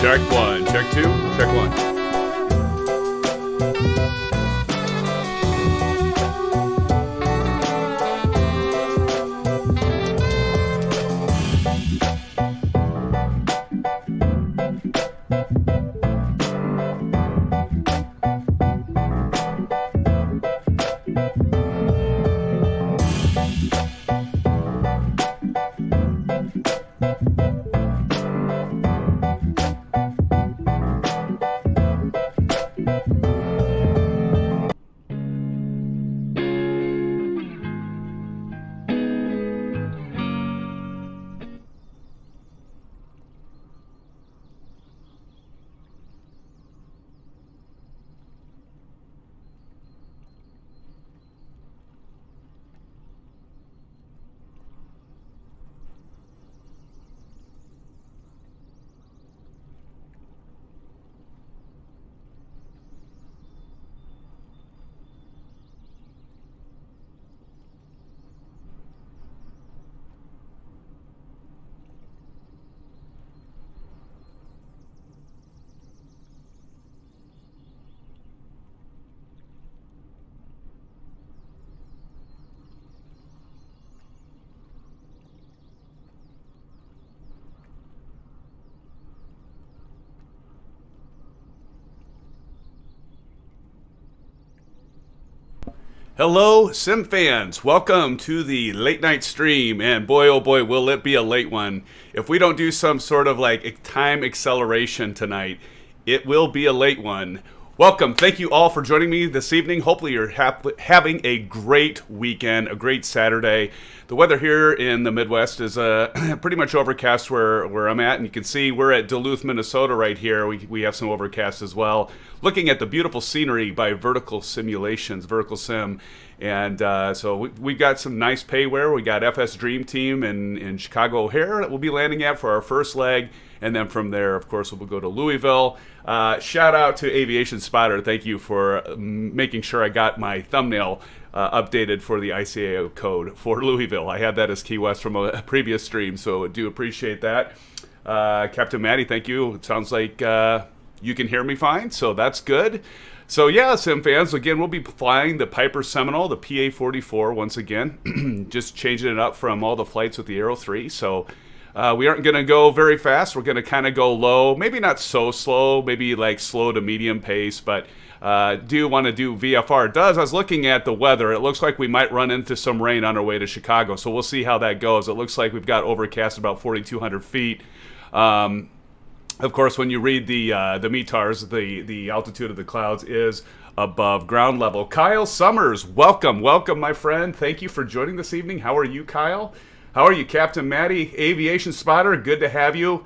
Check one, check two, check one. Hello, SimFans. Welcome to the late night stream. And boy, oh boy, will it be a late one. If we don't do some sort of like time acceleration tonight, it will be a late one. Welcome. Thank you all for joining me this evening. Hopefully you're having a great weekend, a great Saturday. The weather here in the Midwest is pretty much overcast where I'm at. And you can see we're at Duluth, Minnesota right here. We have some overcast as well. Looking at the beautiful scenery by VerticalSim. And so we've got some nice payware. We got FSDreamTeam in Chicago O'Hare that we'll be landing at for our first leg. And then from there, of course, we'll go to Louisville. Shout out to Aviation Spotter. Thank you for making sure I got my thumbnail updated for the ICAO code for Louisville. I had that as Key West from a previous stream, so I do appreciate that. Captain Maddie, thank you. It sounds like you can hear me fine, so that's good. So yeah, SimFans, again, we'll be flying the Piper Seminole, the PA44 once again. Just changing it up from all the flights with the Aero 3, so... we aren't going to go very fast. We're going to kind of go low, maybe not so slow, maybe like slow to medium pace, but do want to do VFR. I was looking at the weather. It looks like we might run into some rain on our way to Chicago, so we'll see how that goes. It looks like we've got overcast about 4,200 feet. Of course, when you read the METARs, the altitude of the clouds is above ground level. Kyle Summers, welcome, my friend. Thank you for joining this evening. How are you, Kyle? How are you, Captain Maddie? Aviation Spotter, good to have you.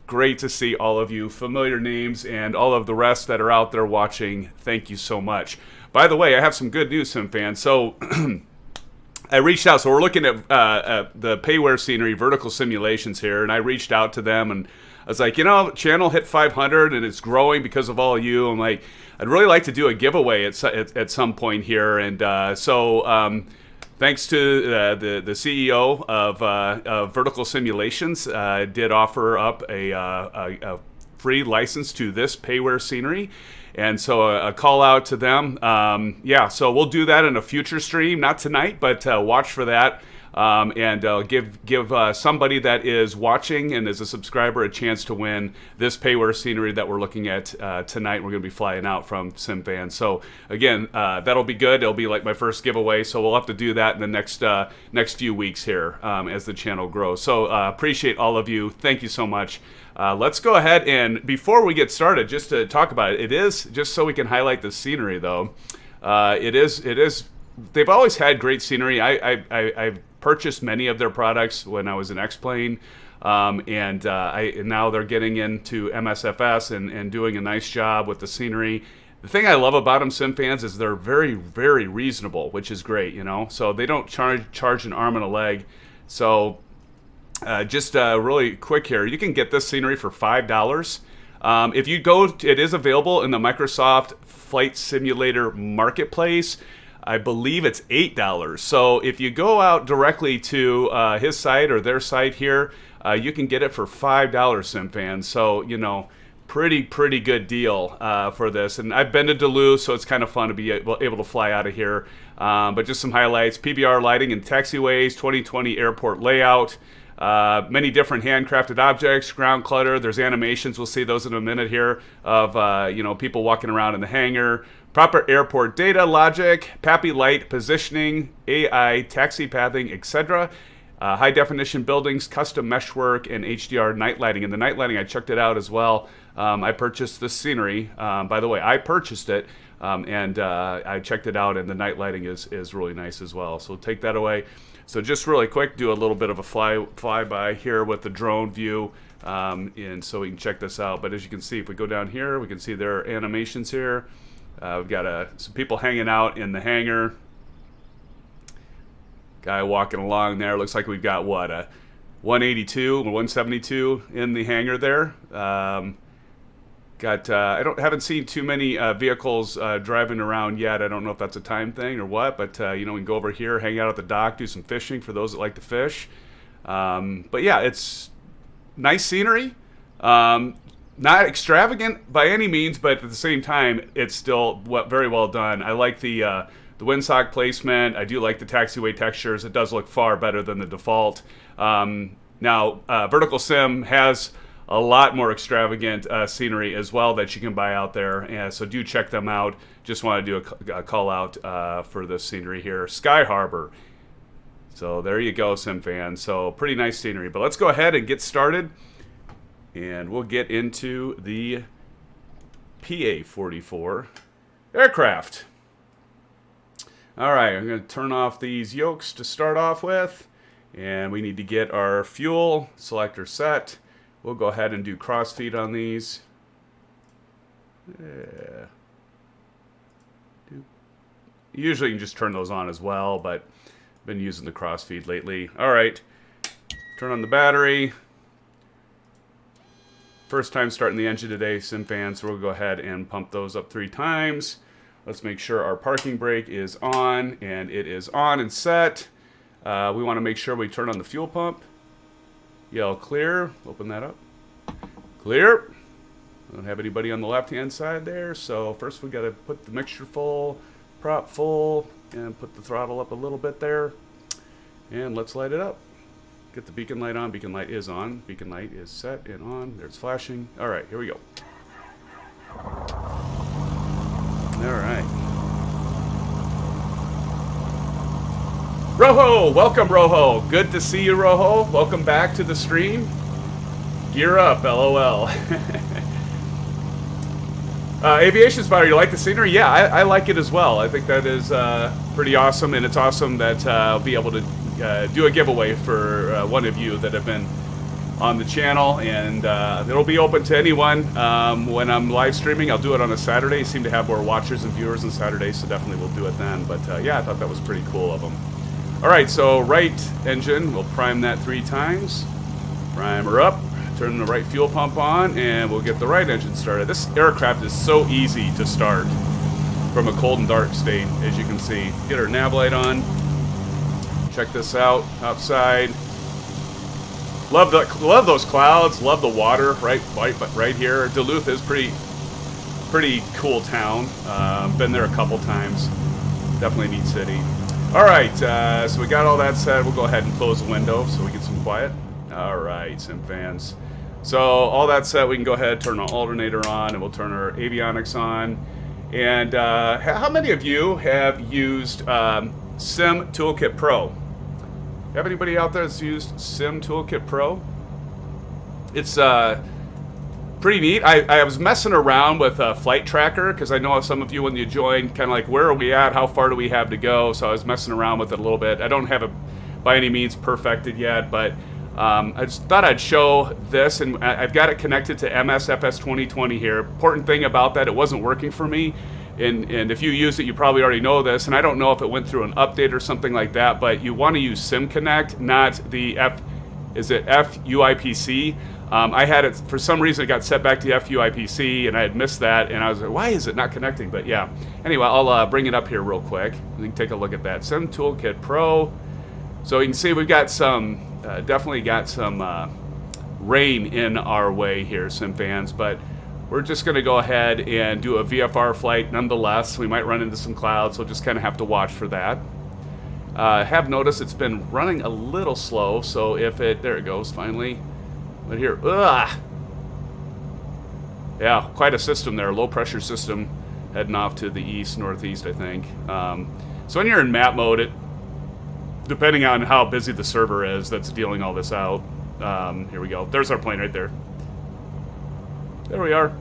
Great to see all of you, familiar names, and all of the rest that are out there watching. Thank you so much. By the way, I have some good news, SimFans. So I reached out. So we're looking at the payware scenery, vertical simulations here, and I reached out to them, and I was like, you know, channel hit 500, and it's growing because of all of you. I'm like, I'd really like to do a giveaway at some point here, and so... thanks to the CEO of Vertical Simulations, did offer up a free license to this payware scenery, and so a call out to them. Yeah, so we'll do that in a future stream, not tonight, but watch for that. And give somebody that is watching and is a subscriber a chance to win this payware scenery that we're looking at tonight. We're going to be flying out from SimFans. So again, that'll be good. It'll be like my first giveaway. So we'll have to do that in the next few weeks here as the channel grows. So appreciate all of you. Thank you so much. Let's go ahead and before we get started, just to talk about it, it is just so we can highlight the scenery though. It is. They've always had great scenery. I've purchased many of their products when I was in X-Plane, and now they're getting into MSFS and doing a nice job with the scenery. The thing I love about them, SimFans, is they're very, very reasonable, which is great, you know. So they don't charge an arm and a leg. So just really quick here, you can get this scenery for $5. If you go, it is available in the Microsoft Flight Simulator Marketplace. I believe it's $8. So if you go out directly to his site or their site here, you can get it for $5, SimFans. So, you know, pretty good deal for this. And I've been to Duluth, so it's kind of fun to be able to fly out of here. But just some highlights: PBR lighting and taxiways, 2020 airport layout, many different handcrafted objects, ground clutter. There's animations, we'll see those in a minute here, of you know, people walking around in the hangar. Proper airport data, logic, PAPI light positioning, AI, taxi pathing, etc. High definition buildings, custom meshwork, and HDR night lighting. And the night lighting, I checked it out as well. I purchased this scenery. By the way, I purchased it, and I checked it out, and the night lighting is really nice as well. So take that away. So just really quick, do a little bit of a flyby here with the drone view, and so we can check this out. But as you can see, if we go down here, we can see their animations here. We've got some people hanging out in the hangar. Guy walking along there. Looks like we've got, what, a 182 or 172 in the hangar there. I haven't seen too many vehicles driving around yet. I don't know if that's a time thing or what, but you know, we can go over here, hang out at the dock, do some fishing for those that like to fish. But yeah, it's nice scenery. Not extravagant by any means, but at the same time, it's still very well done. I like the windsock placement. I do like the taxiway textures. It does look far better than the default. Now, VerticalSim has a lot more extravagant scenery as well that you can buy out there, and so do check them out. Just want to do a call out for this scenery here. Sky Harbor. So there you go, SimFans. So pretty nice scenery. But let's go ahead and get started, and we'll get into the PA44 aircraft. All right, I'm going to turn off these yokes to start off with, and we need to get our fuel selector set. We'll go ahead and do crossfeed on these. Yeah. Usually you can just turn those on as well, but I've been using the crossfeed lately. All right, turn on the battery. First time starting the engine today, SimFans, so we'll go ahead and pump those up 3 times. Let's make sure our parking brake is on, and it is on and set. We want to make sure we turn on the fuel pump. Yell clear. Open that up. Clear. Don't have anybody on the left-hand side there, so first we got to put the mixture full, prop full, and put the throttle up a little bit there. And let's light it up. Get the beacon light on. Beacon light is on. Beacon light is set and on. There's flashing. All right, here we go. All right. Rojo, welcome, Rojo. Good to see you, Rojo. Welcome back to the stream. Gear up, LOL. Aviation Spotter, you like the scenery? Yeah, I like it as well. I think that is pretty awesome, and it's awesome that I'll be able to do a giveaway for one of you that have been on the channel, and it'll be open to anyone when I'm live streaming. I'll do it on a Saturday. You seem to have more watchers and viewers on Saturdays, so definitely we'll do it then. But yeah, I thought that was pretty cool of them. All right, so right engine, we'll prime that 3 times. Primer up, turn the right fuel pump on, and we'll get the right engine started. This aircraft is so easy to start from a cold and dark state, as you can see. Get our nav light on. Check this out outside. Love those clouds. Love the water right here. Duluth is pretty cool town. Been there a couple times. Definitely neat city. All right, so we got all that set. We'll go ahead and close the window so we get some quiet. All right, SimFans. So all that set, we can go ahead, turn our alternator on, and we'll turn our avionics on. And how many of you have used Sim Toolkit Pro? Have anybody out there that's used Sim Toolkit Pro? It's pretty neat. I was messing around with Flight Tracker, because I know some of you, when you join, kind of like, where are we at? How far do we have to go? So I was messing around with it a little bit. I don't have it by any means perfected yet, but I just thought I'd show this, and I've got it connected to MSFS 2020 here. Important thing about that, it wasn't working for me. And if you use it, you probably already know this, and I don't know if it went through an update or something like that, but you want to use SimConnect, not the FUIPC. I had it, for some reason, it got set back to FUIPC, and I had missed that, and I was like, why is it not connecting? But yeah, anyway, I'll bring it up here real quick. You can take a look at that. Sim Toolkit Pro. So you can see we've got some, definitely got some rain in our way here, SimFans, but we're just going to go ahead and do a VFR flight nonetheless. We might run into some clouds, so we'll just kind of have to watch for that. I have noticed it's been running a little slow, so if it, there it goes, finally. But here, yeah, quite a system there, low pressure system heading off to the east, northeast, I think. So when you're in map mode, it, depending on how busy the server is that's dealing all this out. Here we go, there's our plane right there. There we are.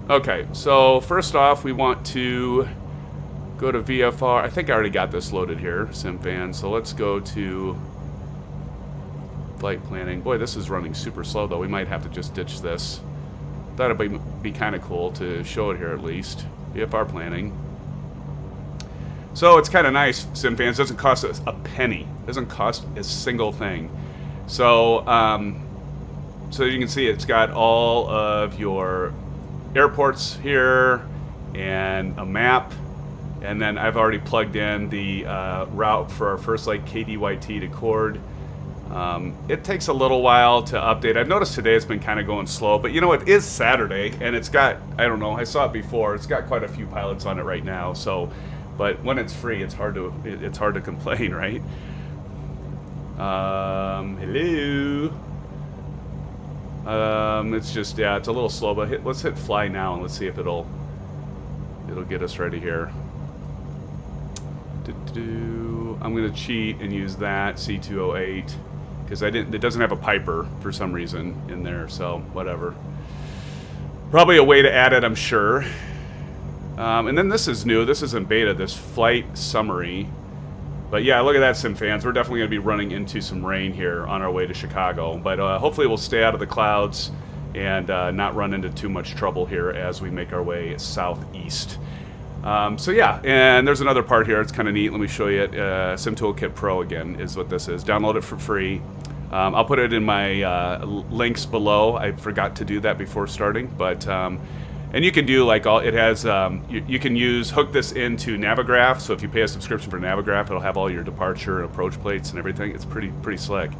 Okay, so first off, we want to go to VFR. I think I already got this loaded here, SimFans. So let's go to flight planning. Boy, this is running super slow, though. We might have to just ditch this. Thought it'd be kind of cool to show it here at least. VFR planning. So it's kind of nice, SimFans. It doesn't cost us a penny. It doesn't cost a single thing. So, so you can see it's got all of your airports here and a map. And then I've already plugged in the route for our first leg, KDYT-KORD. It takes a little while to update. I've noticed today it's been kind of going slow, but you know, it is Saturday, and it's got, I don't know, I saw it before, it's got quite a few pilots on it right now, so, but when it's free, it's hard to complain, right? Hello? It's just, yeah, it's a little slow, but let's hit fly now, and let's see if it'll get us ready here. I'm gonna cheat and use that C208 because it doesn't have a Piper for some reason in there, so whatever. Probably a way to add it, I'm sure. And then this is new. This is in beta. This flight summary. But yeah, look at that, SimFans. We're definitely gonna be running into some rain here on our way to Chicago. But hopefully we'll stay out of the clouds and not run into too much trouble here as we make our way southeast. So yeah, and there's another part here. It's kind of neat. Let me show you it. Sim Toolkit Pro again is what this is. Download it for free. I'll put it in my links below. I forgot to do that before starting, but and you can do like all it has. You can hook this into Navigraph. So if you pay a subscription for Navigraph, it'll have all your departure and approach plates and everything. It's pretty slick.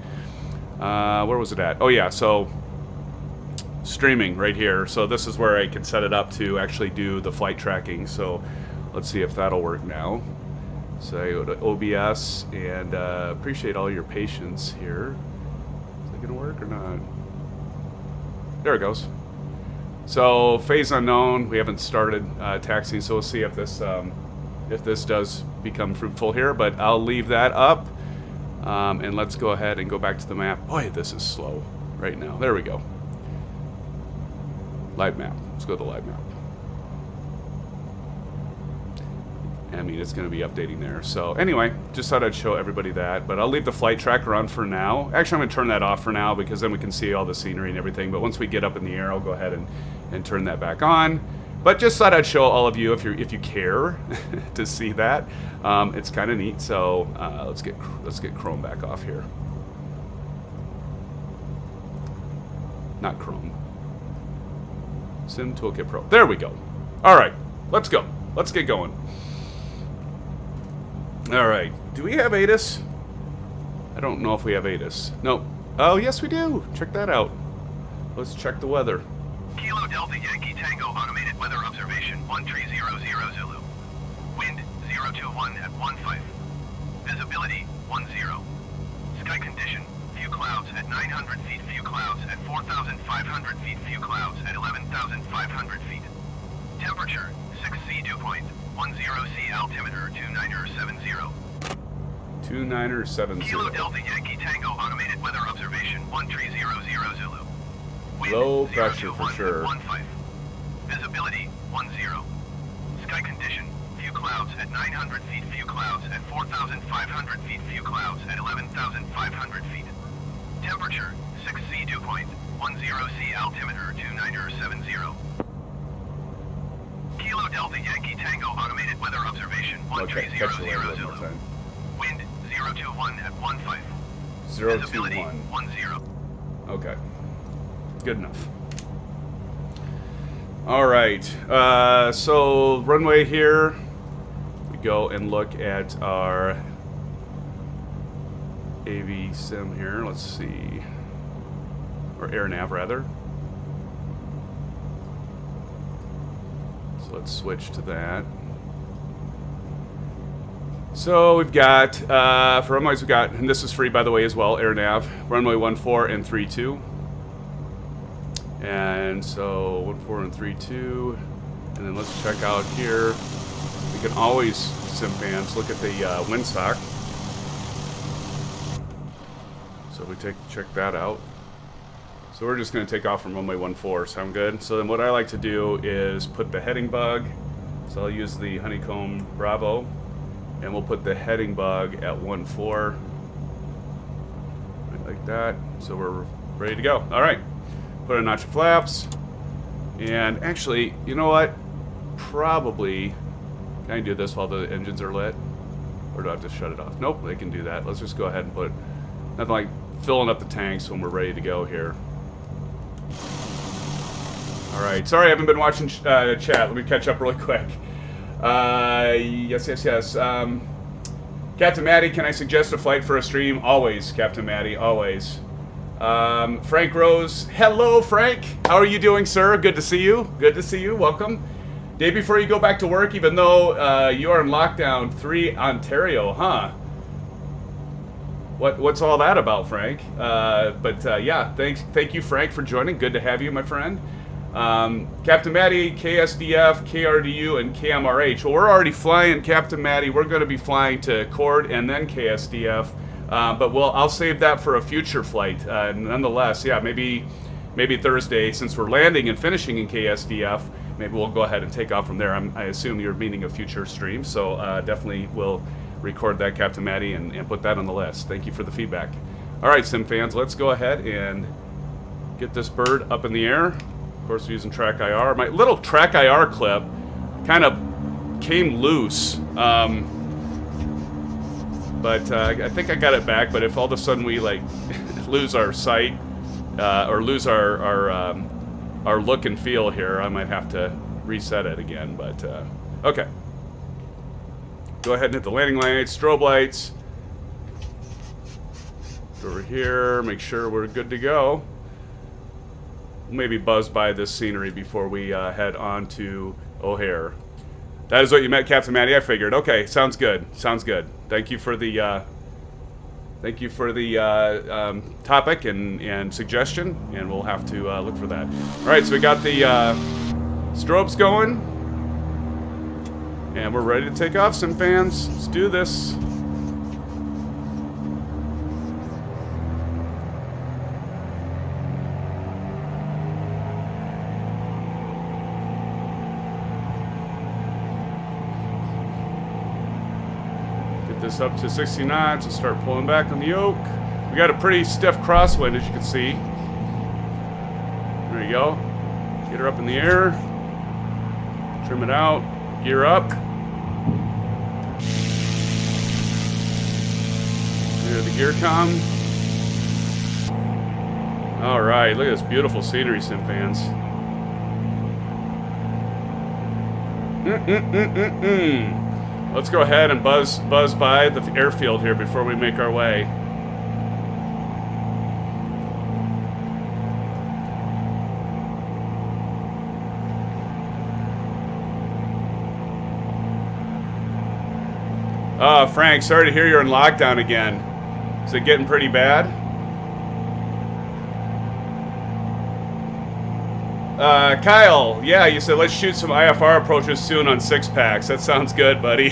Where was it at? Oh yeah, so streaming right here. So this is where I can set it up to actually do the flight tracking. So let's see if that'll work now. So I go to OBS and appreciate all your patience here. Is it gonna work or not? There it goes. So phase unknown. We haven't started taxiing, so we'll see if this does become fruitful here. But I'll leave that up, and let's go ahead and go back to the map. Boy, this is slow right now. There we go. Live map. Let's go to the live map. I mean, it's going to be updating there. So anyway, just thought I'd show everybody that. But I'll leave the flight tracker on for now. Actually, I'm going to turn that off for now because then we can see all the scenery and everything. But once we get up in the air, I'll go ahead and turn that back on. But just thought I'd show all of you if you care to see that. It's kind of neat. So let's get Chrome back off here. Not Chrome. Sim Toolkit Pro. There we go. All right, let's go. Let's get going. All right. Do we have ATIS? I don't know if we have ATIS. Nope. Oh, yes, we do. Check that out. Let's check the weather. Kilo Delta Yankee Tango automated weather observation 1300 Zulu. Wind 021 at 15. Visibility 10. Sky condition. Few clouds at 900 feet, few clouds at 4,500 feet, few clouds at 11,500 feet. Temperature 6C dew point, 10C altimeter 2970. 2970. Kilo Delta Yankee Tango automated weather observation 1300 Zulu. Wind low pressure for sure. 15. Visibility 10. Sky condition. Few clouds at 900 feet, few clouds at 4,500 feet, few clouds at 11,500 feet. Temperature 6C dew point, 10C altimeter 2970. Kilo Delta Yankee Tango automated weather observation 1300 Zulu. Wind 021 at 15. 021. Visibility 10. Okay. Good enough. All right. So runway here. We go and look at our AV sim here. Let's see. Or air nav, rather. So let's switch to that. So we've got, for runways we've got, and this is free by the way as well, air nav, runway 14 and 32. And so 14 and 32. And then let's check out here. We can always, SimFans, look at the windsock. So we check that out. So we're just going to take off from runway 14. Sound good? So then what I like to do is put the heading bug. So I'll use the Honeycomb Bravo. And we'll put the heading bug at 14. Right like that. So we're ready to go. All right. Put a notch of flaps. And actually, you know what? Probably, can I do this while the engines are lit? Or do I have to shut it off? Nope, they can do that. Let's just go ahead and put, nothing like filling up the tanks when we're ready to go here. All right, sorry I haven't been watching chat. Let me catch up really quick. Yes. Captain Matty, can I suggest a flight for a stream? Always, Captain Matty, always. Frank Rose, hello Frank. How are you doing, sir? Good to see you. Good to see you. Welcome. Day before you go back to work, even though you are in lockdown 3 Ontario, huh? What's all that about, Frank? Yeah, thank you, Frank, for joining. Good to have you, my friend. Captain Matty, KSDF, KRDU, and KMRH. Well, we're already flying Captain Matty. We're going to be flying to KORD and then KSDF. But I'll save that for a future flight. Nonetheless, yeah, maybe Thursday, since we're landing and finishing in KSDF, maybe we'll go ahead and take off from there. I assume you're meaning a future stream, so definitely we'll record that, Captain Matty, and put that on the list. Thank you for the feedback. All right, Sim fans, let's go ahead and get this bird up in the air. Of course, we're using Track IR. My little Track IR clip kind of came loose. But I think I got it back. But if all of a sudden we like lose our sight or lose our look and feel here, I might have to reset it again. But okay, go ahead and hit the landing lights, strobe lights. Over here, make sure we're good to go. Maybe buzz by this scenery before we head on to O'Hare. That is what you meant, Captain Matty. I figured. Okay, sounds good. Sounds good. Thank you for the topic and suggestion, and we'll have to look for that. All right, so we got the strobes going, and we're ready to take off, Sim fans. Let's do this. This up to 60 knots and start pulling back on the yoke. We got a pretty stiff crosswind, as you can see. There you go. Get her up in the air. Trim it out. Gear up. Clear the gear comm. All right, look at this beautiful scenery, Sim fans. Let's go ahead and buzz by the airfield here before we make our way. Frank, sorry to hear you're in lockdown again. Is it getting pretty bad? Kyle, yeah, you said let's shoot some IFR approaches soon on 6-packs. That sounds good, buddy.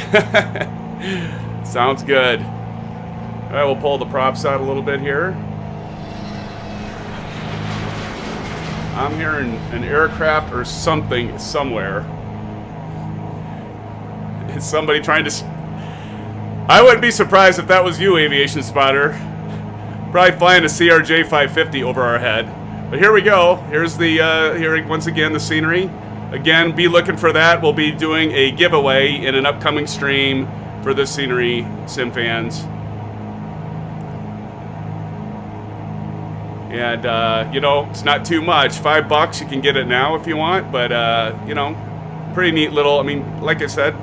Sounds good. All right, we'll pull the props out a little bit here. I'm hearing an aircraft or something somewhere. Is somebody trying to... I wouldn't be surprised if that was you, Aviation Spotter. Probably flying a CRJ 550 over our head. But here we go. Here's the, here once again, the scenery. Again, be looking for that. We'll be doing a giveaway in an upcoming stream for this scenery, Sim fans. And, you know, it's not too much. $5, you can get it now if you want. But, you know, pretty neat little, I mean, like I said,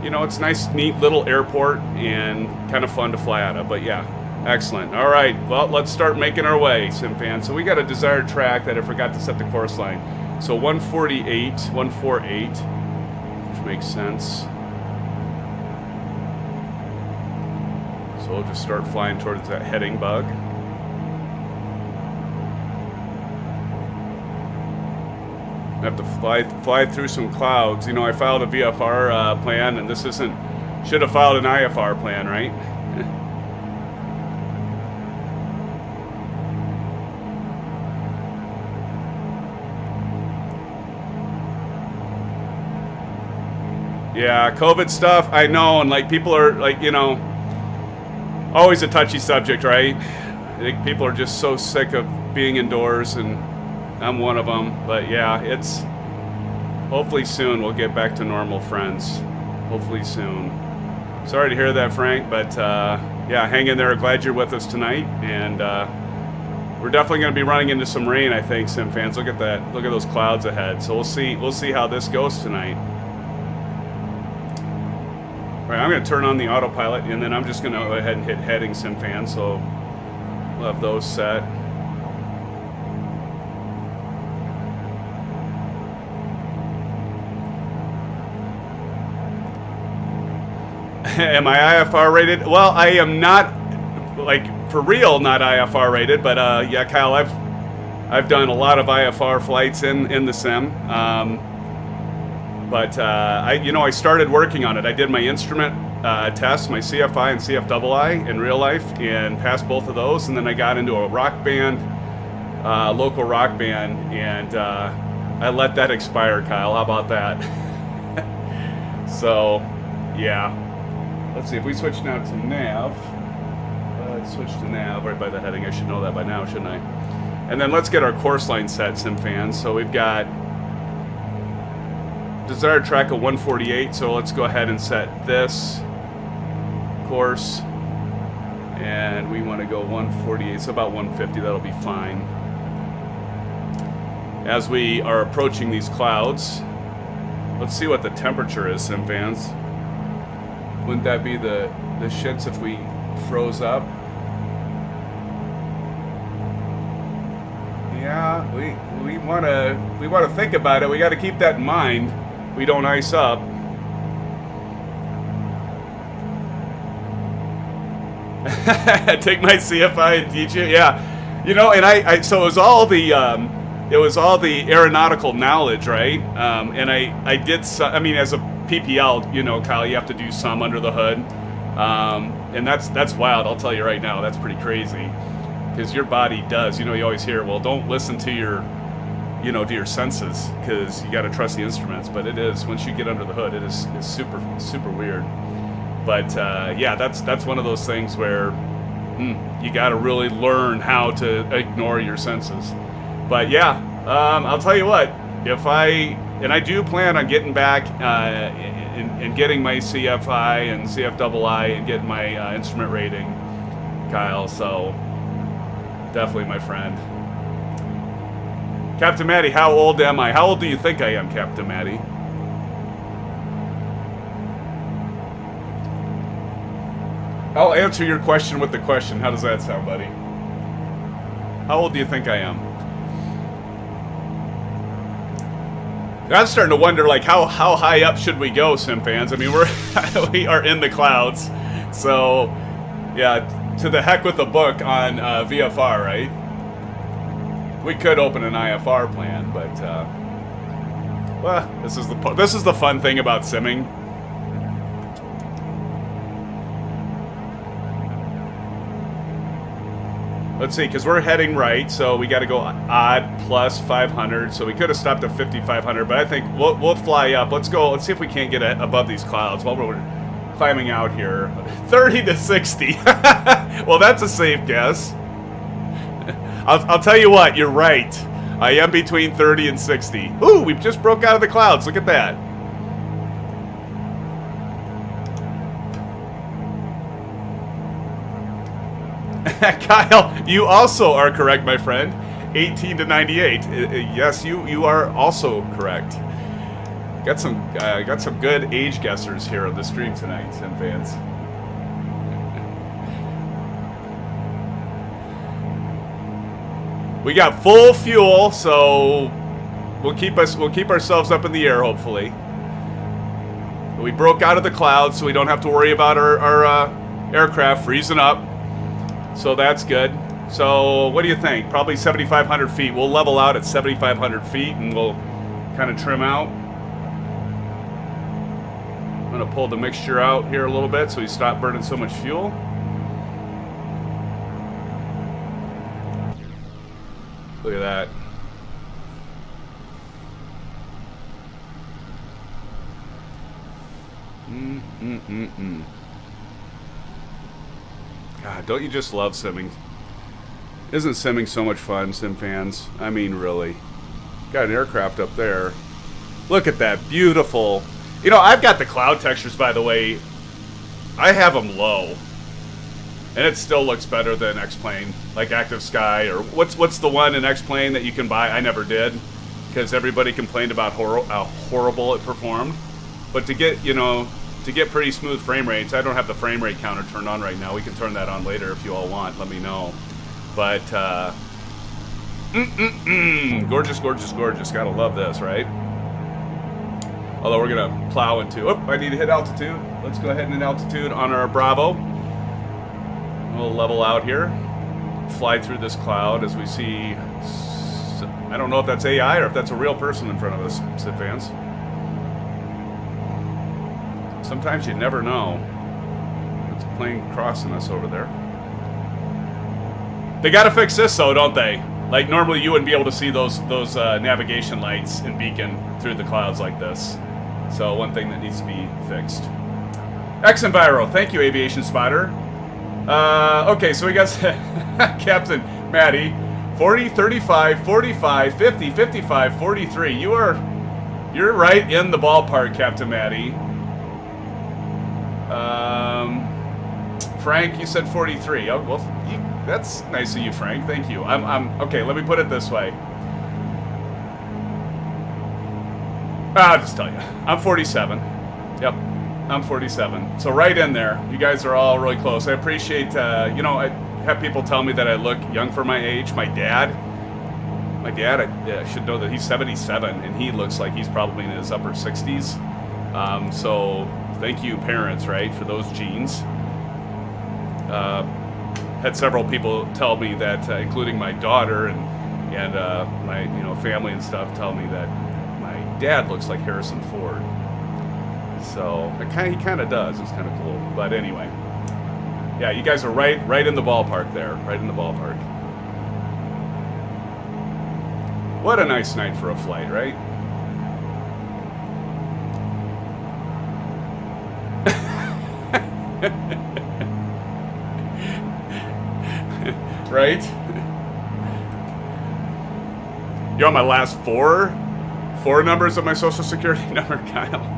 you know, it's nice, neat little airport and kind of fun to fly out of. But, yeah, excellent. All right, well, let's start making our way, SimFans. So we got a desired track that I forgot to set the course line. So 148, 148, which makes sense. So we'll just start flying towards that heading bug. I have to fly through some clouds. You know, I filed a VFR plan, and this isn't... Should have filed an IFR plan, right? Yeah, COVID stuff, I know, and like people are like, you know, always a touchy subject, right? I think people are just so sick of being indoors, and I'm one of them. But yeah, it's hopefully soon we'll get back to normal, friends. Hopefully soon. Sorry to hear that, Frank, but yeah, hang in there. Glad you're with us tonight, and we're definitely going to be running into some rain, I think, SimFans. Look at that. Look at those clouds ahead. So we'll see how this goes tonight. All right, I'm going to turn on the autopilot, and then I'm just going to go ahead and hit heading, SimFans. So we'll have those set. Am I IFR rated? Well, I am not, like, for real, not IFR rated, but yeah, Kyle, I've done a lot of IFR flights in the sim. But I started working on it. I did my instrument tests, my CFI and CFII in real life, and passed both of those. And then I got into a rock band, local rock band, and I let that expire, Kyle. How about that? So, yeah. Let's see if we switch now to nav. Let's switch to nav right by the heading. I should know that by now, shouldn't I? And then let's get our course line set, SimFans. So we've got desired track of 148, so let's go ahead and set this course, and we want to go 148, so about 150. That'll be fine. As we are approaching these clouds, let's see what the temperature is, SimFans. Wouldn't that be the shits if we froze up? Yeah, we want to think about it. We got to keep that in mind. We don't ice up. Take my CFI and teach it. Yeah, you know, and I so it was all the aeronautical knowledge, right? And I did some, I mean, as a PPL, you know, Kyle, you have to do some under the hood, and that's wild. I'll tell you right now, that's pretty crazy, because your body does. You know, you always hear, well, don't listen to your, you know, to your senses, because you got to trust the instruments. But it is, once you get under the hood, it's super weird. But yeah, that's one of those things where you got to really learn how to ignore your senses. But yeah, I'll tell you what, and I do plan on getting back and getting my CFI and CFII and getting my instrument rating, Kyle. So definitely, my friend. Captain Matty, how old am I? How old do you think I am, Captain Matty? I'll answer your question with the question. How does that sound, buddy? How old do you think I am? I'm starting to wonder, like, how high up should we go, SimFans? I mean, we are in the clouds. So, yeah, to the heck with the book on VFR, right? We could open an IFR plan, but well, this is the fun thing about simming. Let's see, because we're heading right, so we got to go odd plus 500. So we could have stopped at 5,500, but I think we'll fly up. Let's go. Let's see if we can't get above these clouds while we're climbing out here. 30 to 60. Well, that's a safe guess. I'll tell you what, you're right. I am between 30 and 60. Ooh, we just broke out of the clouds. Look at that. Kyle, you also are correct, my friend. 18 to 98. Yes, you are also correct. Got some good age guessers here on the stream tonight, SimFans. We got full fuel, so we'll keep ourselves up in the air, hopefully. We broke out of the clouds, so we don't have to worry about our aircraft freezing up. So that's good. So what do you think? Probably 7,500 feet. We'll level out at 7,500 feet, and we'll kind of trim out. I'm going to pull the mixture out here a little bit so we stop burning so much fuel. Look at that. God, don't you just love simming? Isn't simming so much fun, SimFans? I mean, really. Got an aircraft up there. Look at that, beautiful. You know, I've got the cloud textures, by the way. I have them low. And it still looks better than X-Plane, like Active Sky, or what's the one in X-Plane that you can buy? I never did, because everybody complained about how horrible it performed. But to get, you know, to get pretty smooth frame rates, I don't have the frame rate counter turned on right now. We can turn that on later if you all want. Let me know. But gorgeous, gorgeous, gorgeous. Gotta love this, right? Although we're gonna plow into. Oh, I need to hit altitude. Let's go ahead and hit altitude on our Bravo. We'll level out here, fly through this cloud as we see. I don't know if that's AI or if that's a real person in front of us, SimFans. Sometimes you never know. It's a plane crossing us over there. They gotta fix this though, don't they? Like normally you wouldn't be able to see those navigation lights and beacon through the clouds like this. So one thing that needs to be fixed. X-Enviro, thank you, Aviation Spotter. Okay, so we got Captain Maddie, 40, 35, 45, 50, 55, 43. You're right in the ballpark, Captain Maddie. Frank, you said 43. Oh, well, that's nice of you, Frank. Thank you. Okay. Let me put it this way. I'll just tell you, I'm 47. Yep. I'm 47, so right in there. You guys are all really close. I appreciate, you know, I have people tell me that I look young for my age. My dad, I should know that he's 77, and he looks like he's probably in his upper 60s. So thank you, parents, right, for those genes. Had several people tell me that, including my daughter and my family and stuff, tell me that my dad looks like Harrison Ford. So he kind of does. It's kind of cool. But anyway, yeah, you guys are right in the ballpark there. Right in the ballpark. What a nice night for a flight, right? Right? You're on my last four numbers of my social security number, Kyle.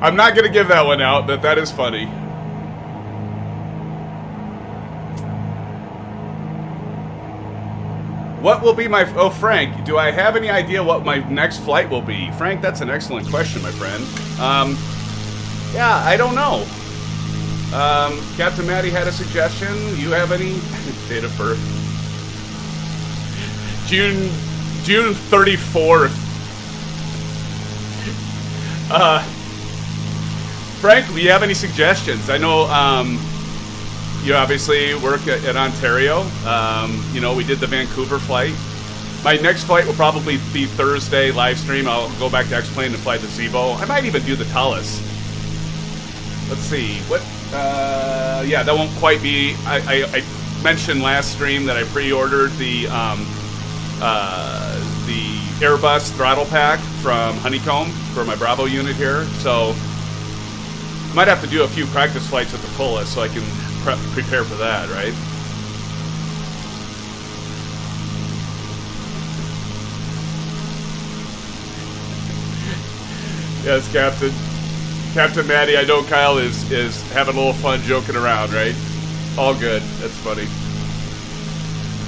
I'm not going to give that one out, but that is funny. What will be my... Oh, Frank, do I have any idea what my next flight will be? Frank, that's an excellent question, my friend. Yeah, I don't know. Captain Maddie had a suggestion. You have any? Date of birth. June 34th. Frank, do you have any suggestions? I know you obviously work at Ontario. You know, we did the Vancouver flight. My next flight will probably be Thursday, live stream. I'll go back to X-Plane and fly the Zevo. I might even do the Talus. Let's see. What? Yeah, that won't quite be... I mentioned last stream that I pre-ordered the Airbus throttle pack from Honeycomb for my Bravo unit here. So... might have to do a few practice flights with the Polaris so I can prepare for that, right? Yes, Captain. Captain Maddie, I know Kyle is having a little fun joking around, right? All good. That's funny.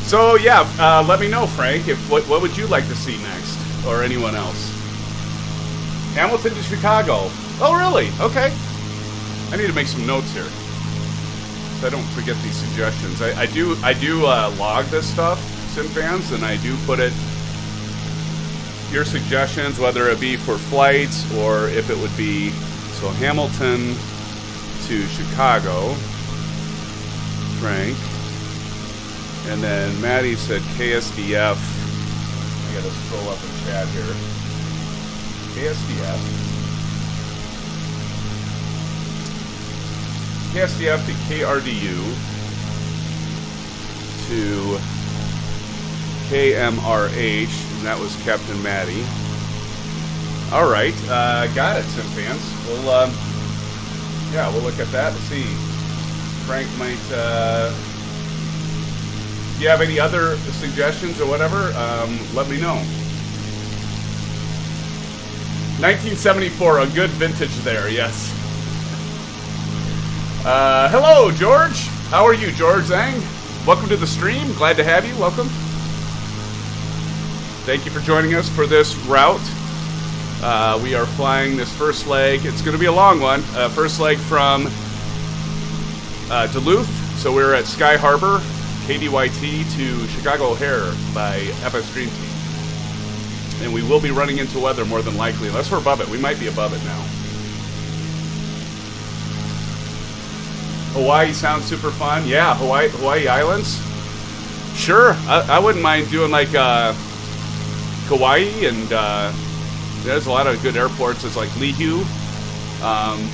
So yeah, let me know, Frank. If what would you like to see next, or anyone else? Hamilton to Chicago. Oh, really? Okay. I need to make some notes here, so I don't forget these suggestions. I do log this stuff, SimFans, and I do put it. Your suggestions, whether it be for flights or if it would be so Hamilton to Chicago, Frank. And then Maddie said KSDF. I gotta scroll up and chat here. KSDF. KSDF to KRDU to KMRH, and that was Captain Maddie. All right, got it, SimFans. We'll look at that and see. Frank might. Do you have any other suggestions or whatever? Let me know. 1974, a good vintage there, yes. Hello, George. How are you, George Zhang? Welcome to the stream. Glad to have you. Welcome. Thank you for joining us for this route. We are flying this first leg. It's going to be a long one. First leg from Duluth. So we're at Sky Harbor. KDYT to Chicago O'Hare by FSDreamTeam. And we will be running into weather more than likely, unless we're above it. We might be above it now. Hawaii sounds super fun. Yeah, Hawaii Islands. Sure, I wouldn't mind doing like Kauai, and there's a lot of good airports. It's like Lihu,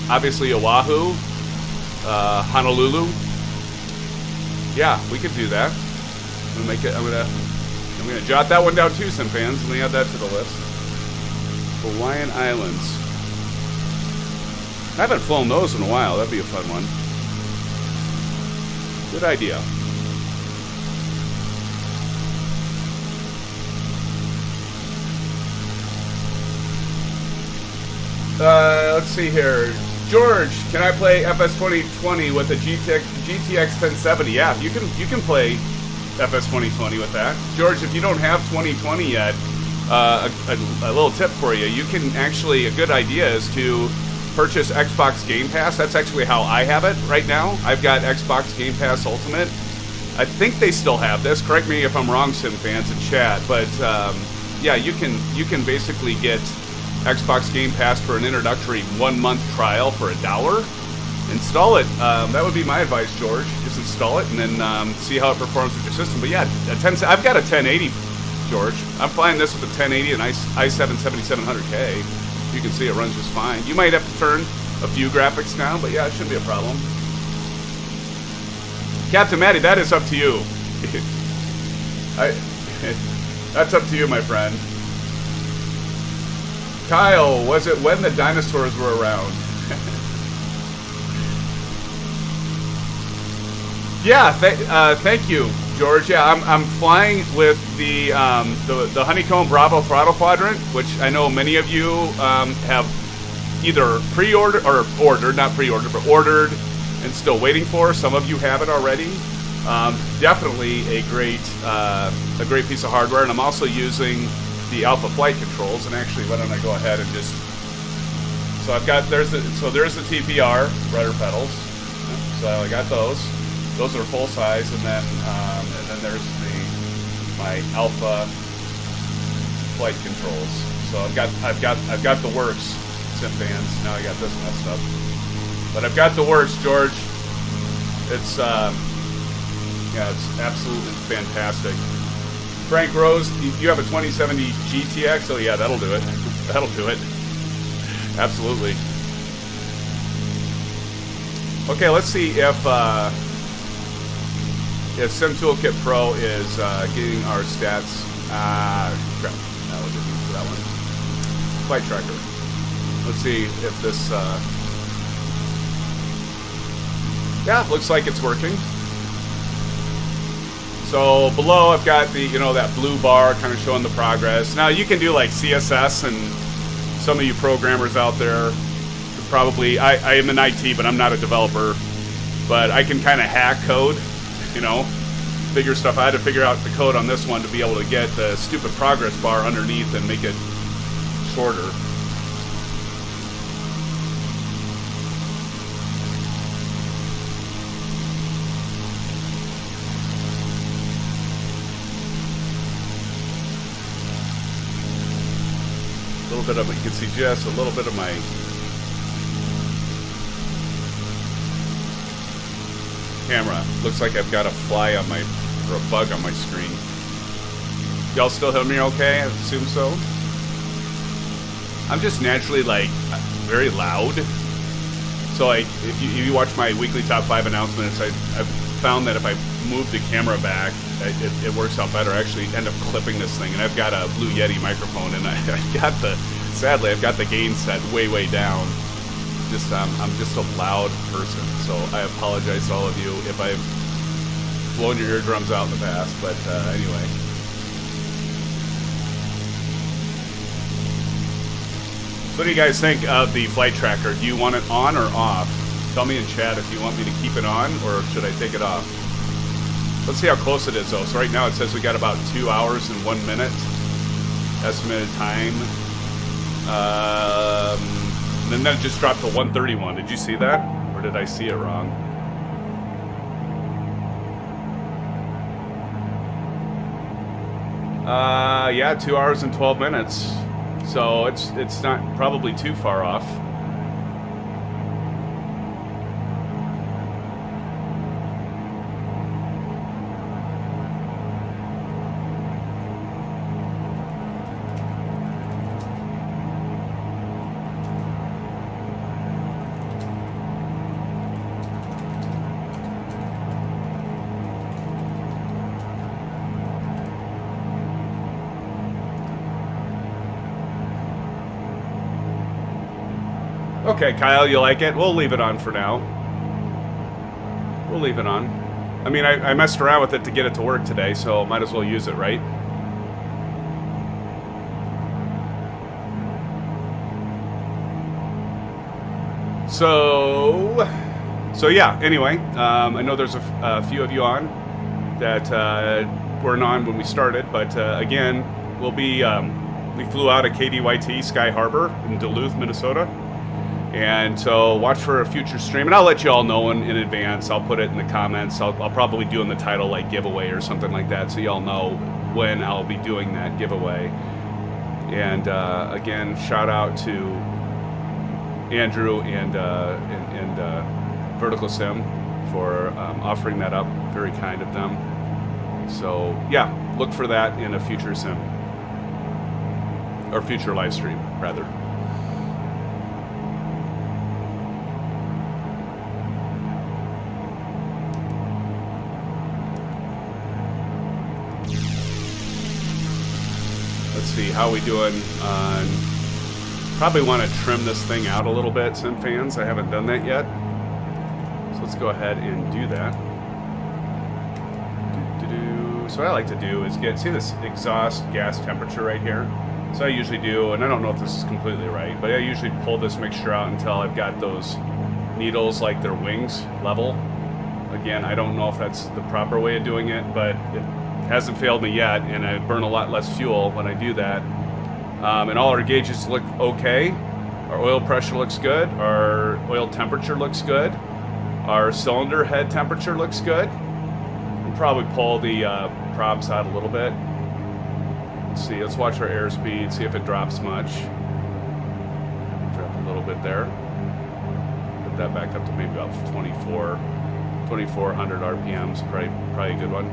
obviously Oahu, Honolulu. Yeah, we could do that. I'm gonna jot that one down too, SimFans. Let me add that to the list. Hawaiian Islands. I haven't flown those in a while. That'd be a fun one. Good idea. Let's see here. George, can I play FS 2020 with a GTX 1070? Yeah, you can play FS 2020 with that. George, if you don't have 2020 yet, a little tip for you. You can actually, a good idea is to purchase Xbox Game Pass. That's actually how I have it right now. I've got Xbox Game Pass Ultimate. I think they still have this. Correct me if I'm wrong, SimFans in chat. But yeah, you can basically get Xbox Game Pass for an introductory 1-month trial for $1. Install it. That would be my advice, George. Just install it and then see how it performs with your system. But yeah, I've got a 1080, George. I'm flying this with a 1080 and i7 7700K. You can see it runs just fine. You might have to turn a few graphics down, but yeah, it shouldn't be a problem. Captain Matty, that is up to you. That's up to you, my friend. Kyle, was it when the dinosaurs were around? Yeah, thank you, George. Yeah, I'm flying with the Honeycomb Bravo Throttle Quadrant, which I know many of you have either pre-ordered or ordered, not pre-ordered, but ordered and still waiting for. Some of you have it already. Definitely a great piece of hardware, and I'm also using the Alpha Flight Controls. And actually, why don't I go ahead and just there's the TPR rudder pedals. So I got those. Those are full size, and then there's my Alpha Flight Controls. So I've got the works, SimFans. Now I got this messed up, but I've got the works, George. It's it's absolutely fantastic. Frank Rose, you have a 2070 GTX? Oh yeah, that'll do it. That'll do it. Absolutely. Okay, let's see if Sim Toolkit Pro is getting our stats. Crap. That was it for that one. Flight Tracker. Let's see if this. Yeah, looks like it's working. So below, I've got the that blue bar kind of showing the progress. Now you can do like CSS and some of you programmers out there probably, I am in IT, but I'm not a developer, but I can kind of hack code, you know, figure stuff. I had to figure out the code on this one to be able to get the stupid progress bar underneath and make it shorter. A little bit of, you can see just a little bit of my camera. Looks like I've got a fly on my, or a bug on my screen. Y'all still hear me okay? I assume so. I'm just naturally like very loud. So like if you watch my weekly top 5 announcements, I've found that if I move the camera back, it works out better. I actually end up clipping this thing, and I've got a Blue Yeti microphone, and sadly I've got the gain set way down. I'm just a loud person, so I apologize to all of you if I've blown your eardrums out in the past, but anyway. So what do you guys think of the flight tracker? Do you want it on or off? Tell me in chat if you want me to keep it on, or should I take it off? Let's see how close it is, though. So right now it says we got about 2 hours and 1 minute estimated time. And then it just dropped to 131. Did you see that? Or did I see it wrong? Yeah, 2 hours and 12 minutes. So it's not probably too far off. Okay, Kyle, you like it? We'll leave it on for now. We'll leave it on. I mean, I messed around with it to get it to work today, so might as well use it, right? So yeah, anyway, I know there's a few of you on that weren't on when we started, but again, we'll be, we flew out of KDYT Sky Harbor in Duluth, Minnesota. And so watch for a future stream, and I'll let you all know in advance. I'll put it in the comments. I'll probably do in the title like giveaway or something like that, so y'all know when I'll be doing that giveaway. And again, shout out to Andrew and VerticalSim for offering that up. Very kind of them. So yeah, look for that in a future sim, or future live stream rather. Let's see, how we doing on... Probably want to trim this thing out a little bit, SimFans. I haven't done that yet. So let's go ahead and do that. So what I like to do is see this exhaust gas temperature right here? So I usually do, and I don't know if this is completely right, but I usually pull this mixture out until I've got those needles like their wings level. Again, I don't know if that's the proper way of doing it, but it hasn't failed me yet, and I burn a lot less fuel when I do that. And all our gauges look okay. Our oil pressure looks good. Our oil temperature looks good. Our cylinder head temperature looks good. We'll probably pull the props out a little bit. Let's see, let's watch our airspeed, see if it drops much. Drop a little bit there. Put that back up to maybe about 2,400 RPMs, probably a good one.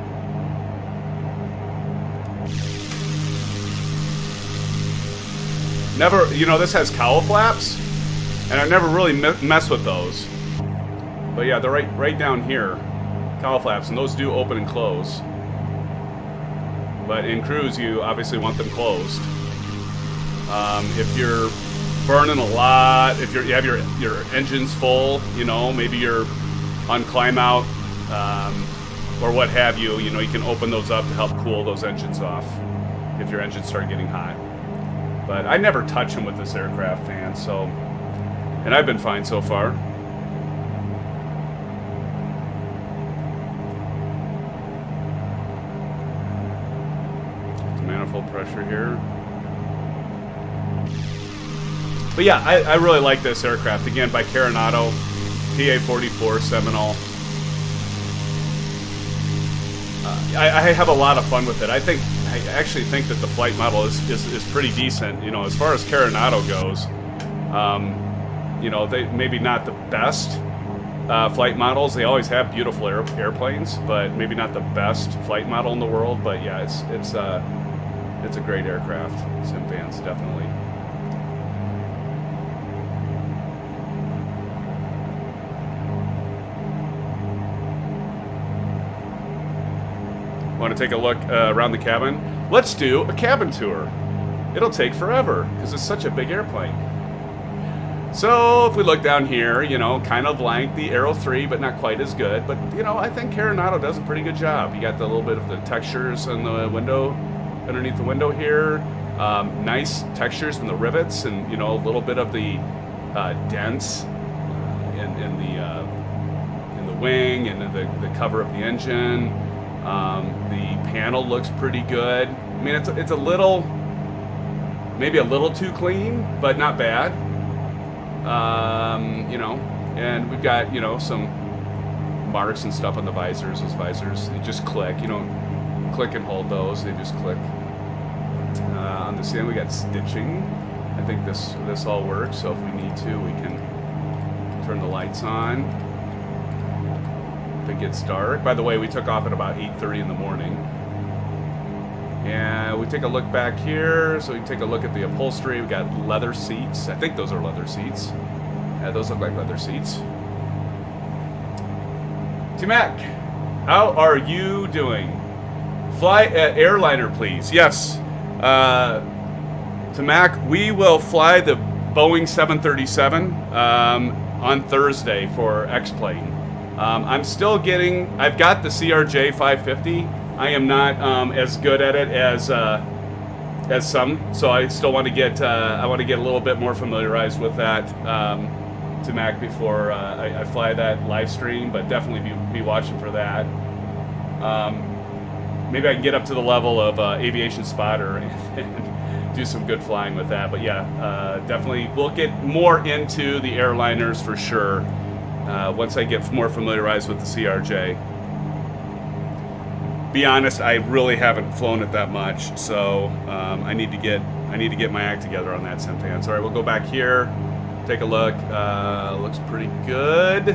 Never, you know, this has cowl flaps, and I never really mess with those. But yeah, they're right down here, cowl flaps, and those do open and close. But in cruise, you obviously want them closed. If you're burning a lot, if you have your engines full, you know, maybe you're on climb out or what have you, you know, you can open those up to help cool those engines off if your engines start getting hot. But I never touch them with this aircraft, fan. So, and I've been fine so far. Manifold pressure here. But yeah, I really like this aircraft. Again, by Carenado PA44 Seminole. I have a lot of fun with it. I actually think that the flight model is pretty decent. You know, as far as Carenado goes, you know, they maybe not the best flight models. They always have beautiful airplanes, but maybe not the best flight model in the world. But yeah, it's a great aircraft. SimFans, definitely. Want to take a look around the cabin? Let's do a cabin tour. It'll take forever because it's such a big airplane. So if we look down here, you know, kind of like the Aero 3, but not quite as good. But, you know, I think Carenado does a pretty good job. You got the little bit of the textures on the window, underneath the window here. Nice textures in the rivets, and, you know, a little bit of the dents in the wing and the cover of the engine. The panel looks pretty good. I mean, it's a little, maybe a little too clean, but not bad. You know, and we've got, you know, some marks and stuff on the visors. Those visors, they just click. You don't click and hold those; they just click. On the stand, we got stitching. I think this all works. So if we need to, we can turn the lights on. If it gets dark. By the way, we took off at about 8:30 in the morning. And we take a look back here, so we can take a look at the upholstery. We got leather seats. I think those are leather seats. Yeah, those look like leather seats. T-Mac, how are you doing? Fly airliner, please. Yes. T-Mac, we will fly the Boeing 737 on Thursday for X-Plane. I'm still I've got the CRJ 550. I am not as good at it as some, so I still want to get I want to get a little bit more familiarized with that to Mac before I fly that live stream, but definitely be watching for that. Maybe I can get up to the level of Aviation Spotter and do some good flying with that. But yeah, definitely we'll get more into the airliners for sure once I get more familiarized with the CRJ. Be honest, I really haven't flown it that much, so I need to get my act together on that, SimFans. All right, we'll go back here, take a look. Looks pretty good.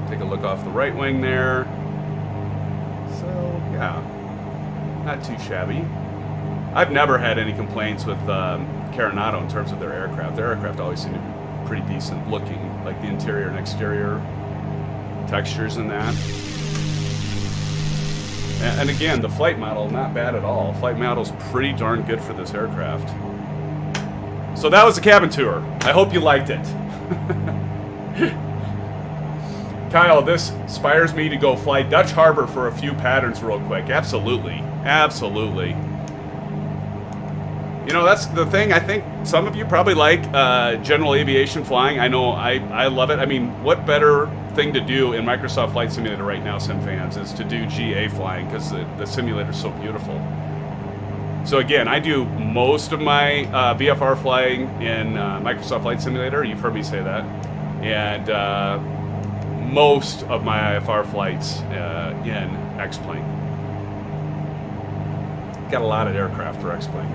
Take a look off the right wing there. So yeah, not too shabby. I've never had any complaints with Carenado in terms of their aircraft. Their aircraft always seem to be pretty decent looking, like the interior and exterior textures and that. And again, the flight model, not bad at all. Flight model's pretty darn good for this aircraft. So that was the cabin tour. I hope you liked it. Kyle, this inspires me to go fly Dutch Harbor for a few patterns real quick. Absolutely. Absolutely. You know, that's the thing. I think some of you probably like general aviation flying. I know I love it. I mean, what better thing to do in Microsoft Flight Simulator right now, SimFans, is to do GA flying, because the simulator is so beautiful. So again, I do most of my VFR flying in Microsoft Flight Simulator. You've heard me say that. And most of my IFR flights in X-Plane. Got a lot of aircraft for X-Plane.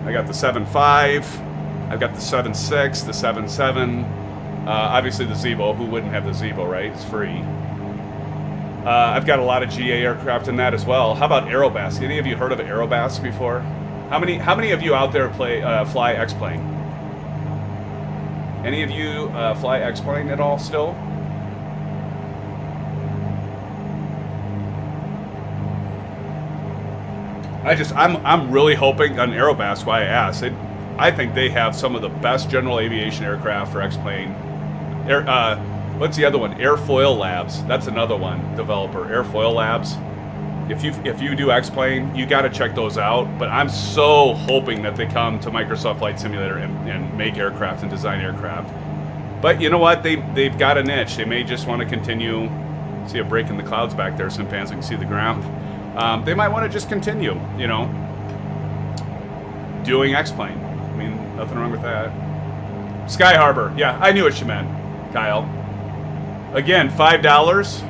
I got the 7.5, I've got the 7.6, the 7.7, obviously the Zeebo. Who wouldn't have the Zeebo, right? It's free. I've got a lot of GA aircraft in that as well. How about Aerobas? Any of you heard of Aerobas before? How many of you out there fly X-Plane? Any of you fly X-Plane at all still? I'm really hoping on Aerobas, why I asked. I think they have some of the best general aviation aircraft for X-Plane. What's the other one? Airfoil Labs. That's another one, developer. Airfoil Labs. if you do X-Plane, you got to check those out. But I'm so hoping that they come to Microsoft Flight Simulator and make aircraft and design aircraft. But you know what? They've got a niche. They may just want to continue. See a break in the clouds back there, SimFans. You can see the ground. They might want to just continue, you know, doing X-Plane. I mean, nothing wrong with that. Sky Harbor. Yeah, I knew what you meant, Kyle. Again, $5.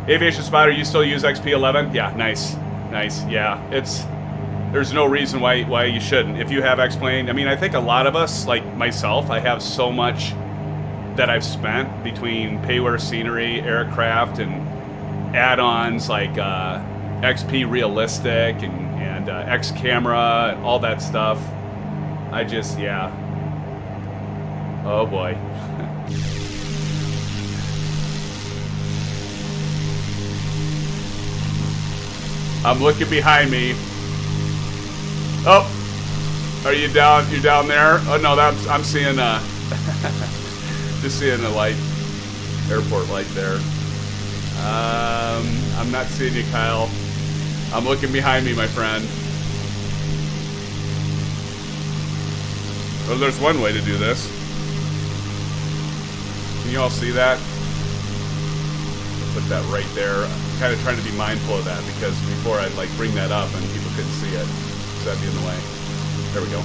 Aviation Spotter, you still use XP11? Yeah, nice. Nice, yeah. There's no reason why you shouldn't. If you have X-Plane, I mean, I think a lot of us, like myself, I have so much that I've spent between payware scenery, aircraft, and add-ons like XP Realistic and X Camera and all that stuff. I just, yeah. Oh boy. I'm looking behind me. Oh, are you down? You're down there? Oh no, I'm seeing just seeing a light, airport light there. I'm not seeing you, Kyle. I'm looking behind me, my friend. Well, there's one way to do this. Can you all see that? Put that right there. I'm kind of trying to be mindful of that because before I'd like bring that up and people couldn't see it. So that'd be in the way. There we go.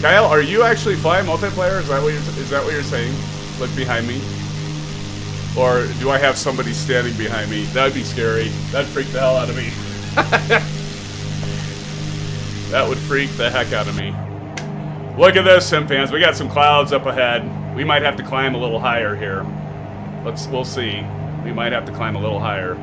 Kyle, are you actually flying multiplayer? Is that what you're saying? Look behind me. Or do I have somebody standing behind me? That'd be scary. That'd freak the hell out of me. That would freak the heck out of me. Look at this, SimFans. We got some clouds up ahead. We might have to climb a little higher here. We'll see. We might have to climb a little higher.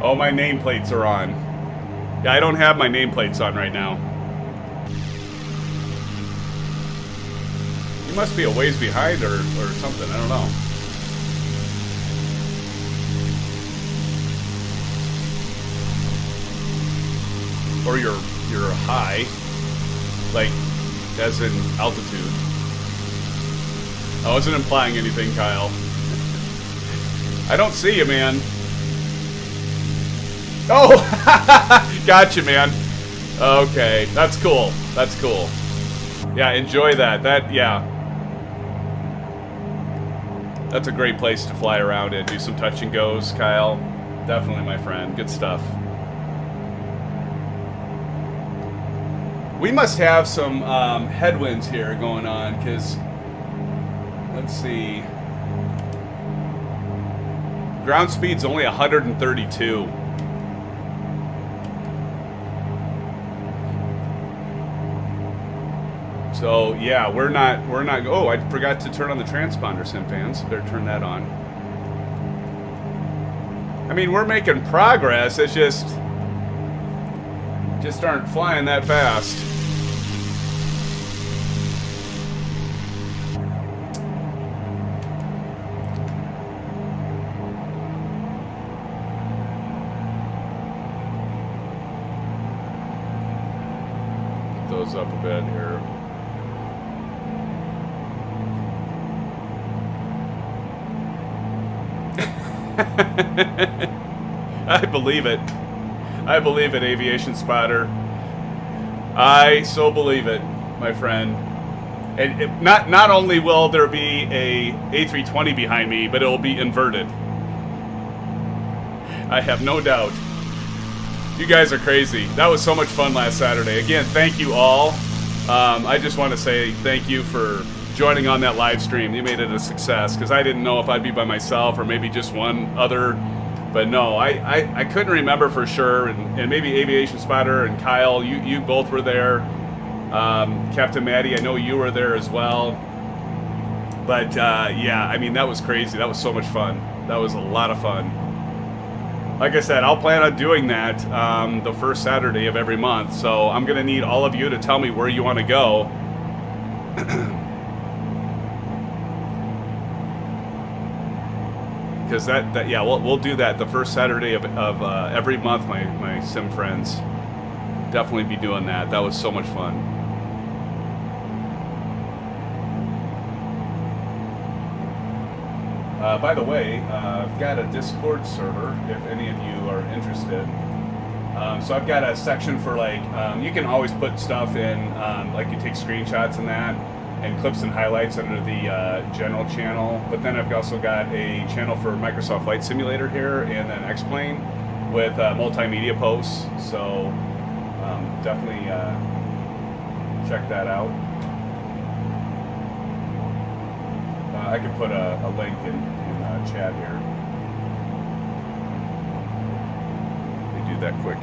Oh, my nameplates are on. Yeah, I don't have my nameplates on right now. You must be a ways behind or something. I don't know. Or you're high, like as in altitude. I wasn't implying anything, Kyle. I don't see you, man. Oh, gotcha, man. Okay, that's cool. That's cool. Yeah, enjoy that. Yeah. That's a great place to fly around and do some touch and goes, Kyle. Definitely, my friend. Good stuff. We must have some headwinds here going on, because let's see. Ground speed's only 132. So yeah, we're not. Oh, I forgot to turn on the transponder, SimFans. Better turn that on. I mean, we're making progress. It's just aren't flying that fast. Get those up a bit here. I believe it. I believe it, Aviation Spotter. I so believe it, my friend. And not only will there be a A320 behind me, but it will be inverted. I have no doubt. You guys are crazy. That was so much fun last Saturday. Again, thank you all. I just want to say thank you for joining on that live stream. You made it a success, because I didn't know if I'd be by myself or maybe just one other. But no, I couldn't remember for sure. And maybe Aviation Spotter and Kyle, you both were there. Captain Maddie, I know you were there as well. But yeah, I mean, that was crazy. That was so much fun. That was a lot of fun. like I said, I'll plan on doing that the first Saturday of every month. So I'm going to need all of you to tell me where you want to go. Because yeah, we'll do that the first Saturday of every month. My sim friends definitely be doing that. That was so much fun. By the way, I've got a Discord server if any of you are interested. So I've got a section for like, you can always put stuff in, like you take screenshots and that, and clips and highlights under the general channel. But then I've also got a channel for Microsoft Flight Simulator here, and then X-Plane with multimedia posts. So definitely check that out. I can put a link in chat here. Let me do that quick.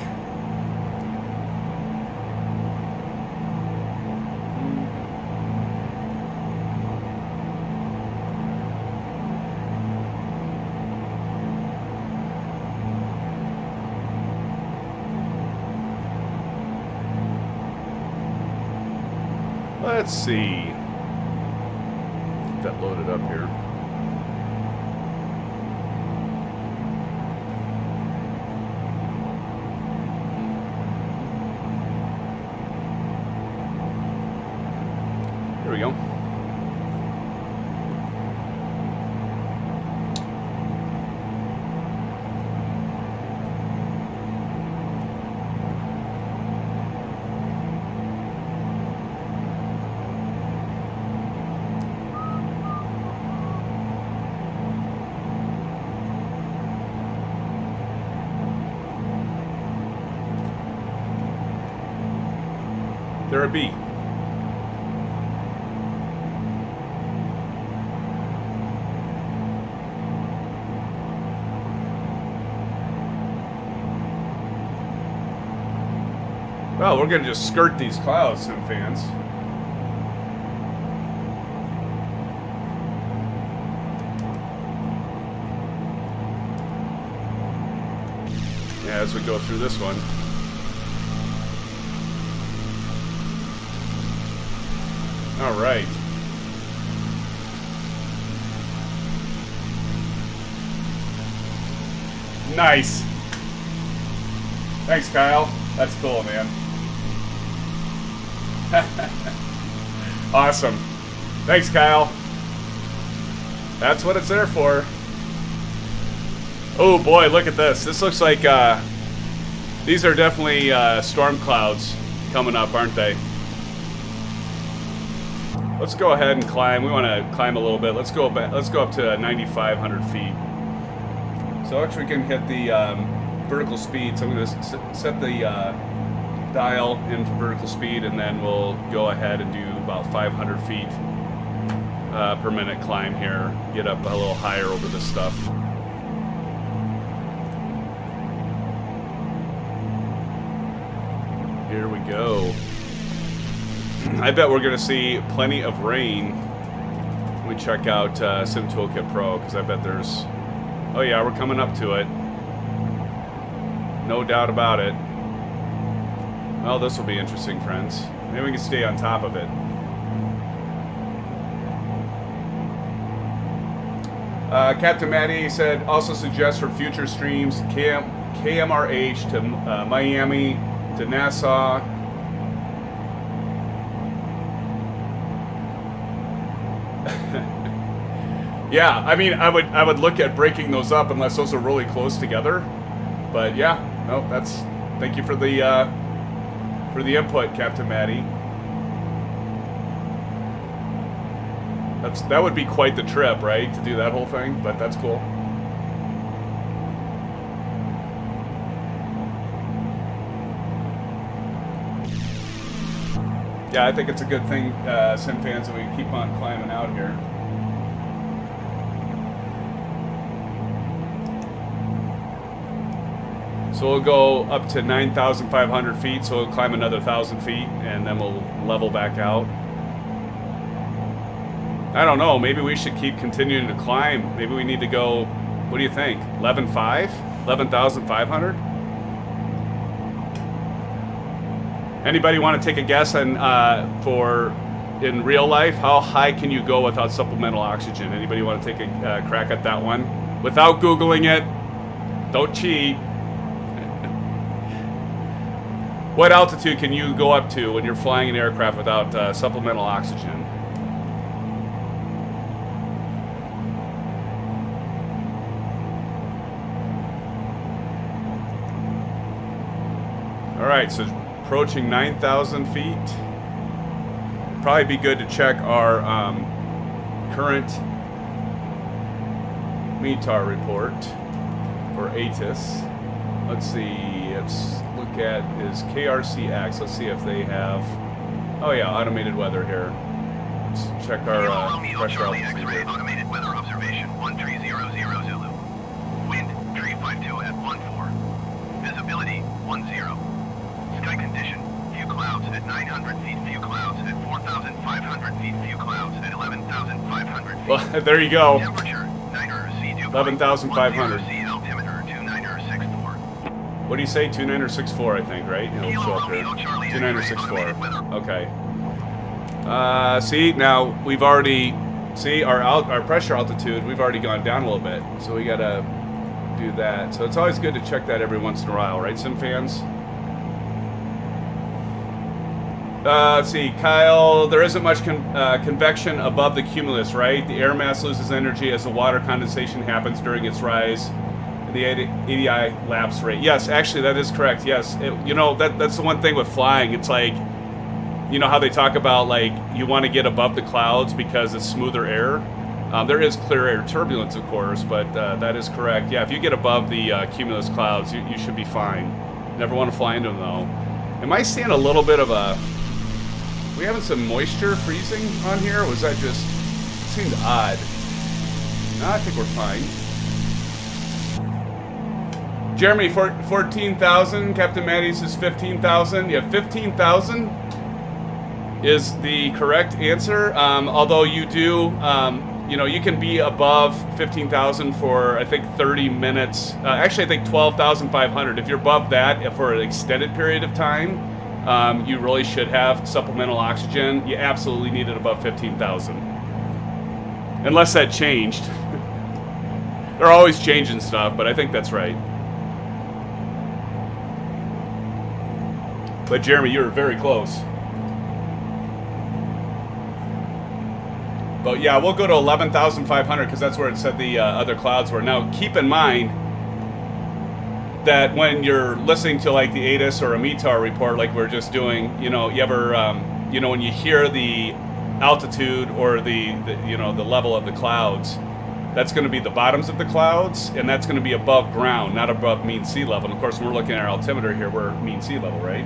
Let's see. Get that loaded up here. Here we go. There it be. Well, we're going to just skirt these clouds, SimFans. Yeah, as we go through this one. All right. Nice. Thanks, Kyle. That's cool, man. Awesome. Thanks, Kyle. That's what it's there for. Oh boy, look at this. This looks like these are definitely storm clouds coming up, aren't they? Let's go ahead and climb. We want to climb a little bit. Let's go up to 9,500 feet. So actually we can hit the vertical speed. So I'm going to set the dial into vertical speed, and then we'll go ahead and do about 500 feet per minute climb here. Get up a little higher over this stuff. Here we go. I bet we're going to see plenty of rain when we check out Sim Toolkit Pro, because I bet there's... Oh yeah, we're coming up to it. No doubt about it. Well, this will be interesting, friends. Maybe we can stay on top of it. Captain Matty said, also suggest for future streams KMRH to Miami to Nassau. Yeah, I mean, I would look at breaking those up unless those are really close together. But yeah, no, that's... Thank you for the input, Captain Matty. That would be quite the trip, right, to do that whole thing, but that's cool. Yeah, I think it's a good thing, SimFans, that we keep on climbing out here. So we'll go up to 9,500 feet, so we'll climb another 1,000 feet, and then we'll level back out. I don't know, maybe we should keep continuing to climb. Maybe we need to go, what do you think, 11.5? 11,500. Anybody want to take a guess on for in real life, how high can you go without supplemental oxygen? Anybody want to take a crack at that one without Googling it? Don't cheat. What altitude can you go up to when you're flying an aircraft without supplemental oxygen? All right, so approaching 9,000 feet. Probably be good to check our current METAR report or ATIS. Let's see, let's look at is KRCX. Let's see if they have, oh yeah, automated weather here. Let's check our pressure altitude here. Automated weather observation 1300 Zulu. Wind 352 at 14. Visibility 10. Sky condition, few clouds at 900 feet, few clouds at 4,500 feet, few clouds at 11,500 feet. Well, there you go. Temperature 11,500. C altimeter 2964. What do you say? 2964, I think, right? It'll show up here. 2964. Okay. See, now we've already, see our pressure altitude, we've already gone down a little bit. So we gotta do that. So it's always good to check that every once in a while, right, SimFans? Let's see, Kyle, there isn't much convection above the cumulus, right? The air mass loses energy as the water condensation happens during its rise. The ADI lapse rate. Yes, actually, that is correct. Yes, you know, that's the one thing with flying. It's like, you know how they talk about, like, you want to get above the clouds because it's smoother air? There is clear air turbulence, of course, but that is correct. Yeah, if you get above the cumulus clouds, you should be fine. Never want to fly into them, though. Am I seeing a little bit of a... we having some moisture freezing on here? Or was that just... it seemed odd. No, I think we're fine. Jeremy, 14,000. Captain Matty says 15,000. Yeah, 15,000 is the correct answer. Although you do, you know, you can be above 15,000 for, I think, 30 minutes. Actually, I think 12,500. If you're above that for an extended period of time, you really should have supplemental oxygen. You absolutely need it above 15,000. Unless that changed. They're always changing stuff, but I think that's right. But Jeremy, you were very close. But yeah, we'll go to 11,500 because that's where it said the other clouds were. Now, keep in mind that when you're listening to like the ATIS or a METAR report, like we're just doing, you know, you ever, you know, when you hear the altitude or the you know, the level of the clouds, that's going to be the bottoms of the clouds, and that's going to be above ground, not above mean sea level. And of course, when we're looking at our altimeter here, we're mean sea level, right?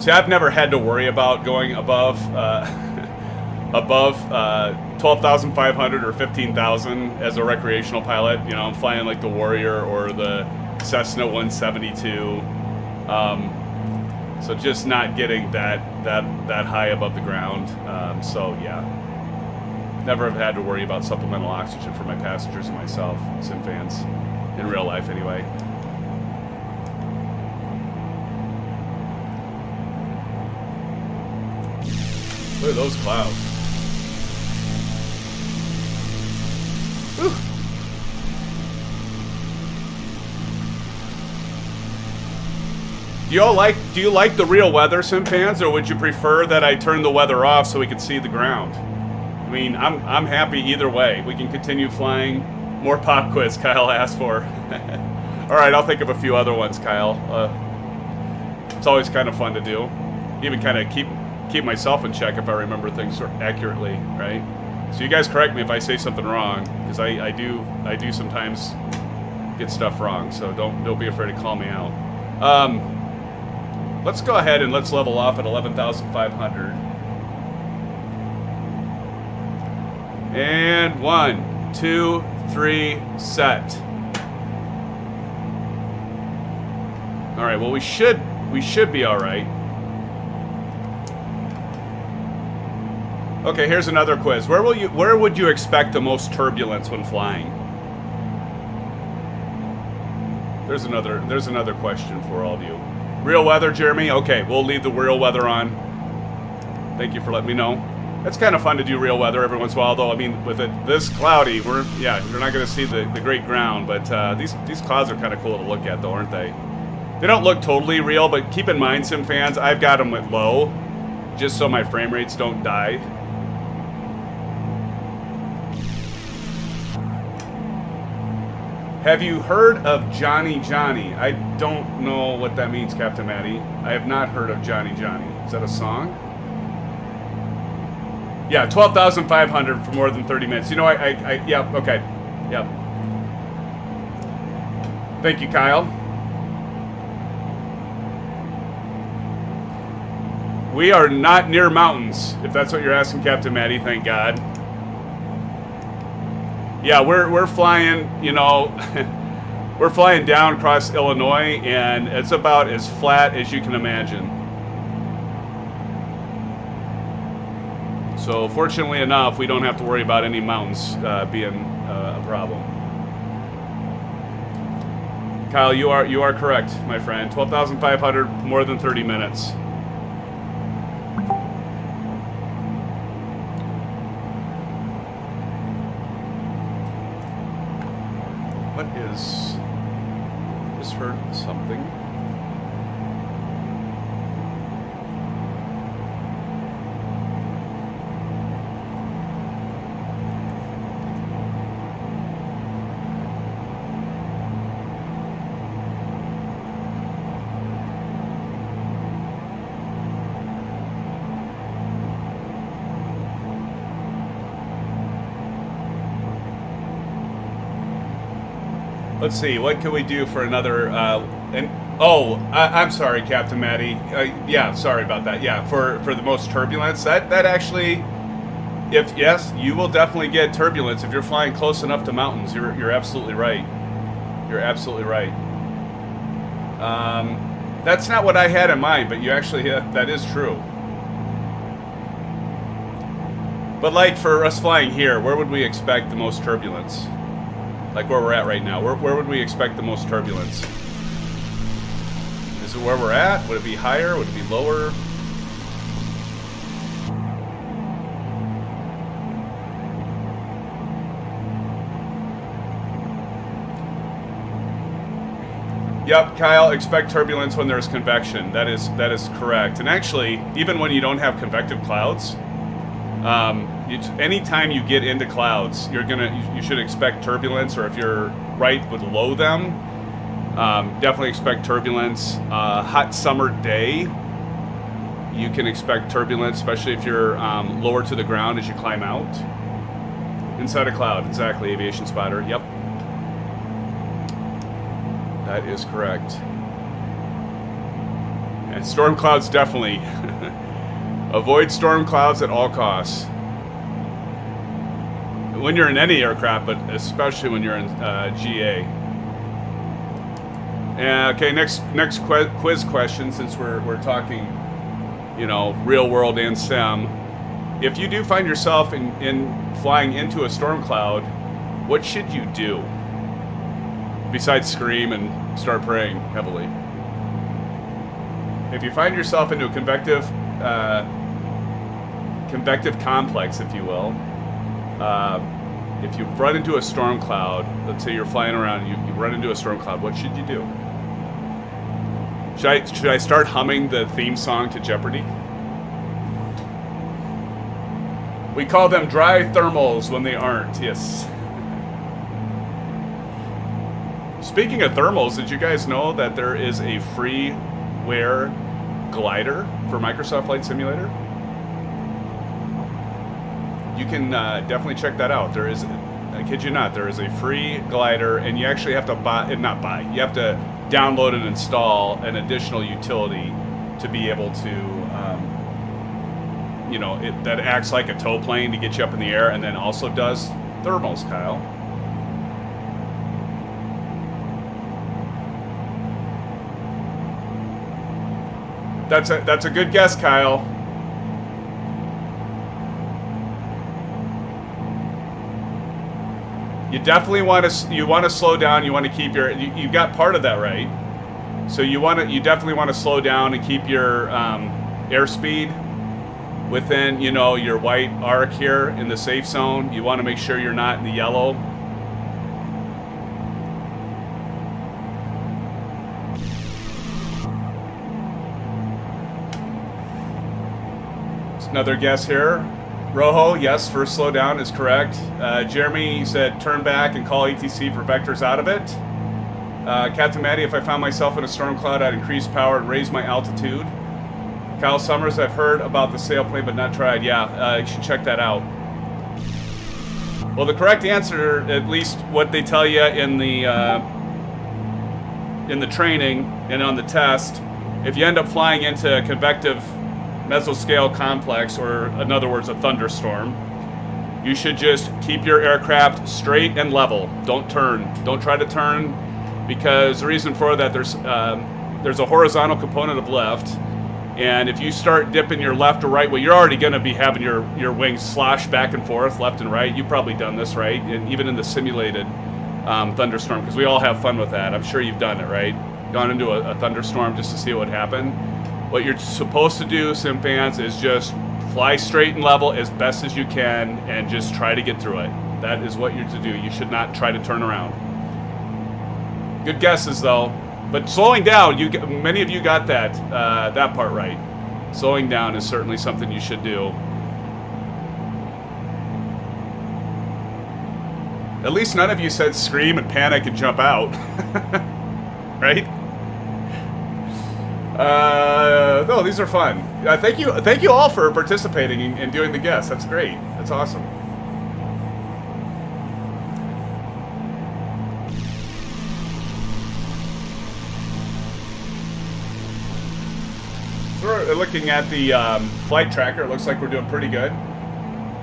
See, I've never had to worry about going above above 12,500 or 15,000 as a recreational pilot. You know, I'm flying like the Warrior or the Cessna 172. So just not getting that high above the ground. So yeah, never have had to worry about supplemental oxygen for my passengers and myself, SimFans, in real life anyway. Look at those clouds. Whew. Do you like the real weather, SimFans, or would you prefer that I turn the weather off so we can see the ground? I mean, I'm happy either way. We can continue flying. More pop quiz Kyle asked for. All right, I'll think of a few other ones, Kyle. It's always kind of fun to do. Even kind of keep myself in check if I remember things accurately, right? So you guys correct me if I say something wrong, because I do sometimes get stuff wrong. So don't be afraid to call me out. Let's go ahead and let's level off at 11,500. And 1, 2, 3, set. All right. Well, we should we should be all right. Okay, here's another quiz. Where would you expect the most turbulence when flying? There's another question for all of you. Real weather, Jeremy? Okay, we'll leave the real weather on. Thank you for letting me know. It's kind of fun to do real weather every once in a while, though. I mean, with it this cloudy, you're not going to see the great ground, but these clouds are kind of cool to look at, though, aren't they? They don't look totally real, but keep in mind, SimFans, I've got them at low, just so my frame rates don't die. Have you heard of Johnny Johnny? I don't know what that means, Captain Matty. I have not heard of Johnny Johnny. Is that a song? Yeah, 12,500 for more than 30 minutes. You know, yeah, okay. Yep. Thank you, Kyle. We are not near mountains, if that's what you're asking, Captain Matty, thank God. Yeah, we're flying, you know, we're flying down across Illinois, and it's about as flat as you can imagine. So fortunately enough, we don't have to worry about any mountains being a problem. Kyle, you are correct, my friend. 12,500, more than 30 minutes. What is... Just heard something. Let's see, what can we do for another, I'm sorry, Captain Matty. Yeah, sorry about that. Yeah, for the most turbulence, that actually, yes, you will definitely get turbulence if you're flying close enough to mountains. You're absolutely right. You're absolutely right. That's not what I had in mind, but you actually, that is true. But like for us flying here, where would we expect the most turbulence? Like where we're at right now. Where would we expect the most turbulence? Is it where we're at? Would it be higher? Would it be lower? Yep, Kyle, expect turbulence when there's convection. That is correct. And actually, even when you don't have convective clouds, anytime you get into clouds, you should expect turbulence, or if you're right with low them, definitely expect turbulence. Hot summer day, you can expect turbulence, especially if you're lower to the ground as you climb out. Inside a cloud, exactly, Aviation Spotter, yep. That is correct. And storm clouds, definitely. Avoid storm clouds at all costs. When you're in any aircraft, but especially when you're in GA. Okay, next quiz question, since we're talking, you know, real world and sim. If you do find yourself in flying into a storm cloud, what should you do? Besides scream and start praying heavily. If you find yourself into a convective complex, if you will, if you run into a storm cloud, let's say you're flying around and you run into a storm cloud, what should you do? Should I start humming the theme song to Jeopardy? We call them dry thermals when they aren't, yes. Speaking of thermals, did you guys know that there is a freeware glider for Microsoft Flight Simulator? You can definitely check that out. There is, I kid you not, there is a free glider, and you actually have to you have to download and install an additional utility to be able to, you know, that acts like a tow plane to get you up in the air, and then also does thermals, Kyle. That's a good guess, Kyle. You definitely want to slow down. You want to keep you got part of that right. So you definitely want to slow down and keep your airspeed within, you know, your white arc here in the safe zone. You want to make sure you're not in the yellow. It's another guess here. Rojo, yes, first slow down is correct. Jeremy said turn back and call ETC for vectors out of it. Captain Matty, if I found myself in a storm cloud, I'd increase power and raise my altitude. Kyle Summers, I've heard about the sailplane but not tried. Yeah, you should check that out. Well, the correct answer, at least what they tell you in the training and on the test, if you end up flying into a convective mesoscale complex, or in other words, a thunderstorm, you should just keep your aircraft straight and level. Don't turn. Don't try to turn, because the reason for that, there's a horizontal component of lift, and if you start dipping your left or right, well, you're already going to be having your wings slosh back and forth, left and right. You've probably done this, right? And even in the simulated thunderstorm, because we all have fun with that. I'm sure you've done it, right? Gone into a thunderstorm just to see what would happen. What you're supposed to do, SimFans, is just fly straight and level as best as you can and just try to get through it. That is what you're to do. You should not try to turn around. Good guesses, though. But slowing down, many of you got that part right. Slowing down is certainly something you should do. At least none of you said scream and panic and jump out. Right? No, these are fun. Thank you all for participating and doing the guess. That's great. That's awesome. So we're looking at the flight tracker. It looks like we're doing pretty good.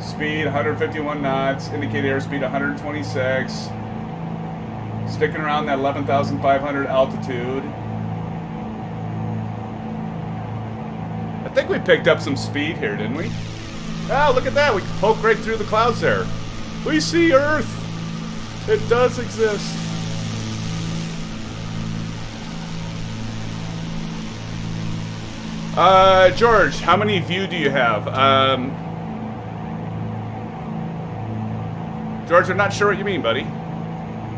Speed 151 knots, indicated airspeed 126. Sticking around that 11,500 altitude. I think we picked up some speed here, didn't we? Oh, look at that. We poked right through the clouds there. We see Earth. It does exist. George, how many view do you have? George, I'm not sure what you mean, buddy.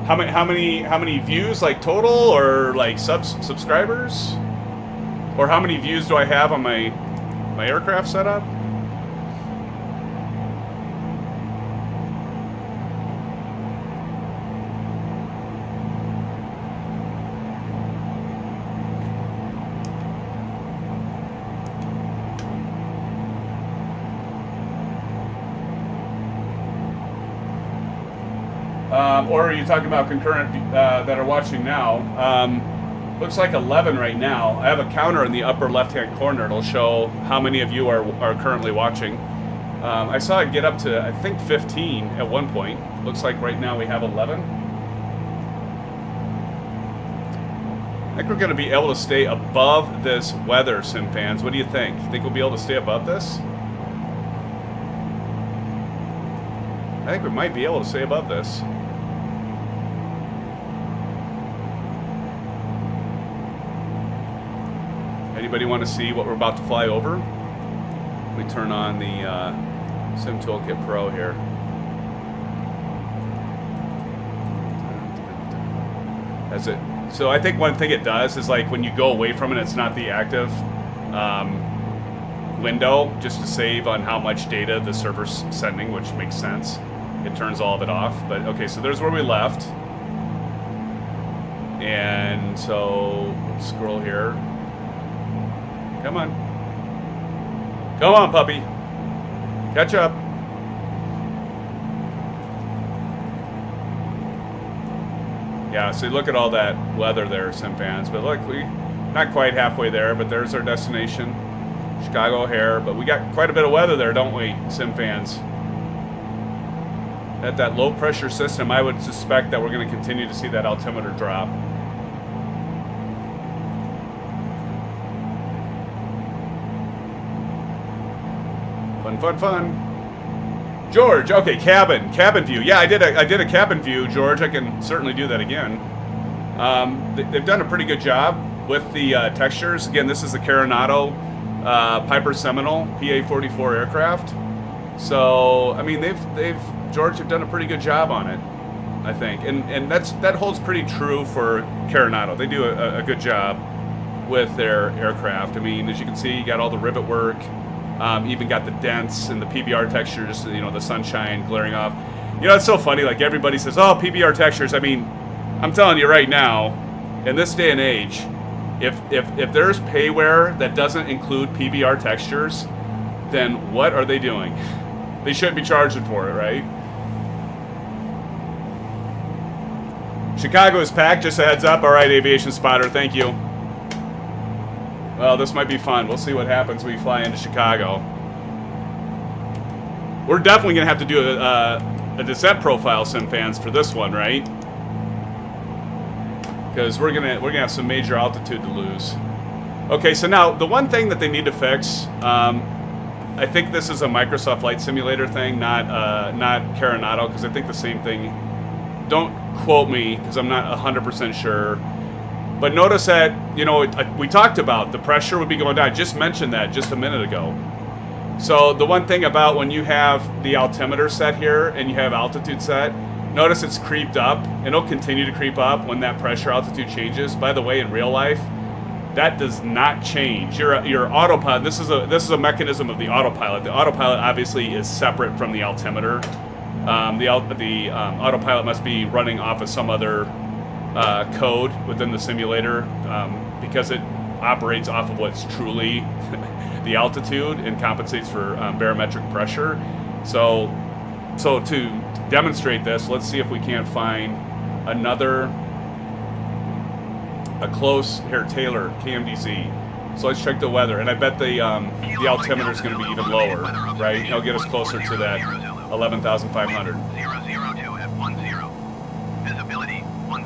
How many views, like total, or like subscribers? Or how many views do I have on my aircraft setup? Or are you talking about concurrent that are watching now? Looks like 11 right now. I have a counter in the upper left-hand corner. It'll show how many of you are currently watching. I saw it get up to, I think, 15 at one point. Looks like right now we have 11. I think we're going to be able to stay above this weather, SimFans. What do you think? Think we'll be able to stay above this? I think we might be able to stay above this. Anybody want to see what we're about to fly over? We turn on the Sim Toolkit Pro here. That's it. So I think one thing it does is, like, when you go away from it, it's not the active window, just to save on how much data the server's sending, which makes sense. It turns all of it off. But okay, so there's where we left. And so let's scroll here. Come on. Come on, puppy. Catch up. Yeah, so look at all that weather there, SimFans. But look, we not quite halfway there, but there's our destination. Chicago O'Hare. But we got quite a bit of weather there, don't we, SimFans? At that low pressure system, I would suspect that we're going to continue to see that altimeter drop. fun. George, okay, cabin view. Yeah, I did a cabin view, George. I can certainly do that again. They've done a pretty good job with the textures. Again, this is the Carenado Piper Seminole PA44 aircraft. So, I mean, George have done a pretty good job on it, I think, and that holds pretty true for Carenado. They do a good job with their aircraft. I mean, as you can see, you got all the rivet work, even got the dents and the PBR textures. You know, the sunshine glaring off. You know, it's so funny. Like everybody says, "Oh, PBR textures." I mean, I'm telling you right now, in this day and age, if there's payware that doesn't include PBR textures, then what are they doing? They shouldn't be charging for it, right? Chicago is packed, just a heads up. All right, Aviation Spotter, thank you. Well, this might be fun. We'll see what happens when we fly into Chicago. We're definitely going to have to do a descent profile, SimFans, for this one, right? Because we're gonna have some major altitude to lose. Okay, so now the one thing that they need to fix, I think this is a Microsoft Flight Simulator thing, not Carenado, because I think the same thing. Don't quote me, because I'm not 100% sure. But notice that, you know, we talked about the pressure would be going down. I just mentioned that just a minute ago. So the one thing about when you have the altimeter set here and you have altitude set, notice it's creeped up, and it'll continue to creep up when that pressure altitude changes. By the way, in real life, that does not change. Your autopilot. This is a mechanism of the autopilot. The autopilot obviously is separate from the altimeter. The autopilot must be running off of some other code within the simulator because it operates off of what's truly the altitude and compensates for barometric pressure. So to demonstrate this, let's see if we can't find a close here, Taylor, KMDZ. So let's check the weather, and I bet the altimeter is going to be even lower, right? It'll get us closer to that 11,500. 002 at 10. Visibility 10.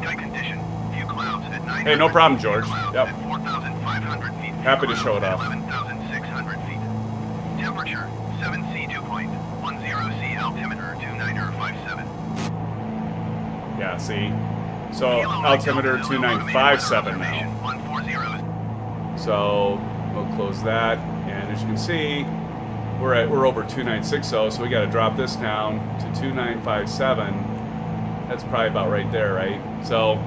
Sky condition, few clouds at 9. Hey, no problem, George. Yep. At 4,500 feet. Happy to show it off. 11,600 feet. Temperature 7C dew point. 10C altimeter 2957. Yeah, see? So altimeter 2957 now. 140. So we'll close that, and as you can see, we're over 2960, so we got to drop this down to 2957. That's probably about right there, right? So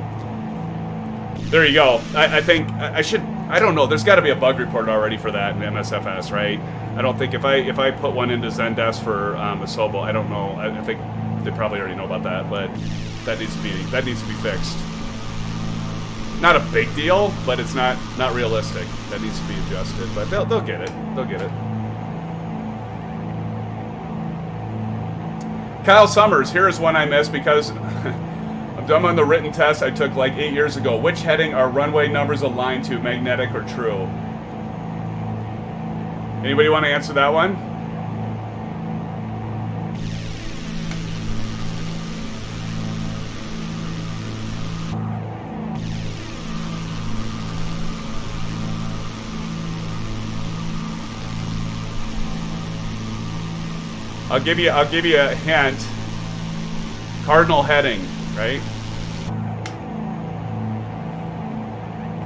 there you go. I think I don't know. There's got to be a bug report already for that in MSFS, right? I don't think if I put one into Zendesk for Asobo, I don't know. I think they probably already know about that, but that needs to be fixed. Not a big deal, but it's not realistic. That needs to be adjusted, but they'll get it. They'll get it. Kyle Summers, here is one I missed because I'm done on the written test I took like 8 years ago. Which heading are runway numbers aligned to, magnetic or true? Anybody want to answer that one? I'll give you a hint. Cardinal heading, right?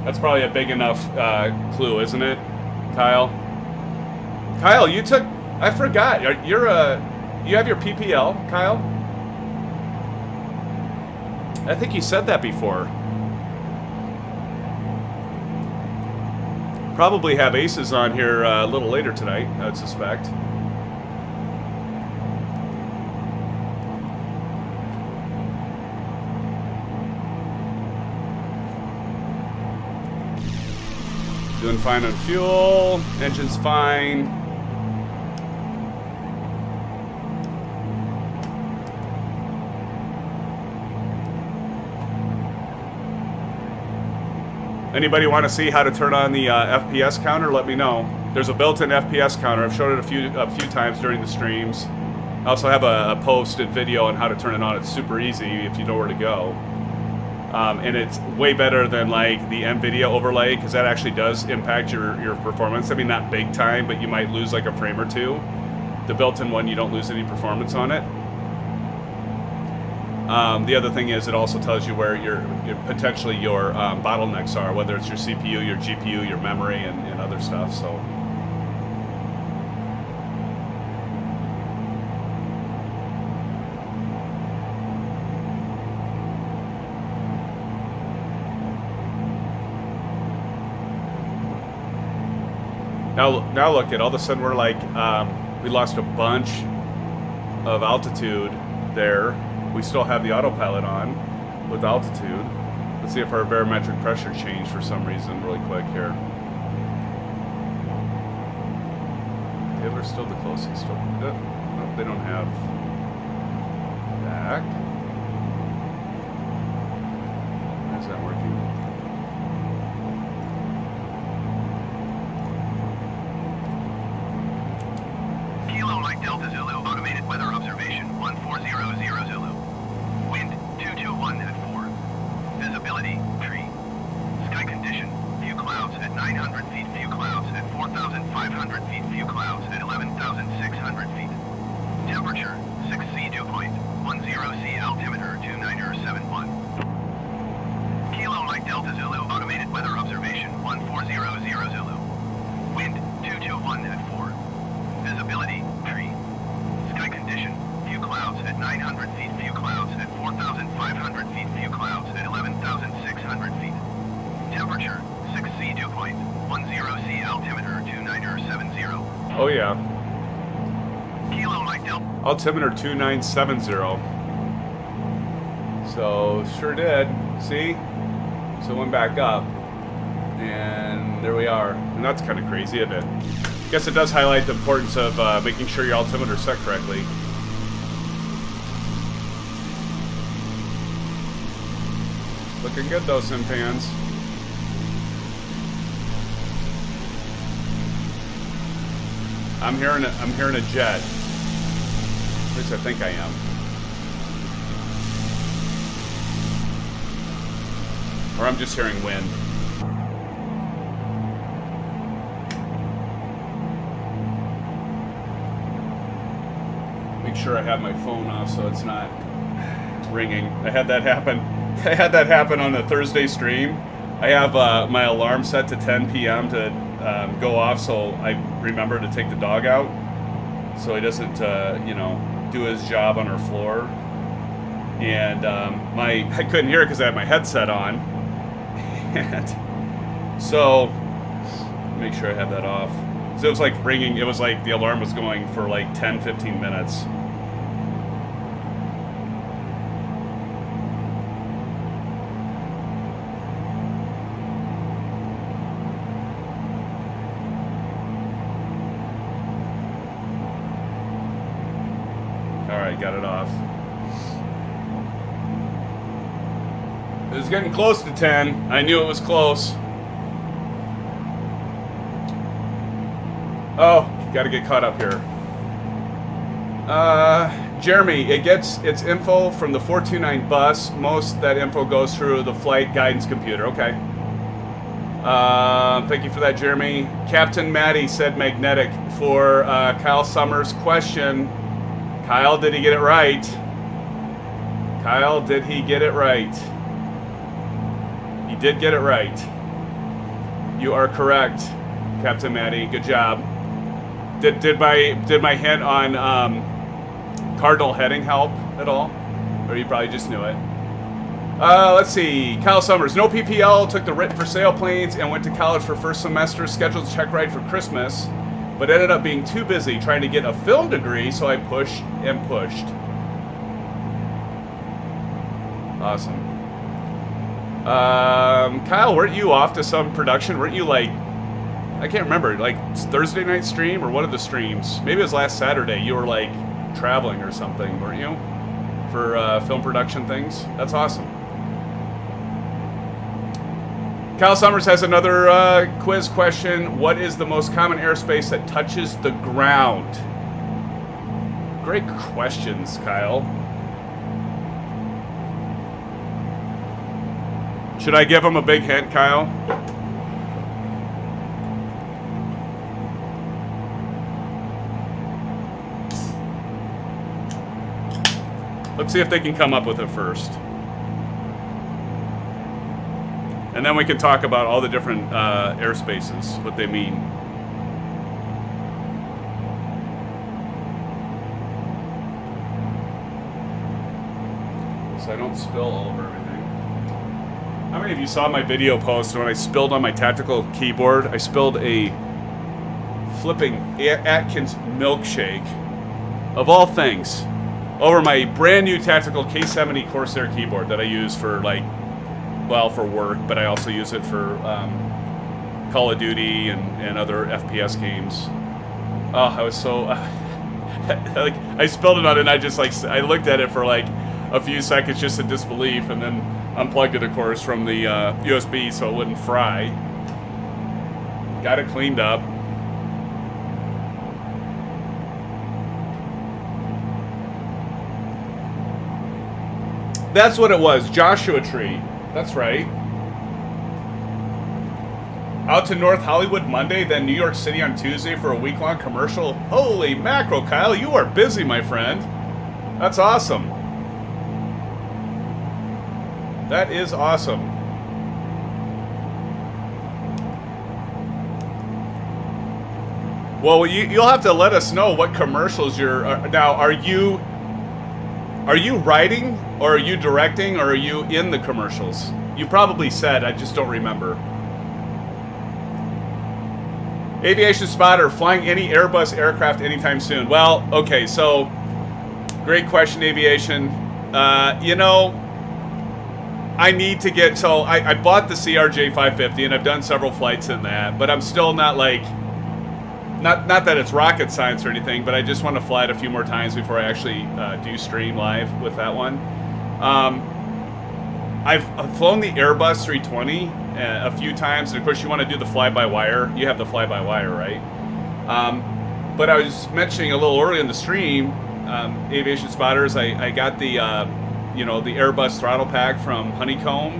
That's probably a big enough clue, isn't it, Kyle? Kyle, you took. I forgot. You have your PPL, Kyle? I think you said that before. Probably have aces on here a little later tonight, I would suspect. Doing fine on fuel. Engine's fine. Anybody want to see how to turn on the FPS counter? Let me know. There's a built-in FPS counter. I've showed it a few times during the streams. I also have a posted video on how to turn it on. It's super easy if you know where to go. And it's way better than like the Nvidia overlay, because that actually does impact your performance. I mean, not big time, but you might lose like a frame or two. The built-in one, you don't lose any performance on it. The other thing is it also tells you where potentially your bottlenecks are, whether it's your CPU, your GPU, your memory, and other stuff. So. Now look at all of a sudden we're like we lost a bunch of altitude there. We still have the autopilot on with altitude. Let's see if our barometric pressure changed for some reason really quick here. Taylor's still the closest. No, they don't have back. Why is that working? Mike Delta Zulu, automated weather observation 1400 Zulu. Wind 221 at 4. Visibility, tree. Sky condition, few clouds at 900 feet, few clouds at 4,500 feet, few clouds at 11,600 feet. Temperature, 6C dew point, 10C altimeter 2971. Kilo Mike Delta Zulu, automated weather observation 1400 Zulu. Wind 221 at 4. Visibility, tree. Sky condition, few clouds at 900 feet, few clouds at 4,500 feet, few clouds at 11,600 feet. Temperature, 6C dew point, 10C altimeter 2970. Oh yeah. Kilo Mike Delta. Altimeter 2970. So sure did. See? So it went back up. And there we are. And that's kind of crazy, isn't it? Guess it does highlight the importance of making sure your altimeter is set correctly. Looking good though, SimFans. I'm hearing a jet. At least I think I am. Or I'm just hearing wind. Make sure I have my phone off so it's not ringing. I had that happen. I had that happen on a Thursday stream. I have my alarm set to 10 p.m. to go off, so I remember to take the dog out, so he doesn't, do his job on our floor. And I couldn't hear it because I had my headset on. And so make sure I have that off. So it was like ringing. It was like the alarm was going for like 10, 15 minutes. All right, got it off. It was getting close to 10. I knew it was close. Oh, gotta get caught up here. Jeremy, it's info from the 429 bus. Most of that info goes through the flight guidance computer. Okay. Thank you for that, Jeremy. Captain Maddie said magnetic for Kyle Summers' question. Kyle, did he get it right? Kyle, did he get it right? He did get it right. You are correct, Captain Maddie. Good job. Did my hint on cardinal heading help at all? Or you probably just knew it. Let's see. Kyle Summers, no PPL, took the writ for sailplanes and went to college for first semester, scheduled to check ride for Christmas, but ended up being too busy trying to get a film degree, so I pushed and pushed. Awesome. Kyle, weren't you off to some production? Weren't you like, I can't remember, like Thursday night stream or one of the streams? Maybe it was last Saturday. You were like traveling or something, weren't you? For film production things? That's awesome. Kyle Summers has another quiz question. What is the most common airspace that touches the ground? Great questions, Kyle. Should I give him a big hint, Kyle? Let's see if they can come up with it first. And then we can talk about all the different airspaces, what they mean. So I don't spill all over everything. How many of you saw my video post when I spilled on my tactical keyboard? I spilled a flipping Atkins milkshake, of all things, over my brand new tactical K70 Corsair keyboard that I use for, like, well, for work, but I also use it for Call of Duty and other FPS games. Oh, I was so like, I spilled it on it, and I just, like, I looked at it for like a few seconds just in disbelief, and then unplugged it, of course, from the USB so it wouldn't fry. Got it cleaned up. That's what it was, Joshua Tree. That's right. Out to North Hollywood Monday, then New York City on Tuesday for a week-long commercial. Holy mackerel, Kyle, you are busy, my friend. That's awesome. That is awesome. Well, you'll have to let us know what commercials you're... now, are you writing, or are you directing, or are you in the commercials? You probably said, I just don't remember. Aviation spotter, flying any Airbus aircraft anytime soon. Well, okay, so, great question, Aviation. You know, I need to get, so I bought the CRJ 550, and I've done several flights in that, but I'm still not, like, not that it's rocket science or anything, but I just want to fly it a few more times before I actually do stream live with that one. I've flown the Airbus 320 a few times, and of course you want to do the fly-by-wire. You have the fly-by-wire, right? But I was mentioning a little earlier in the stream, Aviation Spotters, I got the, you know, the Airbus throttle pack from Honeycomb,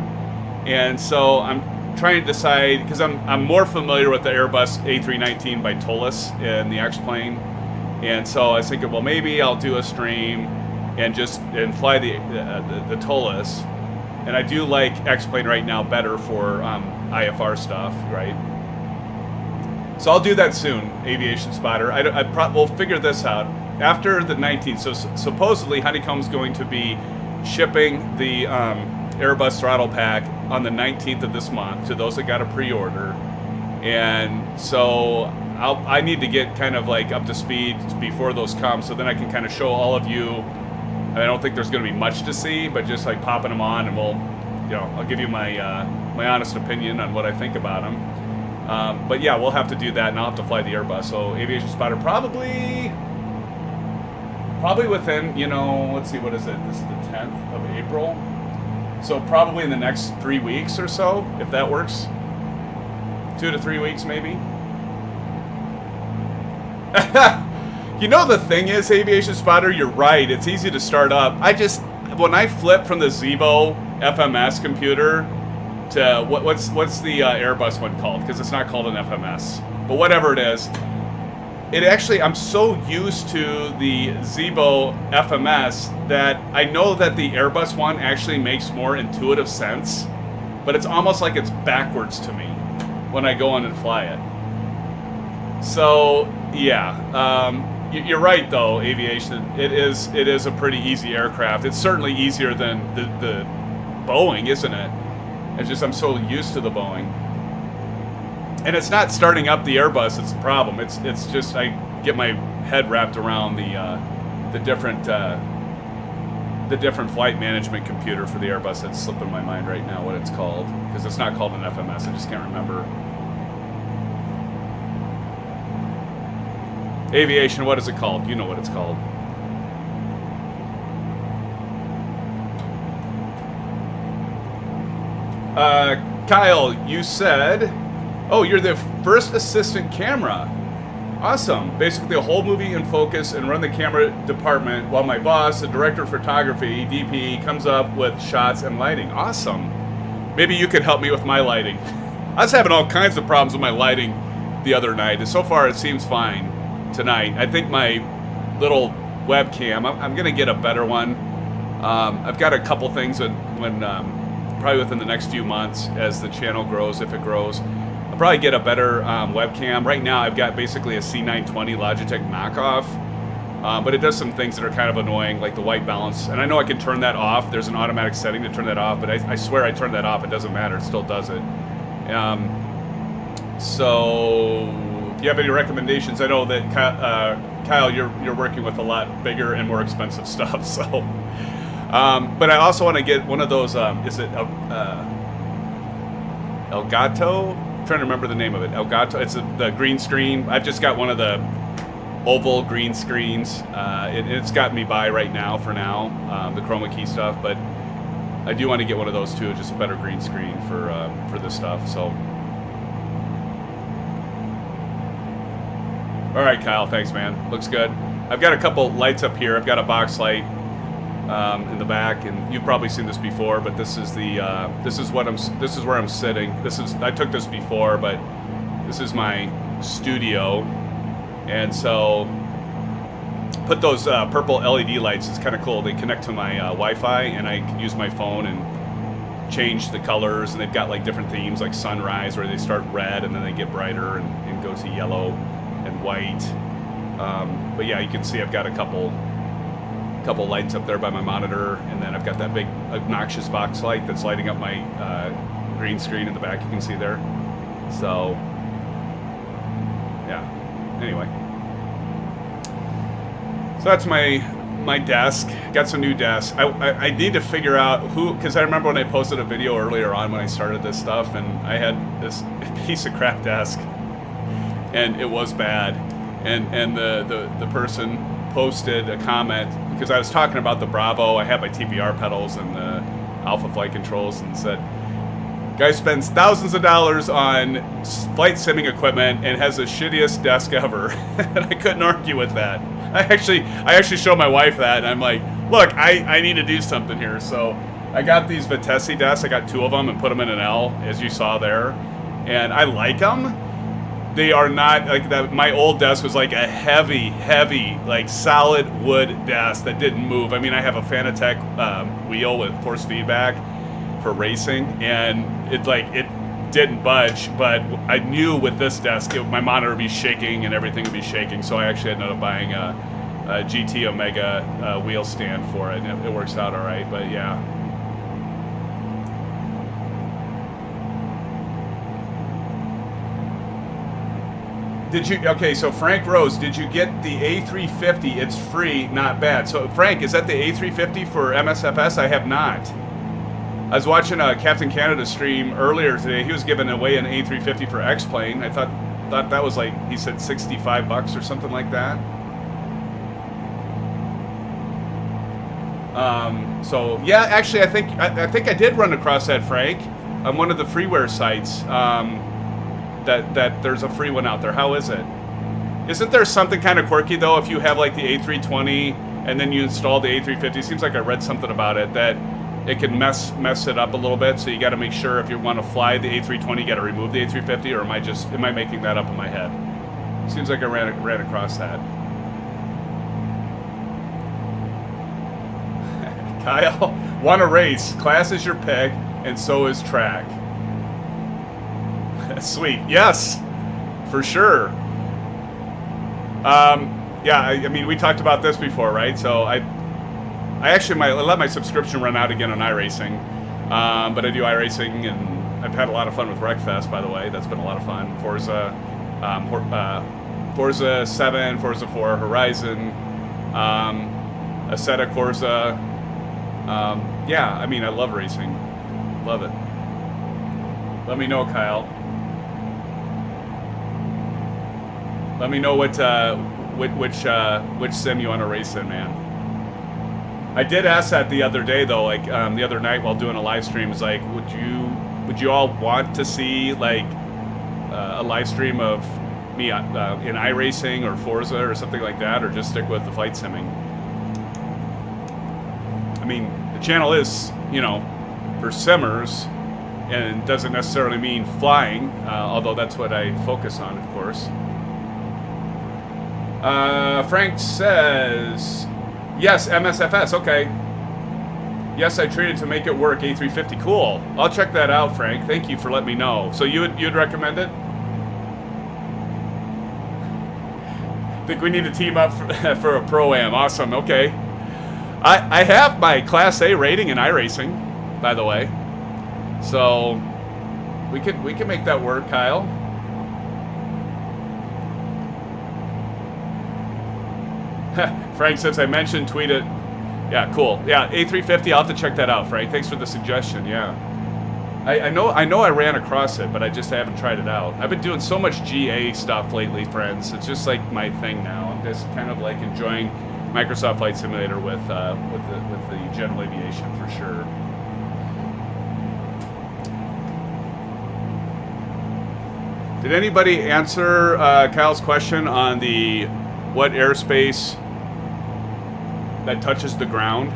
and so I'm trying to decide, because I'm more familiar with the Airbus A319 by Tolis and the X-Plane, and so I was thinking, well, maybe I'll do a stream and fly the Tolis, and I do like X-Plane right now better for IFR stuff, right? So I'll do that soon, Aviation Spotter. We'll figure this out after the 19th. So supposedly Honeycomb's going to be shipping the Airbus throttle pack on the 19th of this month to those that got a pre-order, and so I need to get kind of like up to speed before those come, so then I can kind of show all of you. I don't think there's going to be much to see, but just like popping them on, and we'll, you know, I'll give you my my honest opinion on what I think about them. But yeah, we'll have to do that, and I'll have to fly the Airbus. So Aviation Spotter probably within, you know, let's see, what is it? This is the 10th of April. So probably in the next 3 weeks or so, if that works. 2 to 3 weeks, maybe. You know, the thing is, Aviation Spotter, you're right. It's easy to start up. When I flip from the Zibo FMS computer to what's the Airbus one called? Because it's not called an FMS, but whatever it is. It actually, I'm so used to the Zibo FMS that I know that the Airbus one actually makes more intuitive sense, but it's almost like it's backwards to me when I go in and fly it. So, yeah, you're right though, Aviation. It is a pretty easy aircraft. It's certainly easier than the Boeing, isn't it? It's just I'm so used to the Boeing. And it's not starting up the Airbus that's the problem. It's just I get my head wrapped around the different flight management computer for the Airbus that's slipping my mind right now what it's called, because it's not called an FMS. I just can't remember. Aviation, what is it called? You know what it's called. Kyle, you said, oh, you're the first assistant camera. Awesome. Basically a whole movie in focus and run the camera department while my boss, the director of photography, DP, comes up with shots and lighting. Awesome. maybe you could help me with my lighting. I was having all kinds of problems with my lighting the other night, and so far it seems fine tonight. I think my little webcam, I'm gonna get a better one. I've got a couple things when probably within the next few months as the channel grows, if it grows, I'll probably get a better webcam. Right now I've got basically a C920 Logitech knockoff, but it does some things that are kind of annoying, like the white balance, and I know I can turn that off. There's an automatic setting to turn that off, but I swear I turned that off. It doesn't matter, it still does it. So if you have any recommendations, I know that Kyle, you're working with a lot bigger and more expensive stuff, so but I also want to get one of those, is it Elgato? I'm trying to remember the name of it. Elgato. It's the green screen. I've just got one of the oval green screens. It's got me by right now for now, the chroma key stuff, but I do want to get one of those too, just a better green screen for this stuff. So, all right, Kyle, thanks, man. Looks good. I've got a couple lights up here. I've got a box light in the back, and you've probably seen this before, but this is where I'm sitting. I took this before, but this is my studio, and so put those purple LED lights. It's kind of cool. They connect to my Wi-Fi, and I can use my phone and change the colors, and they've got like different themes, like sunrise, where they start red and then they get brighter and go to yellow and white. But yeah, you can see I've got a couple lights up there by my monitor, and then I've got that big obnoxious box light that's lighting up my green screen in the back. You can see there. So yeah, anyway, so that's my desk. Got some new desks. I need to figure out who, because I remember when I posted a video earlier on when I started this stuff, and I had this piece of crap desk, and it was bad, and the person posted a comment because I was talking about the Bravo. I have my TPR pedals and the Alpha Flight Controls, and said, guy spends thousands of dollars on flight simming equipment and has the shittiest desk ever. And I couldn't argue with that. I actually showed my wife that, and I'm like, look, I need to do something here. So I got these Vitesse desks. I got two of them and put them in an L, as you saw there, and I like them. They are not like that. My old desk was like a heavy, like solid wood desk that didn't move. I mean, I have a Fanatec wheel with force feedback for racing, and it didn't budge. But I knew with this desk, my monitor would be shaking and everything would be shaking. So I actually ended up buying a GT Omega wheel stand for it, and it works out all right. But yeah. Okay, so Frank Rose, did you get the A350? It's free, not bad. So Frank, is that the A350 for MSFS? I have not. I was watching Captain Canada stream earlier today. He was giving away an A350 for X-Plane. I thought that was like, he said $65 or something like that. So yeah, actually, I think I did run across that, Frank, on one of the freeware sites. That there's a free one out there. How is it? Isn't there something kind of quirky though if you have like the A320 and then you install the A350? Seems like I read something about it that it can mess it up a little bit. So you got to make sure if you want to fly the A320, you got to remove the A350, or am I making that up in my head? Seems like I ran across that. Kyle, want to race? Class is your pick, and so is track. Sweet. Yes, for sure. Yeah, I mean, we talked about this before, right? So I actually let my subscription run out again on iRacing, but I do iRacing, and I've had a lot of fun with Wreckfest, by the way. That's been a lot of fun. Forza 7, Forza 4, Horizon, Assetto Corsa. Yeah, I mean, I love racing. Love it. Let me know, Kyle. Let me know which sim you want to race in, man. I did ask that the other day though, like the other night while doing a live stream. Is like, would you all want to see like a live stream of me in iRacing or Forza or something like that, or just stick with the flight simming? I mean, the channel is, for simmers, and doesn't necessarily mean flying, although that's what I focus on, of course. Frank says, yes, MSFS, okay. Yes, I treated to make it work, A350, cool. I'll check that out, Frank. Thank you for letting me know. So you'd recommend it? Think we need to team up for a Pro-Am. Awesome, okay. I have my Class A rating in iRacing, by the way. So we can make that work, Kyle. Frank says I mentioned, tweet it. Yeah, cool. Yeah, A350, I'll have to check that out, Frank. Thanks for the suggestion, yeah. I know I ran across it, but I just haven't tried it out. I've been doing so much GA stuff lately, friends. It's just like my thing now. I'm just kind of like enjoying Microsoft Flight Simulator with the general aviation for sure. Did anybody answer Kyle's question on the what airspace that touches the ground?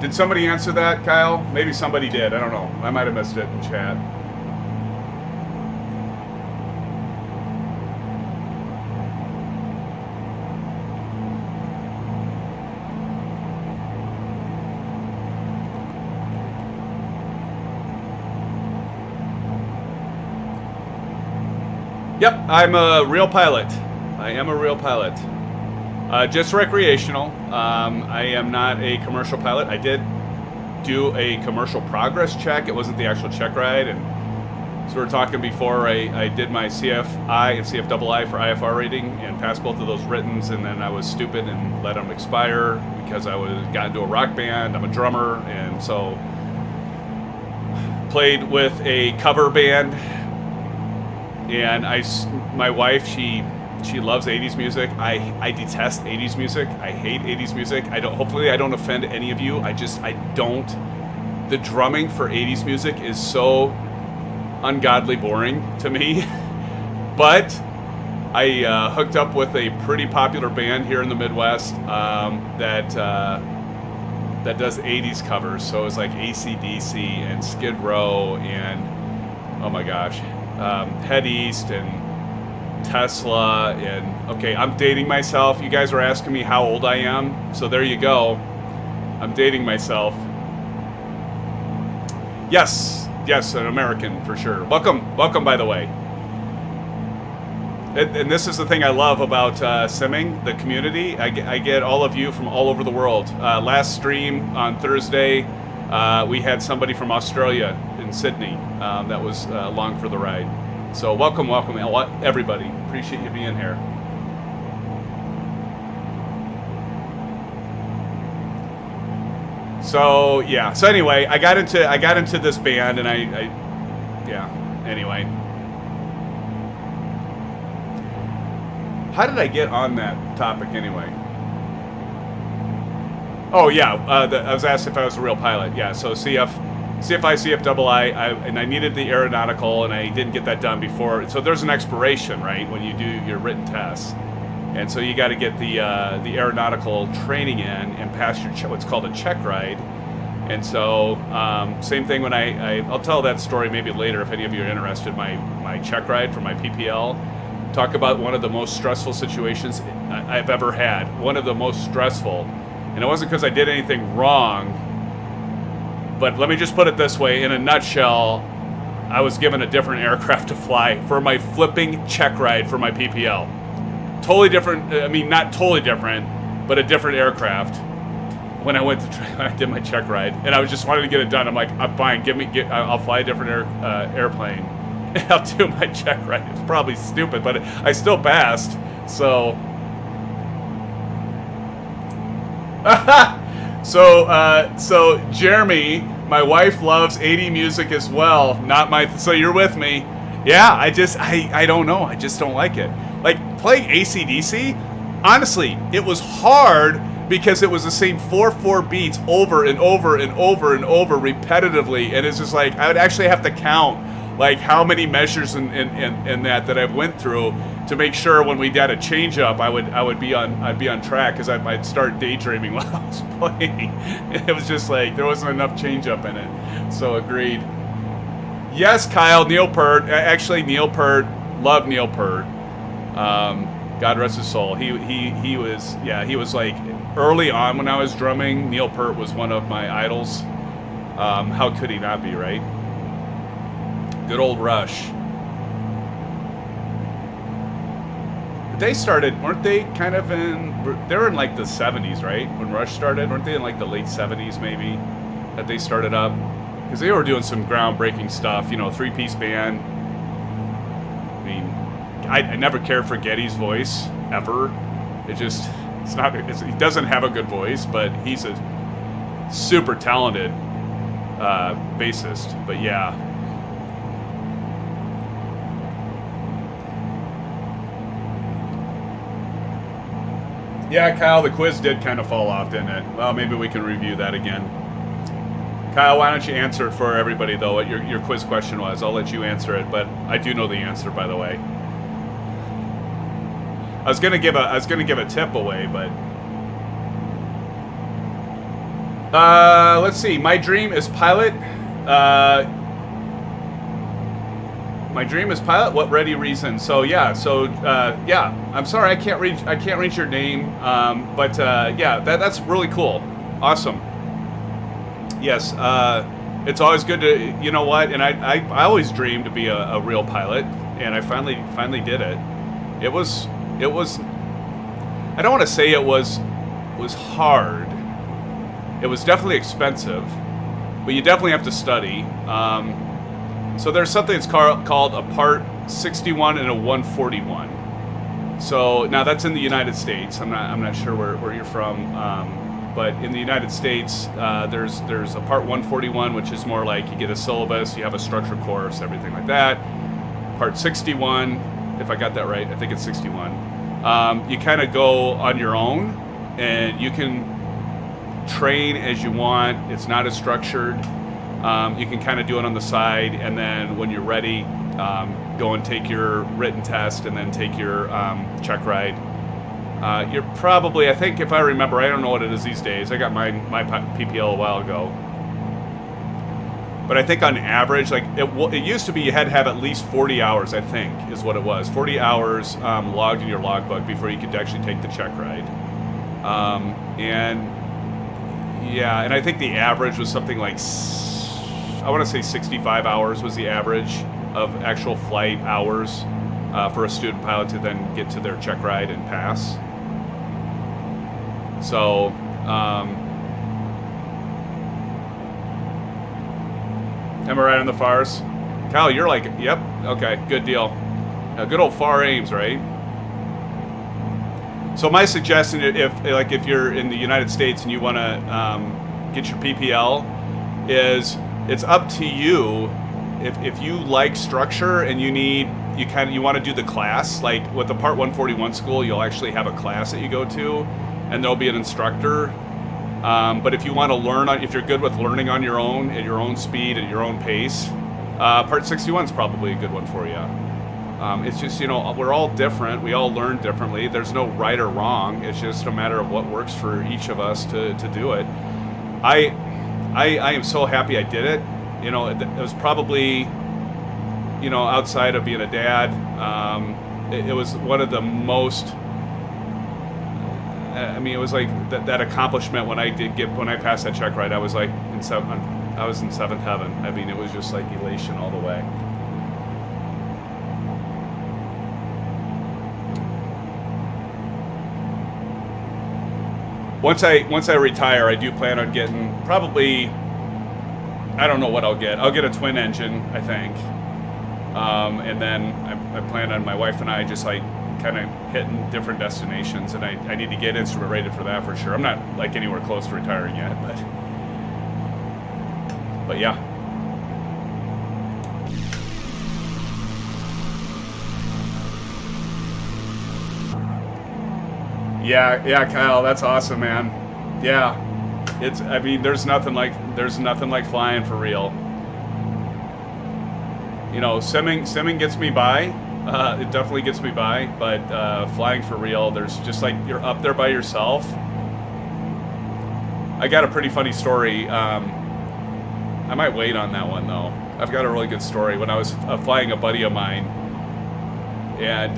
Did somebody answer that, Kyle? Maybe somebody did. I don't know. I might have missed it in chat. Yep, I'm a real pilot. I am a real pilot. Just recreational. I am not a commercial pilot. I did do a commercial progress check. It wasn't the actual check ride. And so we were talking before, I did my CFI and CFII for IFR rating and passed both of those writtens. And then I was stupid and let them expire because I got into a rock band. I'm a drummer. And so played with a cover band. And my wife, she loves 80s music. I detest 80s music. I hate 80s music. Hopefully I don't offend any of you. I don't. The drumming for 80s music is so ungodly boring to me. But I hooked up with a pretty popular band here in the Midwest that does 80s covers. So it was like AC/DC and Skid Row and, oh my gosh, Head East and Tesla. And okay, I'm dating myself. You guys were asking me how old I am, so there you go. I'm dating myself. Yes, an American for sure. Welcome by the way. And this is the thing I love about simming, the community. I get all of you from all over the world. Last stream on Thursday, we had somebody from Australia in Sydney that was along for the ride. So welcome, everybody. Appreciate you being here. So yeah. So anyway, I got into this band, and Anyway, how did I get on that topic anyway? Oh yeah, I was asked if I was a real pilot. Yeah. So CFI, CFII, and I needed the aeronautical, and I didn't get that done before. So there's an expiration, right, when you do your written tests, and so you got to get the aeronautical training in and pass your what's called a check ride. And so same thing when I'll tell that story maybe later if any of you are interested. My check ride for my PPL. Talk about one of the most stressful situations I've ever had. One of the most stressful, and it wasn't because I did anything wrong. But let me just put it this way, in a nutshell, I was given a different aircraft to fly for my flipping check ride for my PPL. Totally different, I mean, not totally different, but a different aircraft when I did my check ride. And I was just wanted to get it done. I'm like, I'm fine, I'll fly a different airplane. And I'll do my check ride. It's probably stupid, but I still passed, so. So Jeremy, my wife loves 80 music as well. So you're with me. Yeah, I don't know. I just don't like it. Like playing AC/DC, honestly, it was hard because it was the same 4/4 beats over and over and over and over repetitively. And it's just like, I would actually have to count like how many measures in that I've went through to make sure when we did a change up, I'd be on track, because I'd start daydreaming while I was playing. It was just like there wasn't enough change up in it. So agreed. Yes, Kyle, Neil Peart. Actually, Neil Peart, love Neil Peart. God rest his soul. He was like early on when I was drumming. Neil Peart was one of my idols. How could he not be, right? Good old Rush. They started, weren't they kind of they were in like the 70s, right? When Rush started, weren't they in like the late 70s maybe that they started up? Because they were doing some groundbreaking stuff, you know, 3-piece band. I mean, I never cared for Geddy's voice, ever. He doesn't have a good voice, but he's a super talented bassist. But yeah. Yeah, Kyle, the quiz did kind of fall off, didn't it? Well, maybe we can review that again. Kyle, why don't you answer it for everybody, though, what your quiz question was. I'll let you answer it, but I do know the answer, by the way. I was gonna give a tip away, but let's see. My dream is pilot. My dream is pilot. What ready reason? So yeah. I'm sorry, I can't reach your name. But yeah, that's really cool. Awesome. Yes. It's always good to, you know what? And I always dreamed to be a real pilot, and I finally did it. It was. I don't want to say it was hard. It was definitely expensive, but you definitely have to study. So there's something that's called a Part 61 and a 141. So now that's in the United States. I'm not sure where you're from, but in the United States, there's a Part 141, which is more like you get a syllabus, you have a structure course, everything like that. Part 61, if I got that right, I think it's 61. You kind of go on your own, and you can train as you want. It's not as structured. You can kind of do it on the side, and then when you're ready, go and take your written test, and then take your check ride. You're probably, I think if I remember, I don't know what it is these days. I got my PPL a while ago. But I think on average, like it used to be you had to have at least 40 hours, I think, is what it was. 40 hours logged in your logbook before you could actually take the check ride. And yeah, and I think the average was something like, I want to say 65 hours was the average of actual flight hours for a student pilot to then get to their check ride and pass. So, am I right on the FARs? Kyle, you're like, yep, okay, good deal. Good old FAR aims, right? So my suggestion, if you're in the United States and you want to get your PPL, is it's up to you. If you like structure and you want to do the class, like with the Part 141 school, you'll actually have a class that you go to, and there'll be an instructor. But if you want to learn, if you're good with learning on your own, at your own speed, at your own pace, Part 61 is probably a good one for you. It's just, we're all different. We all learn differently. There's no right or wrong. It's just a matter of what works for each of us to do it. I am so happy I did it. It was probably, outside of being a dad, it was one of the most, it was like that accomplishment when I passed that check ride. I was like I was in seventh heaven. It was just like elation all the way. Once I retire, I do plan on getting probably, I don't know what I'll get. I'll get a twin engine, I think. And then I plan on my wife and I just like kind of hitting different destinations, and I need to get instrument rated for that for sure. I'm not like anywhere close to retiring yet, but yeah. Yeah, Kyle, that's awesome, man. Yeah, there's nothing like flying for real. Simming gets me by, It definitely gets me by, but flying for real, there's just like, you're up there by yourself. I got a pretty funny story. I might wait on that one though. I've got a really good story. When I was flying a buddy of mine, and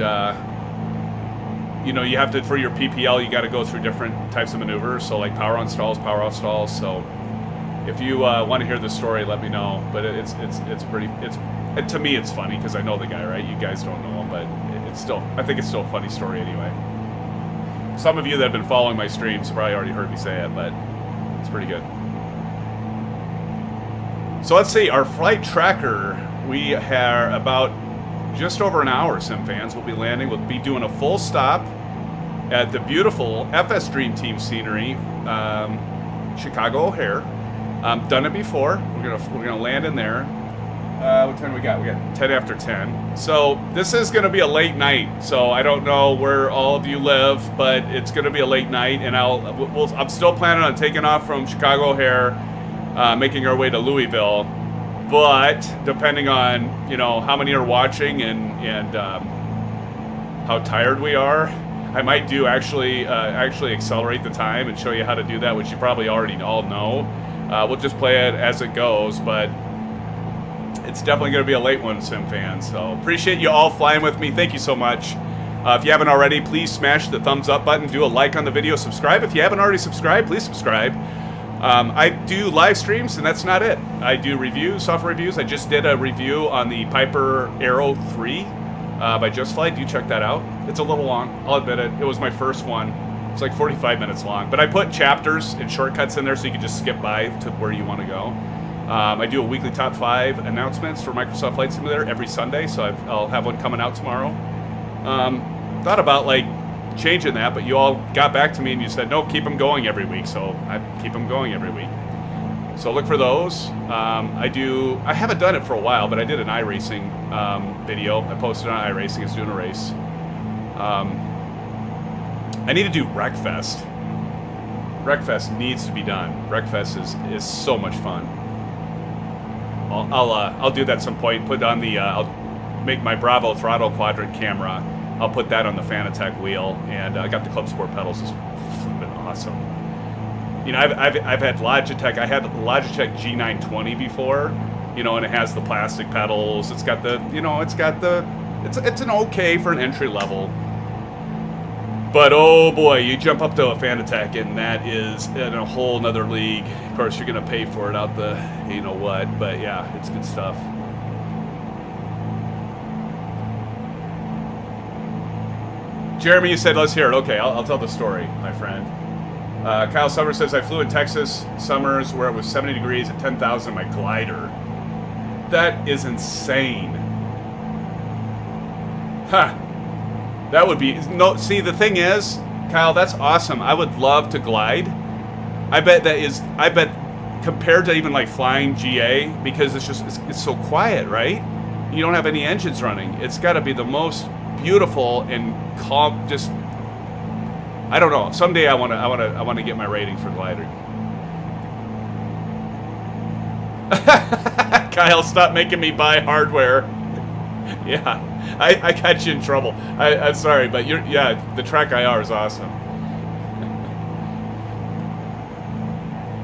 you know, you have to, for your PPL, you got to go through different types of maneuvers. So like power on stalls, power off stalls. So if you want to hear the story, let me know. But it's pretty, to me it's funny because I know the guy, right? You guys don't know him, but it's still, I think it's still a funny story anyway. Some of you that have been following my streams probably already heard me say it, but it's pretty good. So let's see, our flight tracker, we have about just over an hour, SimFans. We'll be landing. We'll be doing a full stop at the beautiful FSDreamTeam scenery, Chicago O'Hare. Done it before. We're gonna land in there. What time we got? We got 10 after 10. So this is gonna be a late night. So I don't know where all of you live, but it's gonna be a late night, and I'm still planning on taking off from Chicago O'Hare, making our way to Louisville. But depending on, you know, how many are watching and how tired we are, I might do actually accelerate the time and show you how to do that, which you probably already all know. We'll just play it as it goes, but it's definitely going to be a late one, SimFans. So appreciate you all flying with me. Thank you so much. If you haven't already, please smash the thumbs up button. Do a like on the video. Subscribe. If you haven't already subscribed, please subscribe. I do live streams, and that's not it. I do reviews, software reviews. I just did a review on the Piper Aero 3 by Just Fly. Do check that out. It's a little long, I'll admit it. It was my first one. It's like 45 minutes long. But I put chapters and shortcuts in there so you can just skip by to where you want to go. I do a weekly top 5 announcements for Microsoft Flight Simulator every Sunday, so I'll have one coming out tomorrow. Thought about like changing that, but you all got back to me and you said no, keep them going every week, so I keep them going every week. So look for those. I haven't done it for a while, but I did an iRacing video. I posted on iRacing. It's doing a race. I need to do Wreckfest. Wreckfest needs to be done. Wreckfest is so much fun. I'll do that at some point. Put on the I'll make my Bravo Throttle Quadrant camera. I'll put that on the Fanatec wheel, and I got the Club Sport pedals. It's flipping awesome. You know, I've had Logitech. I had Logitech G920 before, you know, and it has the plastic pedals. It's got the, you know, it's an okay for an entry level. But oh boy, you jump up to a Fanatec, and that is in a whole nother league. Of course, you're gonna pay for it out the, you know what? But yeah, it's good stuff. Jeremy, you said let's hear it. Okay, I'll tell the story, my friend. Kyle Summers says, I flew in Texas summers where it was 70 degrees at 10,000 my glider. That is insane. Huh. That would be... No, see, the thing is, Kyle, that's awesome. I would love to glide. I bet compared to even like flying GA, because it's so quiet, right? You don't have any engines running. It's got to be the most beautiful and calm, just... I don't know. Someday I want to get my rating for glider. Kyle, stop making me buy hardware. Yeah, I got you in trouble. I'm sorry, but the Track IR is awesome.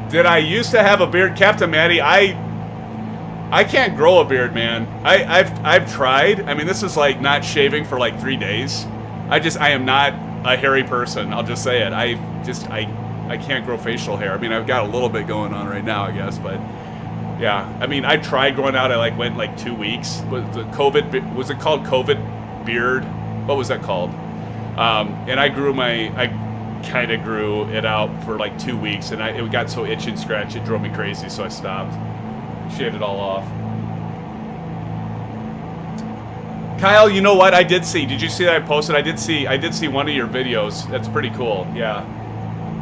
Did I used to have a beard, Captain Matty? I can't grow a beard, man. I've tried. I mean, this is like not shaving for like 3 days. I am not a hairy person. I'll just say it. I can't grow facial hair. I mean, I've got a little bit going on right now, I guess, but yeah. I mean, I tried growing out. I went like 2 weeks. Was it called COVID beard? What was that called? And I kind of grew it out for like 2 weeks, and it got so itchy and scratchy, it drove me crazy, so I stopped. Shaved it all off. Kyle, you know what? I did see. Did you see that I posted? I did see one of your videos. That's pretty cool. Yeah.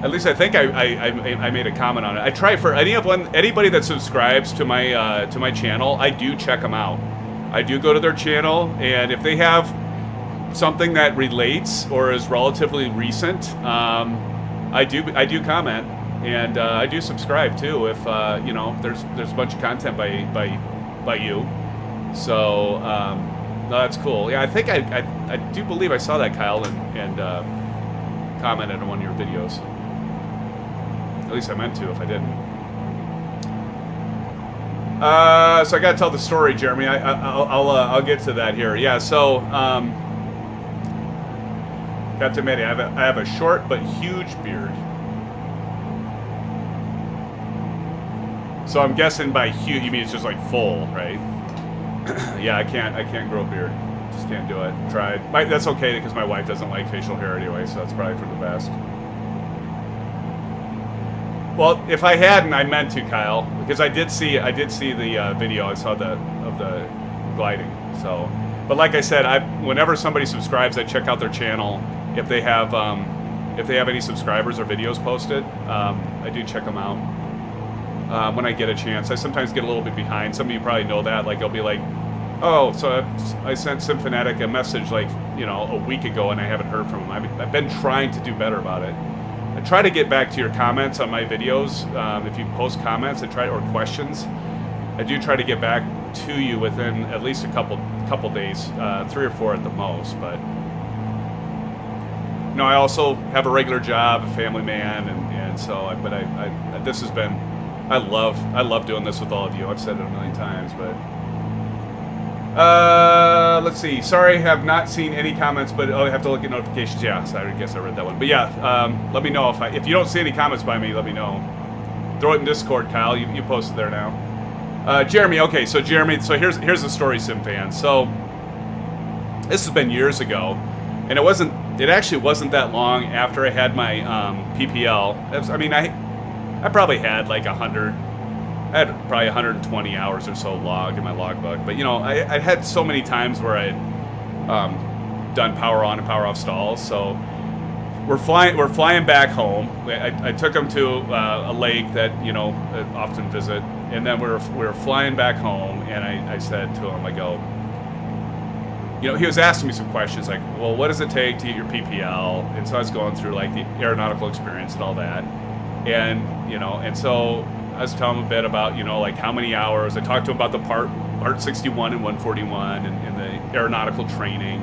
At least I think I made a comment on it. I try for anybody that subscribes to my channel. I do check them out. I do go to their channel, and if they have something that relates or is relatively recent, I do comment, and I do subscribe too. If there's a bunch of content by you. So No, that's cool. Yeah, I think I do believe I saw that, Kyle, and commented on one of your videos. At least I meant to, if I didn't. So I gotta tell the story, Jeremy. I'll get to that here. Yeah. So, Captain Manny, I have a short but huge beard. So I'm guessing by huge you mean it's just like full, right? Yeah, I can't grow a beard. Just can't do it. Tried. That's okay because my wife doesn't like facial hair anyway, so that's probably for the best. Well, if I hadn't, I meant to, Kyle, because I did see the video. I saw of the gliding. So, but like I said, whenever somebody subscribes, I check out their channel. If they have any subscribers or videos posted, I do check them out when I get a chance. I sometimes get a little bit behind. Some of you probably know that. Like, I'll be like, oh, so I sent SimFanatic a message like, you know, a week ago, and I haven't heard from him. I've been trying to do better about it. I try to get back to your comments on my videos. If you post comments, or questions, I do try to get back to you within at least a couple days, 3 or 4 at the most. But you know, I also have a regular job, a family man, and so. But this has been, I love doing this with all of you. I've said it a million times, but. Let's see. Sorry, have not seen any comments, but I have to look at notifications. Yeah, so I guess I read that one. But yeah, let me know if you don't see any comments by me. Let me know. Throw it in Discord, Kyle. You posted there now. Jeremy. Okay, so Jeremy. So here's the story, SimFans. So this has been years ago, and it actually wasn't that long after I had my PPL. I mean, I probably had like 100. I had probably 120 hours or so logged in my logbook, but you know, I had so many times where I had done power on and power off stalls. So we're flying back home. I took him to a lake that, you know, I often visit, and then we were flying back home, and I said to him, I go, you know, he was asking me some questions like, well, what does it take to get your PPL? And so I was going through like the aeronautical experience and all that, and you know, and so I was telling him a bit about, you know, like how many hours. I talked to him about the part 61 and 141 and the aeronautical training.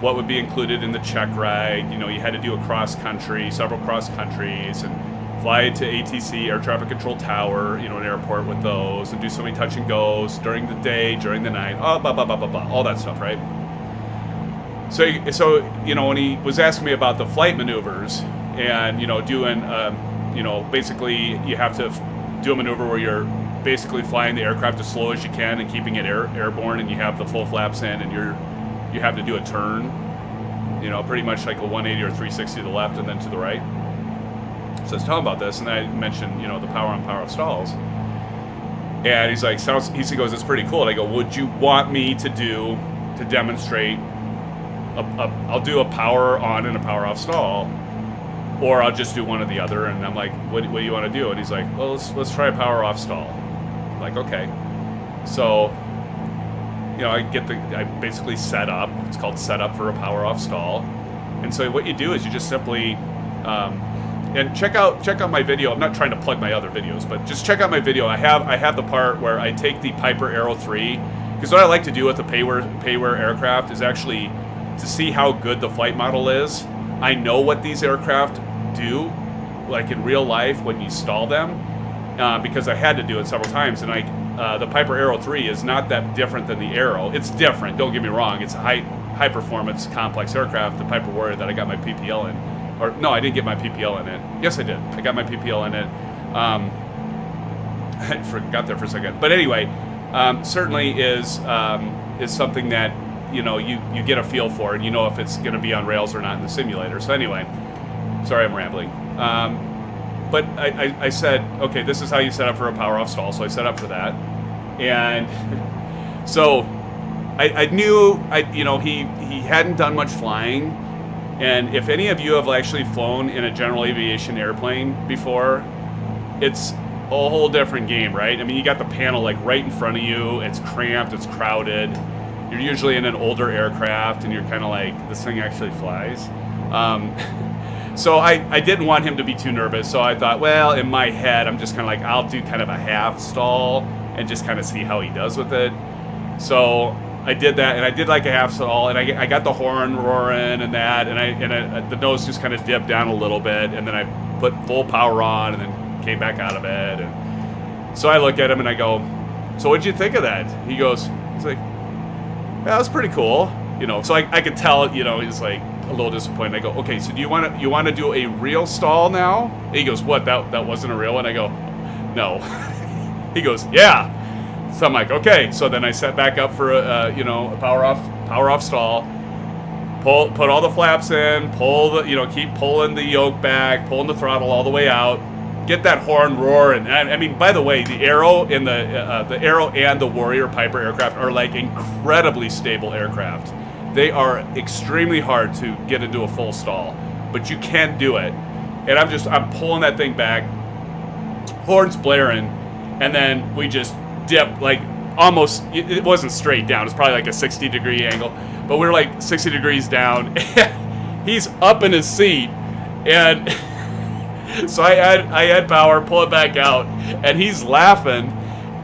What would be included in the check ride. You know, you had to do several cross countries, and fly to ATC, Air Traffic Control Tower, you know, an airport with those, and do so many touch and goes during the day, during the night, blah, blah, blah, blah, blah, all that stuff, right? So, you know, when he was asking me about the flight maneuvers and, you know, doing, you know, basically you have to do a maneuver where you're basically flying the aircraft as slow as you can and keeping it airborne, and you have the full flaps in, and you have to do a turn, you know, pretty much like a 180 or 360 to the left and then to the right. So I was telling him about this, and I mentioned, you know, the power on, power off stalls, and he's like, he goes, it's pretty cool. And I go, would you want me to demonstrate I'll do a power on and a power off stall, or I'll just do one or the other? And I'm like, what do you want to do? And he's like, well, let's try a power off stall. I'm like, okay. So, you know, I basically set up. It's called setup for a power off stall. And so what you do is you just simply, and check out my video. I'm not trying to plug my other videos, but just check out my video. I have the part where I take the Piper Aero 3, because what I like to do with the payware aircraft is actually to see how good the flight model is. I know what these aircraft do, like in real life when you stall them, because I had to do it several times. And the Piper Aero 3 is not that different than the Aero. It's different, don't get me wrong. It's a high performance complex aircraft, the Piper Warrior that I got my PPL in. Or no, I didn't get my PPL in it. Yes, I did. I got my PPL in it. I forgot there for a second. But anyway, certainly is something that, you know, you get a feel for, and you know if it's going to be on rails or not in the simulator. So anyway, sorry I'm rambling. But I said, okay, this is how you set up for a power off stall. So I set up for that, and so I knew you know, he hadn't done much flying. And if any of you have actually flown in a general aviation airplane before, it's a whole different game, right? I mean, you got the panel like right in front of you. It's cramped. It's crowded. You're usually in an older aircraft, and you're kind of like, this thing actually flies. So I didn't want him to be too nervous. So I thought, well, in my head, I'm just kind of like, I'll do kind of a half stall and just kind of see how he does with it. So I did that, and I did like a half stall, and I got the horn roaring and that, and the nose just kind of dipped down a little bit, and then I put full power on, and then came back out of it. And so I look at him and I go, "So what'd you think of that?" He's like, "Yeah, that was pretty cool." You know, so I could tell, you know, he's like a little disappointed. I go, "Okay, so do you want to do a real stall now?" And he goes, "What? That wasn't a real one?" I go, "No." He goes, "Yeah." So I'm like, okay. So then I set back up for a power off stall. Put all the flaps in. Keep pulling the yoke back, pulling the throttle all the way out. Get that horn roaring. I mean, by the way, the Arrow and the Arrow and the Warrior Piper aircraft are like incredibly stable aircraft. They are extremely hard to get into a full stall, but you can do it. And I'm pulling that thing back, horns blaring, and then we just dip, like almost, it wasn't straight down, it's probably like a 60-degree angle, but we were like 60 degrees down, and he's up in his seat, and so I add power, pull it back out, and he's laughing,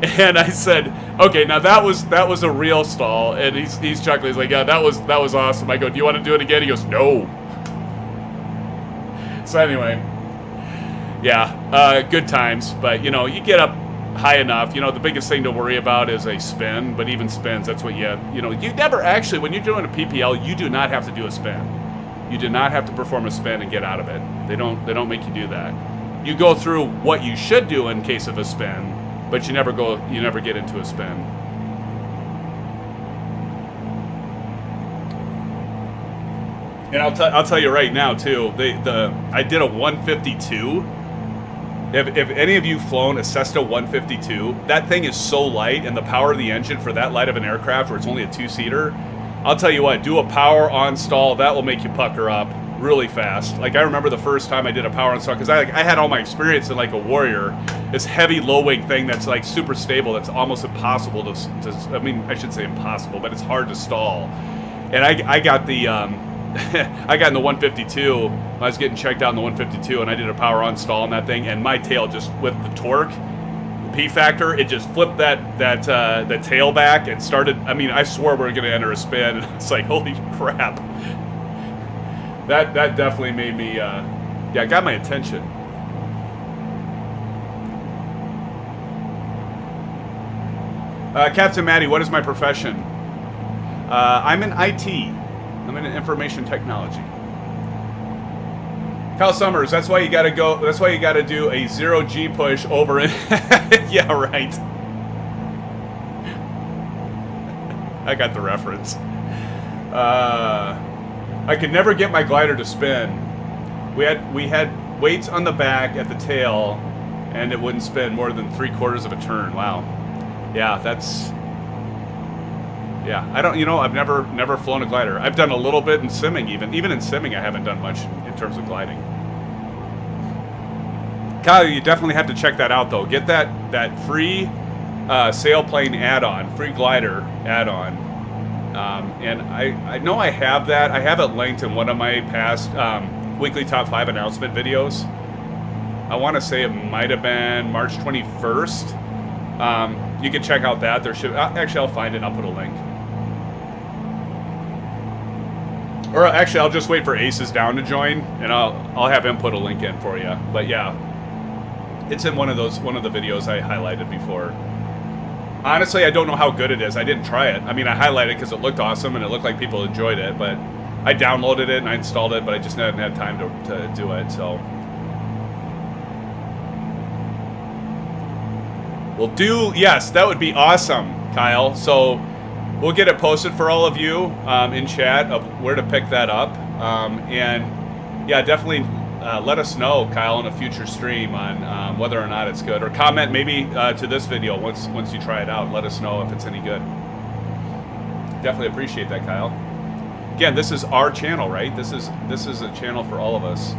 and I said, "Okay, now that was a real stall," and he's chuckling, he's like, "Yeah, that was awesome." I go, "Do you want to do it again?" He goes, "No." So anyway, yeah, good times, but you know, you get up high enough. You know, the biggest thing to worry about is a spin, but even spins, that's what you never actually, when you're doing a PPL, you do not have to do a spin. You do not have to perform a spin and get out of it. They don't make you do that. You go through what you should do in case of a spin, but you never get into a spin. And I'll tell you right now too, I did a 152. If any of you flown a Cessna 152, that thing is so light, and the power of the engine for that light of an aircraft where it's only a two-seater, I'll tell you what, do a power on stall, that will make you pucker up really fast. Like I remember the first time I did a power on stall, because I had all my experience in like a Warrior, this heavy low-wing thing that's like super stable, that's almost impossible to I mean, I should say impossible, but it's hard to stall. And I got the... I got in the 152. I was getting checked out in the 152, and I did a power on stall on that thing, and my tail just, with the torque, the P factor, it just flipped that tail back and started. I mean, I swore we were going to enter a spin, and it's like, holy crap. That definitely made me, it got my attention. Captain Maddie, what is my profession? I'm in IT. I'm in information technology. Kyle Summers, that's why you gotta go. That's why you gotta do a 0G push over it. Yeah, right. I got the reference. I could never get my glider to spin. We had weights on the back at the tail, and it wouldn't spin more than 3/4 of a turn. Wow. Yeah, that's. Yeah, I don't. You know, I've never flown a glider. I've done a little bit in simming, even in simming, I haven't done much in terms of gliding. Kyle, you definitely have to check that out though. Get that free sailplane add-on, free glider add-on, and I know I have that. I have it linked in one of my past weekly top 5 announcement videos. I want to say it might have been March 21st. You can check out that. There should actually, I'll find it and I'll put a link. Or actually, I'll just wait for Aces Down to join, and I'll have him put a link in for you. But yeah, it's in one of the videos I highlighted before. Honestly, I don't know how good it is. I didn't try it. I mean, I highlighted it because it looked awesome and it looked like people enjoyed it. But I downloaded it and I installed it, but I just hadn't had time to do it. So we'll do. Yes, that would be awesome, Kyle. So we'll get it posted for all of you in chat of where to pick that up. And yeah, definitely let us know, Kyle, in a future stream on whether or not it's good. Or comment maybe to this video once you try it out. Let us know if it's any good. Definitely appreciate that, Kyle. Again, this is our channel, right? This is a channel for all of us.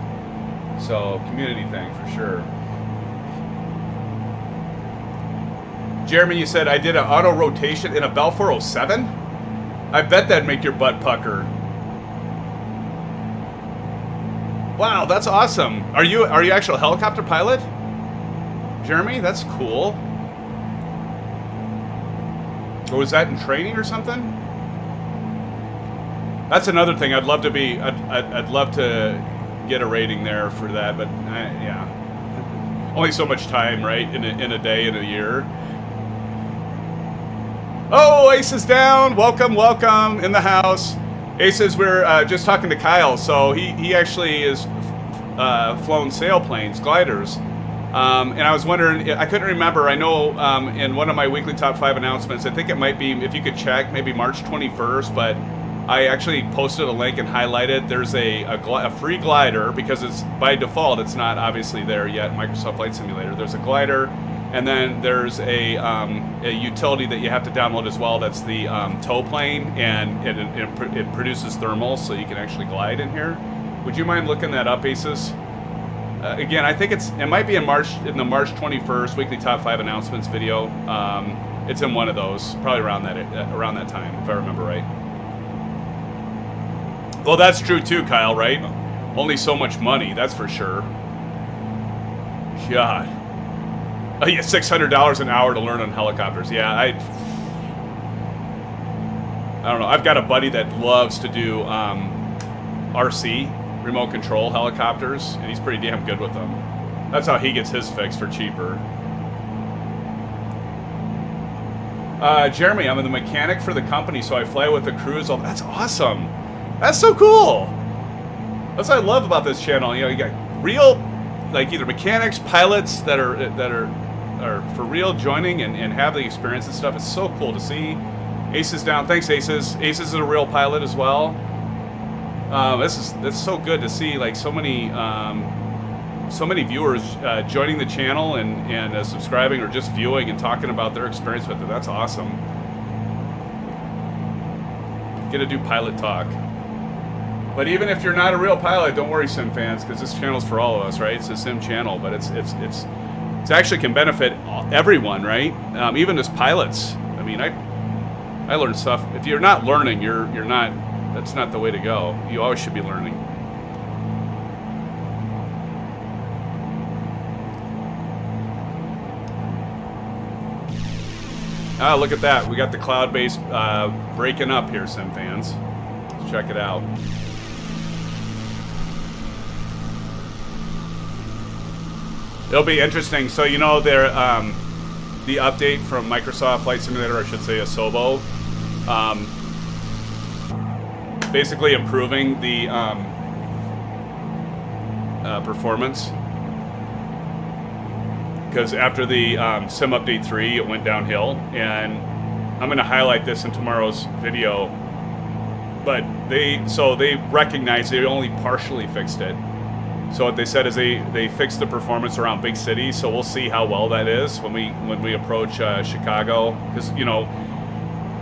So community thing for sure. Jeremy, you said I did an auto rotation in a Bell 407? I bet that'd make your butt pucker. Wow, that's awesome. Are you actual helicopter pilot? Jeremy, that's cool. Or was that in training or something? That's another thing. I'd love to be. I'd love to get a rating there for that, but yeah, only so much time, right? In a day, in a year. Oh, Ace is down. Welcome, welcome in the house. Aces, we're just talking to Kyle, so he actually is flown sailplanes, gliders, and I was wondering, I couldn't remember, I know in one of my weekly top 5 announcements, I think it might be, if you could check, maybe March 21st, but I actually posted a link and highlighted, there's a free glider, because it's by default, it's not obviously there yet, Microsoft Flight Simulator, there's a glider, and then there's a utility that you have to download as well. That's the tow plane, and it produces thermals, so you can actually glide in here. Would you mind looking that up, Aces? Again, I think it might be in the March 21st weekly top 5 announcements video. It's in one of those, probably around that time, if I remember right. Well, that's true too, Kyle. Right? Only so much money, that's for sure. God. Oh, yeah, $600 an hour to learn on helicopters. Yeah, I don't know. I've got a buddy that loves to do RC, remote control helicopters, and he's pretty damn good with them. That's how he gets his fix for cheaper. Jeremy, I'm the mechanic for the company, so I fly with the crews. Oh, that's awesome. That's so cool. That's what I love about this channel. You know, you got real, like, either mechanics, pilots that are for real joining and have the experience and stuff. It's so cool to see. Aces down. Thanks, Aces. Aces is a real pilot as well. It's so good to see, like, so many viewers joining the channel and subscribing or just viewing and talking about their experience with it. That's awesome. Get to do pilot talk. But even if you're not a real pilot, don't worry, Sim fans, because this channel's for all of us, right? It's a Sim channel, but it's actually can benefit everyone, right? Even as pilots. I mean, I learned stuff. If you're not learning, you're not. That's not the way to go. You always should be learning. Ah, look at that. We got the cloud base breaking up here, Sim fans. Let's check it out. It'll be interesting. So, you know, the update from Microsoft Flight Simulator, I should say Asobo, basically improving the performance. Because after the Sim Update 3, it went downhill. And I'm going to highlight this in tomorrow's video. But they recognized they only partially fixed it. So what they said is they fixed the performance around big cities, so we'll see how well that is when we approach Chicago. Because, you know,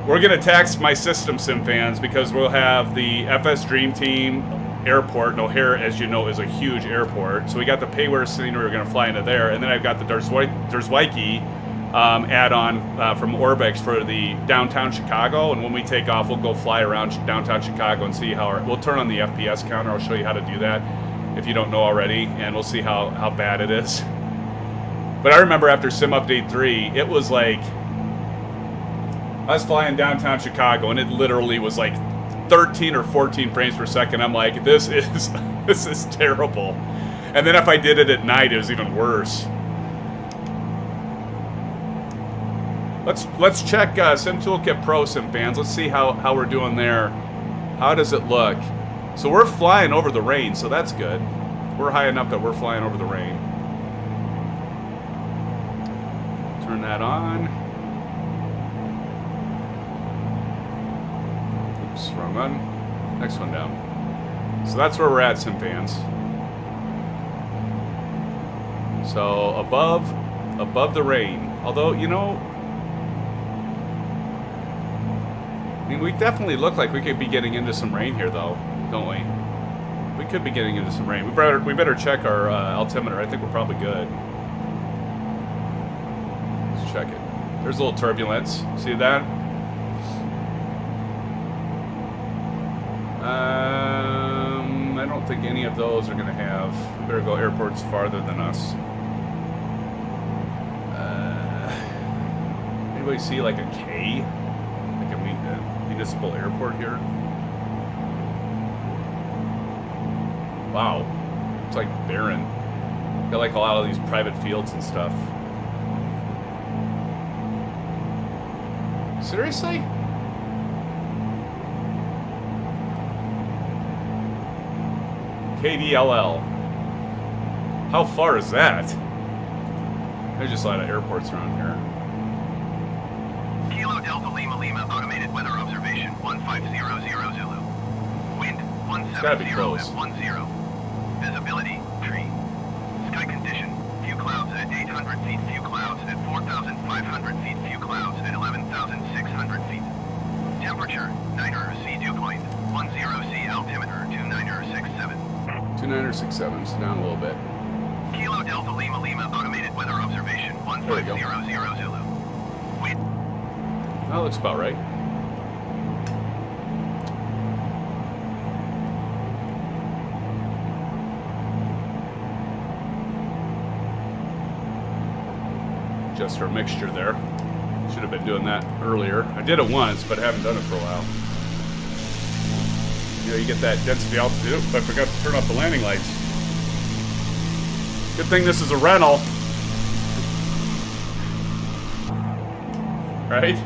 we're going to tax my system, Sim fans, because we'll have the FSDreamTeam airport. And O'Hare, as you know, is a huge airport. So we got the payware scenery, we're going to fly into there. And then I've got the Derzwiki add-on from Orbix for the downtown Chicago. And when we take off, we'll go fly around downtown Chicago and see how we'll turn on the FPS counter. I'll show you how to do that if you don't know already, and we'll see how bad it is. But I remember after Sim Update 3, it was like, I was flying downtown Chicago, and it literally was like 13 or 14 frames per second. I'm like, this is terrible. And then if I did it at night, it was even worse. Let's check Sim Toolkit Pro, Sim fans. Let's see how we're doing there. How does it look? So we're flying over the rain, so that's good. We're high enough that we're flying over the rain. Turn that on. Oops, wrong one. Next one down. So that's where we're at, Sim fans. So above the rain. Although, you know, I mean, we definitely look like we could be getting into some rain here, though, don't we? We could be getting into some rain. We better check our altimeter. I think we're probably good. Let's check it. There's a little turbulence. See that? I don't think any of those are going to have. We better go airports farther than us. Anybody see like a K? Like a municipal airport here? Wow. It's like barren. Got like a lot of these private fields and stuff. Seriously? KDLL. How far is that? There's just a lot of airports around here. Kilo Delta Lima Lima, automated weather observation 1500 Zulu. Wind Gotta be 170 close. at 10. Visibility, tree. Sky condition, few clouds at 800 feet, few clouds at 4,500 feet, few clouds at 11,600 feet. Temperature, 9er C dew point, 10 C altimeter, 29er 67. 2967, so down a little bit. Kilo Delta Lima Lima, automated weather observation There we go. 1500 Zulu. Wind. That looks about right. Just our mixture there. Should have been doing that earlier. I did it once, but I haven't done it for a while. You know, you get that density altitude, but I forgot to turn off the landing lights. Good thing this is a rental. Right?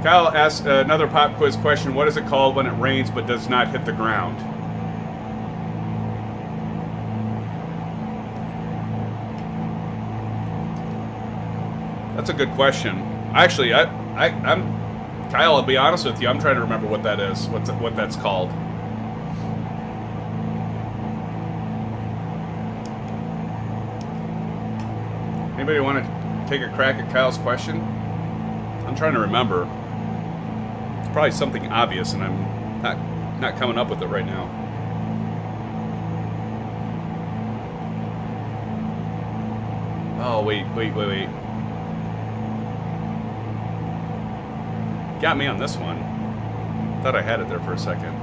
Kyle asked another pop quiz question. What is it called when it rains but does not hit the ground? That's a good question. Actually, I'm Kyle. I'll be honest with you. I'm trying to remember what that is. What that's called. Anybody want to take a crack at Kyle's question? I'm trying to remember. It's probably something obvious, and I'm not coming up with it right now. Oh wait. Got me on this one. Thought I had it there for a second.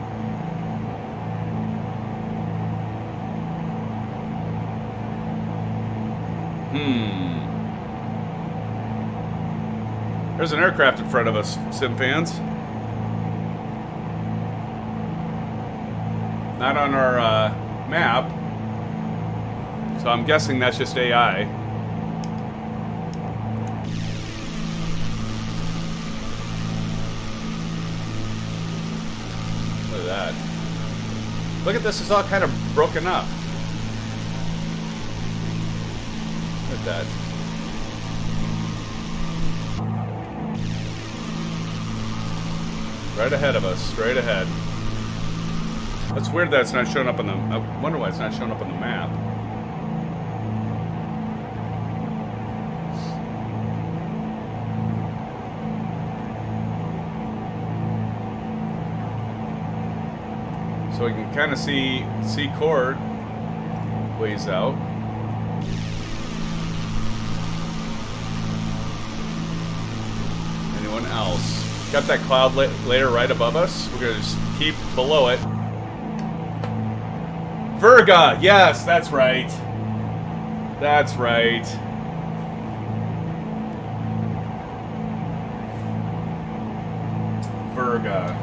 There's an aircraft in front of us, SimFans. Not on our map. So I'm guessing that's just AI. Look at that. Look at this, it's all kind of broken up. Look at that. Right ahead of us, straight ahead. That's weird that it's not showing up on the... I wonder why it's not showing up on the map. So we can kind of see KORD ways out. Anyone else? Got that cloud layer right above us. We're gonna just keep below it. Virga, yes, that's right. That's right. Virga.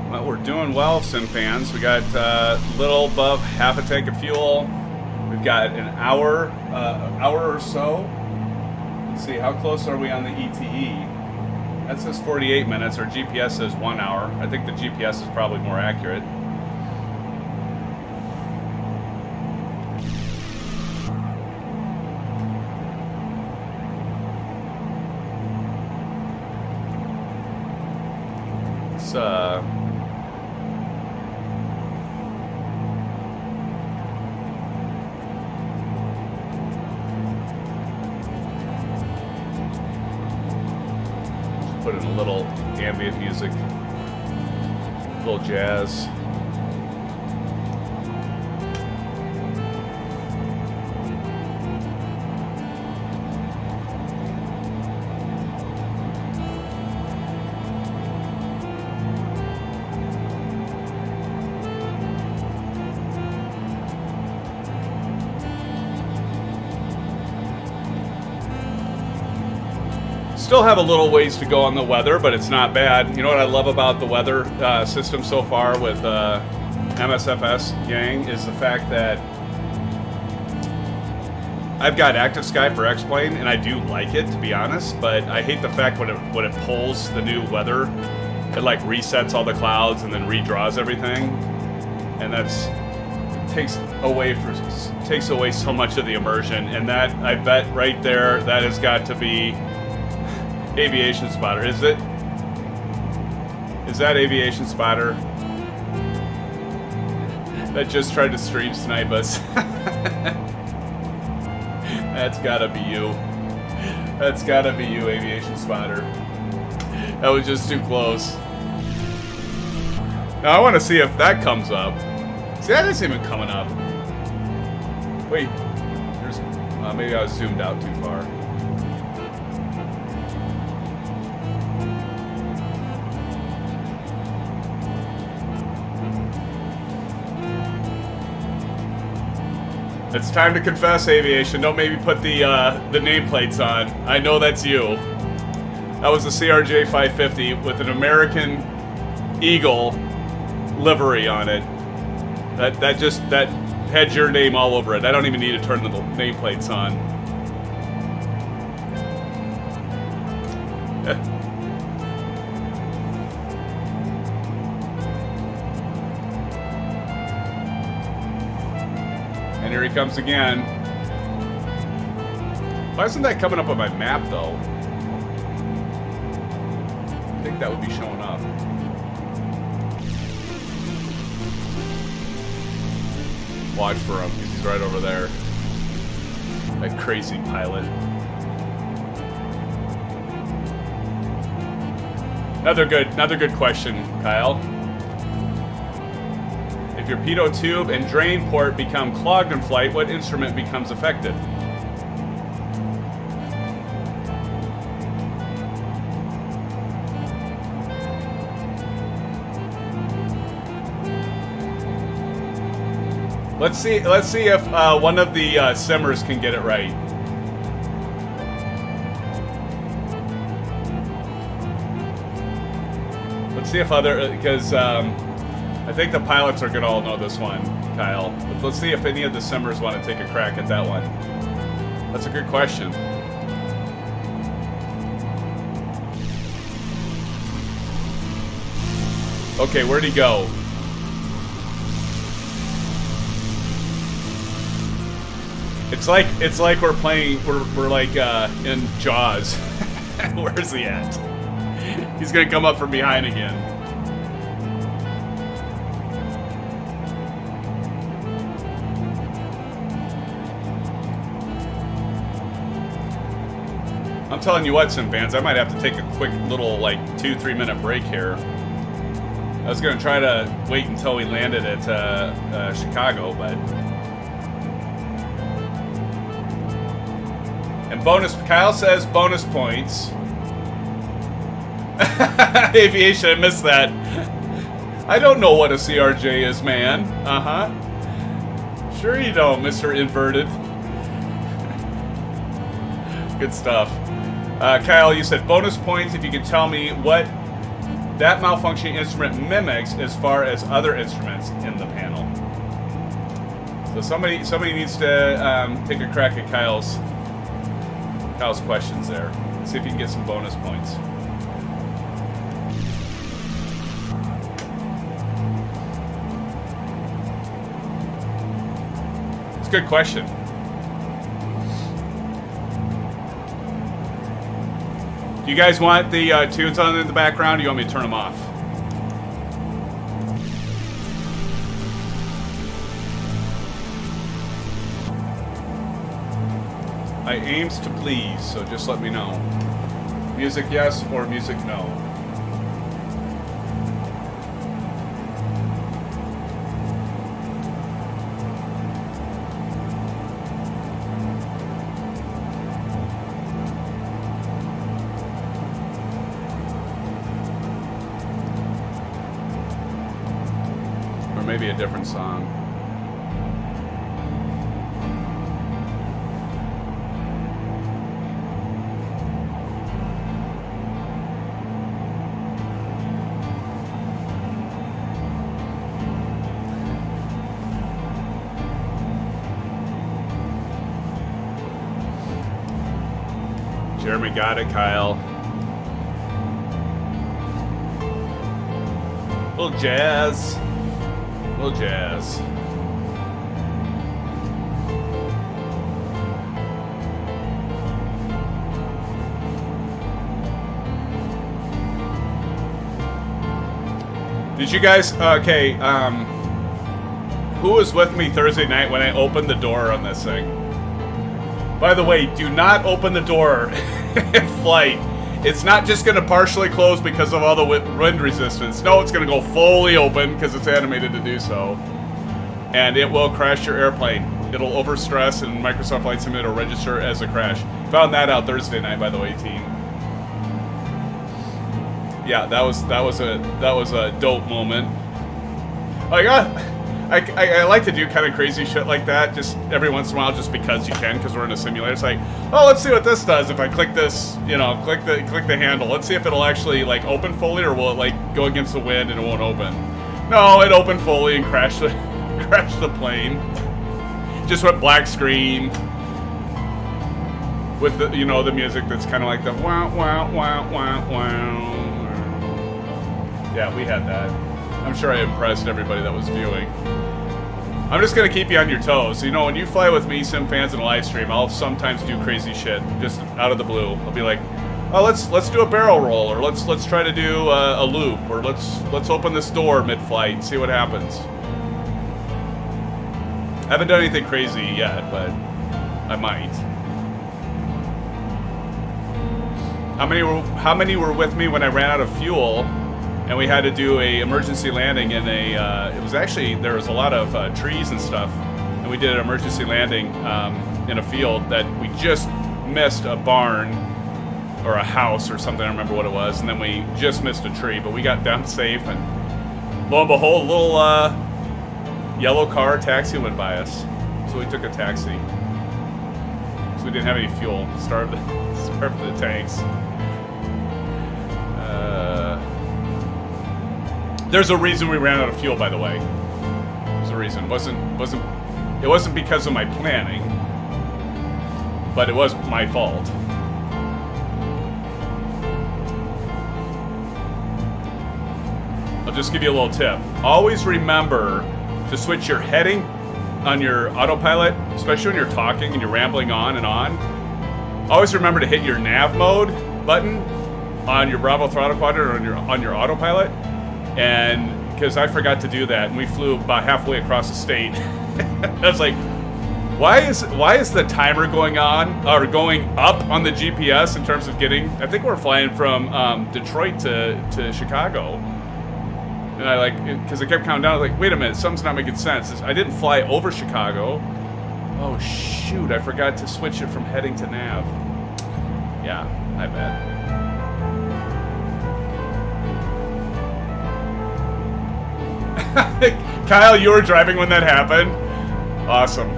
Well, we're doing well, SimFans. We got a little above half a tank of fuel. We've got an hour or so. Let's see, how close are we on the ETE? That says 48 minutes. Our GPS says 1 hour. I think the GPS is probably more accurate. It's put in a little ambient music, a little jazz. Still have a little ways to go on the weather, but it's not bad. You know what I love about the weather system so far with MSFS gang is the fact that I've got Active Sky for X-Plane, and I do like it, to be honest, but I hate the fact when it pulls the new weather, it like resets all the clouds and then redraws everything, and takes away so much of the immersion. And that, I bet right there, that has got to be Aviation Spotter. Is it? Is that Aviation Spotter? That just tried to stream snipe us. That's gotta be you. That's gotta be you, Aviation Spotter. That was just too close. Now I want to see if that comes up. See, that isn't even coming up. Wait, there's maybe I was zoomed out too far. It's time to confess, Aviation. Don't maybe put the nameplates on. I know that's you. That was the CRJ 550 with an American Eagle livery on it. That had your name all over it. I don't even need to turn the nameplates on. And here he comes again. Why isn't that coming up on my map, though? I think that would be showing up. Watch for him, because he's right over there. That crazy pilot. Another good question, Kyle. If your pitot tube and drain port become clogged in flight, what instrument becomes affected? Let's see if one of the simmers can get it right. Let's see if because I think the pilots are gonna all know this one, Kyle. But let's see if any of the simmers want to take a crack at that one. That's a good question. Okay, where'd he go? It's like we're playing. We're like in Jaws. Where is he at? He's gonna come up from behind again. I'm telling you what, SimFans, I might have to take a quick little, like, 2-3 minute break here. I was going to try to wait until we landed at Chicago, but... And bonus, Kyle says bonus points. Aviation, I missed that. I don't know what a CRJ is, man. Uh-huh. Sure you don't, Mr. Inverted. Good stuff. Kyle, you said bonus points if you could tell me what that malfunctioning instrument mimics as far as other instruments in the panel. So somebody needs to take a crack at Kyle's questions there. See if you can get some bonus points. It's a good question. Do you guys want the tunes on in the background, or do you want me to turn them off? I aims to please, so just let me know. Music yes or music no. Maybe a different song. Jeremy got it, Kyle. Little jazz. Little jazz. Did you guys, okay, who was with me Thursday night when I opened the door on this thing? By the way, do not open the door in flight. It's not just going to partially close because of all the wind resistance. No, it's going to go fully open because it's animated to do so. And it will crash your airplane. It'll overstress and Microsoft Flight Simulator will register as a crash. Found that out Thursday night, by the way, team. Yeah, that was a dope moment. Like, I like to do kind of crazy shit like that, just every once in a while, just because you can, because we're in a simulator. It's like, oh, let's see what this does if I click this, you know, click the handle. Let's see if it'll actually like open fully, or will it like go against the wind and it won't open? No, it opened fully and crashed the plane. Just went black screen with the, you know, the music that's kind of like the wow wow wow wow wow. Yeah, we had that. I'm sure I impressed everybody that was viewing. I'm just gonna keep you on your toes. You know, when you fly with me, SimFans, and Livestream, I'll sometimes do crazy shit just out of the blue. I'll be like, oh, let's do a barrel roll, or let's try to do a loop, or let's open this door mid-flight and see what happens. I haven't done anything crazy yet, but I might. How many were with me when I ran out of fuel? And we had to do a emergency landing in a, it was actually, there was a lot of trees and stuff. And we did an emergency landing in a field that we just missed a barn or a house or something, I don't remember what it was. And then we just missed a tree, but we got down safe. And lo and behold, a little yellow car taxi went by us. So we took a taxi. So we didn't have any fuel, starved the tanks. There's a reason we ran out of fuel, by the way. There's a reason. It wasn't because of my planning, but it was my fault. I'll just give you a little tip. Always remember to switch your heading on your autopilot, especially when you're talking and you're rambling on and on. Always remember to hit your nav mode button on your Bravo Throttle Quadrant or on your autopilot. And because I forgot to do that, and we flew about halfway across the state. I was like, why is the timer going on or going up on the GPS in terms of getting? I think we're flying from Detroit to Chicago, and I like because I kept counting down. I was like, wait a minute, something's not making sense. I didn't fly over Chicago. Oh shoot, I forgot to switch it from heading to nav. Yeah, I bet. Kyle, you were driving when that happened? Awesome.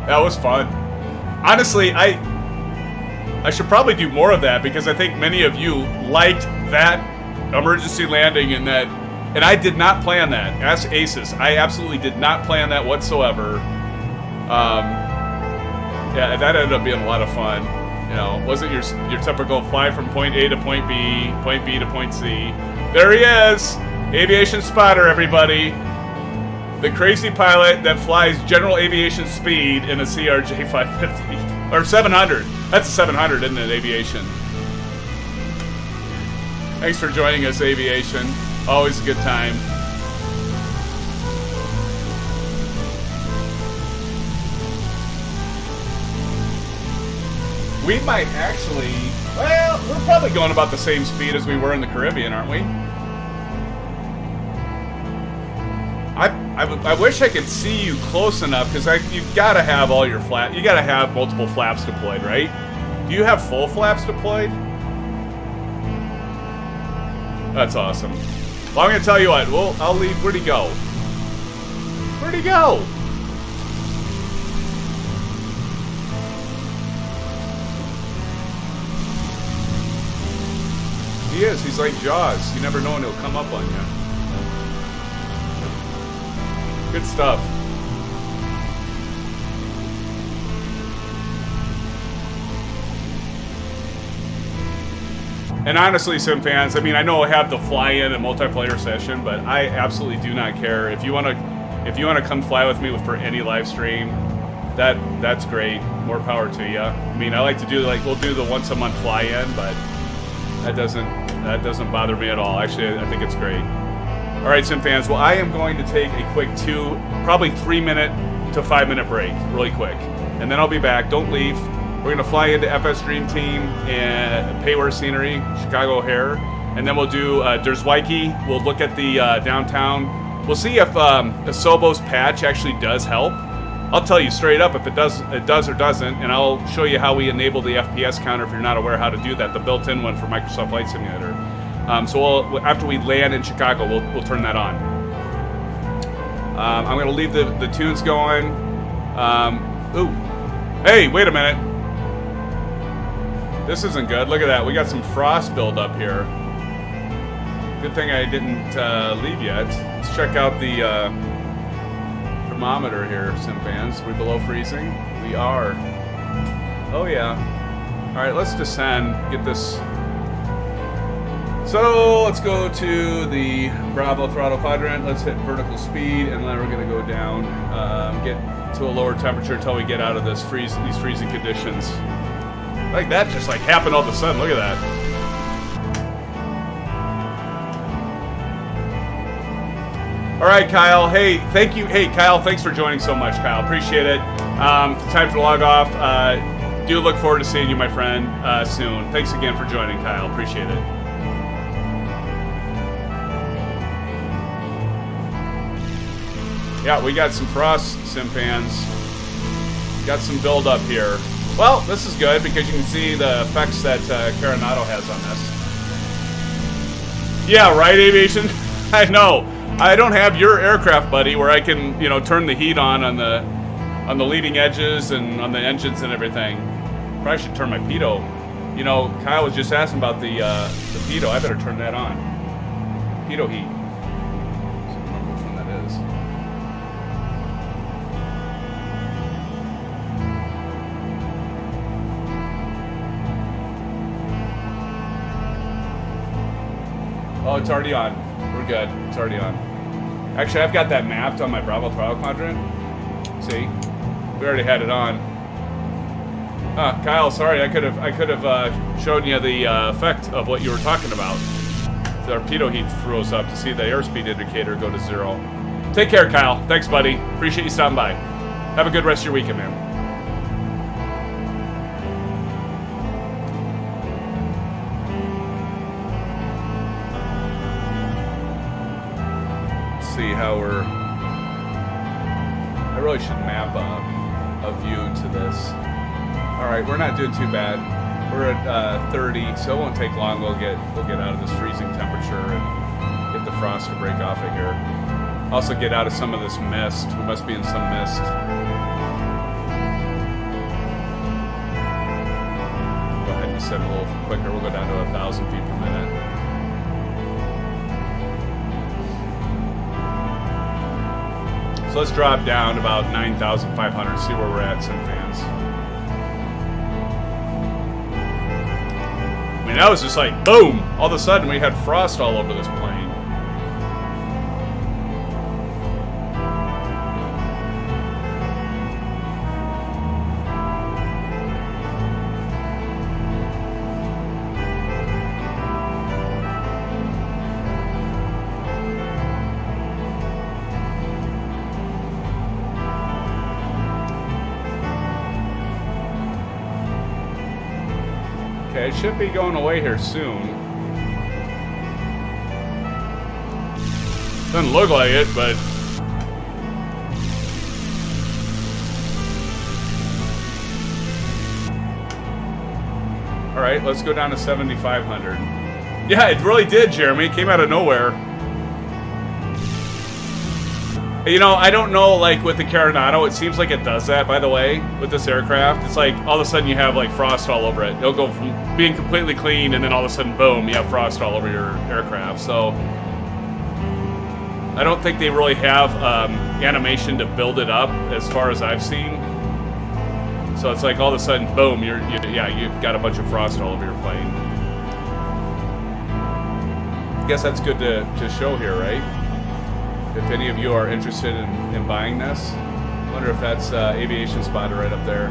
That was fun. Honestly, I should probably do more of that because I think many of you liked that emergency landing and that, and I did not plan that. Ask Aces. I absolutely did not plan that whatsoever. Yeah, that ended up being a lot of fun. You know, wasn't your typical fly from point A to point B to point C. There he is! Aviation spotter, everybody. The crazy pilot that flies general aviation speed in a CRJ 550. Or 700. That's a 700, isn't it, aviation? Thanks for joining us, aviation. Always a good time. We might actually... Well, we're probably going about the same speed as we were in the Caribbean, aren't we? I wish I could see you close enough because you've got to have all your flaps. You got to have multiple flaps deployed, right? Do you have full flaps deployed? That's awesome. Well, I'm gonna tell you what. Well, I'll leave. Where'd he go? Where'd he go? He is. He's like Jaws. You never know when he'll come up on you. Good stuff. And honestly, SimFans, I mean, I know I have the fly-in and multiplayer session, but I absolutely do not care. If you want to come fly with me for any live stream, that's great. More power to you. I mean, I like to do we'll do the once a month fly-in, but that doesn't bother me at all. Actually, I think it's great. All right, SimFans. Well, I am going to take a quick probably 3 minute to 5 minute break, really quick, and then I'll be back. Don't leave. We're going to fly into FSDreamTeam and payware scenery, Chicago O'Hare, and then we'll do Derzwiki. We'll look at the downtown. We'll see if Sobo's patch actually does help. I'll tell you straight up if it does or doesn't, and I'll show you how we enable the FPS counter if you're not aware how to do that, the built-in one for Microsoft Flight Simulator. So after we land in Chicago, we'll turn that on. I'm going to leave the tunes going. Ooh. Hey, wait a minute. This isn't good. Look at that. We got some frost buildup here. Good thing I didn't leave yet. Let's check out the thermometer here, SimFans. Are we below freezing? We are. Oh, yeah. All right, let's descend. Get this. So let's go to the Bravo Throttle Quadrant. Let's hit vertical speed, and then we're going to go down, get to a lower temperature until we get out of these freezing conditions. Like that just happened all of a sudden. Look at that. All right, Kyle. Hey, thank you. Hey, Kyle, thanks for joining so much, Kyle. Appreciate it. Time to log off. Do look forward to seeing you, my friend, soon. Thanks again for joining, Kyle. Appreciate it. Yeah, we got some frost, SimFans. Got some build up here. Well, this is good because you can see the effects that Carenado has on this. Yeah, right, Aviation? I know. I don't have your aircraft, buddy, where I can, turn the heat on the leading edges and on the engines and everything. Probably should turn my pitot. Kyle was just asking about the pitot. I better turn that on. Pitot heat. I don't remember which one that is. Oh, it's already on. We're good. It's already on. Actually, I've got that mapped on my Bravo Throttle Quadrant. See? We already had it on. Kyle, sorry. I could have shown you the effect of what you were talking about. So our pitot heat froze up to see the airspeed indicator go to 0. Take care, Kyle. Thanks, buddy. Appreciate you stopping by. Have a good rest of your weekend, man. See how I really should map a view to this. Alright, we're not doing too bad. We're at 30, so it won't take long. We'll get out of this freezing temperature and get the frost to break off of here. Also get out of some of this mist. We must be in some mist. Go ahead and descend a little quicker. We'll go down to 1,000 feet per minute. So let's drop down about 9,500, see where we're at, SimFans. I mean, that was just like, boom! All of a sudden, we had frost all over this plane. It should be going away here soon. Doesn't look like it, but... Alright, let's go down to 7,500. Yeah, it really did, Jeremy. It came out of nowhere. I don't know, with the Carenado, it seems like it does that, by the way, with this aircraft. It's like, all of a sudden you have, frost all over it. It'll go from being completely clean, and then all of a sudden, boom, you have frost all over your aircraft. So, I don't think they really have animation to build it up, as far as I've seen. So it's like, all of a sudden, boom, you've got a bunch of frost all over your plane. guess that's good to show here, right? If any of you are interested in buying this. I wonder if that's Aviation Spotter right up there.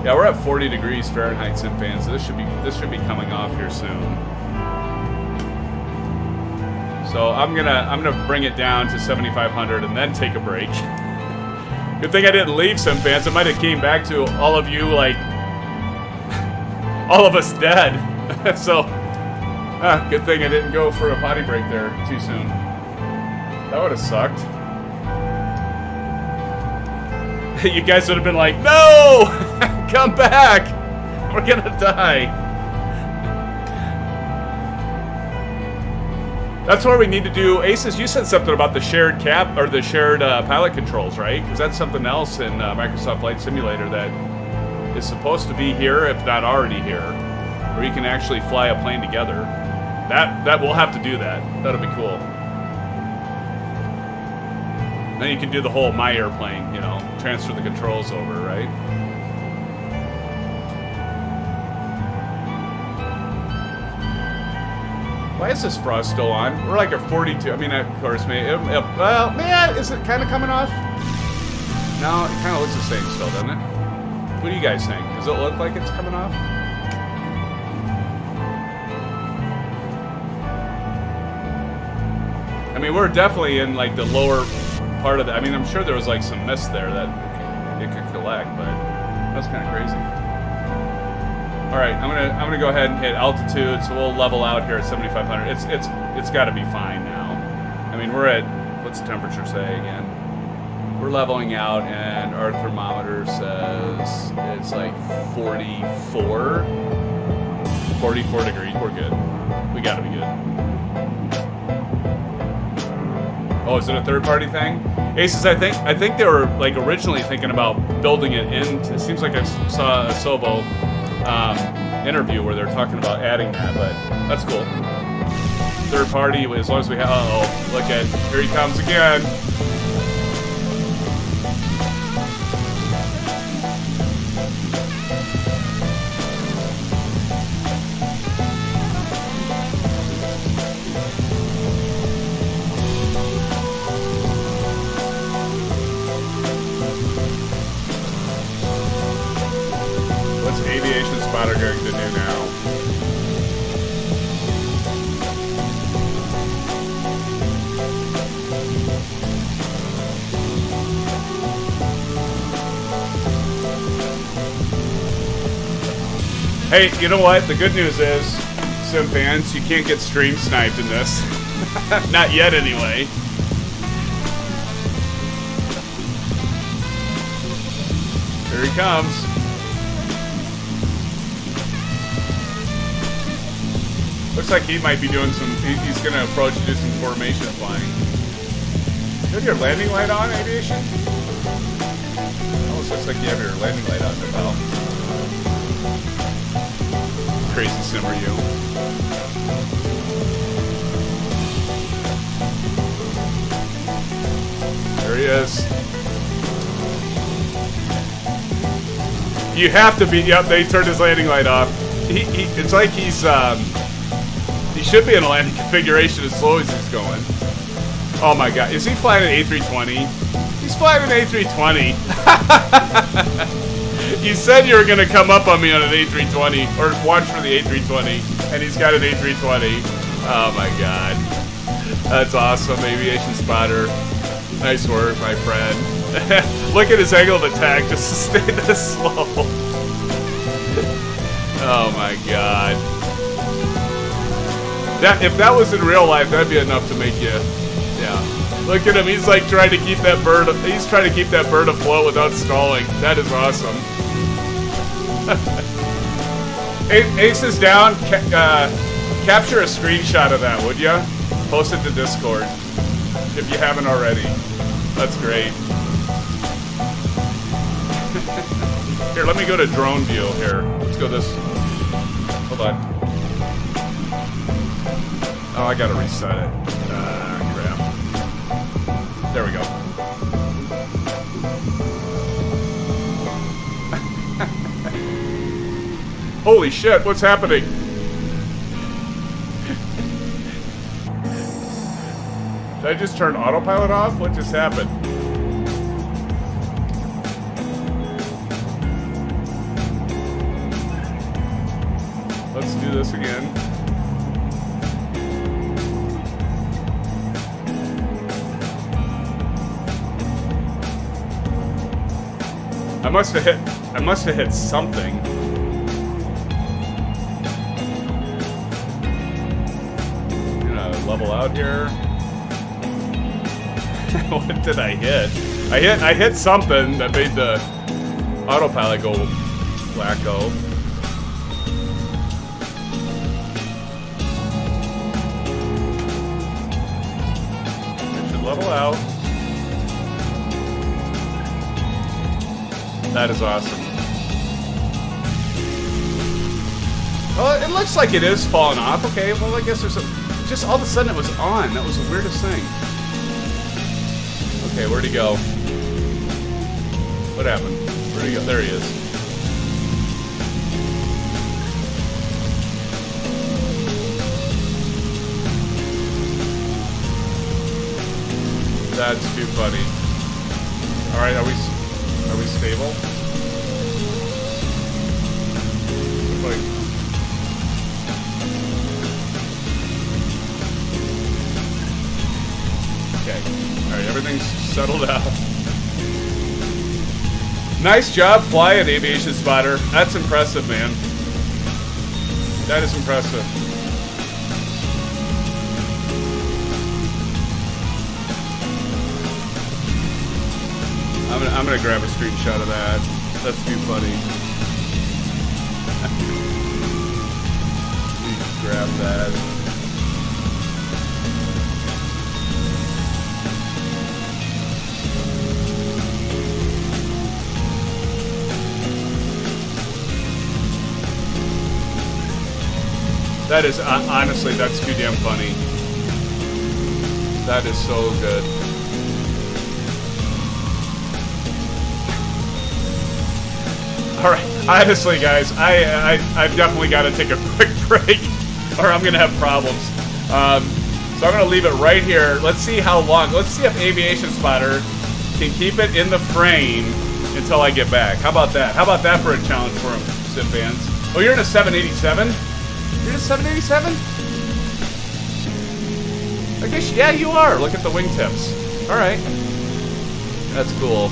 Yeah, we're at 40 degrees Fahrenheit, SimFans, so this should be coming off here soon. So I'm gonna bring it down to 7,500 and then take a break. Good thing I didn't leave, SimFans. It might have came back to all of you like all of us dead. So good thing I didn't go for a potty break there too soon. That would have sucked. You guys would have been like, no! Come back! We're gonna die. That's where we need to do. Aces, you said something about the shared cap or the shared pilot controls, right? Because that's something else in Microsoft Flight Simulator that is supposed to be here, if not already here, where you can actually fly a plane together. That we'll have to do that. That'll be cool. Then you can do the whole my airplane, you know, transfer the controls over, right? Why is this frost still on? We're like at 42. I mean, of course, well, man, is it kind of coming off? No, it kind of looks the same still, doesn't it? What do you guys think? Does it look like it's coming off? I mean, we're definitely in like the lower part of the. I mean, I'm sure there was like some mist there that it could collect, but that's kind of crazy. All right, I'm gonna go ahead and hit altitude, so we'll level out here at 7,500. It's got to be fine now. I mean, we're at, what's the temperature say again? We're leveling out, and our thermometer says it's like 44 degrees. We're good. We got to be good. Oh, is it a third-party thing? Aces, I think they were like originally thinking about building it into. It seems like I saw a Sobo interview where they're talking about adding that, but that's cool. Third party, as long as we have. Uh-oh, look at, here he comes again. Aviation Spotter going to do now. Hey, you know what? The good news is, SimFans, you can't get stream sniped in this. Not yet, anyway. Here he comes. Looks like he might be doing some. He's going to approach to do some formation flying. You have your landing light on, Aviation? Almost looks like you have your landing light on as well. Crazy simmer, you. There he is. You have to be. Yep, they turned his landing light off. It's like he's. He should be in a landing configuration as slow as he's going. Oh my god. Is he flying an A320? He's flying an A320. You said you were going to come up on me on an A320, or watch for the A320, and he's got an A320. Oh my god. That's awesome, Aviation Spotter. Nice work, my friend. Look at his angle of attack just to stay this slow. Oh my god. If that was in real life, that'd be enough to make you, yeah. Look at him. He's like trying to keep that bird. He's trying to keep that bird afloat without stalling. That is awesome. Ace is down. Capture a screenshot of that, would ya? Post it to Discord if you haven't already. That's great. Here, let me go to drone view. Here, let's go this. Hold on. Oh, I gotta reset it. Crap. There we go. Holy shit, what's happening? Did I just turn autopilot off? What just happened? Let's do this again. I must have hit something. Level out here. What did I hit? I hit something that made the autopilot go wacko. I should level out. That is awesome. Well, it looks like it is falling off. Okay, well, I guess there's a... Just all of a sudden it was on. That was the weirdest thing. Okay, where'd he go? What happened? Where'd he go? There he is. That's too funny. Alright, are we stable? Like, okay. Alright, everything's settled out. Nice job flying, Aviation Spotter. That's impressive, man. That is impressive. I'm gonna grab a screenshot of that. That's too funny. Please grab that. That is, honestly, that's too damn funny. That is so good. Alright, honestly, guys, I've definitely got to take a quick break, or I'm going to have problems. So I'm going to leave it right here. Let's see how long. Let's see if Aviation Spotter can keep it in the frame until I get back. How about that? How about that for a challenge for him, SimFans? Oh, you're in a 787? You're in a 787? I guess, yeah, you are. Look at the wingtips. Alright. That's cool.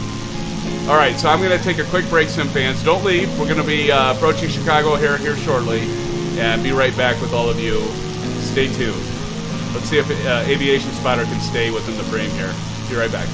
Alright, so I'm going to take a quick break, SimFans. Don't leave. We're going to be approaching Chicago here shortly. And be right back with all of you. Stay tuned. Let's see if Aviation Spotter can stay within the frame here. Be right back.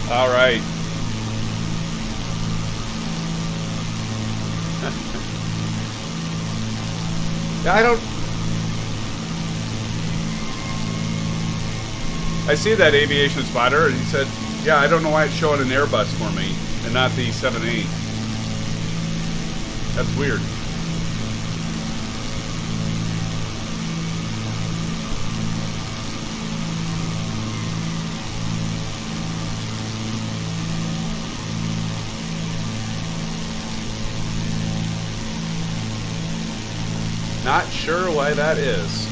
All right. I see that aviation spotter, and he said, yeah, I don't know why it's showing an Airbus for me and not the 7.8. That's weird. Not sure why that is.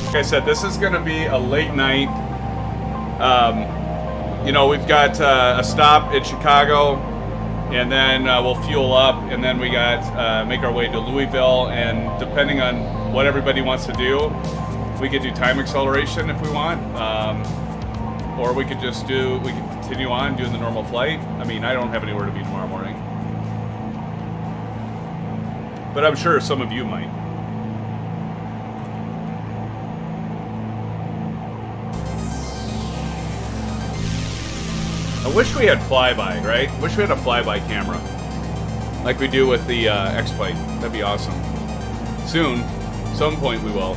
Like I said, this is going to be a late night. You know, we've got a stop in Chicago, and then we'll fuel up, and then we got make our way to Louisville. And depending on what everybody wants to do, we could do time acceleration if we want, or we could just we could continue on doing the normal flight. I mean, I don't have anywhere to be tomorrow morning, but I'm sure some of you might. I wish we had flyby, right? Wish we had a flyby camera, like we do with the X-Plate. That'd be awesome. Soon, some point we will.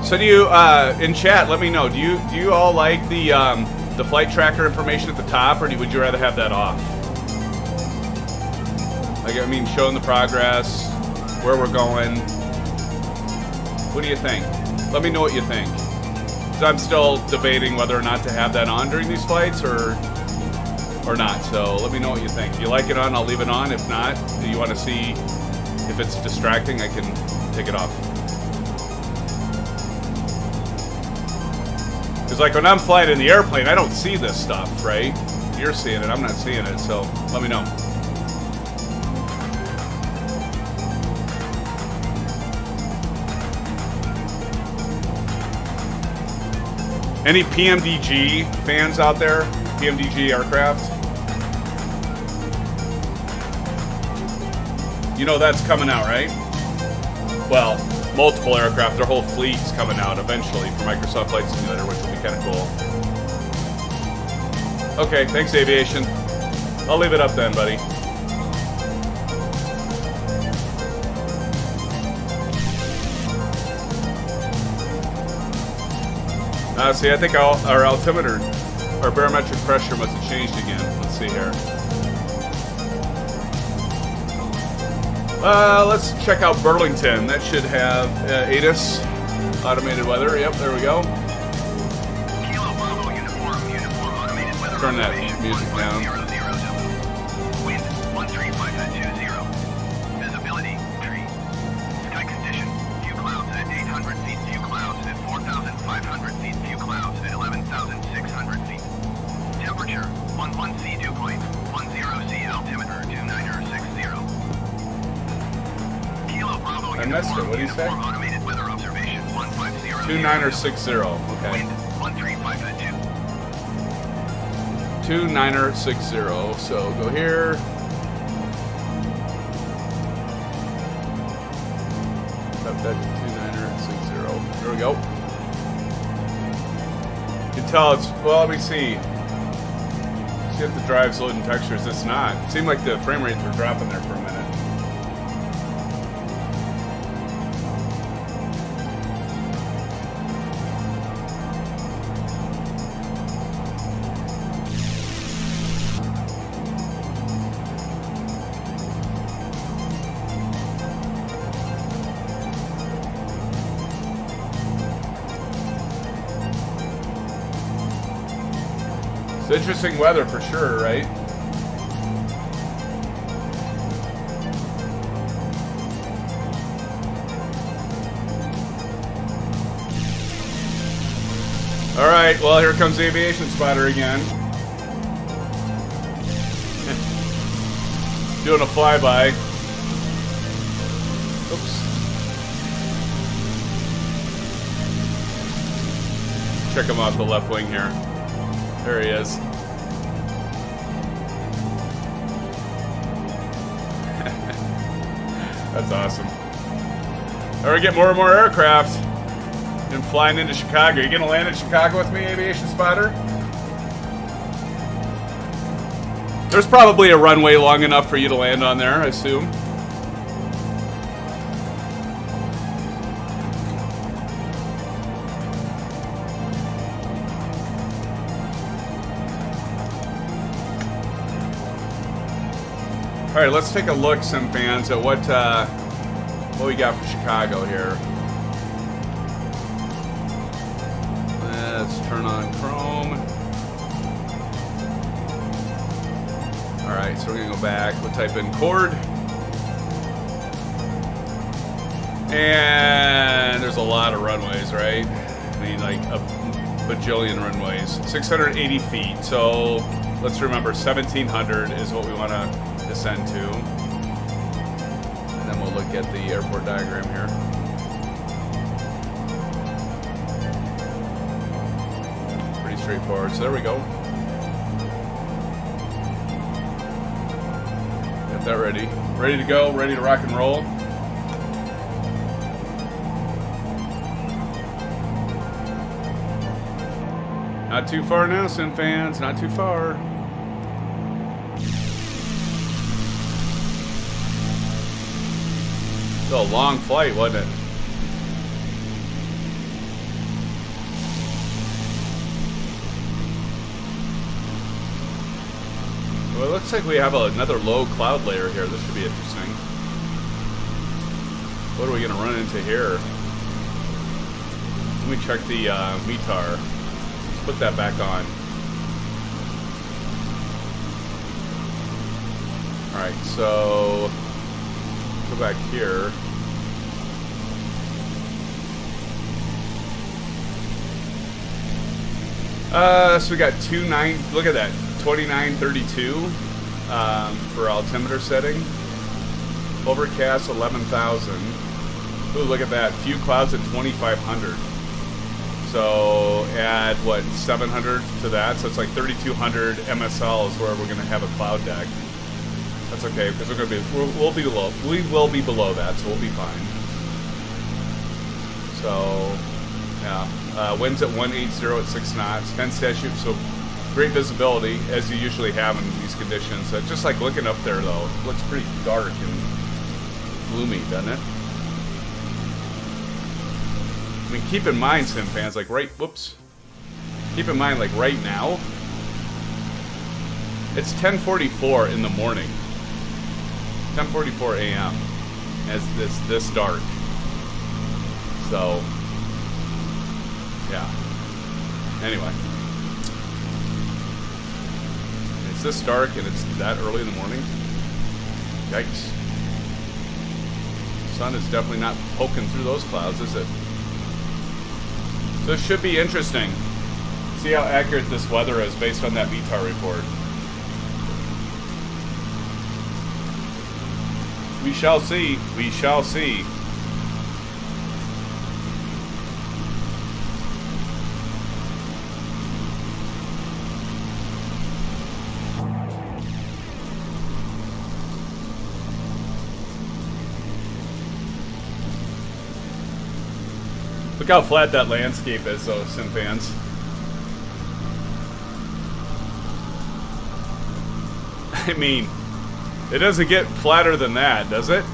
So do you, in chat, let me know, do you all like the flight tracker information at the top, or would you rather have that off? Like, I mean, showing the progress, where we're going. What do you think? Let me know what you think. Because I'm still debating whether or not to have that on during these flights or not. So let me know what you think. If you like it on, I'll leave it on. If not, do you want to see if it's distracting, I can take it off. Because like when I'm flying in the airplane, I don't see this stuff, right? You're seeing it, I'm not seeing it, so let me know. Any PMDG fans out there? PMDG aircraft? You know that's coming out, right? Well, multiple aircraft, their whole fleet's coming out eventually for Microsoft Flight Simulator, which will be kind of cool. Okay, thanks aviation. I'll leave it up then, buddy. See, I think our altimeter, our barometric pressure must have changed again. Let's see here. Let's check out Burlington. That should have ATIS, automated weather. Yep, there we go. Kilo Bravo uniform automated weather. Turn that music down. Wind 135 at 20. Visibility tree. Sky condition. Few clouds at 800 feet. Few clouds at 4,500 feet. Few clouds at 11,600 feet. Temperature 11 C dew point. 10 C altimeter 2960. I missed it. What do you say? Automated weather observation 150. 2960. Okay. Wind 135 at 2960. So go here. Up that 2960. There we go. You can tell it's, well, let me see. See if the drive's loading textures. It's not. It seemed like the frame rates were dropping there for a minute. Interesting weather for sure, right? All right, well, here comes the aviation spotter again. Doing a flyby. Oops. Check him out the left wing here. There he is. That's awesome. All right, get more and more aircraft. And flying into Chicago. You gonna land in Chicago with me, aviation spotter? There's probably a runway long enough for you to land on there, I assume. All right, let's take a look, SimFans, at what we got for Chicago here. Let's turn on Chrome. All right, so we're gonna go back. We'll type in KORD. And there's a lot of runways, right? I mean, like a bajillion runways. 680 feet, so let's remember 1,700 is what we wanna descend to. And then we'll look at the airport diagram here. Pretty straightforward. So there we go. Got that ready. Ready to go, ready to rock and roll. Not too far now, SimFans, not too far. It was a long flight, wasn't it? Well, it looks like we have another low cloud layer here. This should be interesting. What are we going to run into here? Let me check the METAR. Let's put that back on. Alright, so go back here. So we got 29. Look at that, 2932 for altimeter setting. Overcast 11,000. Ooh, look at that. Few clouds at 2,500. So add what, 700 to that. So it's like 3,200 MSL is where we're going to have a cloud deck. That's okay because we're going to be we'll be below. We will be below that, so we'll be fine. So yeah, winds at 180 at 6 knots, 10 statute. So great visibility as you usually have in these conditions. Just like looking up there though, it looks pretty dark and gloomy, doesn't it? I mean, keep in mind, SimFans, like keep in mind, like right now, it's 10:44 in the morning. 10:44 a.m. as this dark. So, yeah. Anyway. It's this dark and it's that early in the morning. Yikes. The sun is definitely not poking through those clouds, is it? So it should be interesting. See how accurate this weather is based on that METAR report. We shall see. We shall see. Look how flat that landscape is, though, SimFans. I mean, it doesn't get flatter than that, does it?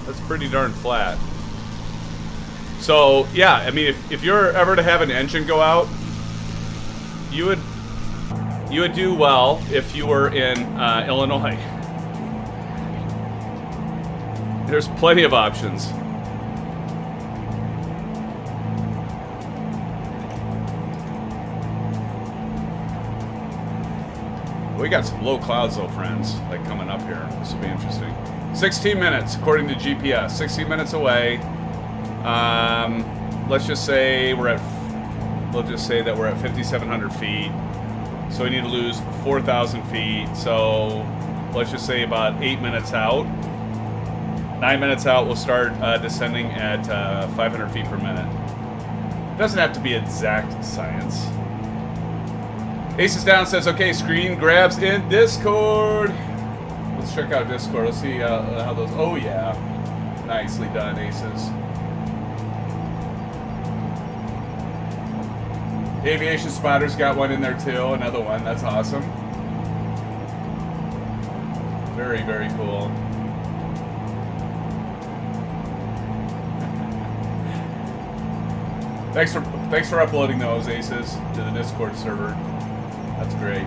That's pretty darn flat. So, yeah, I mean, if you're ever to have an engine go out, you would do well if you were in Illinois. There's plenty of options. We got some low clouds though, friends, like coming up here. This will be interesting. 16 minutes, according to GPS. 16 minutes away. Let's just say we'll just say that we're at 5,700 feet. So we need to lose 4,000 feet. So let's just say about 8 minutes out. 9 minutes out, we'll start descending at 500 feet per minute. Doesn't have to be exact science. Aces Down says, okay, screen grabs in Discord. Let's check out Discord. Let's see how those... Oh, yeah. Nicely done, Aces. Aviation Spotter's got one in there, too. Another one. That's awesome. Very, very cool. Thanks for uploading those, Aces, to the Discord server. That's great.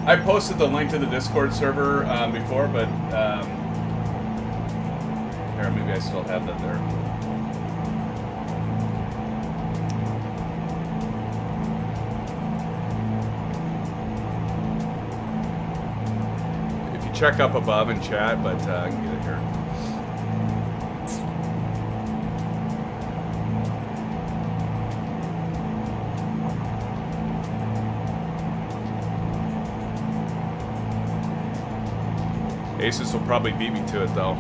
I posted the link to the Discord server before, but here, maybe I still have that there. If you check up above and chat, but I can get it here. Aces will probably beat me to it, though.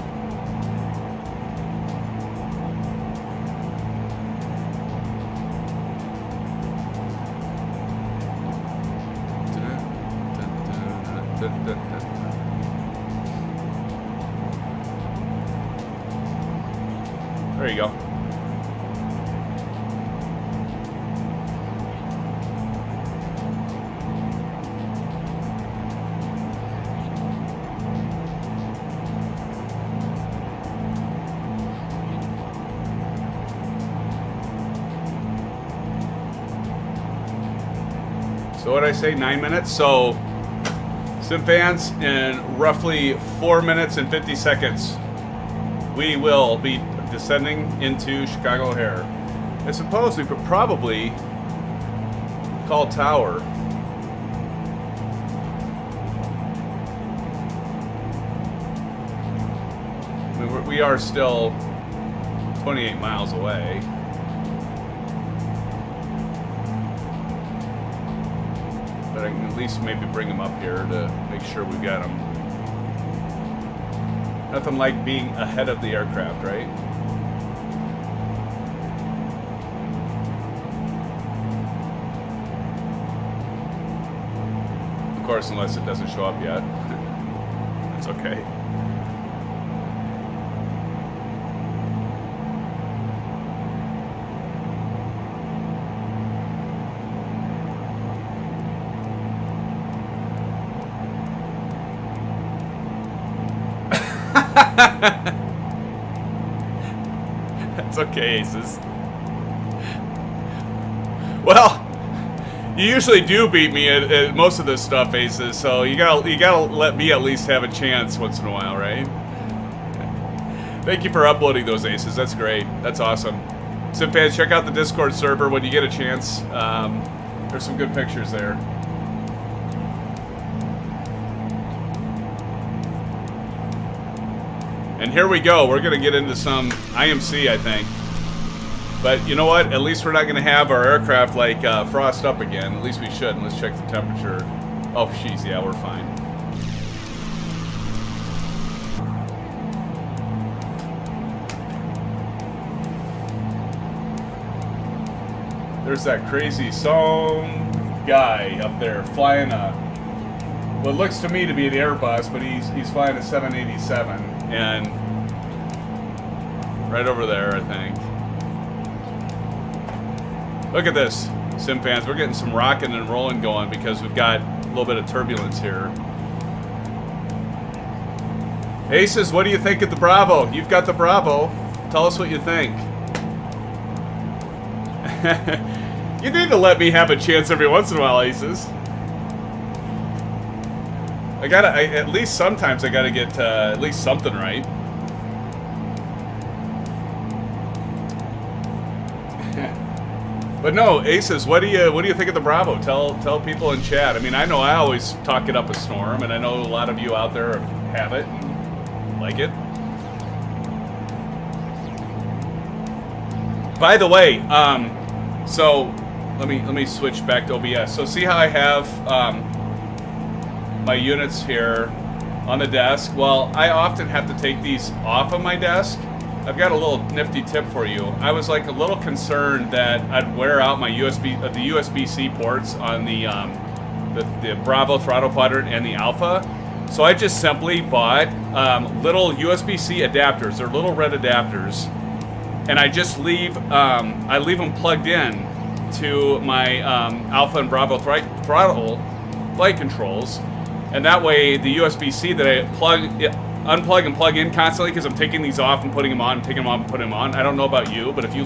There you go. So what did I say, 9 minutes? So, SimFans, in roughly 4 minutes and 50 seconds, we will be descending into Chicago O'Hare. I suppose we could probably call tower. I mean, we are still 28 miles away. But I can at least maybe bring them up here to make sure we've got them. Nothing like being ahead of the aircraft, right? Of course, unless it doesn't show up yet. It's okay. That's okay, Aces. Well, you usually do beat me at most of this stuff, Aces. So you gotta let me at least have a chance once in a while, right? Thank you for uploading those, Aces. That's great. That's awesome. SimFans, check out the Discord server when you get a chance. There's some good pictures there. And here we go. We're going to get into some IMC, I think. But you know what? At least we're not going to have our aircraft like frost up again. At least we shouldn't. Let's check the temperature. Oh, jeez. Yeah, we're fine. There's that crazy some guy up there flying a what looks to me to be an Airbus, but he's flying a 787. And right over there, I think. Look at this, SimFans. We're getting some rocking and rolling going because we've got a little bit of turbulence here. Aces, what do you think of the Bravo? You've got the Bravo. Tell us what you think. You need to let me have a chance every once in a while, Aces. At least sometimes I gotta get at least something right. But no, Aces, what do you think of the Bravo? Tell people in chat. I mean, I know I always talk it up a storm, and I know a lot of you out there have it and like it. By the way, so let me switch back to OBS. So see how I have my units here on the desk? Well, I often have to take these off of my desk. I've got a little nifty tip for you. I was like a little concerned that I'd wear out my the USB-C ports on the Bravo Throttle Quadrant and the Alpha. So I just simply bought little USB-C adapters. They're little red adapters, and I just leave them plugged in to my Alpha and Bravo Throttle Flight Controls, and that way the USB-C that I unplug and plug in constantly, because I'm taking these off and putting them on, taking them off and putting them on. I don't know about you, but if you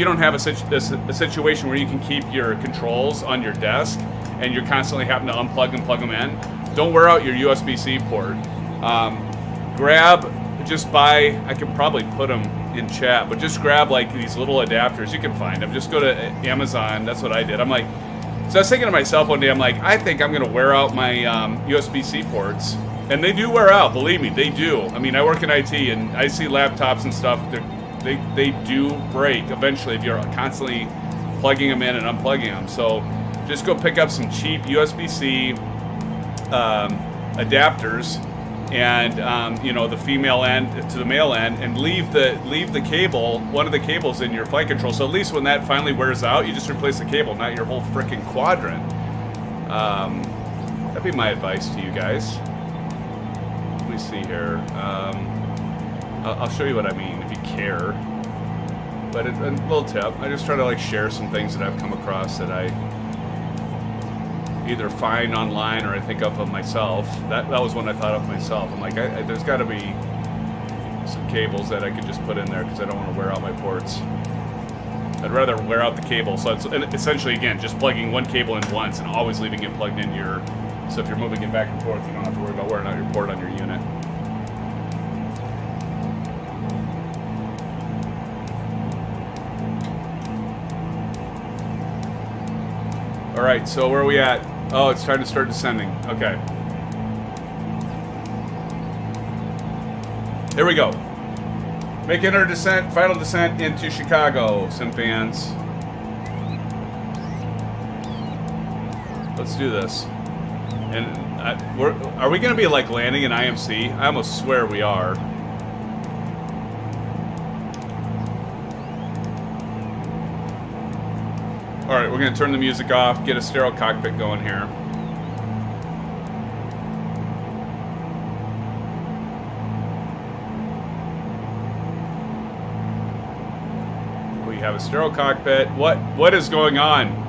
don't have a situation where you can keep your controls on your desk and you're constantly having to unplug and plug them in, don't wear out your USB-C port. I could probably put them in chat, but just grab like these little adapters. You can find them. Just go to Amazon. That's what I did. So I was thinking to myself one day, I'm like, I think I'm going to wear out my USB-C ports. And they do wear out, believe me, they do. I mean, I work in IT, and I see laptops and stuff. They do break eventually if you're constantly plugging them in and unplugging them. So just go pick up some cheap USB-C adapters, and the female end to the male end, and leave the cable, one of the cables in your flight control. So at least when that finally wears out, you just replace the cable, not your whole freaking quadrant. That'd be my advice to you guys. Let me see here. I'll show you what I mean if you care. But a little tip. I just try to like share some things that I've come across that I either find online or I think of myself. That was one I thought of myself. I'm like, there's got to be some cables that I could just put in there because I don't want to wear out my ports. I'd rather wear out the cable. So it's essentially, again, just plugging one cable in once and always leaving it plugged in your... So if you're moving it back and forth, you don't have to worry about wearing out your port on your unit. All right, so where are we at? Oh, it's time to start descending. Okay. Here we go. Making our descent, final descent into Chicago, SimFans. Let's do this. And are we going to be like landing in IMC? I almost swear we are. All right, we're going to turn the music off, get a stereo cockpit going here. We have a stereo cockpit. What is going on?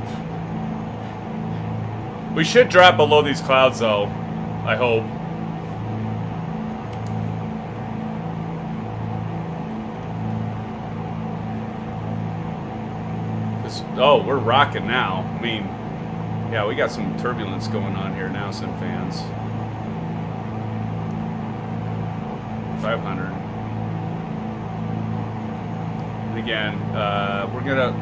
We should drop below these clouds, though. I hope. Oh, we're rocking now. I mean, yeah, we got some turbulence going on here now, SimFans. 500. And again, we're gonna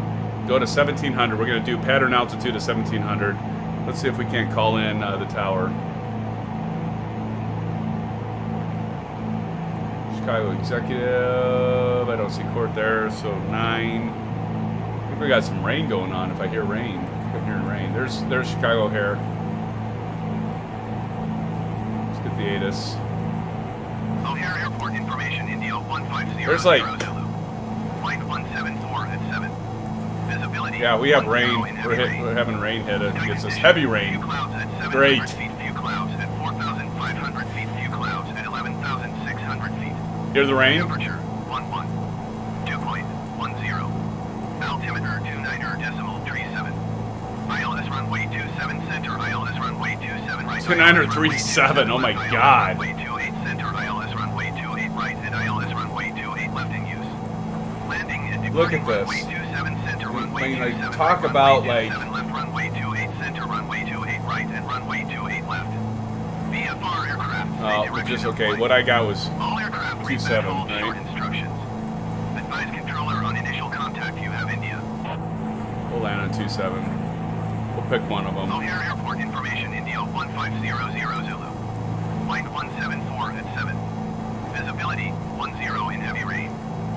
go to 1700. We're gonna do pattern altitude of 1700. Let's see if we can't call in the tower. Chicago Executive. I don't see court there, so 9. I think we got some rain going on. If I hear rain, I'm hearing rain. There's Chicago here. Let's get the ATIS. O'Hare Airport information, India 150. There's like... Flight 174 at 7. Visibility. Yeah, we have rain. We're having rain hit it. Gets us heavy rain. Great. Few clouds at 4,500 feet. Few clouds at 11,600 feet. Hear the rain? Temperature 11. 2.10. Altimeter 29.37. ILS runway 27 center. ILS runway 27 right. 29.37. Oh my God. Runway 28 center. ILS runway 28 right and ILS runway 28 left in use. Landing and departing. Look at this. Runway 27 center. Runway When you 27 talk right, about runway like 27 left. Runway 28 center. Runway 28 right and runway 28 left. VFR aircraft. which is okay. What I got was All aircraft 27, short right? instructions. Advise controller on initial contact. You have India. land on 27. We'll pick one of them. O'Hare Airport information, India 1500 Zulu. Flight 174 at 7. Visibility 10 in heavy rain.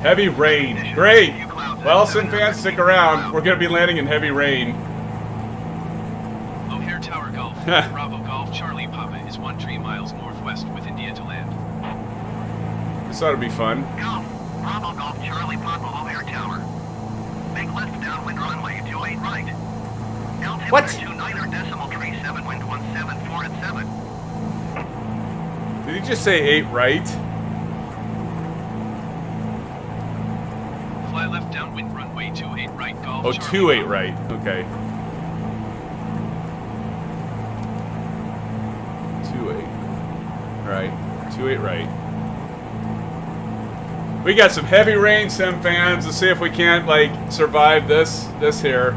Heavy rain. Great. Well, SimFans, stick around. We're going to be landing in heavy rain. O'Hare Tower Golf, Bravo Golf, Charlie Papa is 13 miles northwest with India to land. This ought to be fun. Golf, Bravo Golf, Charlie Papa, O'Hare Tower. Make left downwind runway 28 right. Altimeter What? 29er decimal tree 7 wind 174 at 7. Did he just say 8 right? Fly left downwind runway 28 right Golf. Oh, Charlie 28 right. Okay. 28. Right. 28 right. We got some heavy rain, SimFans. Let's see if we can't, like, survive this here.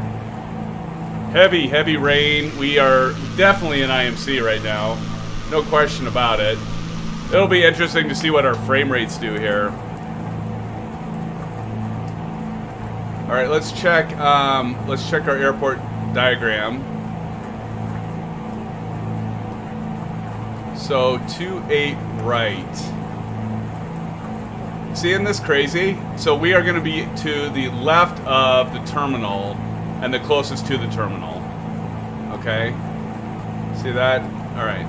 Heavy rain. We are definitely in IMC right now. No question about it. It'll be interesting to see what our frame rates do here. All right, let's check our airport diagram. So 28 right. Seeing this crazy? So we are going to be to the left of the terminal and the closest to the terminal. Okay? See that? All right.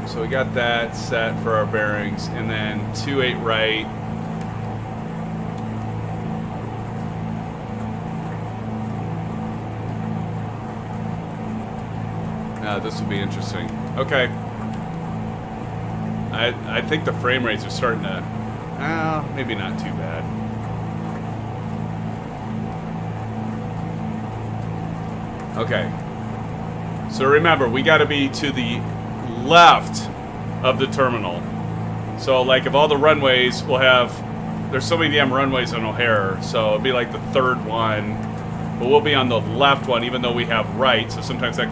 So we got that set for our bearings, and then 28 right. This will be interesting. Okay. I think the frame rates are starting to... maybe not too bad. Okay. So remember, we got to be to the left of the terminal. So, like, of all the runways, we'll have... There's so many damn runways on O'Hare, so it'll be like the third one. But we'll be on the left one, even though we have right, so sometimes that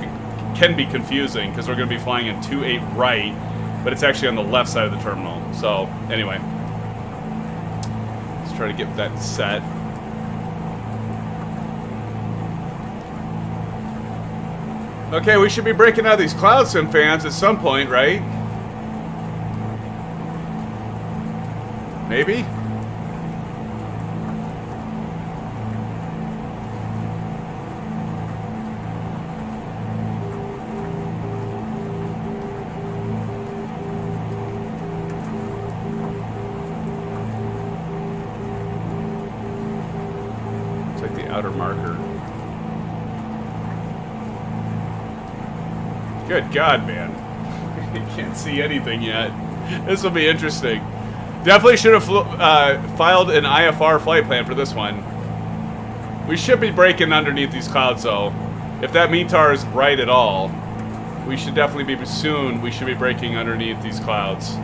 can be confusing, because we're going to be flying in 28 right, but it's actually on the left side of the terminal. So, anyway. Let's try to get that set. Okay, we should be breaking out these clouds, SimFans, at some point, right? Maybe? It's like the outer marker. Good God, man. You can't see anything yet. This will be interesting. Definitely should have filed an IFR flight plan for this one. We should be breaking underneath these clouds, though. If that METAR is right at all, we should definitely be soon. We should be breaking underneath these clouds.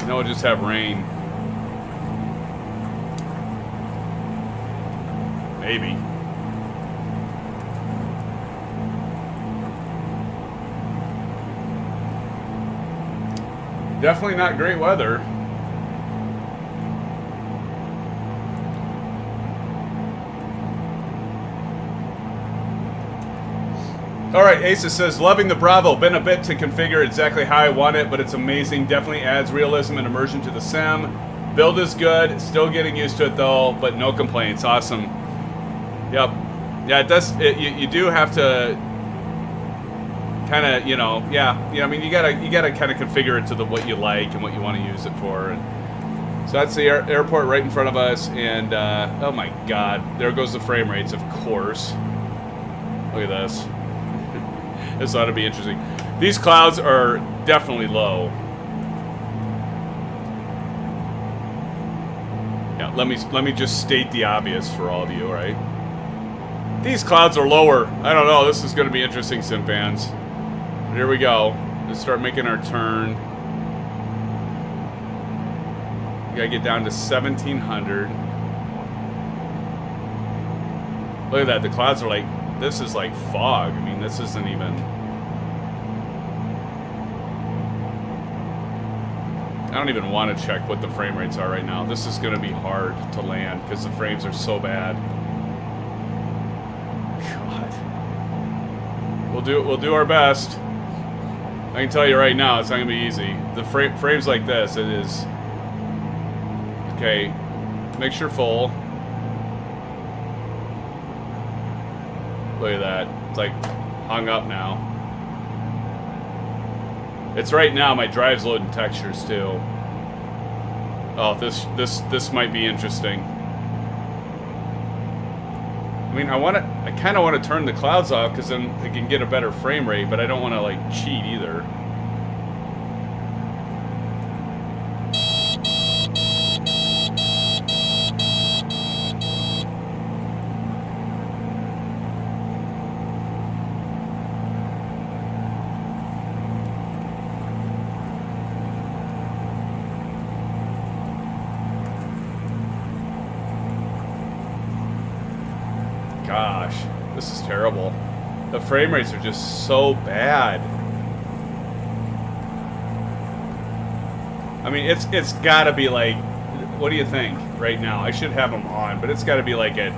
No, we'll just have rain. Maybe. Definitely not great weather. Alright, Asa says, loving the Bravo. Been a bit to configure exactly how I want it, but it's amazing. Definitely adds realism and immersion to the sim. Build is good. Still getting used to it, though, but no complaints. Awesome. Yep. Yeah, it does. You do have to... kind of, you know, I mean, you gotta kind of configure it to what you like and what you want to use it for. And so that's the airport right in front of us, and oh my God, there goes the frame rates, of course. Look at this. This ought to be interesting. These clouds are definitely low. Yeah, let me just state the obvious for all of you, right? These clouds are lower. I don't know. This is going to be interesting, SimFans. Here we go. Let's start making our turn. We gotta get down to 1700. Look at that. The clouds are like, this is like fog. I mean, this isn't even... I don't even want to check what the frame rates are right now. This is going to be hard to land because the frames are so bad. We'll do our best. I can tell you right now, it's not gonna be easy. The frames like this, it is. Okay, make sure full. Look at that. It's like hung up now. It's right now. My drive's loading textures too. Oh, this might be interesting. I mean, I kind of want to turn the clouds off because then it can get a better frame rate, but I don't want to like cheat either. Gosh, this is terrible. The frame rates are just so bad. I mean, it's gotta be like, what do you think right now? I should have them on, but it's gotta be like at,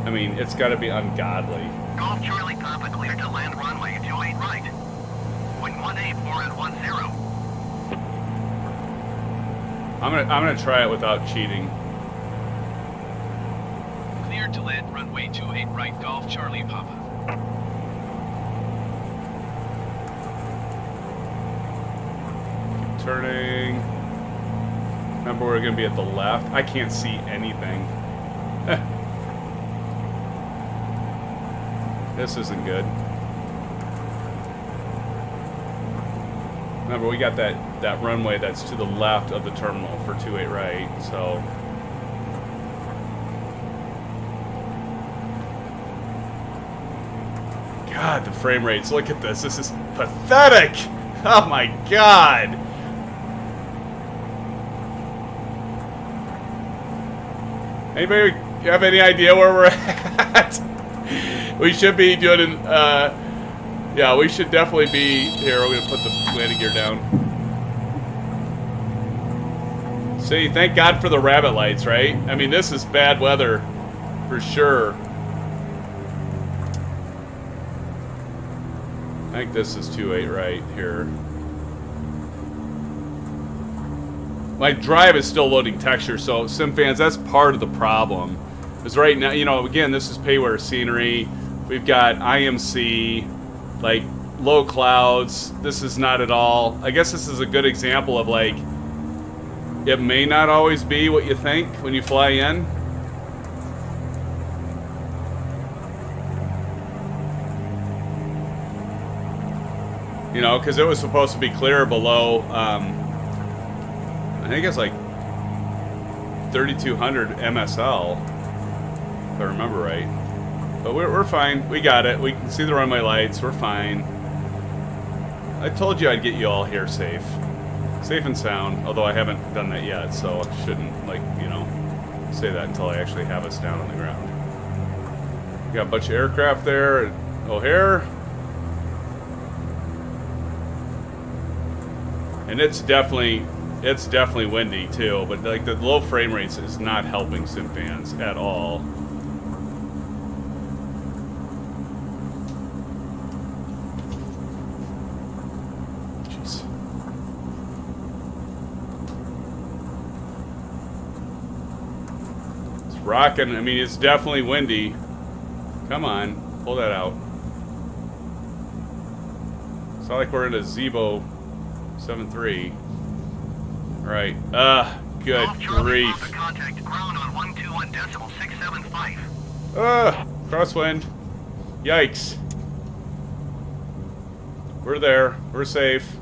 I mean, it's gotta be ungodly. Golf Charlie Papa cleared to land runway 28 right. Wind 184 at 10. I'm gonna try it without cheating. Cleared to land runway 28 right, Golf Charlie Papa. Keep turning. Remember, we're gonna be at the left. I can't see anything. This isn't good. Remember, we got that runway that's to the left of the terminal for 28 right, so. God, the frame rates. Look at this. This is pathetic. Oh my God. Anybody have any idea where we're at? We should be doing, yeah, we should definitely be, here, we're going to put the landing gear down. See, thank God for the rabbit lights, right? I mean, this is bad weather, for sure. I think this is 2.8 right here. My drive is still loading texture, so SimFans, that's part of the problem. Because right now, you know, again, this is payware scenery. We've got IMC, like low clouds. This is not at all. I guess this is a good example of like, it may not always be what you think when you fly in. You know, because it was supposed to be clear below, I think it's like 3200 MSL, if I remember right. But we're fine. We got it. We can see the runway lights. We're fine. I told you I'd get you all here safe. Safe and sound, although I haven't done that yet, so I shouldn't, like, you know, say that until I actually have us down on the ground. We got a bunch of aircraft there at O'Hare. And it's definitely windy too, but like the low frame rates is not helping SimFans at all. Jeez. It's rocking. I mean, it's definitely windy. Come on, pull that out. It's not like we're in a Zeebo 7.3. Right. Good grief. Contact ground on 121.675. Crosswind. Yikes. We're there. We're safe.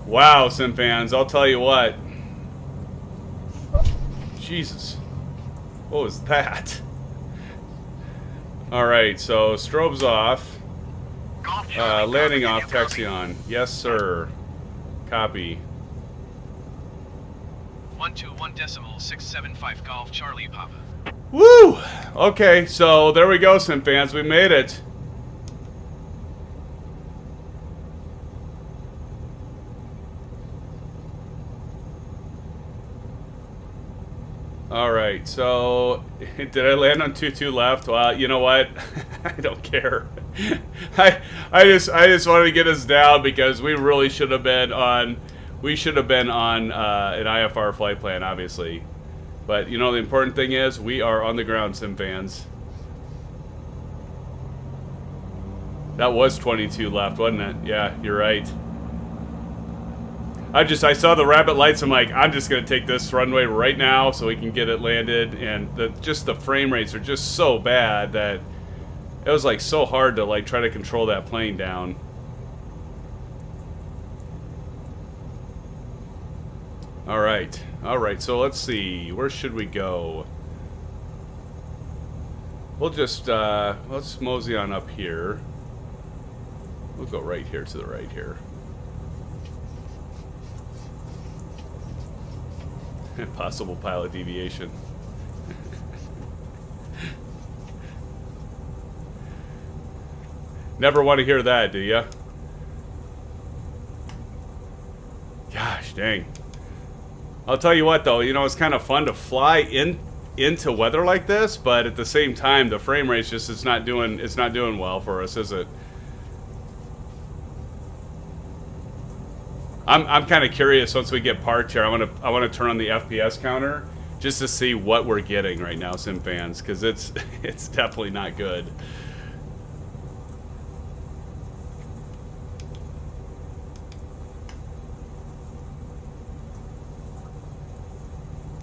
Wow, SimFans, I'll tell you what. Jesus. What was that? Alright, so strobe's off. Landing off, taxi on. Yes, sir. Copy. 121.675 Golf Charlie Papa. Woo! Okay, so there we go, SimFans. We made it. All right, so did I land on 2-2 left? Well, you know what? I don't care. I just wanted to get us down because we really should have been on. We should have been on an IFR flight plan, obviously. But you know the important thing is we are on the ground, SimFans. That was 22 left, wasn't it? Yeah, you're right. I saw the rabbit lights. I'm like, I'm just gonna take this runway right now so we can get it landed. And just the frame rates are just so bad that it was like so hard to like try to control that plane down. All right. So let's see. Where should we go? We'll just let's mosey on up here. We'll go right here to the right here. Possible pilot deviation. Never want to hear that, do ya? Gosh, dang. I'll tell you what, though. You know, it's kind of fun to fly into weather like this, but at the same time, the frame rate's just it's not doing well for us, is it? I'm kind of curious once we get parked here. I want to turn on the FPS counter just to see what we're getting right now, SimFans, because it's definitely not good.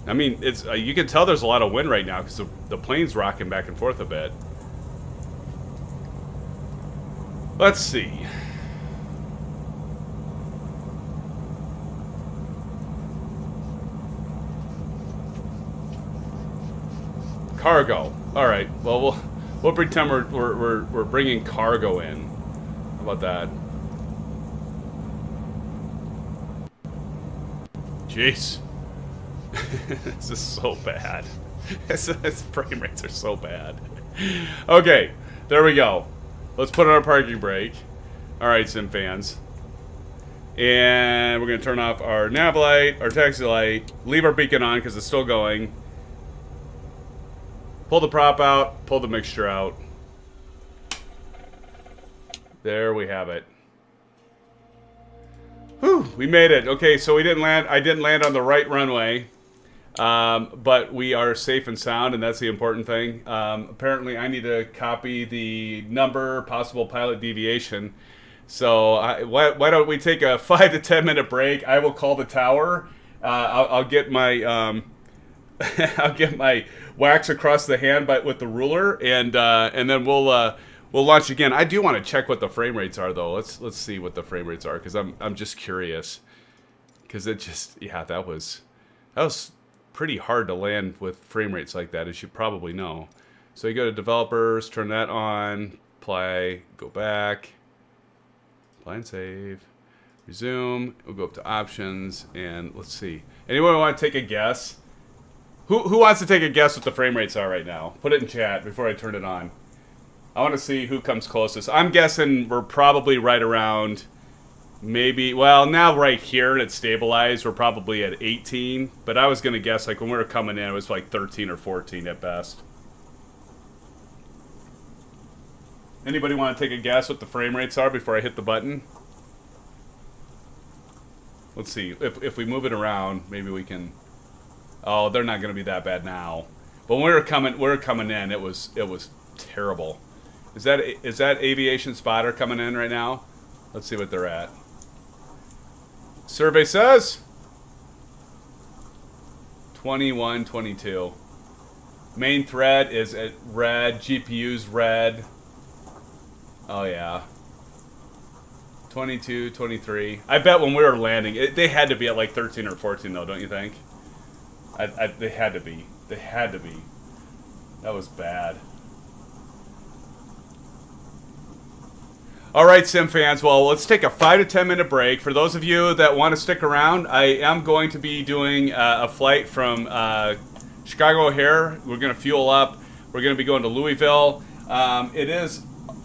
I mean, it's you can tell there's a lot of wind right now because the plane's rocking back and forth a bit. Let's see. Cargo. All right. Well, we'll pretend we're bringing cargo in. How about that? Jeez. This is so bad. Its frame rates are so bad. Okay, there we go. Let's put on our parking brake. All right, SimFans. And we're going to turn off our nav light, our taxi light, leave our beacon on because it's still going. Pull the prop out, pull the mixture out. There we have it. Whew, we made it. Okay, so we didn't land. I didn't land on the right runway. But we are safe and sound, and that's the important thing. Apparently, I need to copy the number, possible pilot deviation. So why don't we take a 5 to 10 minute break? I will call the tower. I'll get my I'll get my wax across the hand with the ruler, and then we'll launch again. I do want to check what the frame rates are, though. Let's see what the frame rates are, because I'm just curious. Because it just that was pretty hard to land with frame rates like that, as you probably know. So you go to developers, turn that on, play, go back, apply and save, resume. We'll go up to options, and let's see. Anyone want to take a guess? Who wants to take a guess what the frame rates are right now? Put it in chat before I turn it on. I want to see who comes closest. I'm guessing we're probably right around. Maybe, well, now right here it's stabilized. We're probably at 18, but I was going to guess like when we were coming in, it was like 13 or 14 at best. Anybody want to take a guess what the frame rates are before I hit the button? Let's see. If we move it around, maybe we can. Oh, they're not going to be that bad now. But when we were coming in, it was terrible. Is that Aviation Spotter coming in right now? Let's see what they're at. Survey says 21, 22. Main thread is at red. GPU's red. Oh, yeah. 22, 23. I bet when we were landing, they had to be at like 13 or 14, though, don't you think? They had to be. They had to be. That was bad. All right, SimFans. Well, let's take a 5 to 10 minute break. For those of you that want to stick around, I am going to be doing a flight from Chicago O'Hare. We're going to fuel up. We're going to be going to Louisville. It is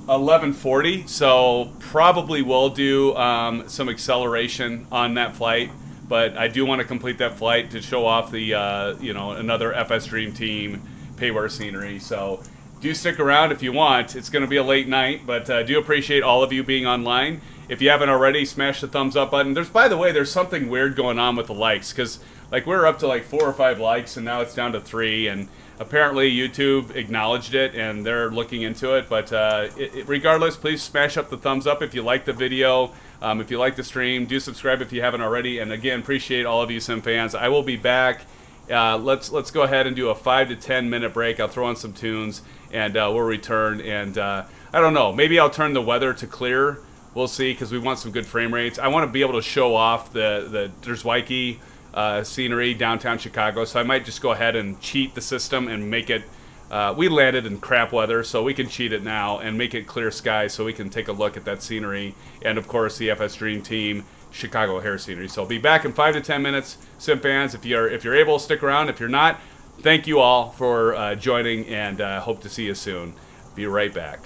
11:40, so probably we'll do some acceleration on that flight. but I do want to complete that flight to show off the, you know, another FSDreamTeam payware scenery. So do stick around if you want. It's going to be a late night, but I do appreciate all of you being online. If you haven't already, smash the thumbs up button. By the way, there's something weird going on with the likes, because like we're up to like 4 or 5 likes, and now it's down to 3, and apparently YouTube acknowledged it, and they're looking into it. But regardless, please smash up the thumbs up if you like the video. If you like the stream, do subscribe if you haven't already. And again, appreciate all of you Sim fans. I will be back. Let's go ahead and do a 5 to 10 minute break. I'll throw on some tunes, and we'll return. And I don't know, maybe I'll turn the weather to clear. We'll see, because we want some good frame rates. I want to be able to show off the Dzerzwiki scenery downtown Chicago, so I might just go ahead and cheat the system and make it. We landed in crap weather, so we can cheat it now and make it clear skies, so we can take a look at that scenery, and of course the FSDreamTeam Chicago O'Hare scenery. So I'll be back in 5 to 10 minutes, Sim fans. If you're able, stick around. If you're not, thank you all for joining, and hope to see you soon. Be right back.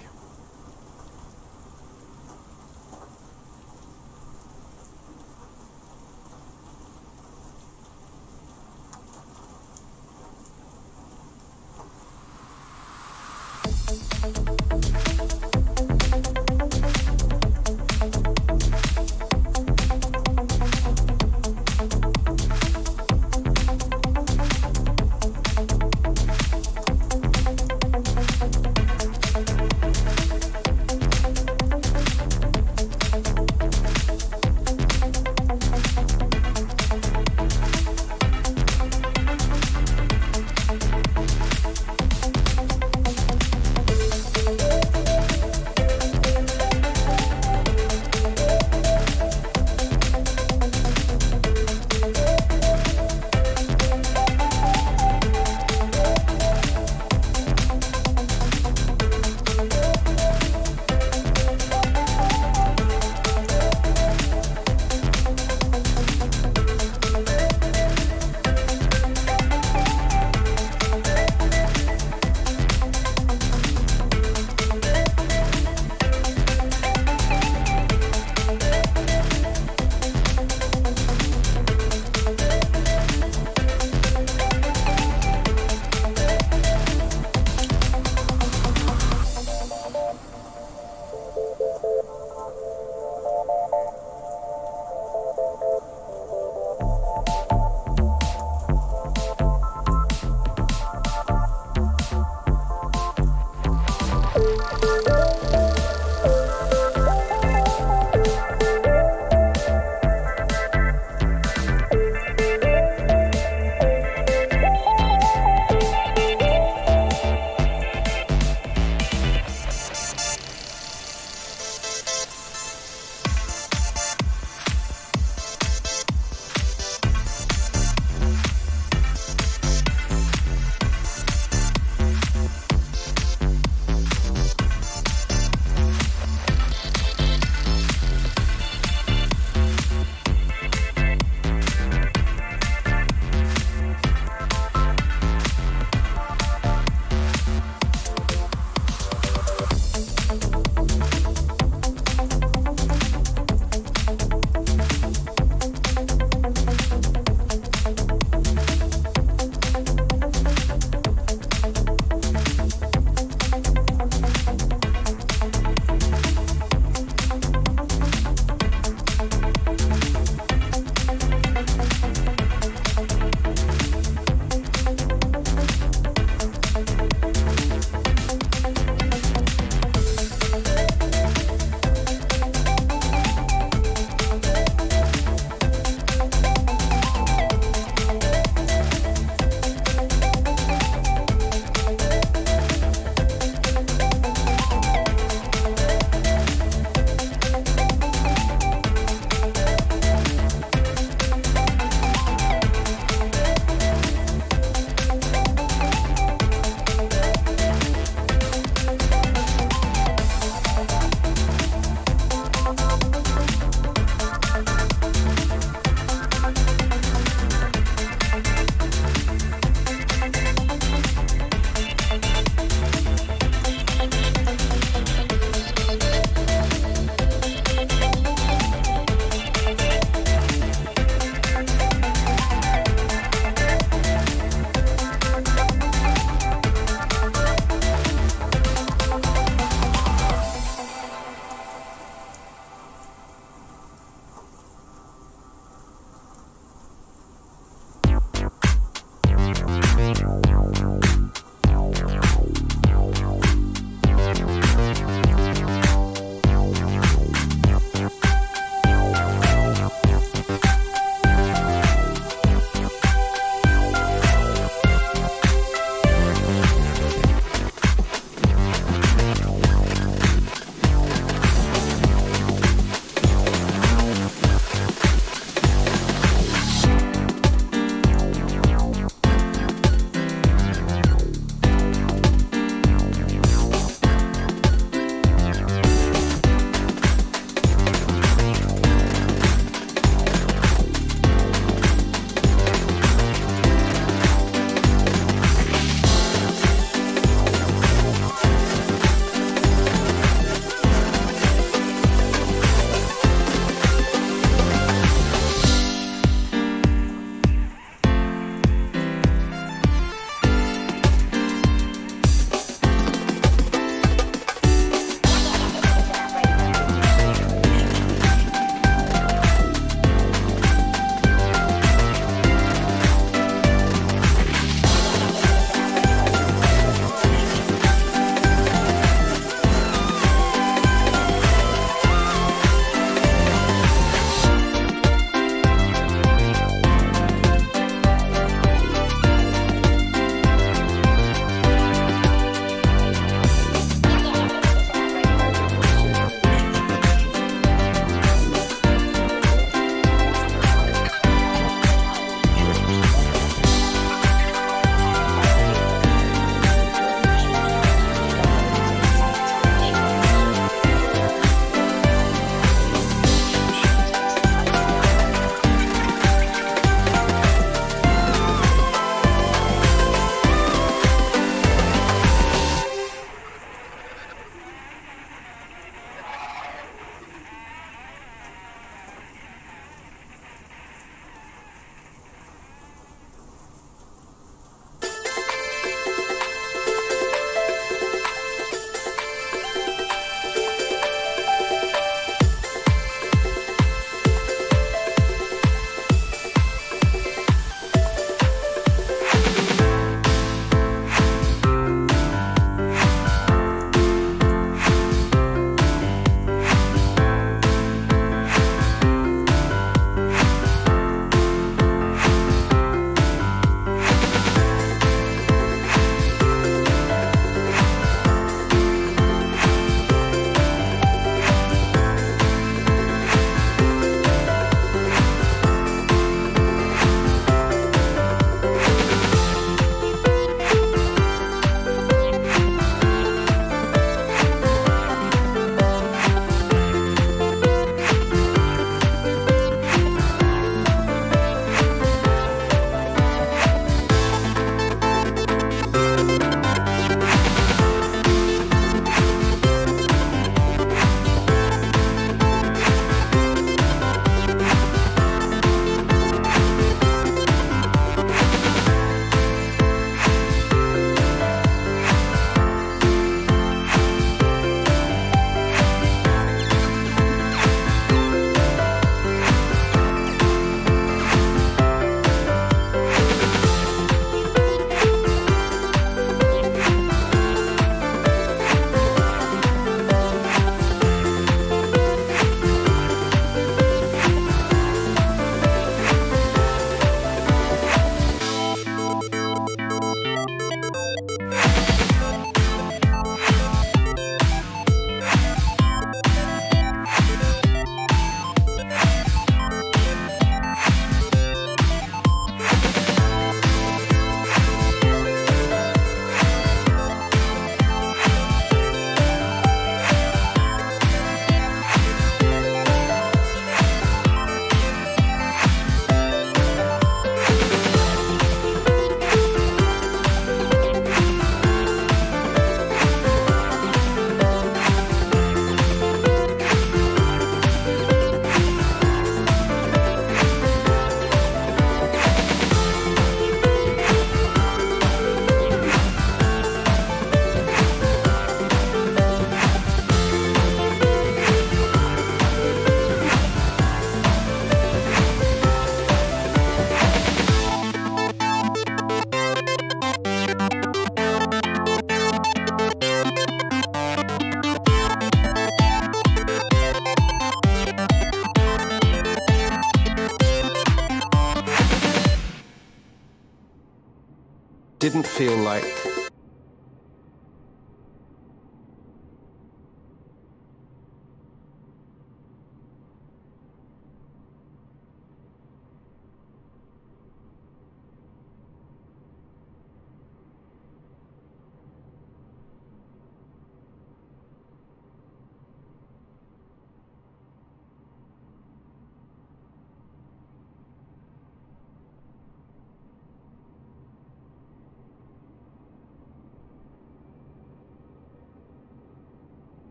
didn't feel like...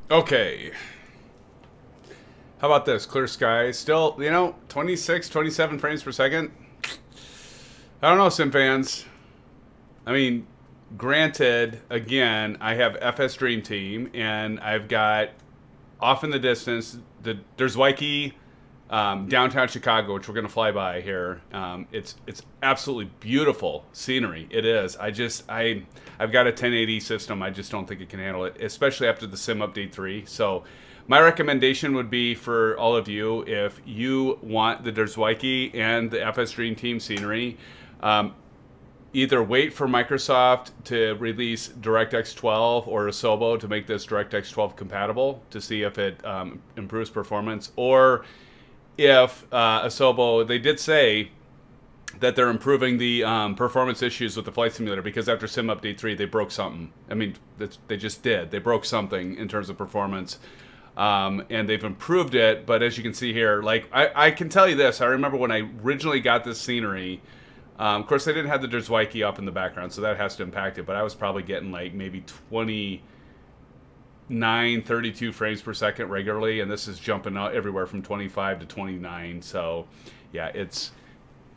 Okay. How about this? Clear sky. Still, you know, 26, 27 frames per second. I don't know, SimFans. I mean, granted, again, I have FSDreamTeam, and I've got off in the distance, there's Waikiki, downtown Chicago, which we're going to fly by here. It's absolutely beautiful scenery. It is. I've got a 1080 system. I just don't think it can handle it, especially after the Sim Update 3. So my recommendation would be for all of you, if you want the Waikiki and the FSDreamTeam scenery, either wait for Microsoft to release DirectX 12 or Asobo to make this DirectX 12 compatible to see if it improves performance, or if Asobo, they did say that they're improving the performance issues with the flight simulator, because after Sim Update 3 they broke something. I mean, they just did. They broke something in terms of performance, and they've improved it. But as you can see here, like I can tell you this, I remember when I originally got this scenery, of course they didn't have the Waikiki up in the background, so that has to impact it, but I was probably getting like maybe 32 frames per second regularly, and this is jumping out everywhere from 25 to 29. So yeah, it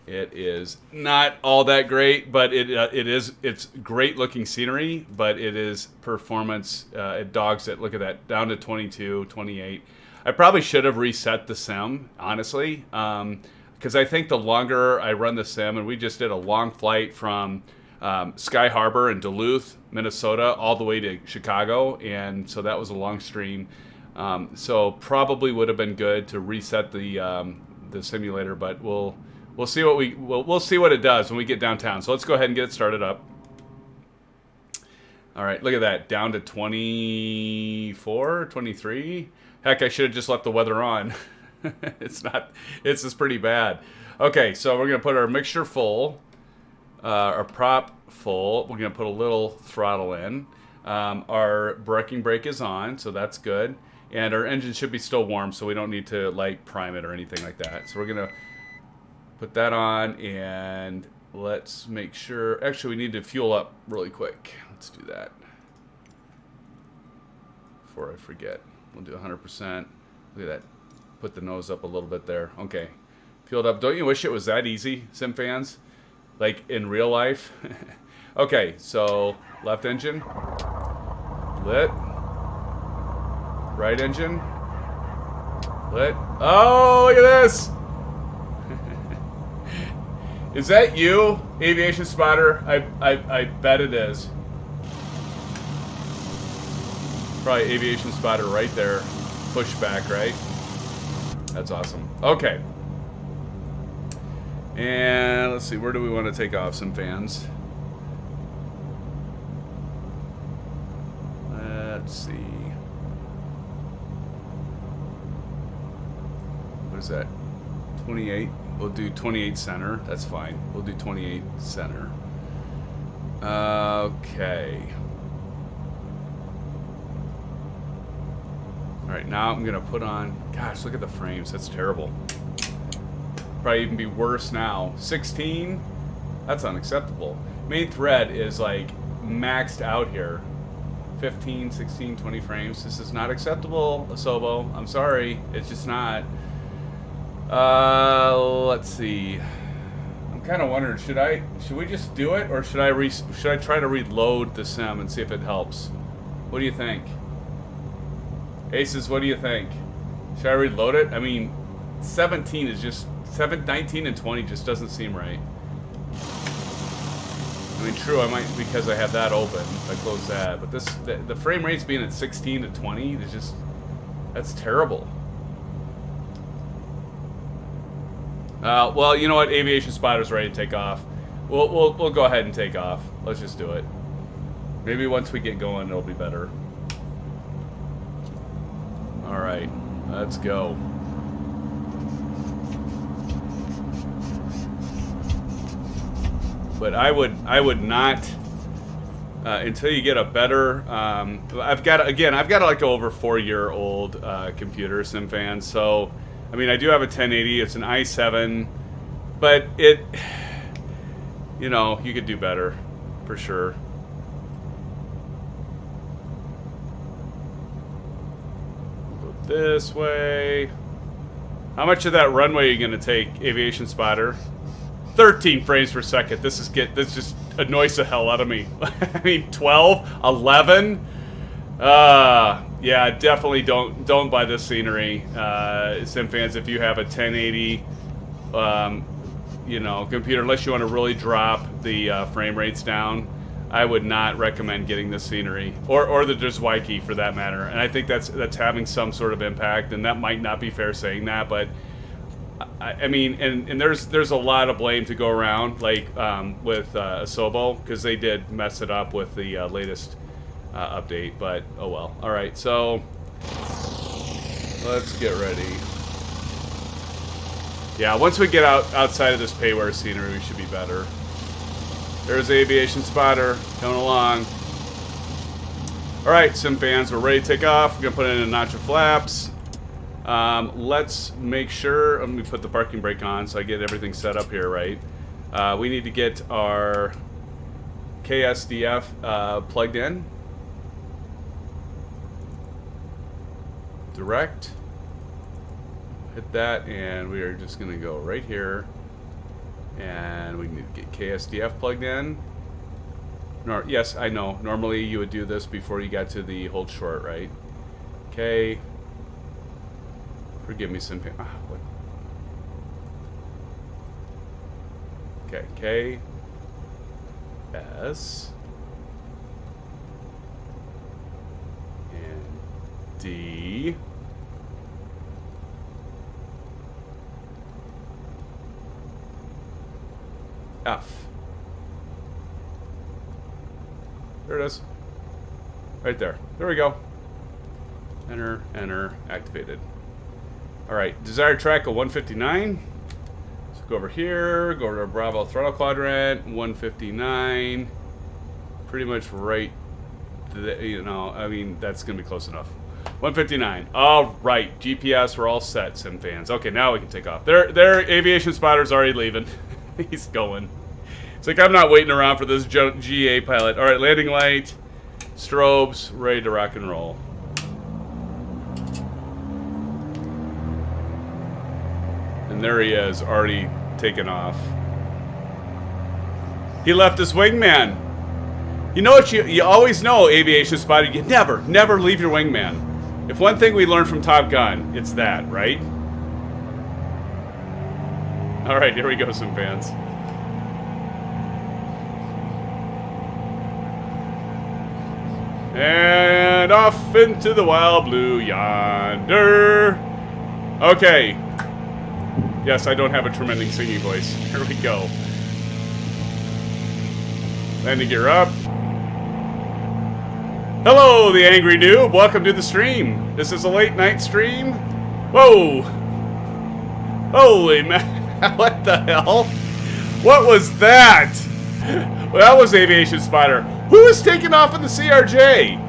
is not all that great, but it's great looking scenery, but it is performance, it dogs it. Look at that, down to 22, 28. I probably should have reset the sim, honestly, because I think the longer I run the sim, and we just did a long flight from Sky Harbor in Duluth, Minnesota, all the way to Chicago, and so that was a long stream. So probably would have been good to reset the simulator, but we'll see what we'll see what it does when we get downtown. So let's go ahead and get it started up. All right, look at that, down to 24, 23. Heck, I should have just left the weather on. It's just pretty bad. Okay, so we're gonna put our mixture full. Our prop full. We're going to put a little throttle in. Our braking brake is on, so that's good. And our engine should be still warm, so we don't need to like prime it or anything like that. So we're going to put that on, and let's make sure. Actually, we need to fuel up really quick. Let's do that before I forget. We'll do 100%. Look at that. Put the nose up a little bit there. Okay. Fueled up. Don't you wish it was that easy, SimFans? Like in real life. Okay, so left engine lit, right engine lit. Oh, look at this. Is that you, Aviation Spotter? I bet it is. Probably Aviation Spotter right there. Pushback, right? That's awesome. Okay. And let's see, where do we want to take off, SimFans? Let's see. What is that? 28. We'll do 28 center. That's fine. We'll do 28 center. Okay. Alright, now I'm going to put on... Gosh, look at the frames. That's terrible. Probably even be worse now. 16? That's unacceptable. Main thread is like maxed out here. 15, 16, 20 frames. This is not acceptable, Asobo. I'm sorry. It's just not. Let's see. I'm kind of wondering, should we just do it, or should I try to reload the sim and see if it helps? What do you think? Aces, what do you think? Should I reload it? I mean, 17 is just 19 and 20 just doesn't seem right. I mean, true, I might, because I have that open if I close that, but the frame rates being at 16 to 20 is just, that's terrible. Well, you know what? Aviation Spotter's ready to take off. We'll go ahead and take off. Let's just do it. Maybe once we get going, it'll be better. All right, let's go. But I would not until you get a better. I've got like an over 4-year-old computer, SimFans. So, I mean, I do have a 1080. It's an i7, but it, you know, you could do better, for sure. Go this way. How much of that runway are you going to take, Aviation Spotter? 13 frames per second. This just annoys the hell out of me. I mean, 12, 11. Yeah, definitely don't buy this scenery, SimFans. If you have a 1080, you know, computer, unless you want to really drop the frame rates down, I would not recommend getting this scenery, or the Drzwiki for that matter. And I think that's having some sort of impact, and that might not be fair saying that, but. I mean, and there's a lot of blame to go around, like with Asobo, because they did mess it up with the latest update, but oh well. All right, so let's get ready. Yeah, once we get outside of this payware scenery, we should be better. There's Aviation Spotter coming along. All right, SimFans, we're ready to take off. We're gonna put in a notch of flaps. Let's make sure, let me put the parking brake on so I get everything set up here, right? We need to get our KSDF plugged in. Direct. Hit that, and we are just going to go right here. And we need to get KSDF plugged in. Yes, I know. Normally you would do this before you got to the hold short, right? Okay. Forgive me, some. What? Okay, K, S, and D, F. There it is. Right there. There we go. Enter, enter, activated. Alright, desired track of 159. So go over here, go over to our Bravo Throttle Quadrant, 159. Pretty much right, you know, I mean, that's going to be close enough. 159. Alright, GPS, we're all set, SimFans. Okay, now we can take off. Their Aviation Spotter's already leaving. He's going. It's like I'm not waiting around for this GA pilot. Alright, landing light, strobes, ready to rock and roll. And there he is, already taken off. He left his wingman. You know what you always know, Aviation Spotter, you never leave your wingman. If one thing we learned from Top Gun, it's that, right? Alright, here we go, SimFans. And off into the wild blue yonder. Okay. Yes, I don't have a tremendous singing voice. Here we go. Landing gear up. Hello, the angry noob. Welcome to the stream. This is a late night stream. Whoa. Holy man, what the hell? What was that? Well, that was Aviation Spider. Who was taking off in the CRJ?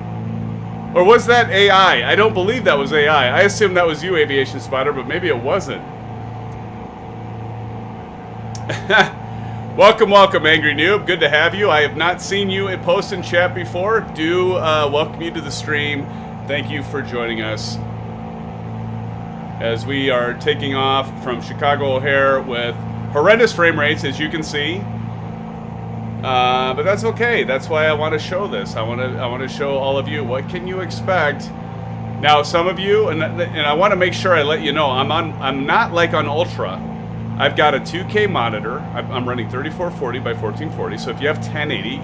Or was that AI? I don't believe that was AI. I assume that was you, Aviation Spider, but maybe it wasn't. Welcome, welcome, Angry Noob. Good to have you. I have not seen you post in chat before. Do welcome you to the stream. Thank you for joining us as we are taking off from Chicago O'Hare with horrendous frame rates, as you can see. But that's okay. That's why I want to show this. I want to show all of you what can you expect. Now, some of you, and I want to make sure I let you know, I'm not like on Ultra. I've got a 2K monitor. I'm running 3440 by 1440. So if you have 1080,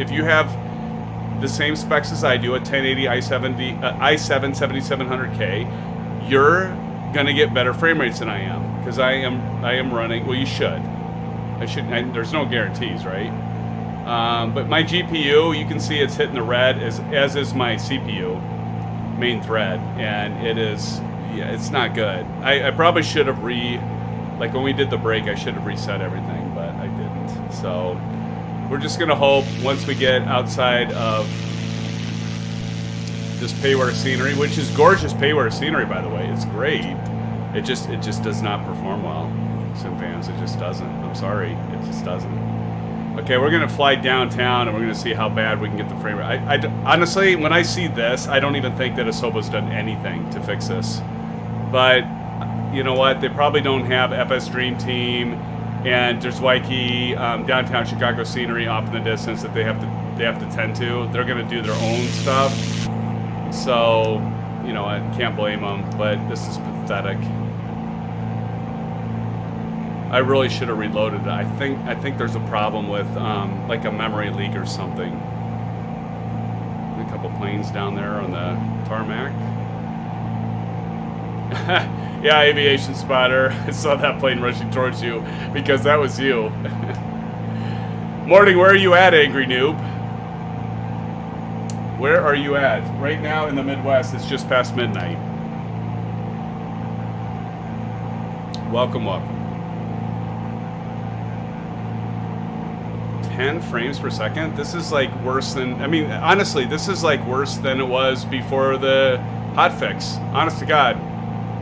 if you have the same specs as I do, a 1080 i7 7700K, you're gonna get better frame rates than I am, because I am running. Well, you should. There's no guarantees, right? But my GPU, you can see it's hitting the red, as is my CPU main thread, and it is, yeah, it's not good. I probably should have like when we did the break, I should have reset everything, but I didn't. So we're just gonna hope once we get outside of this payware scenery, which is gorgeous payware scenery, by the way. It's great. It just does not perform well. SimFans, it just doesn't. I'm sorry, it just doesn't. Okay, we're gonna fly downtown and we're gonna see how bad we can get the frame rate. Honestly, when I see this, I don't even think that Asobo's done anything to fix this. But you know what? They probably don't have FSDreamTeam, and there's Waikiki, downtown Chicago scenery off in the distance that they have to tend to. They're gonna do their own stuff. So, you know, I can't blame them. But this is pathetic. I really should have reloaded it. I think there's a problem with like a memory leak or something. A couple planes down there on the tarmac. Yeah, Aviation Spotter. I saw that plane rushing towards you because that was you. Morning, where are you at, Angry Noob? Where are you at? Right now in the Midwest, it's just past midnight. Welcome, welcome. 10 frames per second? This is like worse than, I mean, honestly, this is like worse than it was before the hotfix. Honest to God.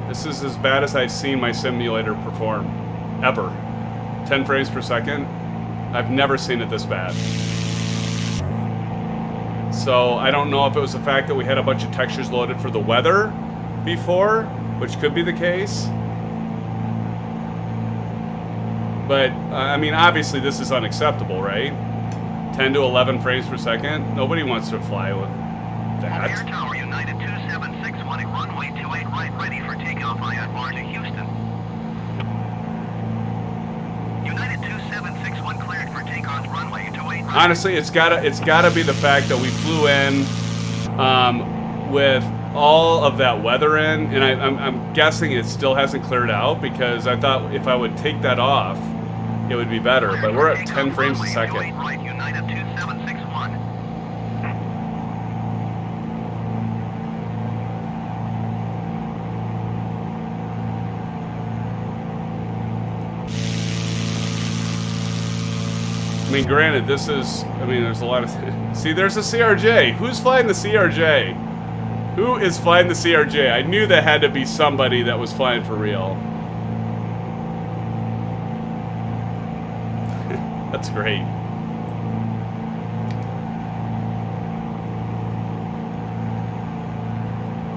This is as bad as I've seen my simulator perform. Ever. 10 frames per second? I've never seen it this bad. So, I don't know if it was the fact that we had a bunch of textures loaded for the weather before, which could be the case. But, I mean, obviously this is unacceptable, right? 10 to 11 frames per second? Nobody wants to fly with that. Air Tower, United 2761 at runway 28 right, ready for takeoff IFR to Houston. United 2761 cleared for takeoff runway 28 right. Honestly, it's gotta be the fact that we flew in with all of that weather in, and I'm guessing it still hasn't cleared out, because I thought if I would take that off, it would be better. But we're at 10 frames a second. Right, United 2761. I mean, granted, this is, I mean, there's a lot of, see, there's a CRJ. Who's flying the CRJ? Who is flying the CRJ? I knew that had to be somebody that was flying for real. That's great.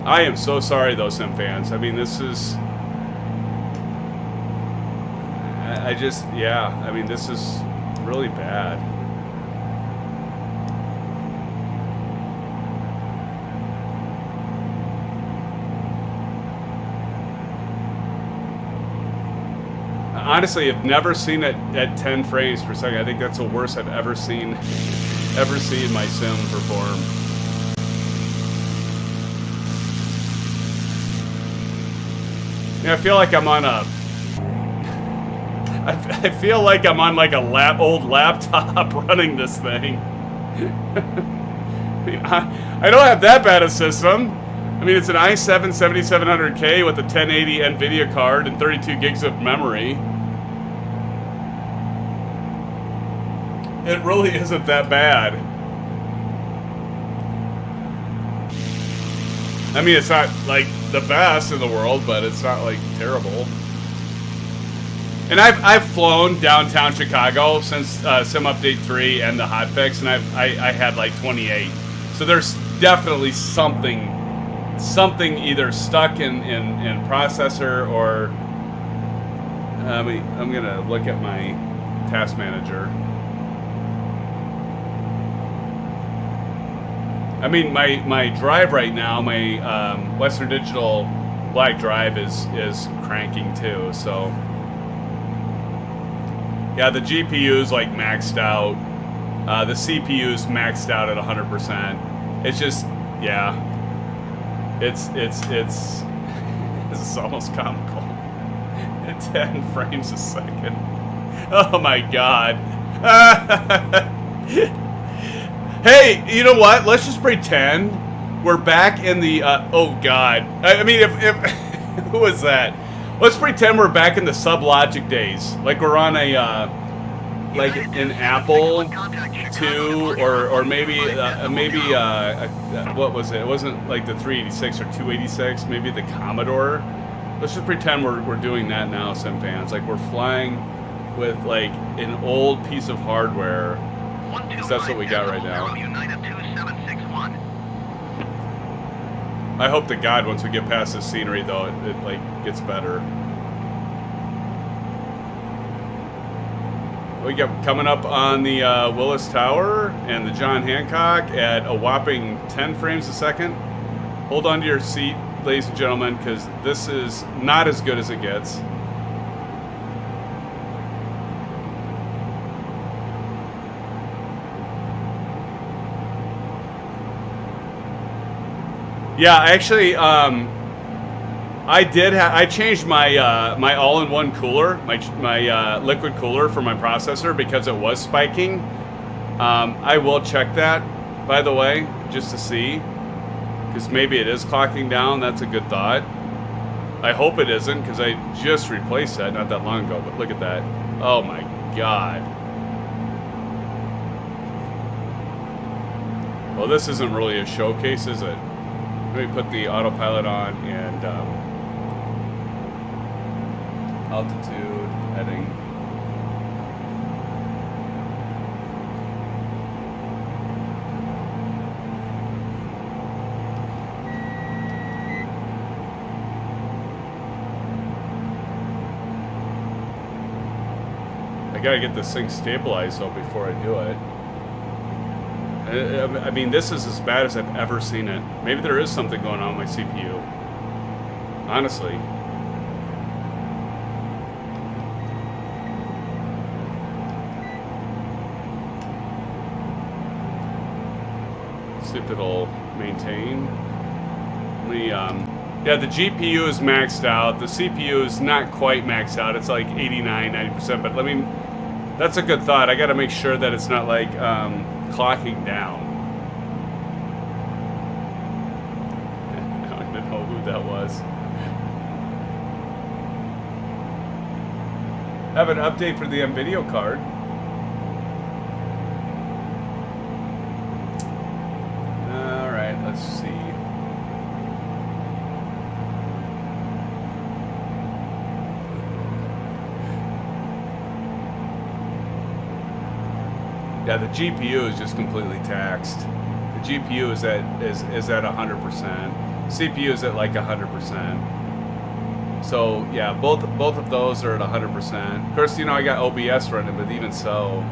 I am so sorry, though, SimFans. I mean, this is... I just, yeah, I mean, this is really bad. Honestly, I've never seen it at 10 frames per second. I think that's the worst I've ever seen my sim perform. Yeah, I feel like I'm on a... I feel like I'm on like a old laptop running this thing. I mean, I don't have that bad a system. I I mean, it's an i7 7700K with a 1080 Nvidia card and 32 gigs of memory. It really isn't that bad. I mean, it's not like the best in the world, but it's not like terrible. And I've flown downtown Chicago since Sim Update 3 and the hotfix, and I had like 28. So there's definitely something either stuck in processor or I'm gonna look at my task manager. I mean, my drive right now, my Western Digital Black drive is cranking too. So yeah, the GPU's like maxed out. The CPU's maxed out at 100%. It's just, yeah. It's this is almost comical. At 10 frames a second. Oh my god. Hey, you know what? Let's just pretend we're back in the oh god. I mean, if who was that? Let's pretend we're back in the Sublogic days. Like we're on a like an Apple II or maybe what was it? It wasn't like the 386 or 286, maybe the Commodore. Let's just pretend we're doing that now, SimFans. Like we're flying with like an old piece of hardware. 'Cause that's what we got right now. I hope to God once we get past this scenery though, it like gets better. We got coming up on the Willis Tower and the John Hancock at a whopping 10 frames a second. Hold on to your seat, ladies and gentlemen, because this is not as good as it gets. Yeah, actually, I changed my my all-in-one cooler, my liquid cooler for my processor because it was spiking. I will check that, by the way, just to see, because maybe it is clocking down. That's a good thought. I hope it isn't, because I just replaced that not that long ago. But look at that! Oh my god! Well, this isn't really a showcase, is it? Let me put the autopilot on and altitude heading. I gotta get this thing stabilized though before I do it. I mean, this is as bad as I've ever seen it. Maybe there is something going on with my CPU. Honestly. See if it'll maintain. Yeah, the GPU is maxed out. The CPU is not quite maxed out. It's like 89, 90%. But let me... That's a good thought. I gotta make sure that it's not like... clocking down. I don't even know who that was. I have an update for the Nvidia card. Alright, let's see. Yeah, the GPU is just completely taxed. The GPU is at 100%. CPU is at like 100%. So yeah, both of those are at 100%. Of course, you know I got OBS running, but even so,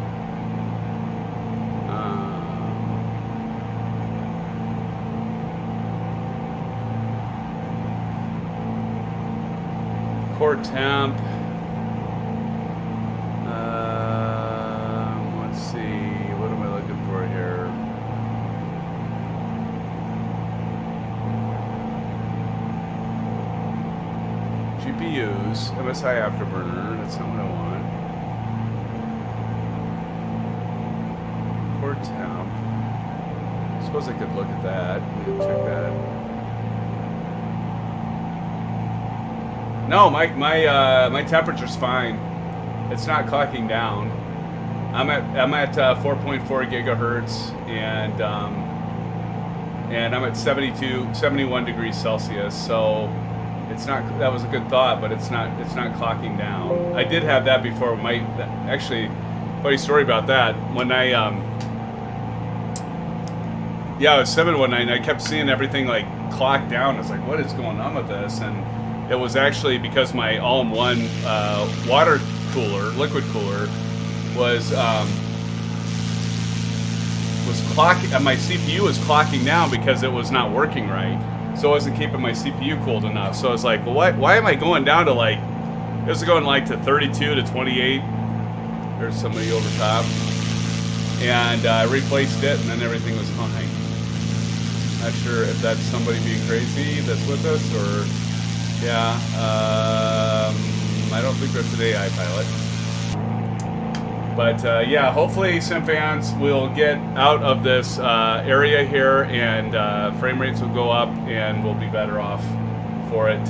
core temp. GPUs, MSI Afterburner, that's not what I want. Core temp. I suppose I could look at that and check that. No, my temperature's fine. It's not clocking down. I'm at 4.4 gigahertz, and I'm at 71 degrees Celsius. So it's not. That was a good thought, but it's not clocking down. I did have that before. Actually, funny story about that. When I yeah, it was 719. I kept seeing everything like clock down. I was like, what is going on with this? And it was actually because my all-in-one water cooler, liquid cooler, was clocking. My CPU was clocking down because it was not working right. So it wasn't keeping my CPU cooled enough. So I was like, well, why am I going down to like? It was going like to 32 to 28. There's somebody over top, and I replaced it, and then everything was fine. Not sure if that's somebody being crazy that's with us, or yeah. I don't think that's an AI pilot. But yeah, hopefully SimFans will get out of this area here, and frame rates will go up, and we'll be better off for it.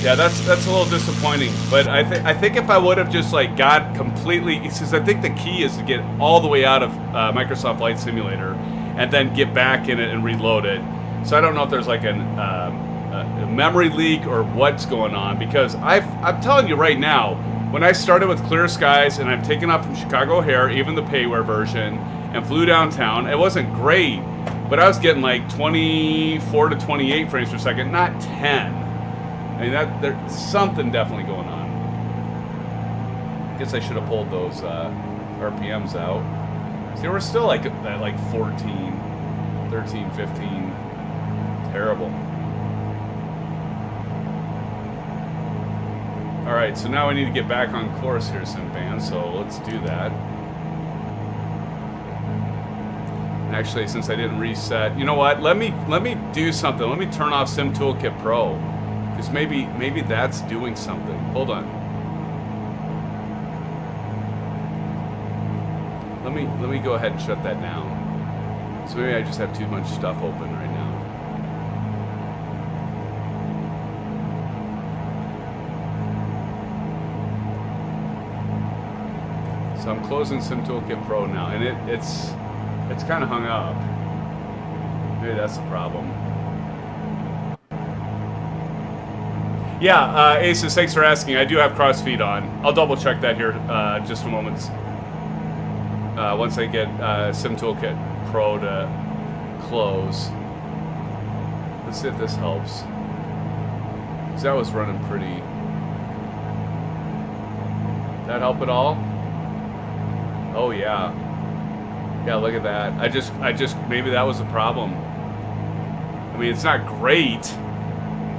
Yeah, that's a little disappointing. But I think if I would have just like got completely, because I think the key is to get all the way out of Microsoft Flight Simulator, and then get back in it and reload it. So I don't know if there's like a memory leak or what's going on, because I'm telling you right now, when I started with Clear Skies and I've taken off from Chicago O'Hare, even the payware version, and flew downtown, it wasn't great, but I was getting like 24 to 28 frames per second, not 10. I mean, there's something definitely going on. I guess I should have pulled those RPMs out. See, we're still like at like 14, 13, 15. Terrible. Alright, so now we need to get back on course here, SimFans, so let's do that. Actually, since I didn't reset, you know what? Let me do something. Let me turn off Sim Toolkit Pro, because maybe that's doing something. Hold on. Let me go ahead and shut that down. So maybe I just have too much stuff open right now. So I'm closing Sim Toolkit Pro now, and it's kind of hung up. Maybe that's the problem. Yeah, Aces, thanks for asking. I do have crossfeed on. I'll double check that here just a moment. Once I get Sim Toolkit Pro to close. Let's see if this helps. Because that was running pretty. That help at all? Oh yeah. Yeah, look at that. I just maybe that was a problem. I mean, it's not great,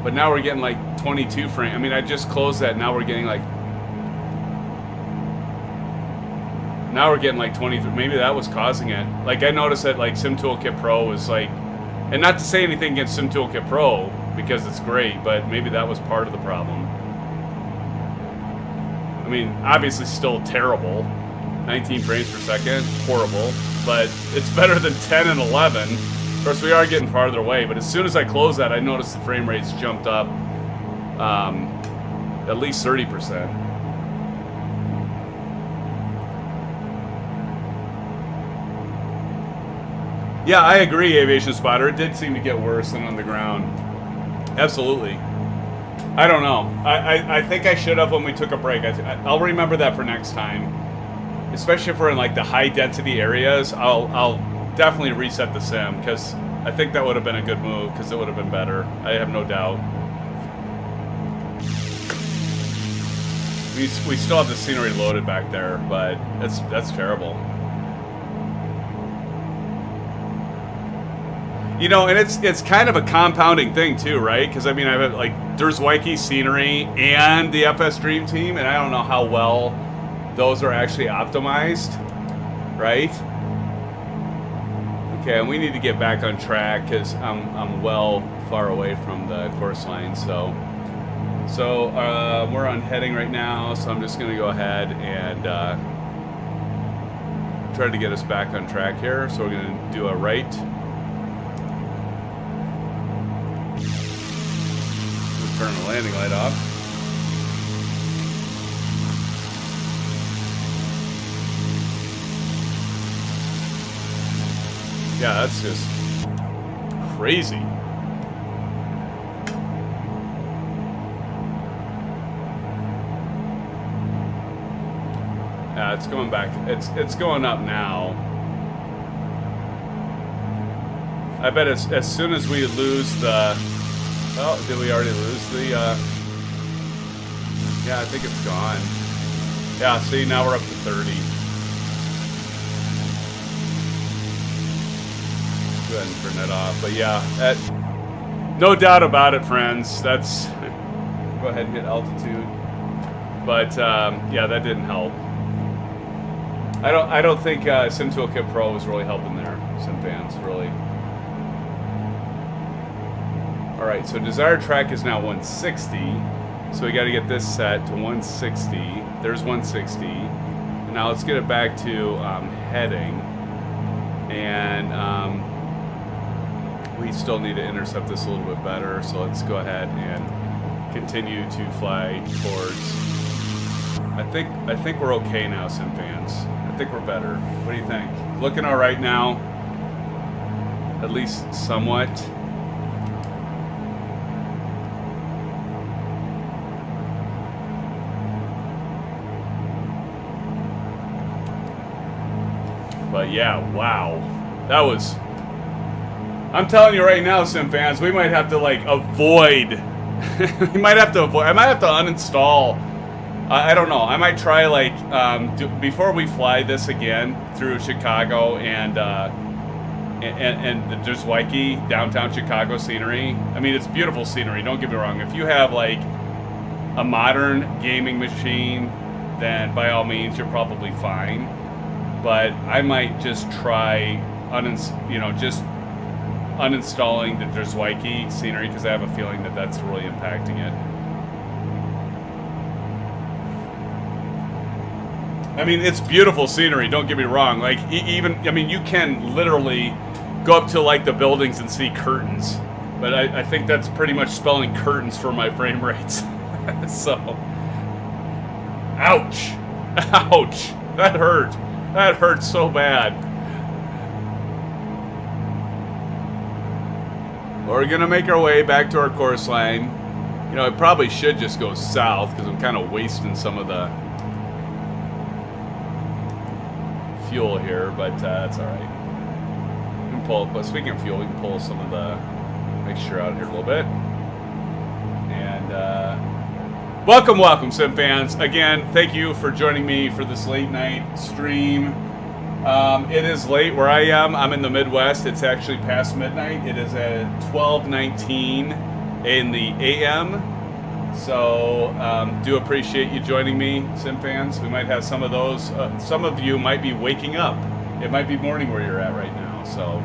but now we're getting like 22 frame. I mean, I just closed that. Now we're getting like 23. Maybe that was causing it. Like I noticed that like Sim Toolkit Pro was like, and not to say anything against Sim Toolkit Pro because it's great, but maybe that was part of the problem. I mean, obviously still terrible. 19 frames per second, horrible, but it's better than 10 and 11. Of course, we are getting farther away, but as soon as I closed that, I noticed the frame rates jumped up at least 30%. Yeah, I agree, Aviation Spotter. It did seem to get worse than on the ground. Absolutely. I don't know. I think I should have when we took a break. I'll remember that for next time. Especially if we're in like the high density areas, I'll definitely reset the sim, because I think that would have been a good move, because it would have been better. I have no doubt. We still have the scenery loaded back there, but that's terrible. You know, and it's kind of a compounding thing too, right? Because I mean, I have like Derzwicki scenery and the FSDreamTeam, and I don't know how well those are actually optimized, right? Okay, and we need to get back on track because I'm well far away from the course line. So we're on heading right now. So I'm just gonna go ahead and try to get us back on track here. So we're gonna do a right. turn the landing light off. Yeah, that's just crazy. Yeah, it's going back. It's going up now. I bet as soon as we lose the... Oh, did we already lose the... Yeah, I think it's gone. Yeah, see, now we're up to 30. Go ahead and turn that off. But yeah, no doubt about it, friends. That's... Go ahead and hit altitude. But, yeah, that didn't help. I don't think Sim Toolkit Pro was really helping there, SimFans, really. Alright, so desired track is now 160. So we got to get this set to 160. There's 160. And now let's get it back to heading. And we still need to intercept this a little bit better. So let's go ahead and continue to fly towards... I think we're okay now, SimFans. I think we're better. What do you think? Looking all right now, at least somewhat. But yeah, wow, that was. I'm telling you right now, SimFans, we might have to like avoid. We might have to avoid. I might have to uninstall. I don't know. I might try like before we fly this again through Chicago and the Drzewicki downtown Chicago scenery. I mean, it's beautiful scenery. Don't get me wrong. If you have like a modern gaming machine, then by all means you're probably fine. But I might just try just uninstalling the Drzewicki scenery because I have a feeling that that's really impacting it. I mean, it's beautiful scenery, don't get me wrong. Like, I mean, you can literally go up to, like, the buildings and see curtains. But I think that's pretty much spelling curtains for my frame rates. So, ouch. Ouch. That hurt. That hurt so bad. We're going to make our way back to our course line. You know, I probably should just go south because I'm kind of wasting some of the fuel here, but that's all right. We can pull. But speaking of fuel, we can pull some of the mixture out here a little bit. And welcome, SimFans. Again, thank you for joining me for this late night stream. It is late where I am. I'm in the Midwest. It's actually past midnight. It is at 12:19 in the AM. So, do appreciate you joining me, SimFans. We might have some of those. Some of you might be waking up. It might be morning where you're at right now. So,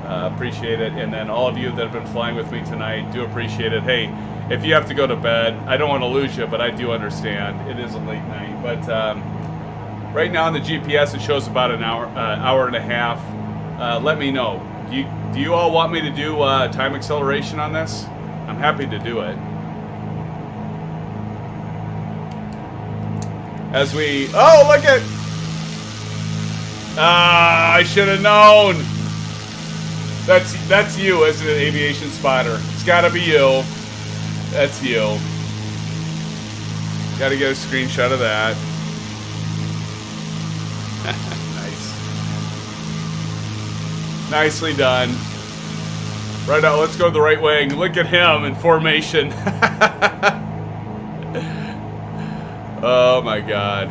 appreciate it. And then all of you that have been flying with me tonight, do appreciate it. Hey, if you have to go to bed, I don't want to lose you, but I do understand. It is a late night. But right now on the GPS, it shows about an hour and a half. Let me know. Do you all want me to do time acceleration on this? I'm happy to do it. As we... Oh, look at... I should have known. That's you, isn't it, Aviation Spotter? It's got to be you. That's you. Got to get a screenshot of that. Nice. Nicely done. Right now, let's go the right wing. Look at him in formation. Oh my God.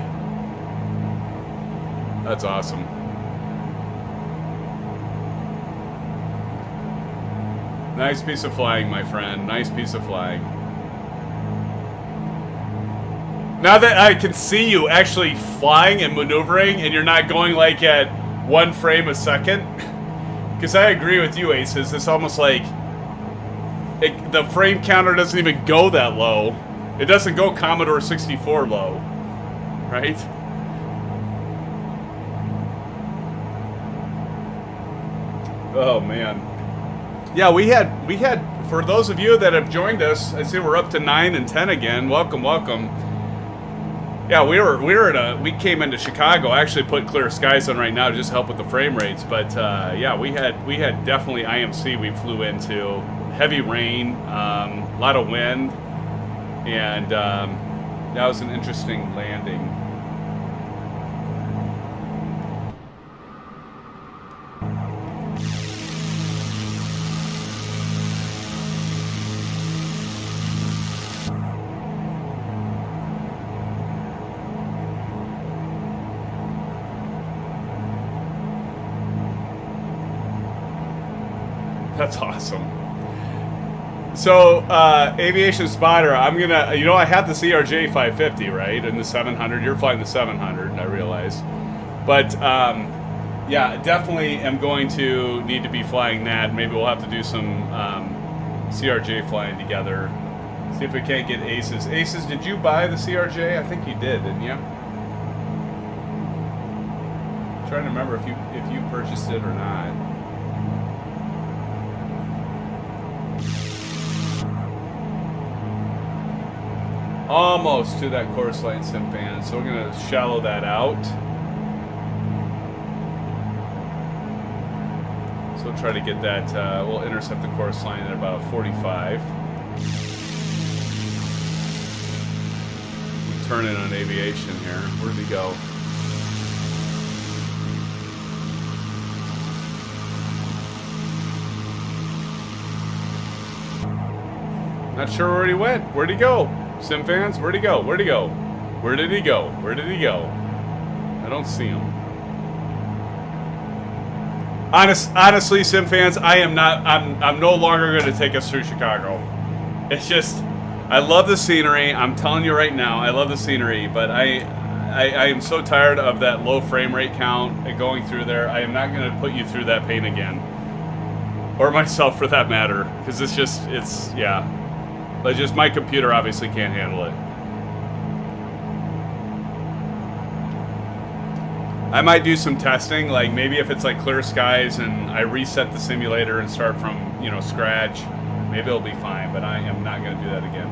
That's awesome. Nice piece of flying, my friend. Nice piece of flying. Now that I can see you actually flying and maneuvering and you're not going like at 1 frame a second, because I agree with you, Aces. It's almost like the frame counter doesn't even go that low. It doesn't go Commodore 64 low, right? Oh, man. Yeah, we had for those of you that have joined us, I see we're up to 9 and 10 again. Welcome, welcome. Yeah, we came into Chicago. I actually put clear skies on right now to just help with the frame rates. But yeah, we had definitely IMC. We flew into heavy rain, a lot of wind, and that was an interesting landing. That's awesome. So, Aviation Spotter, I'm gonna, you know, I have the CRJ 550, right? And the 700. You're flying the 700, I realize. But, yeah, definitely am going to need to be flying that. Maybe we'll have to do some CRJ flying together. See if we can't get Aces. Aces, did you buy the CRJ? I think you did, didn't you? I'm trying to remember if you purchased it or not. Almost to that course line, SimFans. So we're going to shallow that out. So we'll try to get that, we'll intercept the course line at about 45. We turn in on aviation here. Where did he go? Not sure where he went. Where'd he go? SimFans, where'd he go? Where'd he go? Where did he go? Where did he go? I don't see him. Honestly, SimFans, I'm no longer going to take us through Chicago. It's just, I love the scenery. I'm telling you right now, I love the scenery, but I am so tired of that low frame rate count and going through there. I am not going to put you through that pain again. Or myself, for that matter. Because it's just, yeah. But just my computer obviously can't handle it. I might do some testing, like maybe if it's like clear skies and I reset the simulator and start from, you know, scratch, maybe it'll be fine, but I am not going to do that again.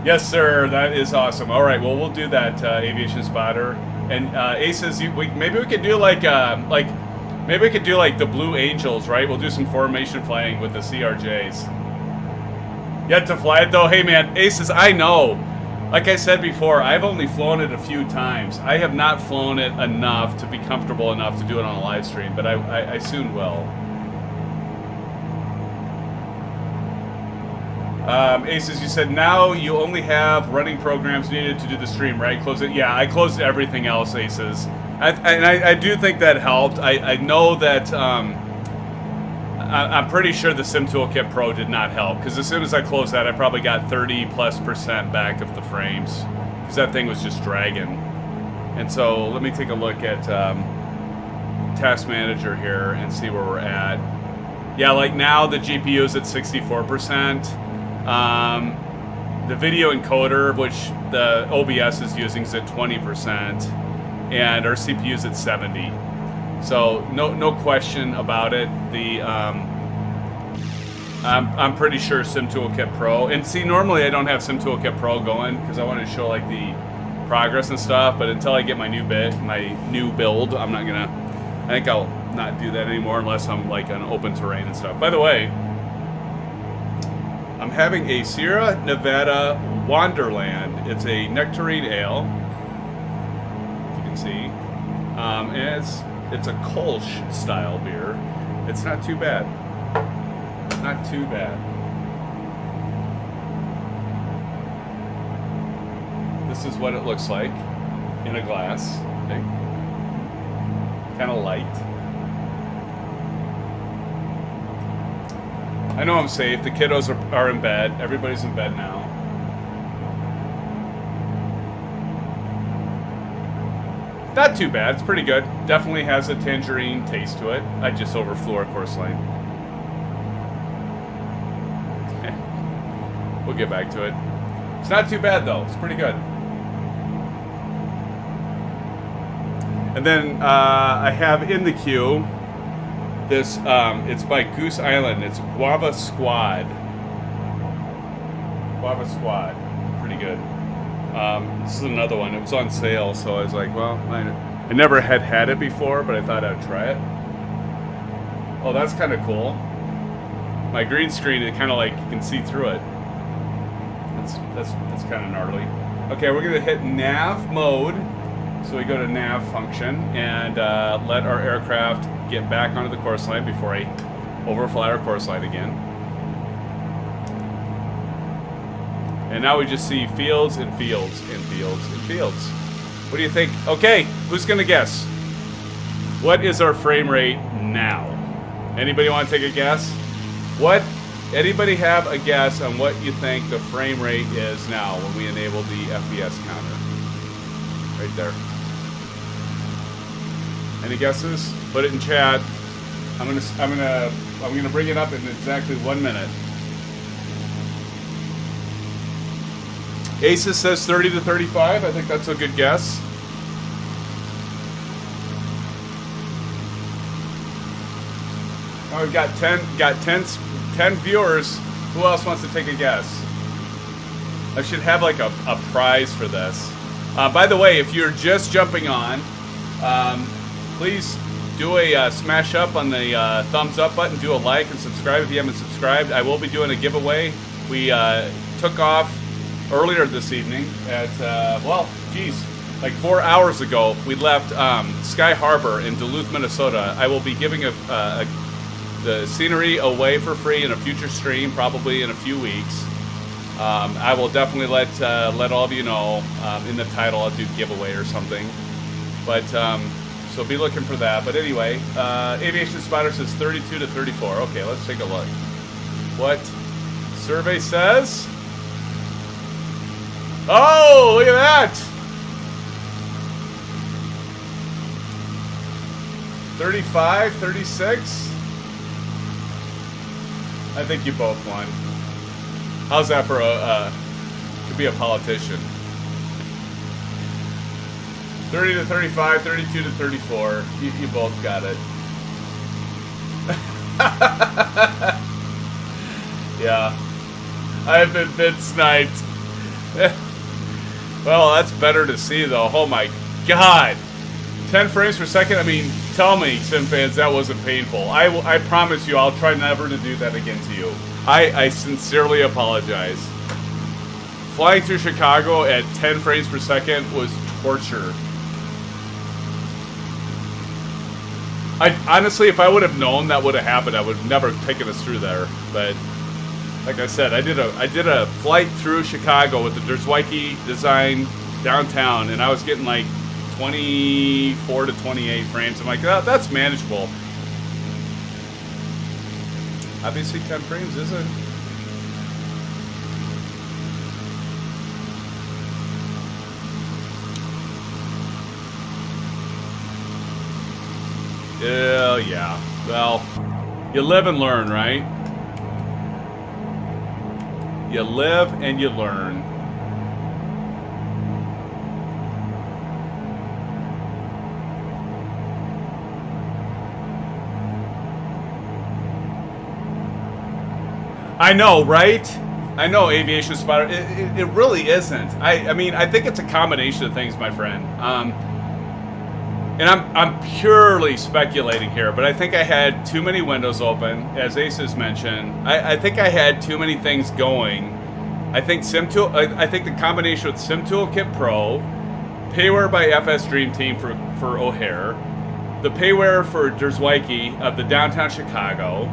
Yes, sir, that is awesome. All right, well, we'll do that, Aviation Spotter. And Aces, maybe we could do maybe we could do like the Blue Angels, right? We'll do some formation flying with the CRJs. Yet to fly it though. Hey man, Aces, I know. Like I said before, I've only flown it a few times. I have not flown it enough to be comfortable enough to do it on a live stream, but I soon will. Aces, you said now you only have running programs needed to do the stream, right? Close it. Yeah, I closed everything else, Aces. I do think that helped. I know that I'm pretty sure the Sim Toolkit Pro did not help, because as soon as I closed that, I probably got 30+% back of the frames, because that thing was just dragging. And so let me take a look at Task Manager here and see where we're at. Yeah, like now the GPU is at 64%. The video encoder, which the OBS is using, is at 20%, and our CPU is at 70%. So no question about it. I'm pretty sure Sim Toolkit Pro, and see, normally I don't have Sim Toolkit Pro going because I want to show like the progress and stuff. But until I get my new build, I'm not gonna. I think I'll not do that anymore unless I'm like on open terrain and stuff. By the way, I'm having a Sierra Nevada Wonderland. It's a nectarine ale. You can see, and it's a Kolsch style beer. It's not too bad. Not too bad. This is what it looks like in a glass. Okay. Kind of light. I know I'm safe. The kiddos are in bed. Everybody's in bed now. Not too bad. It's pretty good. Definitely has a tangerine taste to it. I just overflew our course line. We'll get back to it. It's not too bad though. It's pretty good. And then I have in the queue This, it's by Goose Island. It's Guava Squad. Guava Squad. Pretty good. This is another one. It was on sale, so I was like, well, I never had it before, but I thought I'd try it. Oh, that's kind of cool. My green screen, it kind of like, you can see through it. That's kind of gnarly. Okay, we're going to hit nav mode. So we go to nav function and let our aircraft get back onto the course line before I overfly our course line again. And now we just see fields and fields and fields and fields. What do you think? Okay, who's going to guess? What is our frame rate now? Anybody want to take a guess? Anybody have a guess on what you think the frame rate is now when we enable the FPS counter? Right there. Any guesses? Put it in chat. I'm gonna bring it up in exactly 1 minute. Aces says 30 to 35. I think that's a good guess. Oh, we've got 10 viewers. Who else wants to take a guess? I should have like a prize for this. By the way, if you're just jumping on, please do a smash up on the thumbs up button, do a like, and subscribe if you haven't subscribed. I will be doing a giveaway. We took off earlier this evening at, well, geez, like 4 hours ago. We left Sky Harbor in Duluth, Minnesota. I will be giving the scenery away for free in a future stream, probably in a few weeks. I will definitely let all of you know in the title. I'll do giveaway or something. But so be looking for that. But anyway, Aviation Spotter says 32 to 34. Okay, let's take a look. What survey says? Oh, look at that! 35, 36. I think you both won. How's that for to be a politician? 30 to 35, 32 to 34. You both got it. Yeah. I've been sniped. Well, that's better to see, though. Oh, my God. 10 frames per second? I mean, tell me, SimFans, that wasn't painful. I promise you, I'll try never to do that again to you. I sincerely apologize. Flying through Chicago at 10 frames per second was torture. Honestly, if I would have known that would have happened, I would have never taken us through there. But like I said, I did a flight through Chicago with the Derzwicki design downtown, and I was getting like 24 to 28 frames. I'm like, oh, that's manageable. Obviously, 10 frames isn't. Yeah. Well, you live and learn, right? You live and you learn. I know, right? I know, Aviation Spotter. It really isn't. I mean, I think it's a combination of things, my friend. And I'm purely speculating here, but I think I had too many windows open, as Aces mentioned. I think I had too many things going. I think I think the combination with SimToolkit Pro, payware by FSDreamTeam for O'Hare, the payware for Derzwicki of the downtown Chicago.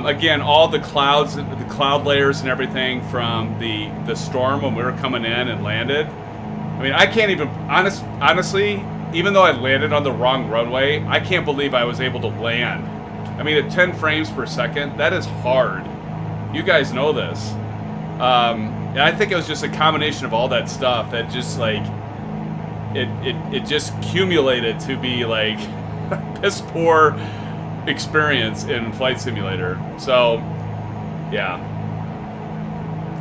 Again, all the clouds, the cloud layers and everything from the storm when we were coming in and landed. I mean, I can't even, honestly, even though I landed on the wrong runway, I can't believe I was able to land. I mean, at 10 frames per second, that is hard. You guys know this. And I think it was just a combination of all that stuff that just, like, it just accumulated to be, like, piss poor experience in Flight Simulator. So, yeah.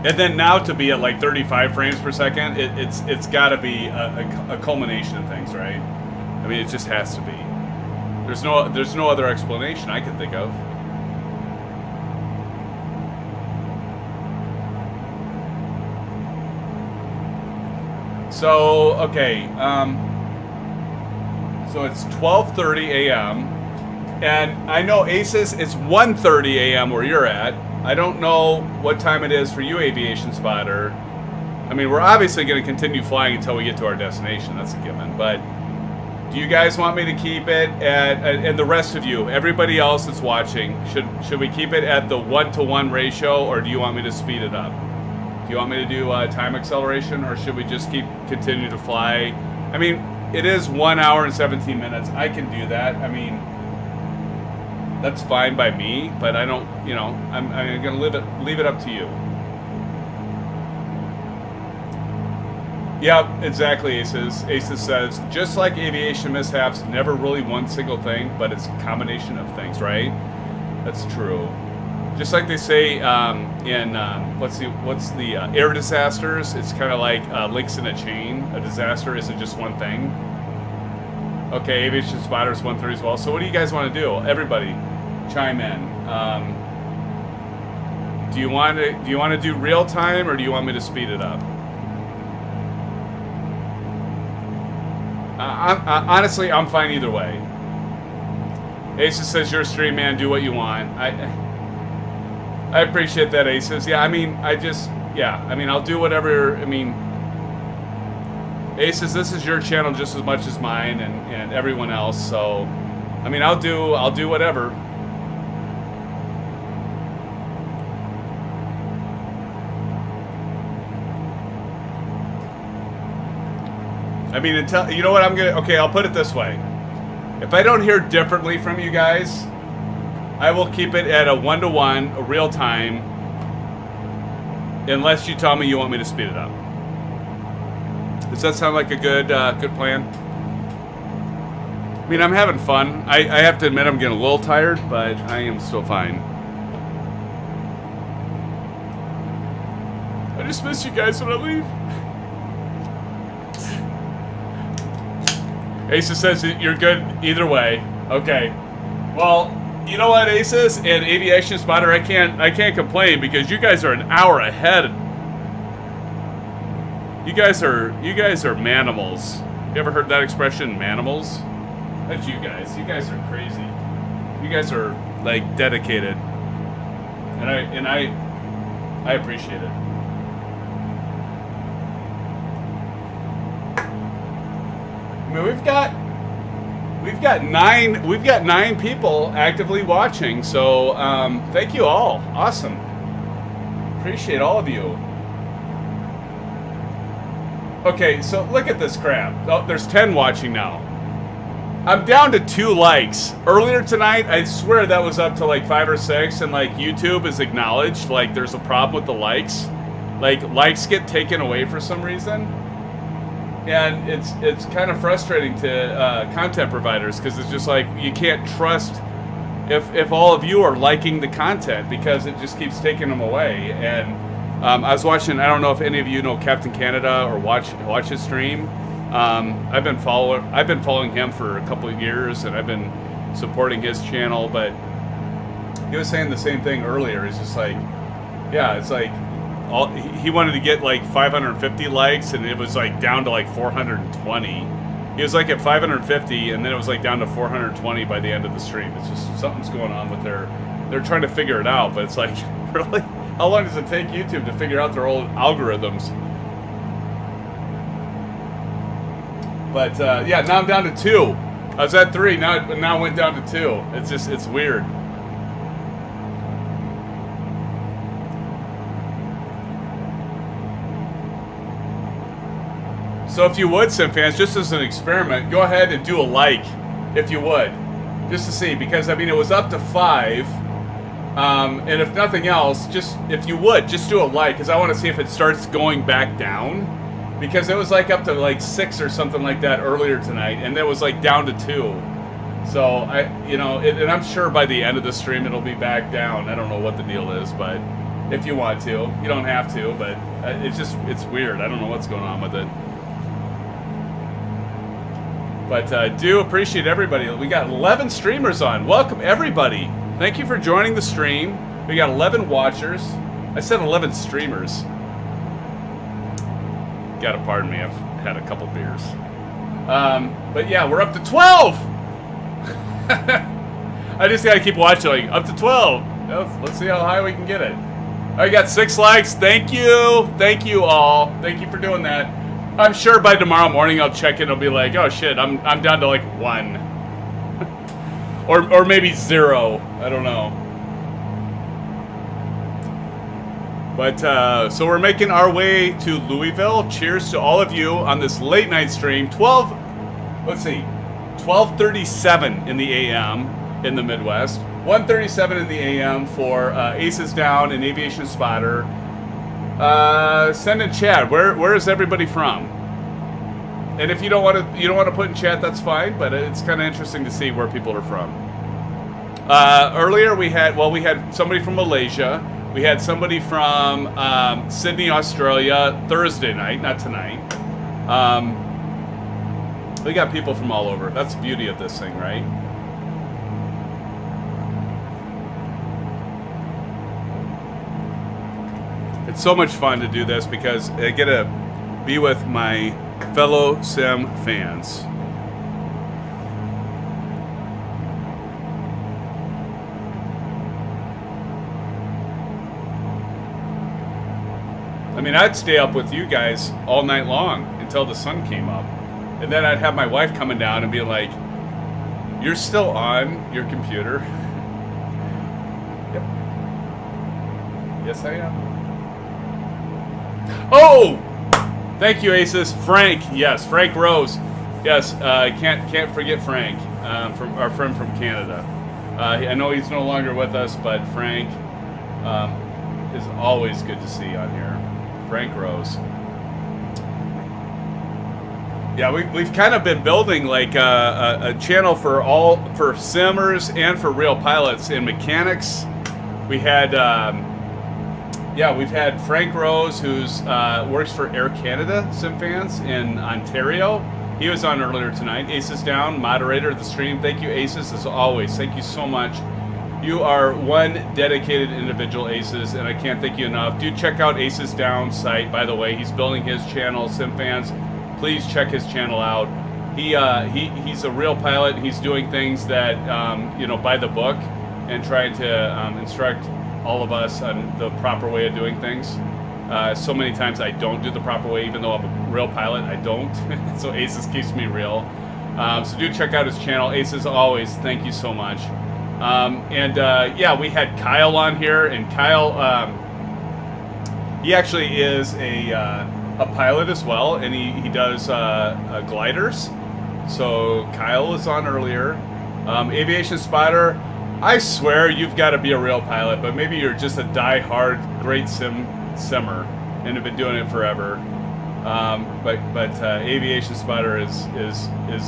And then now to be at like 35 frames per second, it's got to be a culmination of things, right? I mean, it just has to be. There's no other explanation I can think of. So, okay, so it's 12:30 a.m. and I know Aces, it's 1:30 a.m. where you're at. I don't know what time it is for you, Aviation Spotter. I mean, we're obviously going to continue flying until we get to our destination. That's a given. But do you guys want me to keep it at, and the rest of you, everybody else that's watching, should we keep it at the 1-to-1 ratio, or do you want me to speed it up? Do you want me to do time acceleration, or should we just continue to fly? I mean, it is 1 hour and 17 minutes. I can do that. I mean, that's fine by me, but I don't, you know, I'm going to leave it up to you. Yep, exactly, Aces. Aces says, just like aviation mishaps, never really one single thing, but it's a combination of things, right? That's true. Just like they say in what's the air disasters? It's kind of like links in a chain. A disaster isn't just one thing. Okay, Aviation Spotters 130 as well. So what do you guys want to do? Everybody, chime in. Do you want to do real time, or do you want me to speed it up? Honestly, I'm fine either way. Aces says you're a stream man. Do what you want. I appreciate that, Aces. Yeah, I mean, I mean, I'll do whatever. I mean, Aces, this is your channel just as much as mine and everyone else. So, I mean, I'll do whatever. I mean, until, you know what, okay, I'll put it this way. If I don't hear differently from you guys, I will keep it at a 1-to-1, a real time, unless you tell me you want me to speed it up. Does that sound like a good plan? I mean, I'm having fun. I have to admit I'm getting a little tired, but I am still fine. I just miss you guys when I leave. Aces says you're good either way. Okay. Well, you know what, Aces and Aviation Spotter, I can't complain because you guys are an hour ahead. You guys are manimals. You ever heard that expression, manimals? That's you guys. You guys are crazy. You guys are like dedicated, and I appreciate it. I mean, we've got nine people actively watching, so thank you all. Awesome. Appreciate all of you. Okay, so look at this crap. Oh, there's 10 watching now. I'm down to 2 likes. Earlier tonight, I swear that was up to like 5 or 6, and like YouTube is acknowledged like there's a problem with the likes. Like likes get taken away for some reason. And it's kind of frustrating to content providers because it's just like you can't trust if all of you are liking the content because it just keeps taking them away. And I was watching, I don't know if any of you know Captain Canada or watch his stream. I've been following him for a couple of years and I've been supporting his channel, but he was saying the same thing earlier. It's just like, yeah, it's like he wanted to get like 550 likes and it was like down to like 420. He was like at 550 and then it was like down to 420 by the end of the stream. It's just something's going on with they're trying to figure it out, but it's like, really? How long does it take YouTube to figure out their old algorithms? But yeah, now I'm down to 2. I was at 3, now it went down to 2. It's weird. So if you would, SimFans, just as an experiment, go ahead and do a like, if you would, just to see, because I mean it was up to 5, and if nothing else, just if you would, just do a like, because I want to see if it starts going back down, because it was like up to like 6 or something like that earlier tonight, and it was like down to 2. So and I'm sure by the end of the stream it'll be back down. I don't know what the deal is, but if you want to, you don't have to, but it's weird. I don't know what's going on with it. But do appreciate everybody. We got 11 streamers on. Welcome, everybody. Thank you for joining the stream. We got 11 watchers. I said 11 streamers. Gotta pardon me, I've had a couple beers. But yeah, we're up to 12! I just gotta keep watching, like, up to 12. Let's see how high we can get it. I got 6 likes. Thank you. Thank you all. Thank you for doing that. I'm sure by tomorrow morning I'll check it and I'll be like, oh shit, I'm down to like 1. or maybe 0. I don't know. But so we're making our way to Louisville. Cheers to all of you on this late night stream. 12:37 in the AM in the Midwest. 1:37 in the AM for Aces Down and Aviation Spotter. Send in chat. Where is everybody from? And if you don't want to put in chat, that's fine. But it's kind of interesting to see where people are from. Earlier we had somebody from Malaysia. We had somebody from Sydney, Australia, Thursday night, not tonight. We got people from all over. That's the beauty of this thing, right? It's so much fun to do this because I get to be with my fellow sim fans. I mean, I'd stay up with you guys all night long until the sun came up. And then I'd have my wife coming down and be like, you're still on your computer? Yep. Yes, I am. Oh! Thank you, Aces. Frank, yes, Frank Rose. Yes, can't forget Frank, from our friend from Canada. I know he's no longer with us, but Frank is always good to see on here. Frank Rose. Yeah, we've kind of been building like a channel for simmers and for real pilots and mechanics. We had we've had Frank Rose, who's works for Air Canada SimFans in Ontario. He was on earlier tonight. Aces Down, moderator of the stream. Thank you, Aces, as always. Thank you so much. You are one dedicated individual, Aces, and I can't thank you enough. Do check out Aces Down site, by the way. He's building his channel, SimFans. Please check his channel out. He's a real pilot. He's doing things that by the book and trying to instruct all of us on the proper way of doing things. So many times I don't do the proper way, even though I'm a real pilot. I don't. So Aces keeps me real. So do check out his channel. Aces, always, thank you so much. We had Kyle on here, and Kyle, he actually is a pilot as well, and he does gliders. So Kyle was on earlier. Aviation Spotter, I swear you've got to be a real pilot, but maybe you're just a die-hard great simmer and have been doing it forever. But Aviation Spotter is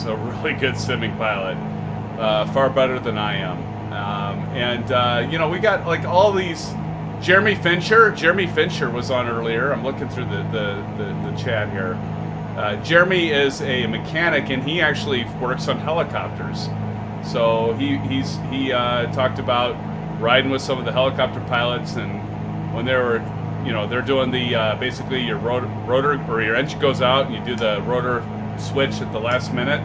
a really good simming pilot, far better than I am. We got like all these. Jeremy Fincher was on earlier. I'm looking through the chat here. Jeremy is a mechanic, and he actually works on helicopters. So he talked about riding with some of the helicopter pilots, and when they were, they're doing the basically your rotor or your engine goes out, and you do the rotor switch at the last minute.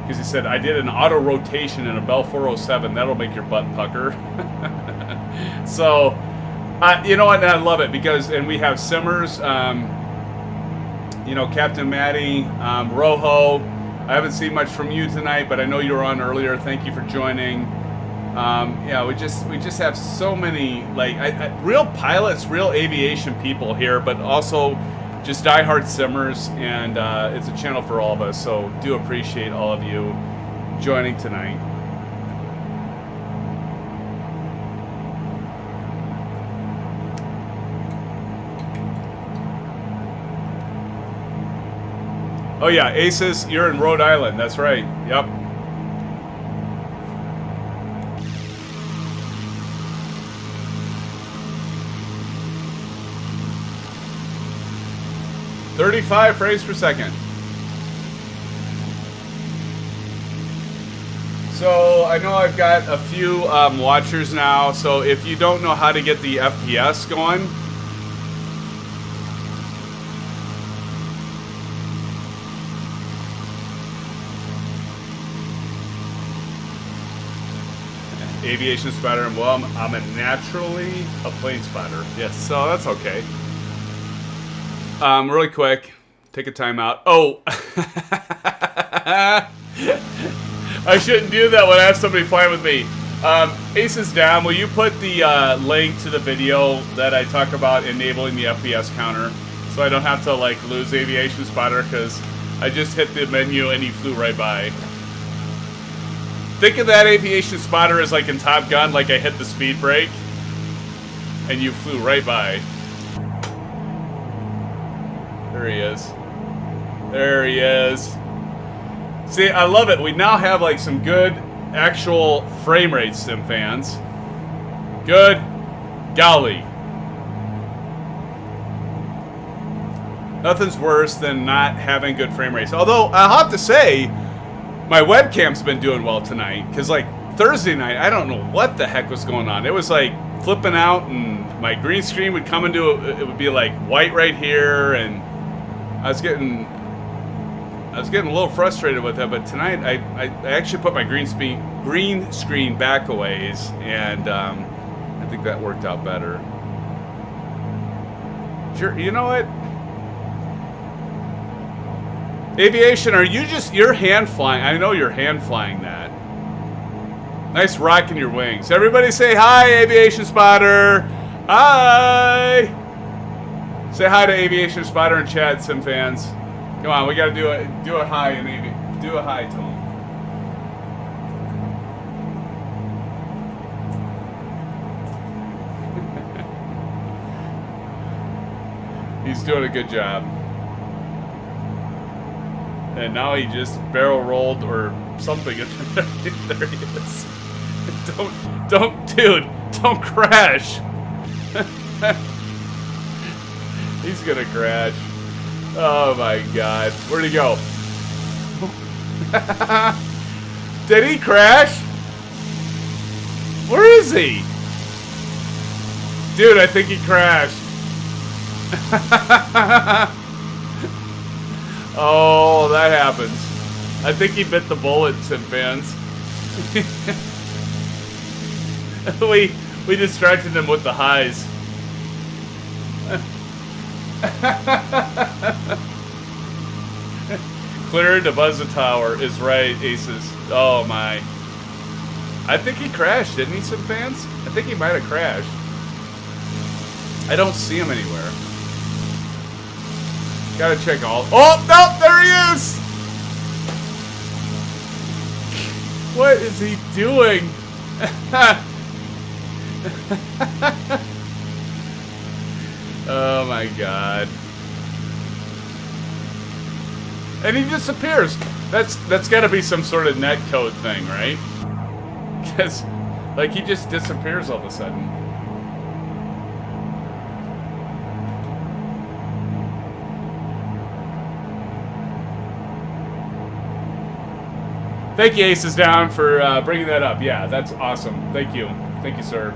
Because he said, I did an auto rotation in a Bell 407. That'll make your butt pucker. So, you know what? I love it because, and we have simmers, Captain Maddie, Rojo. I haven't seen much from you tonight, but I know you were on earlier. Thank you for joining. We just have so many real pilots, real aviation people here, but also just diehard simmers, and it's a channel for all of us. So do appreciate all of you joining tonight. Oh yeah, Aces, you're in Rhode Island. That's right. Yep. .35 frames per second. So I know I've got a few watchers now, so if you don't know how to get the FPS going, aviation spotter, well, I'm naturally a plane spotter. Yes, so that's okay. Really quick, take a time out. Oh, I shouldn't do that when I have somebody flying with me. Aces down, will you put the link to the video that I talk about enabling the FPS counter so I don't have to like lose aviation spotter because I just hit the menu and he flew right by. Think of that aviation spotter as like in Top Gun, like I hit the speed brake and you flew right by. There he is. There he is. See, I love it. We now have like some good actual frame rates, SimFans. Good golly. Nothing's worse than not having good frame rates. Although, I'll have to say, my webcam's been doing well tonight. Because, like, Thursday night, I don't know what the heck was going on. It was, like, flipping out, and my green screen would come into it would be, like, white right here, and I was getting a little frustrated with it. But tonight, I actually put my green screen back a ways, and I think that worked out better. Sure, you know what? Aviation, are you just, you're hand flying. I know you're hand flying that. Nice rocking your wings. Everybody say hi, Aviation Spotter. Hi. Say hi to Aviation Spotter in chat, SimFans. Come on, we gotta do a hi and do a hi to him. He's doing a good job. And now he just barrel rolled or something. There he is. Dude, don't crash. He's gonna crash. Oh my God, where'd he go? Did he crash? Where is he? Dude, I think he crashed. Oh, that happens. I think he bit the bullet, SimFans. we distracted him with the highs. Clear to buzz the tower is right, Aces. Oh my. I think he crashed, didn't he, SimFans? I think he might have crashed. I don't see him anywhere. Gotta check all. Oh, no, there he is! What is he doing? Oh my God. And he disappears. That's gotta be some sort of netcode thing, right? Because, like, he just disappears all of a sudden. Thank you, Aces Down, for bringing that up. Yeah, that's awesome. Thank you. Thank you, sir.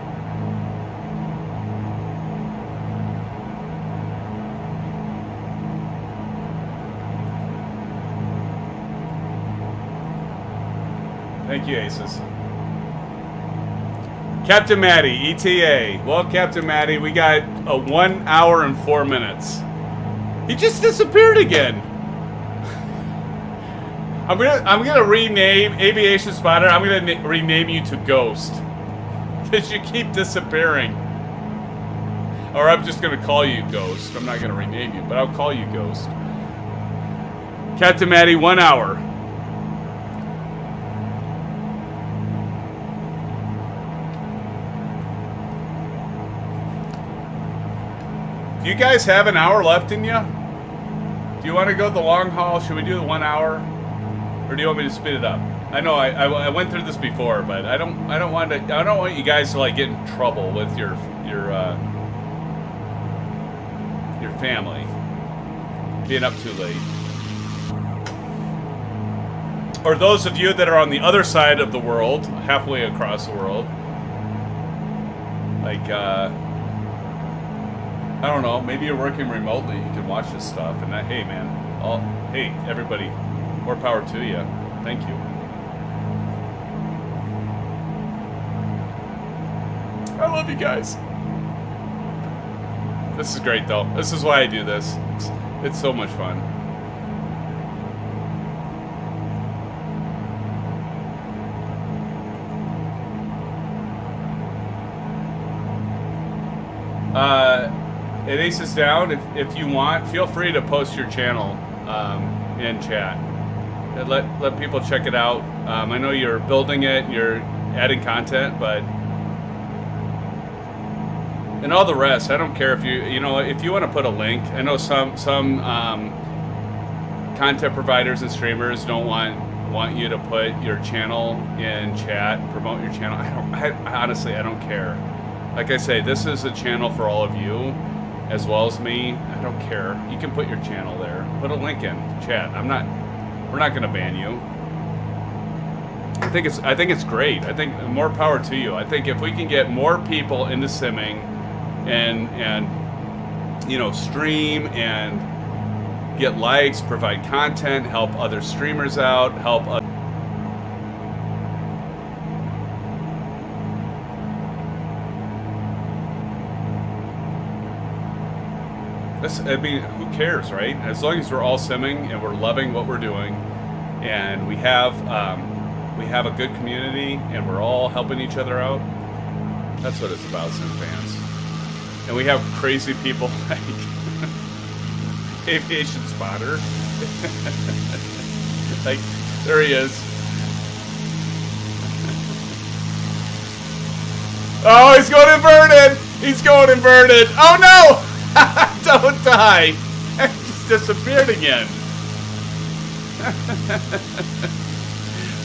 Thank you, Aces. Captain Matty, ETA. Well, Captain Matty, we got a 1 hour and 4 minutes. He just disappeared again. I'm gonna rename Aviation Spotter. I'm gonna rename you to Ghost, because you keep disappearing. Or I'm just gonna call you Ghost. I'm not gonna rename you, but I'll call you Ghost. Captain Matty, 1 hour. Do you guys have an hour left in you? Do you want to go the long haul? Should we do the 1 hour? Or do you want me to speed it up? I know I went through this before, but I don't want you guys to like get in trouble with your family being up too late. or those of you that are on the other side of the world, halfway across the world, like, I don't know, maybe you're working remotely, you can watch this stuff, and that, hey man, hey everybody, more power to you. Thank you. I love you guys. This is great though. This is why I do this. It's so much fun. It aces down. If you want, feel free to post your channel in chat. And let people check it out. I know you're building it, you're adding content, but and all the rest, I don't care if you know if you want to put a link. I know some content providers and streamers don't want you to put your channel in chat, promote your channel. I honestly don't care. Like I say, this is a channel for all of you, as well as me. I don't care. You can put your channel there. Put a link in chat. We're not going to ban you. I think it's great. I think more power to you. I think if we can get more people into simming, and you know, stream and get likes, provide content, help other streamers out, help other I mean, who cares, right? As long as we're all simming and we're loving what we're doing, and we have a good community and we're all helping each other out, that's what it's about, SimFans. And we have crazy people like Aviation Spotter. Like, there he is. Oh, he's going inverted! He's going inverted! Oh no! Don't die! It just disappeared again.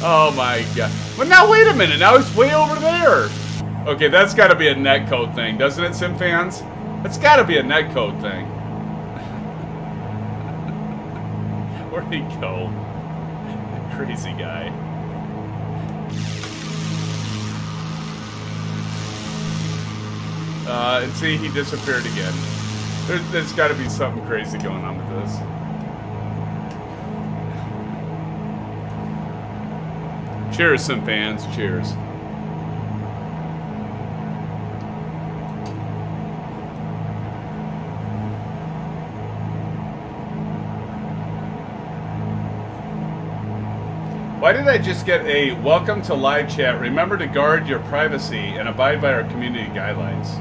Oh my god. Well, now wait a minute. Now he's way over there. Okay, that's got to be a netcode thing, doesn't it, SimFans? That's got to be a netcode thing. Where'd he go? Crazy guy. And see, he disappeared again. There's got to be something crazy going on with this. Cheers, SimFans. Cheers. Why did I just get a welcome to live chat? Remember to guard your privacy and abide by our community guidelines.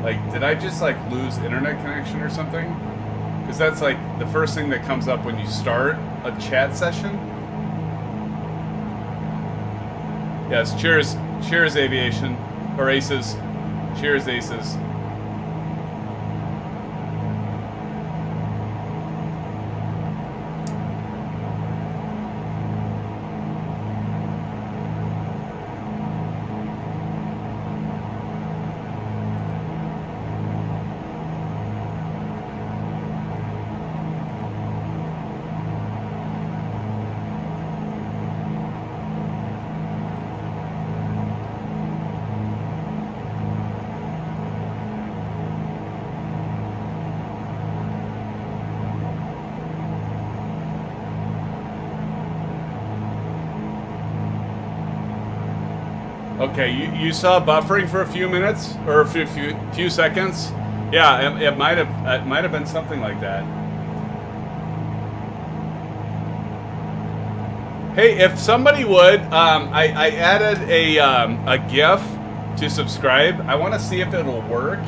Like, did I just like lose internet connection or something? Because that's like the first thing that comes up when you start a chat session. Yes, cheers, cheers, aviation, or aces, cheers, aces. Okay, you saw buffering for a few minutes or a few seconds. Yeah, it might have been something like that. Hey, if somebody would, I added a GIF to subscribe. I want to see if it'll work.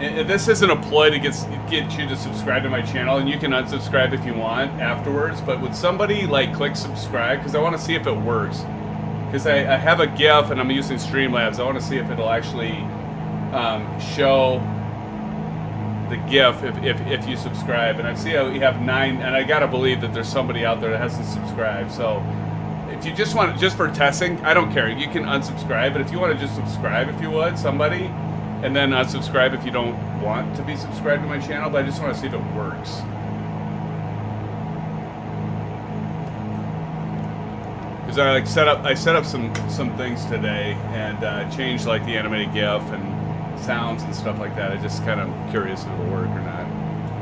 This isn't a ploy to get you to subscribe to my channel, and you can unsubscribe if you want afterwards. But would somebody like click subscribe, because I want to see if it works. Because I have a GIF and I'm using Streamlabs. I want to see if it'll actually show the GIF if you subscribe. And I see we have 9, and I gotta believe that there's somebody out there that hasn't subscribed. So if you just want just for testing, I don't care. You can unsubscribe, but if you want to just subscribe, if you would, somebody, and then unsubscribe if you don't want to be subscribed to my channel. But I just want to see if it works. because I set up some things today and changed like the animated GIF and sounds and stuff like that. I just kind of curious if it'll work or not.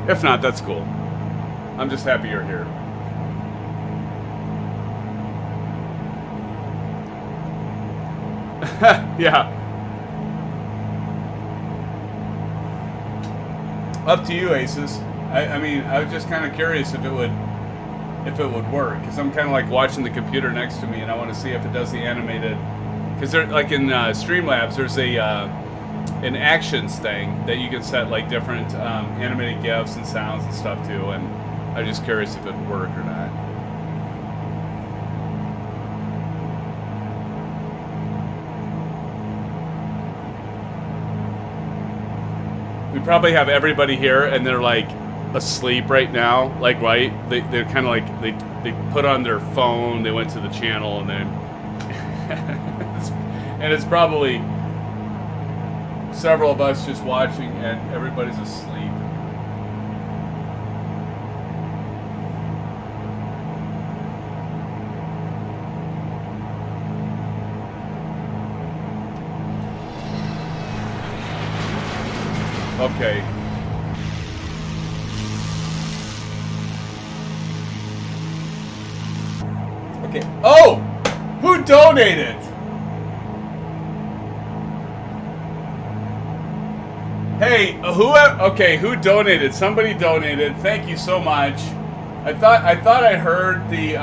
If not, that's cool. I'm just happy you're here. Yeah. Up to you, Aces. I mean, I was just kind of curious if it would work, because I'm kind of like watching the computer next to me, and I want to see if it does the animated. Because they're like in Streamlabs, there's a an actions thing that you can set like different animated GIFs and sounds and stuff too, and I'm just curious if it would work or not. We probably have everybody here, and they're like asleep right now. Like, right? They're kind of like they put on their phone, they went to the channel, and then and it's probably several of us just watching, and everybody's asleep. Okay. Okay. Oh! Who donated? Hey, who donated? Somebody donated. Thank you so much. I thought I heard the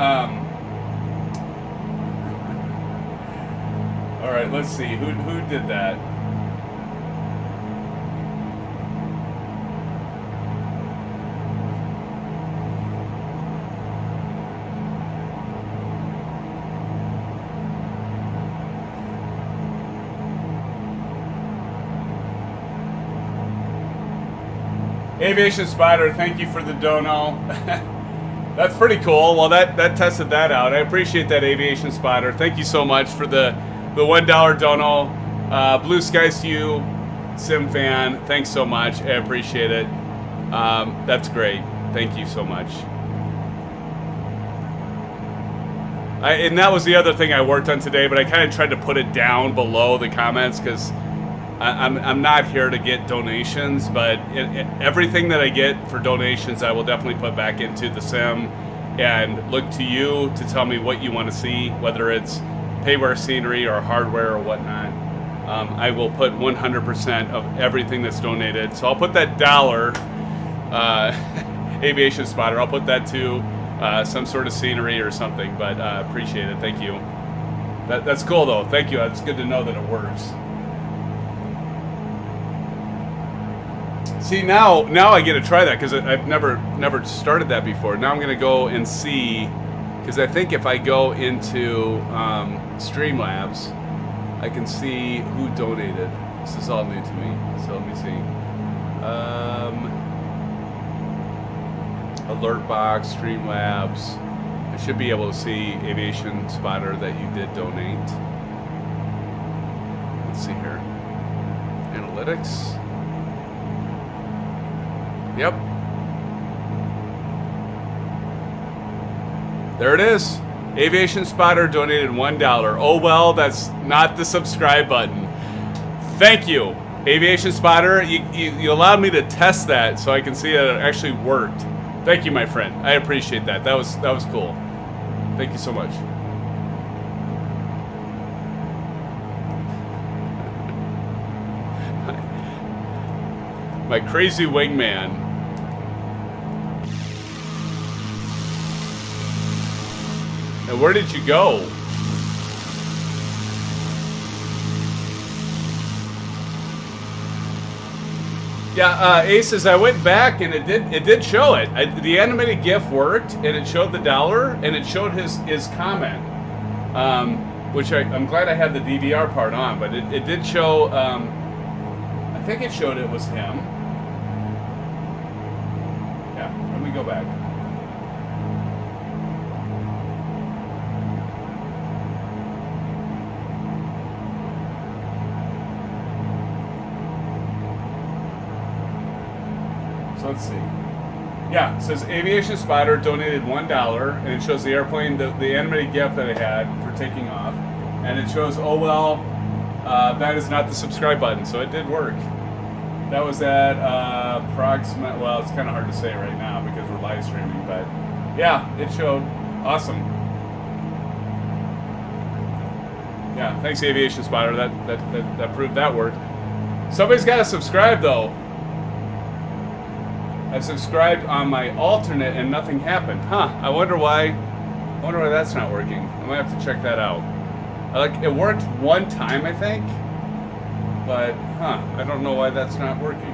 All right, let's see. Who did that? Aviation Spider, thank you for the dono. That's pretty cool. Well, that tested that out. I appreciate that, Aviation Spider. Thank you so much for the $1 dono. Blue skies to you, SimFan. Thanks so much. I appreciate it. That's great. Thank you so much. And that was the other thing I worked on today, but I kind of tried to put it down below the comments because I'm not here to get donations, but everything that I get for donations, I will definitely put back into the sim and look to you to tell me what you want to see, whether it's payware scenery or hardware or whatnot. I will put 100% of everything that's donated. So I'll put that dollar, Aviation Spotter, I'll put that to some sort of scenery or something, but appreciate it. Thank you. That's cool, though. Thank you. It's good to know that it works. See, now I get to try that because I've never started that before. Now I'm going to go and see, because I think if I go into Streamlabs, I can see who donated. This is all new to me, so let me see. Alert box, Streamlabs. I should be able to see, Aviation Spotter, that you did donate. Let's see here. Analytics. Yep. There it is. Aviation Spotter donated $1. Oh well, that's not the subscribe button. Thank you, Aviation Spotter. You allowed me to test that so I can see that it actually worked. Thank you, my friend. I appreciate that. That was cool. Thank you so much. My crazy wingman. And where did you go? Yeah, Aces, I went back and it did show it. The animated GIF worked, and it showed the dollar, and it showed his comment, which I'm glad I had the DVR part on, but it did show. I think it showed it was him. Yeah, let me go back. Let's see. Yeah, it says Aviation Spider donated $1, and it shows the airplane, the animated GIF that I had for taking off, and it shows, oh well, that is not the subscribe button, so it did work. That was at approximate, well, it's kind of hard to say right now because we're live streaming, but yeah, it showed. Awesome. Yeah, thanks Aviation Spider, that proved that worked. Somebody's got to subscribe though. I subscribed on my alternate and nothing happened. Huh, I wonder why that's not working. I might have to check that out. It worked one time, I think. But, I don't know why that's not working.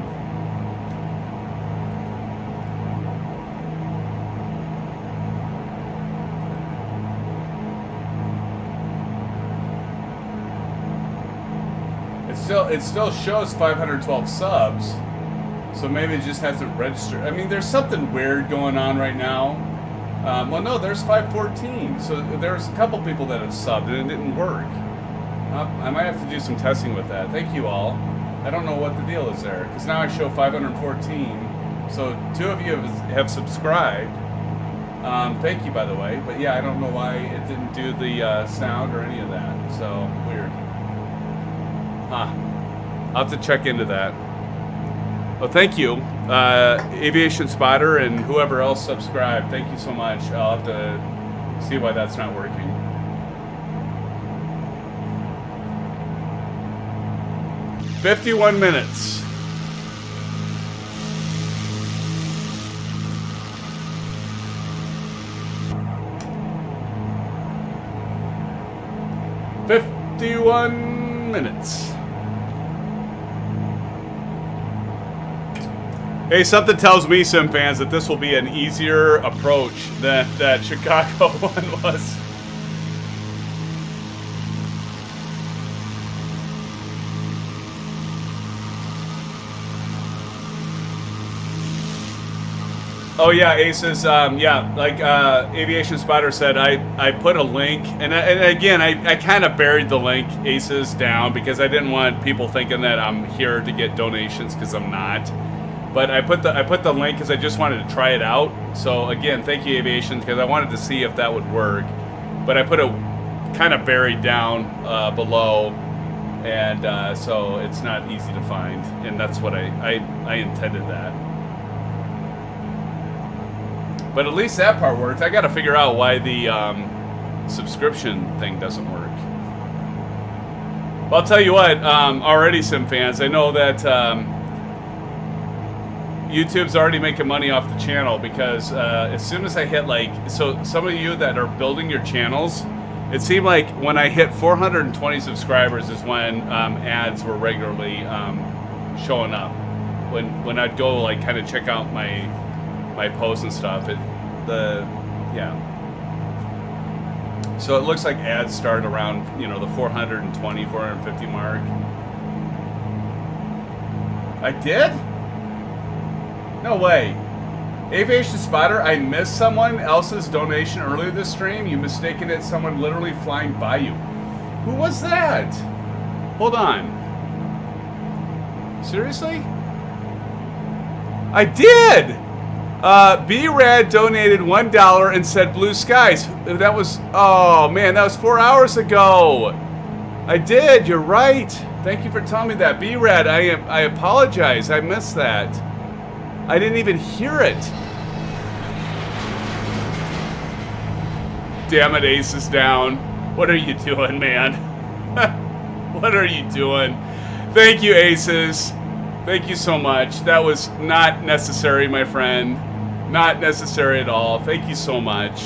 It still shows 512 subs. So maybe it just hasn't registered. I mean, there's something weird going on right now. Well, no, there's 514. So there's a couple people that have subbed and it didn't work. I might have to do some testing with that. Thank you all. I don't know what the deal is there. Because now I show 514. So 2 of you have subscribed. Thank you, by the way. But yeah, I don't know why it didn't do the sound or any of that. So, weird. I'll have to check into that. Well, thank you, Aviation Spotter and whoever else subscribed. Thank you so much. I'll have to see why that's not working. "51 minutes. "51 minutes. Hey, something tells me, SimFans, that this will be an easier approach than that Chicago one was. Oh yeah, Aces. Yeah, like Aviation Spider said, I put a link, and again, I kind of buried the link, Aces, down because I didn't want people thinking that I'm here to get donations because I'm not. But I put the link because I just wanted to try it out. So again, thank you, Aviation, because I wanted to see if that would work. But I put it kind of buried down below, and so it's not easy to find. And that's what I intended that. But at least that part worked. I got to figure out why the subscription thing doesn't work. Well, I'll tell you what. Already, SimFans, I know that. YouTube's already making money off the channel because as soon as I hit so some of you that are building your channels, it seemed like when I hit 420 subscribers is when ads were regularly showing up. When I'd go kind of check out my posts and stuff, so it looks like ads start around the 420, 450 mark. I did? No way. Aviation Spotter, I missed someone else's donation earlier this stream. You mistaken it someone literally flying by you. Who was that? Hold on. Seriously? I did! B-Rad donated $1 and said blue skies. That was, oh man, that was 4 hours ago. I did, you're right. Thank you for telling me that. B-Rad, I apologize, I missed that. I didn't even hear it. Damn it, Ace is down. What are you doing, man? What are you doing? Thank you, Aces. Thank you so much. That was not necessary, my friend. Not necessary at all. Thank you so much.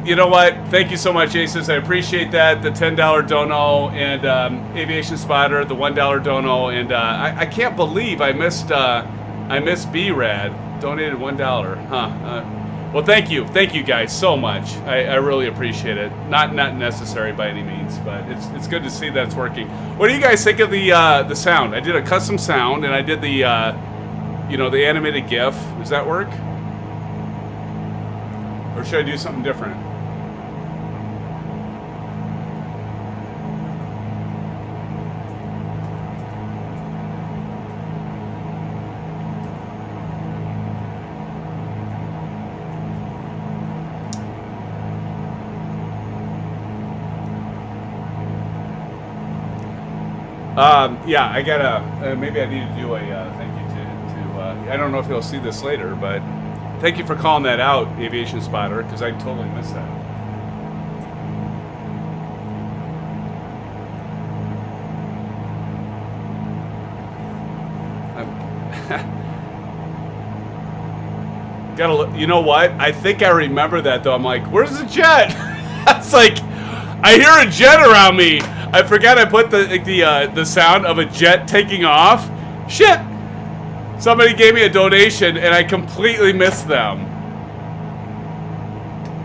You know what? Thank you so much, Aces. I appreciate that. The $10 dono and Aviation Spotter, the $1 dono, and I can't believe I missed B-Rad. Donated $1. Well, thank you guys so much. I really appreciate it. Not necessary by any means, but it's good to see that it's working. What do you guys think of the sound? I did a custom sound, and I did the the animated GIF. Does that work? Or should I do something different? Yeah, I gotta. Maybe I need to do a thank you to. I don't know if you'll see this later, but thank you for calling that out, Aviation Spotter, because I totally missed that. You know what? I think I remember that though. I'm like, where's the jet? It's like, I hear a jet around me. I forgot I put the sound of a jet taking off. Shit! Somebody gave me a donation and I completely missed them.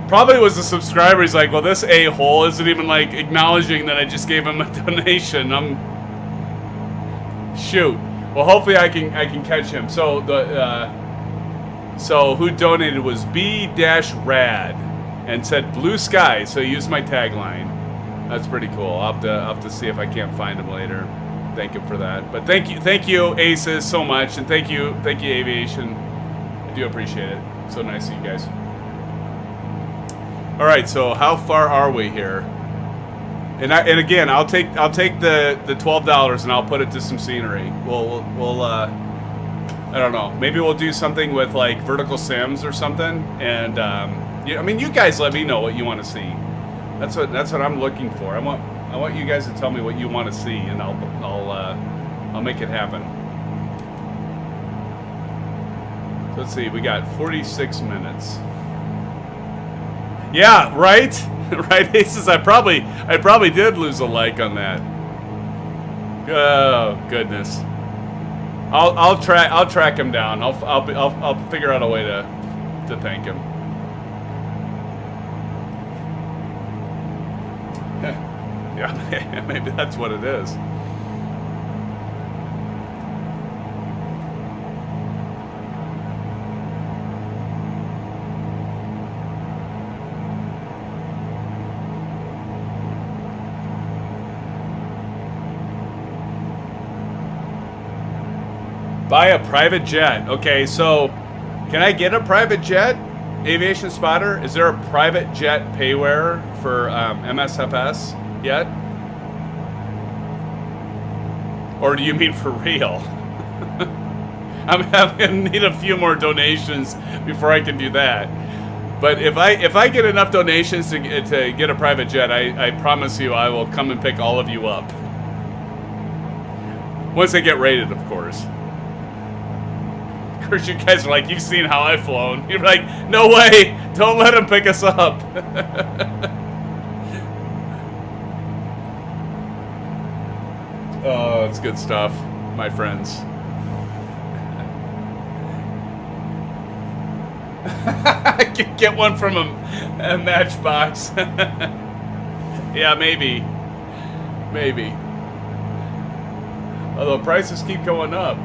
Probably was a subscriber. He's like, well, this a-hole isn't even like acknowledging that I just gave him a donation. Shoot. Well, hopefully I can catch him. So so who donated was B-Rad and said blue sky. So he used my tagline. That's pretty cool. I'll have to see if I can't find him later. Thank him for that. But thank you, Aces, so much, and thank you, Aviation. I do appreciate it. So nice of you guys. All right, so how far are we here? And again, I'll take the $12 and I'll put it to some scenery. We'll I don't know. Maybe we'll do something with like VerticalSims or something. And I mean, you guys let me know what you want to see. That's what I'm looking for. I want you guys to tell me what you want to see, and I'll make it happen. So let's see. We got 46 minutes. Yeah, right, right, Aces. I probably did lose a like on that. Oh goodness. I'll track him down. I'll figure out a way to thank him. Yeah, maybe that's what it is. Buy a private jet. Okay, so can I get a private jet? Aviation Spotter, is there a private jet payware for MSFS yet? Or do you mean for real? I'm gonna need a few more donations before I can do that. But if I get enough donations to get a private jet, I promise you I will come and pick all of you up. Once they get rated, of course. Of course, you guys are like, you've seen how I've flown. You're like, no way, don't let them pick us up. Oh, it's good stuff, my friends. I could get one from a Matchbox. Yeah, maybe. Maybe. Although prices keep going up.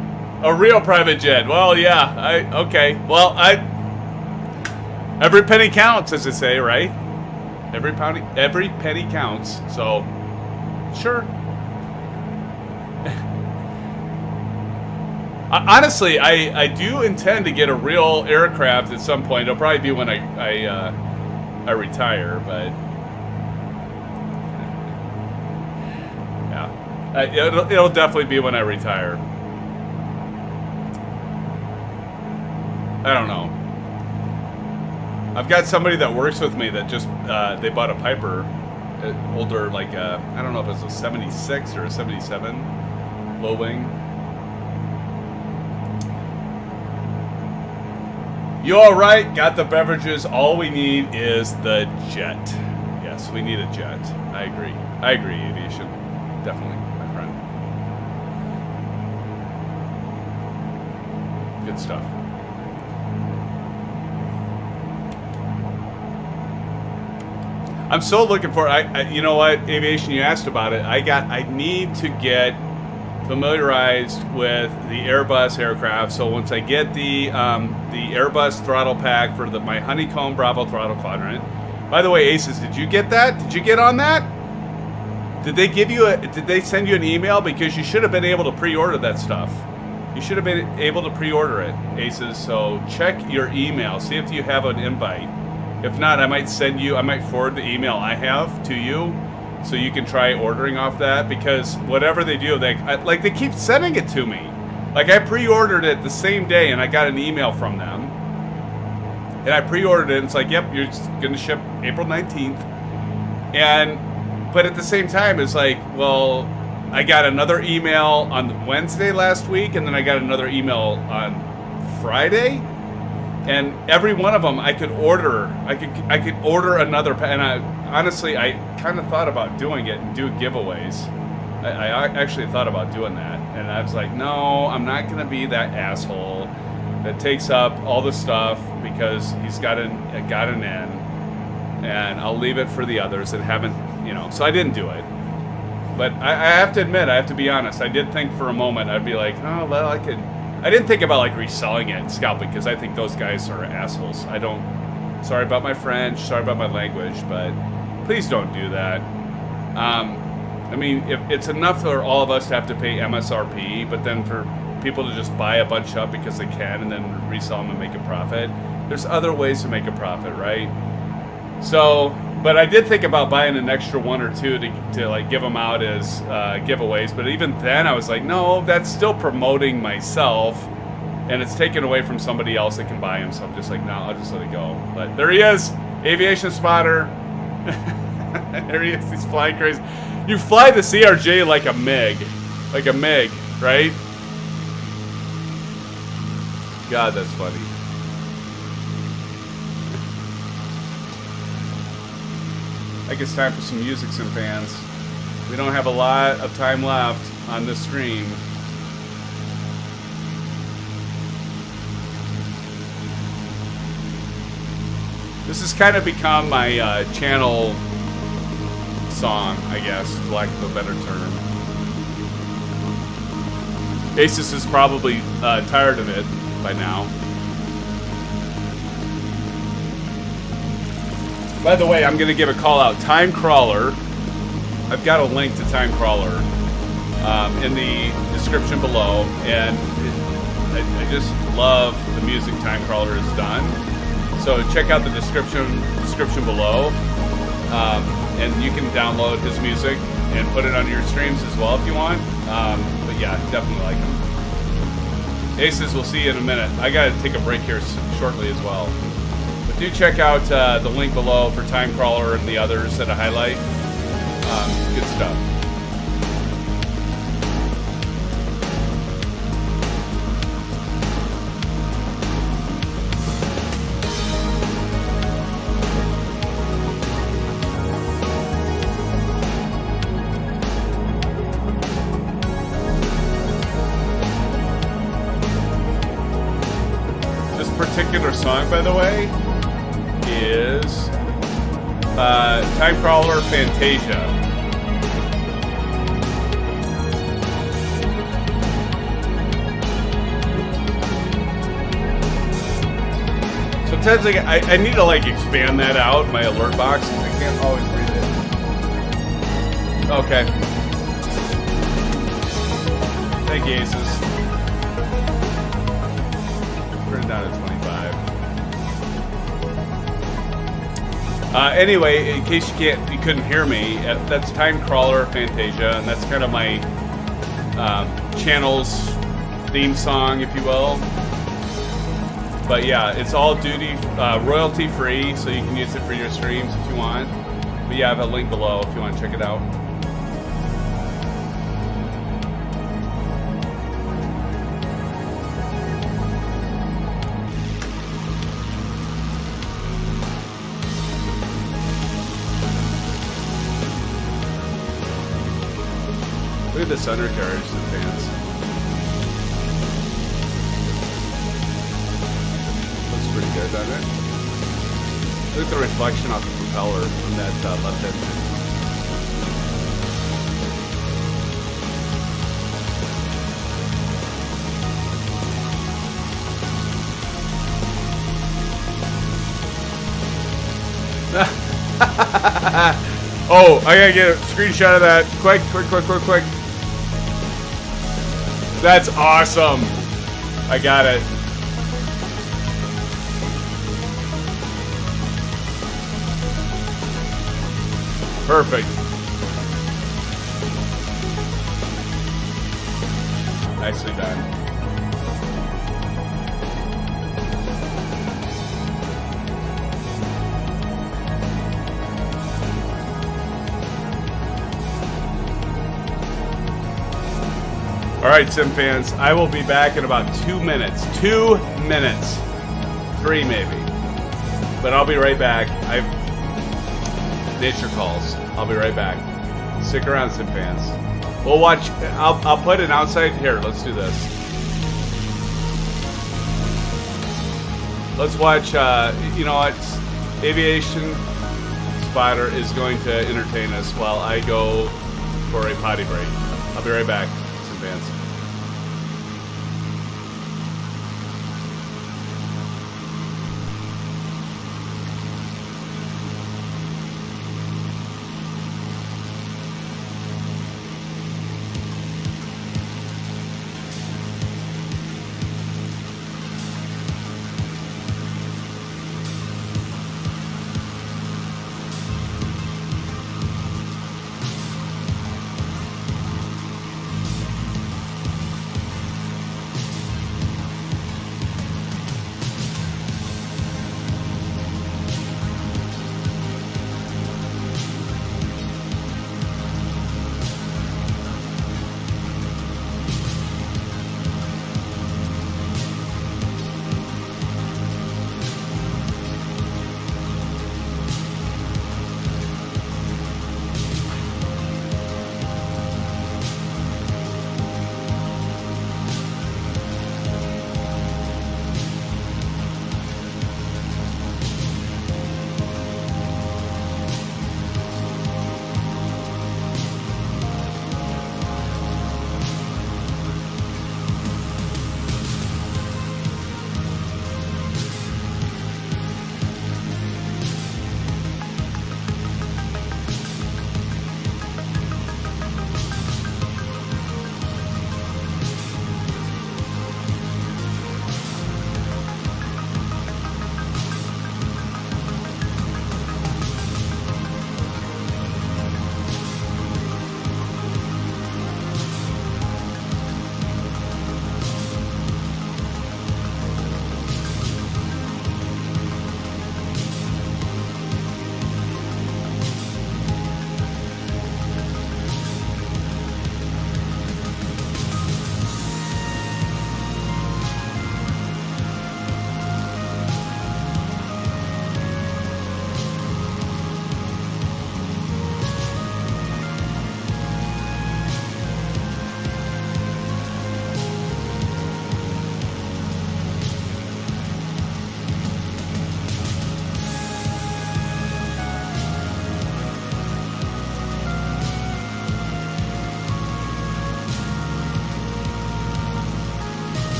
A real private jet. Well, yeah. Okay. Well, every penny counts, as they say, right? Every penny counts. So, sure. Honestly, I do intend to get a real aircraft at some point. It'll probably be when I retire, but yeah, it'll definitely be when I retire. I don't know. I've got somebody that works with me that just they bought a Piper, older, like I don't know if it's a 76 or a 77 low wing. You all right? Got the beverages. All we need is the jet. Yes, we need a jet. I agree. I agree, Aviation. Definitely, my friend. Good stuff. I'm so looking for. You know what, Aviation? You asked about it. I need to get familiarized with the Airbus aircraft. So once I get the Airbus throttle pack for my Honeycomb Bravo Throttle Quadrant. By the way, Aces, did you get that? Did you get on that? Did they give you did they send you an email? Because you should have been able to pre-order that stuff. You should have been able to pre-order it, Aces. So check your email. See if you have an invite. If not, I might forward the email I have to you so you can try ordering off that, because whatever they do, they keep sending it to me. Like, I pre-ordered it the same day, and I got an email from them, and I pre-ordered it, and it's like, yep, you're going to ship April 19th, but at the same time, it's like, well, I got another email on Wednesday last week, and then I got another email on Friday, and every one of them I could order. I could order another, and honestly, I kind of thought about doing it and do giveaways. I actually thought about doing that, and I was like, no, I'm not going to be that asshole that takes up all the stuff because he's got an N, and I'll leave it for the others that haven't, so I didn't do it. But I have to admit, I have to be honest, I did think for a moment, I'd be like, oh, well, I didn't think about, like, reselling it, scalping, because I think those guys are assholes. Sorry about my French, sorry about my language, but please don't do that. I mean, if it's enough for all of us to have to pay MSRP, but then for people to just buy a bunch up because they can and then resell them and make a profit, there's other ways to make a profit, right? So, but I did think about buying an extra one or two to like give them out as giveaways, but even then I was like, no, that's still promoting myself, and it's taken away from somebody else that can buy them, so I'm just like, no, I'll just let it go. But there he is, Aviation Spotter. There he is, he's flying crazy. You fly the CRJ like a MiG, right? God, that's funny. I guess it's time for some music, SimFans. We don't have a lot of time left on this stream. This has kind of become my channel song, I guess, for lack of a better term. Asus is probably tired of it by now. By the way, I'm going to give a call out. Time Crawler. I've got a link to Time Crawler in the description below, and I just love the music Time Crawler has done. So check out the description below. And you can download his music and put it on your streams as well if you want. But yeah, definitely like him. Aces, we'll see you in a minute. I gotta take a break here shortly as well. But do check out the link below for Time Crawler and the others that I highlight. Good stuff. Particular song, by the way, is Time Crawler Fantasia. Sometimes I need to like expand that out, my alert box, because I can't always read it. Okay. Thank you, Aces. Turn it down to 25. Anyway, in case you couldn't hear me, that's Time Crawler Fantasia, and that's kind of my channel's theme song, if you will. But yeah, it's all royalty free, so you can use it for your streams if you want. But yeah, I have a link below if you want to check it out. Look at this undercarriage, SimFans. Looks pretty good, doesn't it? Look at the reflection off the propeller on that left engine. Oh, I gotta get a screenshot of that. Quick. That's awesome. I got it. Perfect. Nicely done. All right, SimFans, I will be back in about 2 minutes. 2 minutes. 3 maybe. But I'll be right back. Nature calls. I'll be right back. Stick around, SimFans. We'll watch. I'll put an outside here. Let's do this. Let's watch. You know what? Aviation Spotter is going to entertain us while I go for a potty break. I'll be right back, SimFans.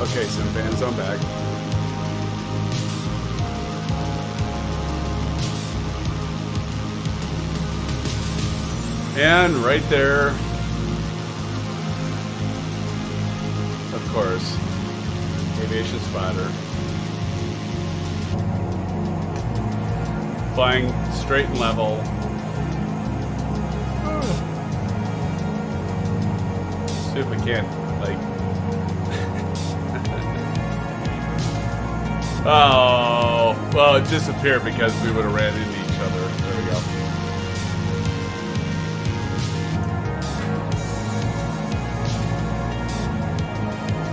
Okay, SimFans, I'm back. And right there, of course, Aviation Spotter. Flying straight and level. See if we can't, like... Oh, well, it disappeared because we would have ran into each other. There we go.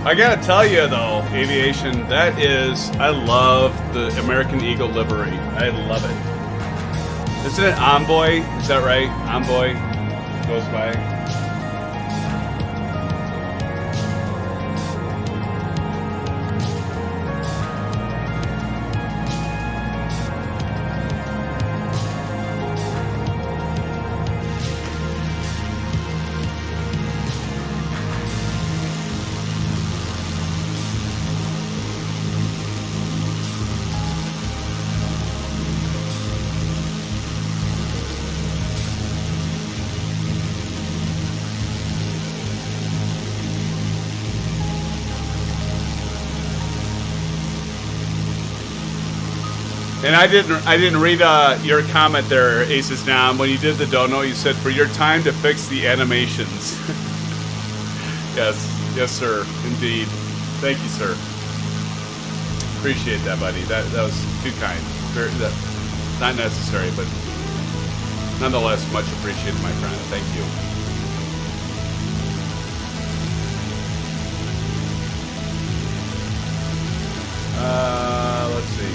I gotta tell you though, Aviation, that is, I love the American Eagle livery. I love it. Isn't it Envoy? Is that right? Envoy goes by. And I didn't read your comment there, Aces Nam. When you did the dono, you said for your time to fix the animations. Yes, sir, indeed. Thank you, sir. Appreciate that, buddy. That was too kind. Not necessary, but nonetheless, much appreciated, my friend. Thank you. Let's see.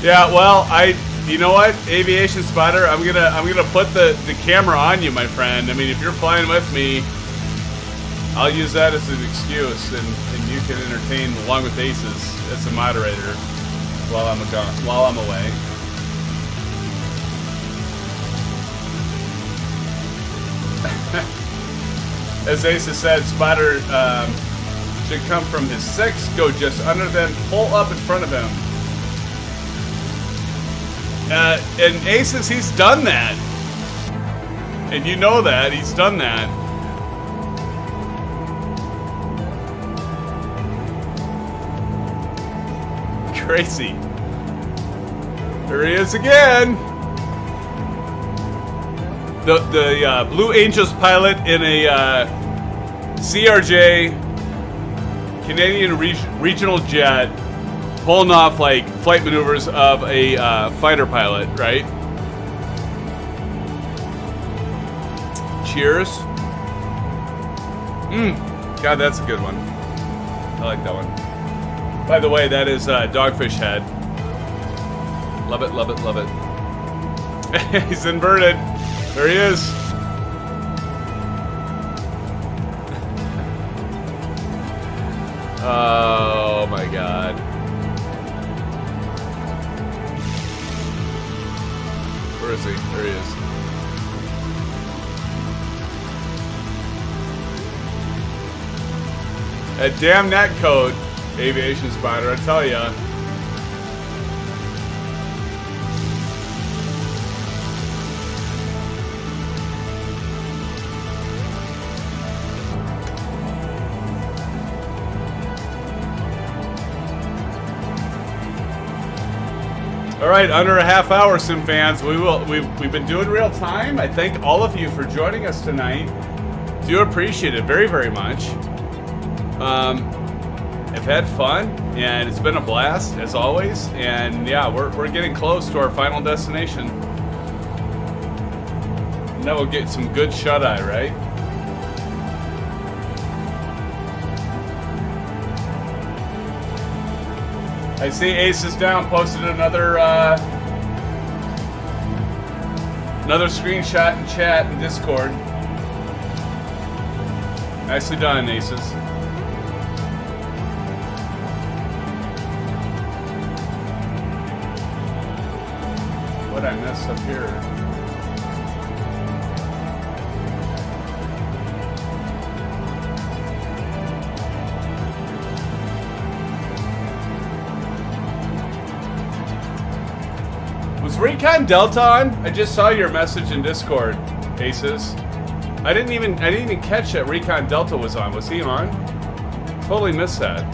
Yeah, well, you know what, Aviation Spotter, I'm gonna put the camera on you, my friend. I mean, if you're flying with me, I'll use that as an excuse, and you can entertain along with Aces as a moderator while I'm away. As Aces said, Spotter should come from his 6, go just under them, pull up in front of him. And Aces, he's done that. And you know that, he's done that. Crazy. There he is again. The Blue Angels pilot in a CRJ Canadian regional jet, pulling off like flight maneuvers of a fighter pilot, right? Cheers. God, that's a good one. I like that one. By the way, that is Dogfish Head. Love it, love it, love it. He's inverted. There he is. Oh my God. Where is he? There he is. That damn net code, Aviation Spotter, I tell ya. All right, under a half hour, Sim fans. We've been doing real time. I thank all of you for joining us tonight. Do appreciate it very, very much. I've had fun, and it's been a blast as always. And yeah, we're getting close to our final destination. Now we'll get some good shut-eye, right? I see Aces Down posted another screenshot in chat and Discord. Nicely done, Aces. What I messed up here? Was Recon Delta on? I just saw your message in Discord, Aces. I didn't even catch that Recon Delta was on. Was he on? Totally missed that.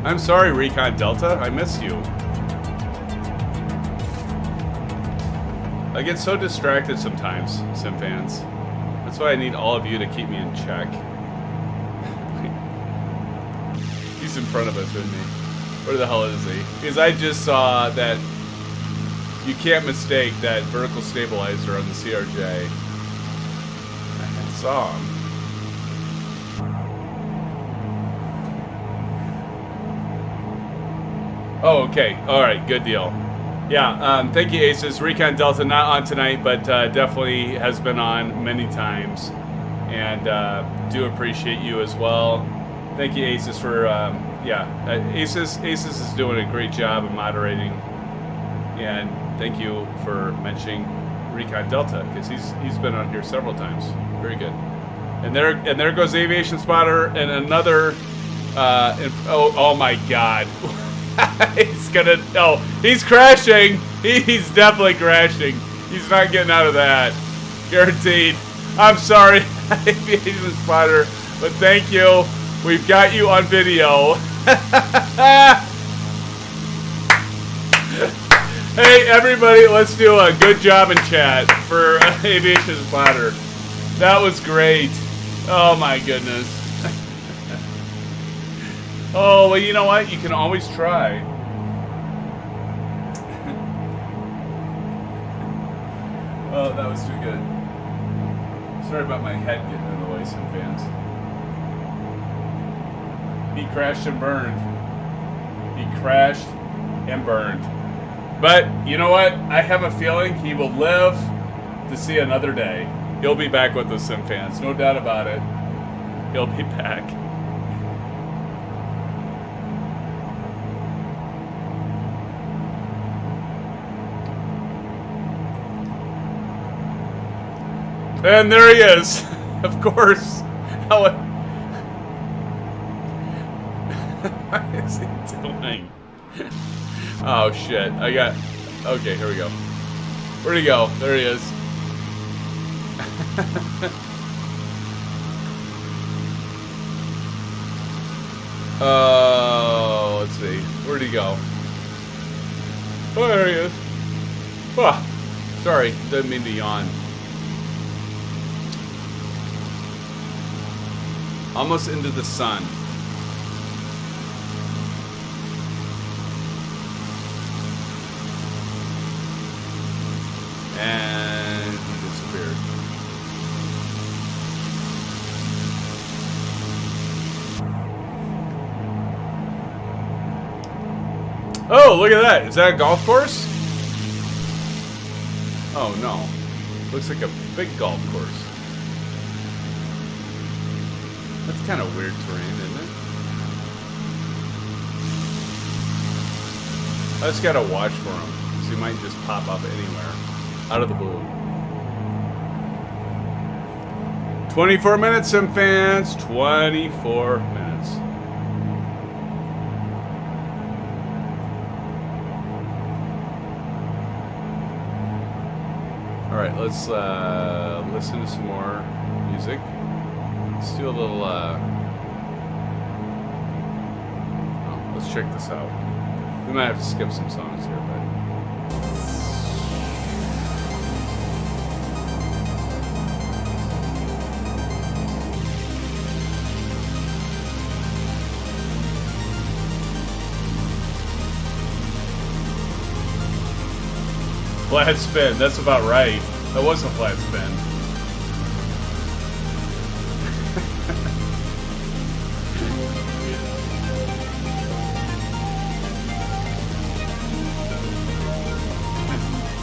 I'm sorry, Recon Delta. I missed you. I get so distracted sometimes, Sim fans. That's why I need all of you to keep me in check. He's in front of us, isn't he? Where the hell is he? Because I just saw that you can't mistake that vertical stabilizer on the CRJ. I saw him. Oh, okay. All right. Good deal. Yeah. Thank you, Aces. Recon Delta not on tonight, but definitely has been on many times, and do appreciate you as well. Thank you, Aces, for Aces is doing a great job of moderating, and thank you for mentioning Recon Delta, because he's been on here several times. Very good. And there goes Aviation Spotter and another. Oh my God. gonna. Oh, he's crashing. He's definitely crashing. He's not getting out of that. Guaranteed. I'm sorry, Aviation Spotter, but thank you. We've got you on video. Hey, everybody, let's do a good job in chat for Aviation Spotter. That was great. Oh, my goodness. Oh, well, you know what? You can always try. Oh, that was too good. Sorry about my head getting in the way, SimFans. He crashed and burned. He crashed and burned. But, you know what? I have a feeling he will live to see another day. He'll be back with the SimFans, no doubt about it. He'll be back. And there he is, of course. What is he doing? Oh shit! Okay, here we go. Where'd he go? There he is. Oh, let's see. Where'd he go? Oh, there he is. Oh, sorry, didn't mean to yawn. Almost into the sun. And he disappeared. Oh, look at that. Is that a golf course? Oh, no. Looks like a big golf course. That's kind of weird terrain, isn't it? I just gotta watch for him, because he might just pop up anywhere, out of the blue. 24 minutes, SimFans. 24 minutes. All right, let's listen to some more music. Let's do a little, oh, let's check this out. We might have to skip some songs here, but... Flat spin, that's about right. That was a flat spin.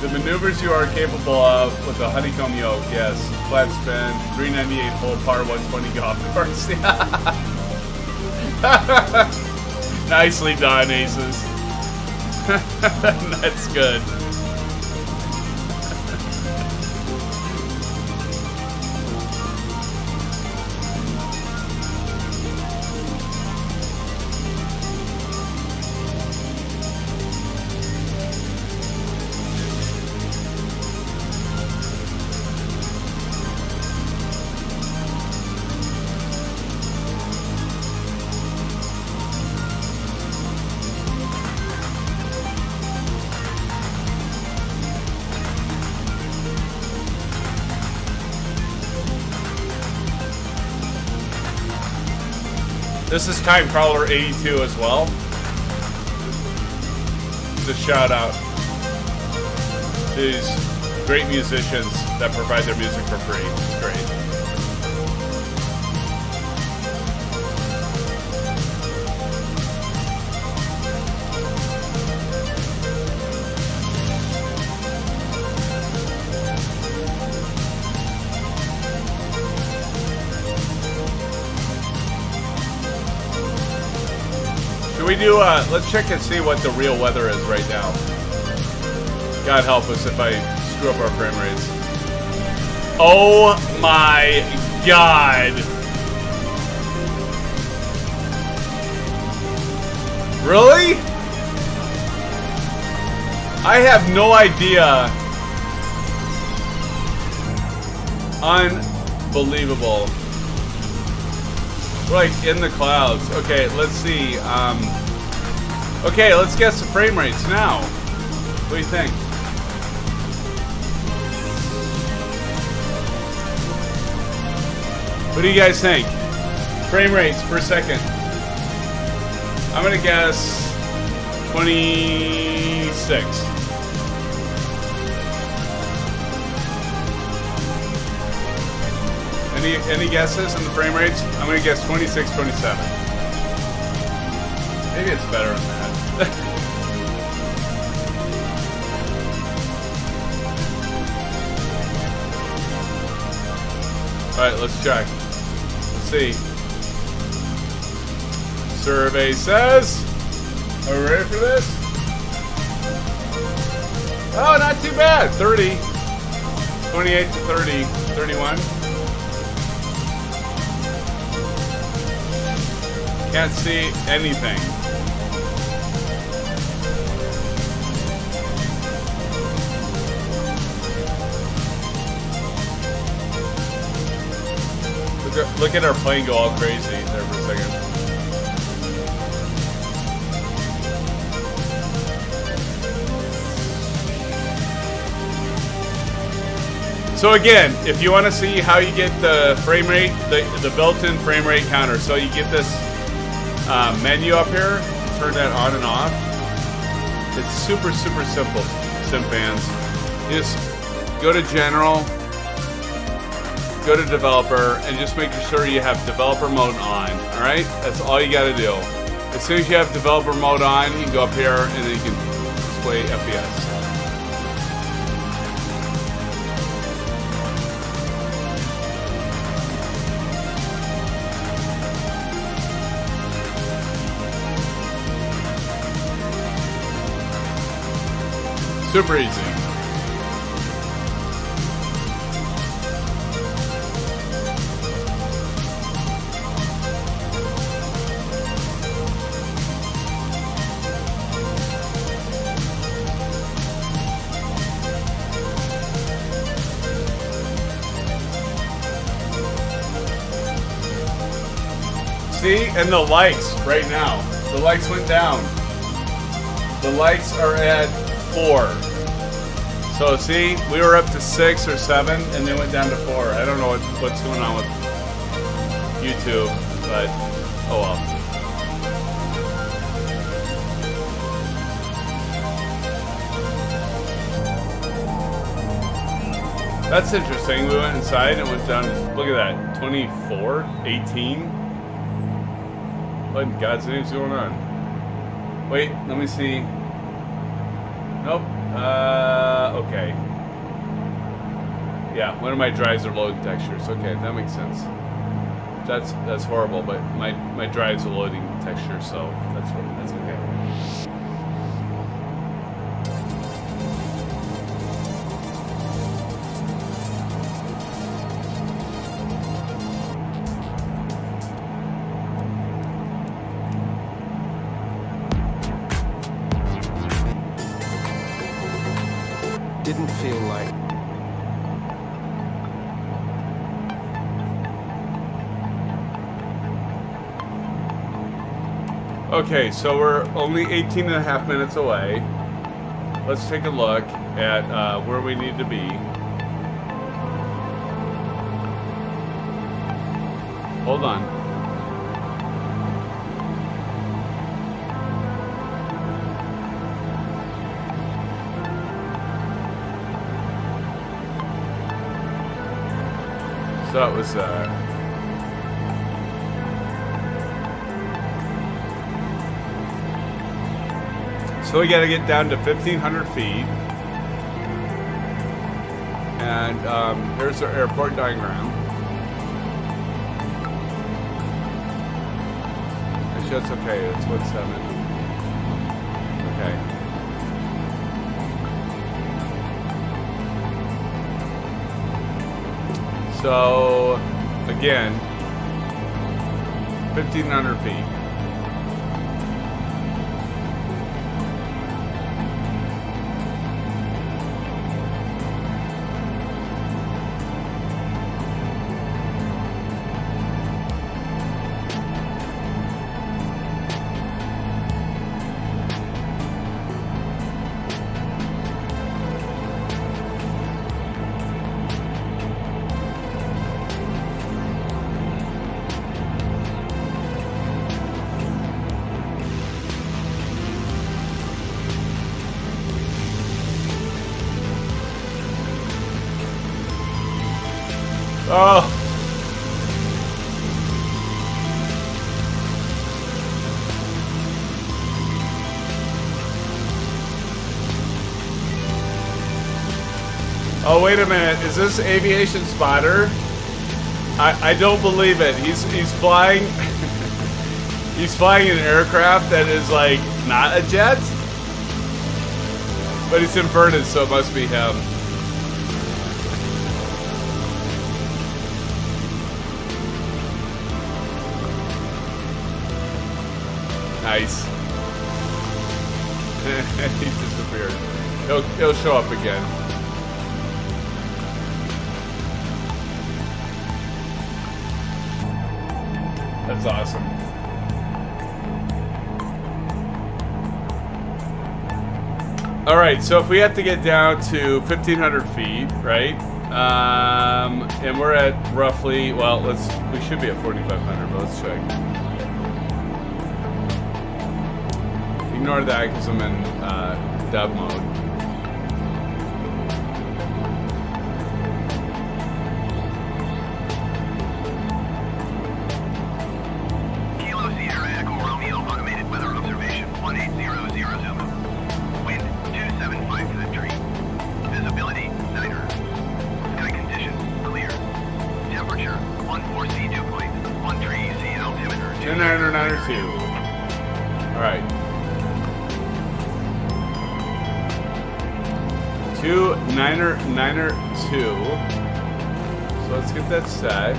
The maneuvers you are capable of with the Honeycomb yoke, yes. Flat spin, 398 full par, 120 golf course. Nicely done, Aces. That's good. This is Time Crawler 82 as well. It's a shout out to these great musicians that provide their music for free. It's great. We do, let's check and see what the real weather is right now. God help us if I screw up our frame rates. Oh my God. Really? I have no idea. Unbelievable. We're like in the clouds. Okay, let's see. Okay, let's guess the frame rates now. What do you think? What do you guys think? Frame rates per second. I'm gonna guess 26. Any guesses on the frame rates? I'm gonna guess 26, 27. Maybe it's better than that. Alright, let's check. Let's see. Survey says. Are we ready for this? Oh, not too bad. 30. 28 to 30. 31. Can't see anything. Look at our plane go all crazy there for a second. So again, if you want to see how you get the frame rate, the built-in frame rate counter, so you get this menu up here, turn that on and off. It's super, super simple, SimFans. You just go to General, go to Developer, and just make sure you have Developer Mode on, alright? That's all you gotta do. As soon as you have Developer Mode on, you can go up here and then you can display FPS. Super easy. See? And the likes right now. The likes went down. The likes are at 4. So see, we were up to 6 or 7 and then went down to 4. I don't know what's going on with YouTube, but oh well. That's interesting. We went inside and went down, look at that, 24, 18. What in God's name's going on? Wait, let me see. Nope. Okay. Yeah, one of my drives are loading textures. Okay, that makes sense. That's horrible, but my drives are loading textures, so that's okay. Didn't feel like. Okay, so we're only 18 and a half minutes away. Let's take a look at where we need to be. Hold on. So it was so we got to get down to 1,500 feet, and here's our airport diagram. Actually, that's okay. It's what, 7. Okay. So, again, 1,500 feet. Oh. Oh, wait a minute. Is this Aviation Spotter? I don't believe it. He's flying he's flying an aircraft that is like not a jet, but it's inverted, so it must be him. Nice. He disappeared. He'll show up again. That's awesome. All right, so if we have to get down to 1,500 feet, right? And we're at roughly, well, we should be at 4,500, but let's check. Ignore that because I'm in dev mode. All right. 2992. So let's get that set.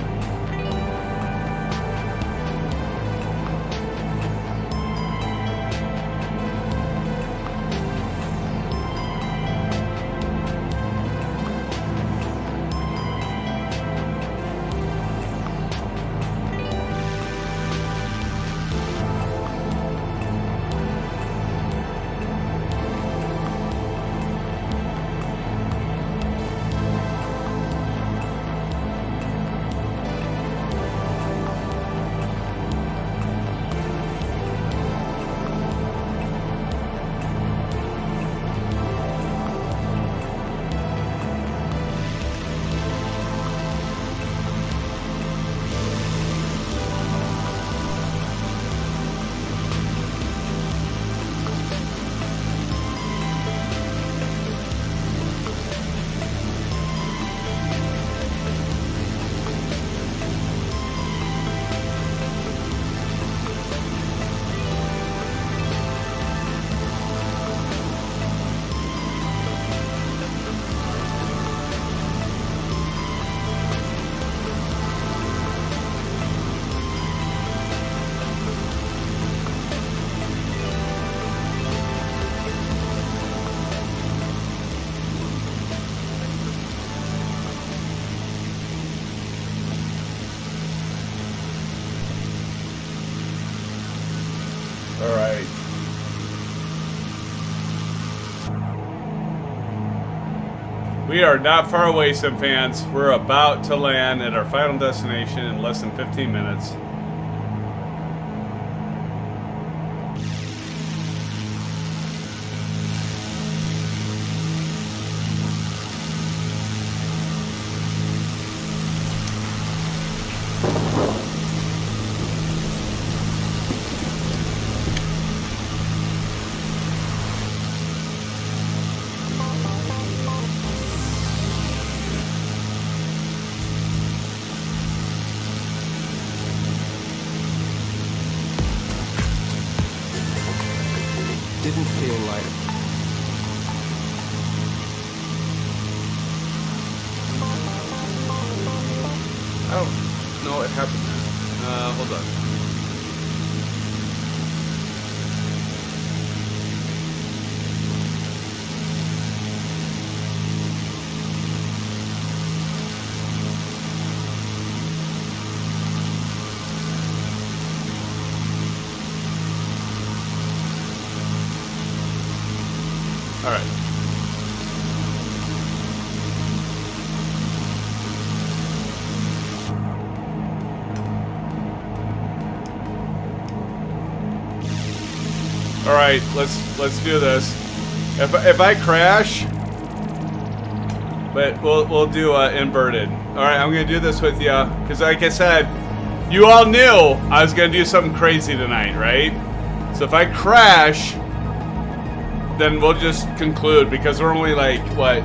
All right. We are not far away, SimFans. We're about to land at our final destination in less than 15 minutes. Didn't feel like I don't know what happened there. Hold on. All right. All right, let's do this. If I crash, but we'll do inverted. right, I'm gonna do this with you because, like I said, you all knew I was gonna do something crazy tonight, right? So if I crash, then we'll just conclude because we're only like what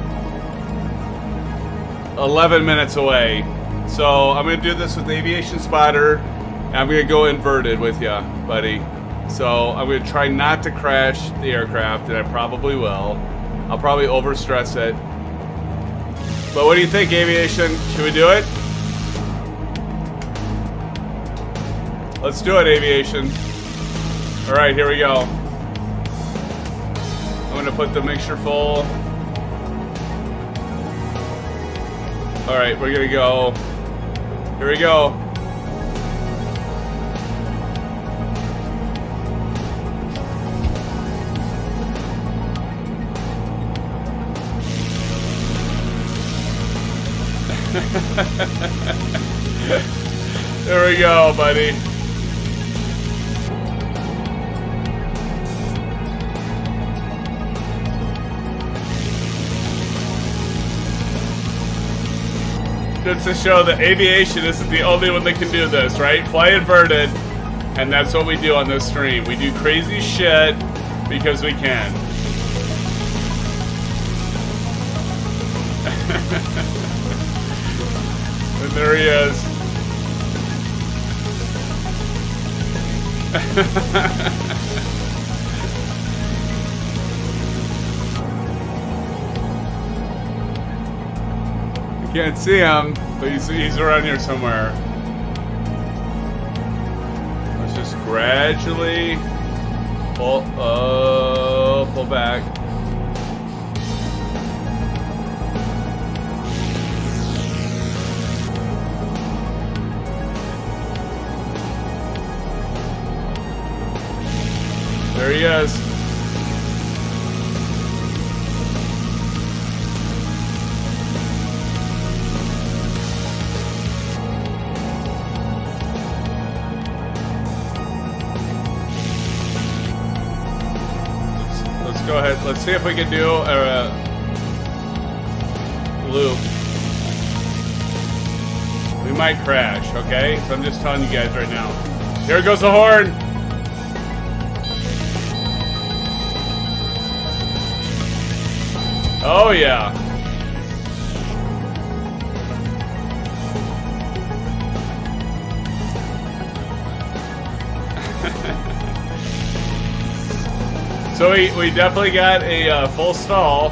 11 minutes away. So I'm gonna do this with the aviation spotter, and I'm gonna go inverted with you, buddy. So I'm gonna try not to crash the aircraft, and I probably will. I'll probably overstress it. But what do you think, aviation? Should we do it? Let's do it, aviation. All right, here we go. I'm gonna put the mixture full. All right, we're gonna go. Here we go. There we go, buddy. Just to show that aviation isn't the only one that can do this, right? Fly inverted, and that's what we do on this stream. We do crazy shit because we can. And there he is. Can't see him, but he's around here somewhere. Let's just gradually pull back. There he is. Let's go ahead. Let's see if we can do a loop. We might crash, okay? So I'm just telling you guys right now. Here goes the horn. Oh yeah. So we definitely got a full stall.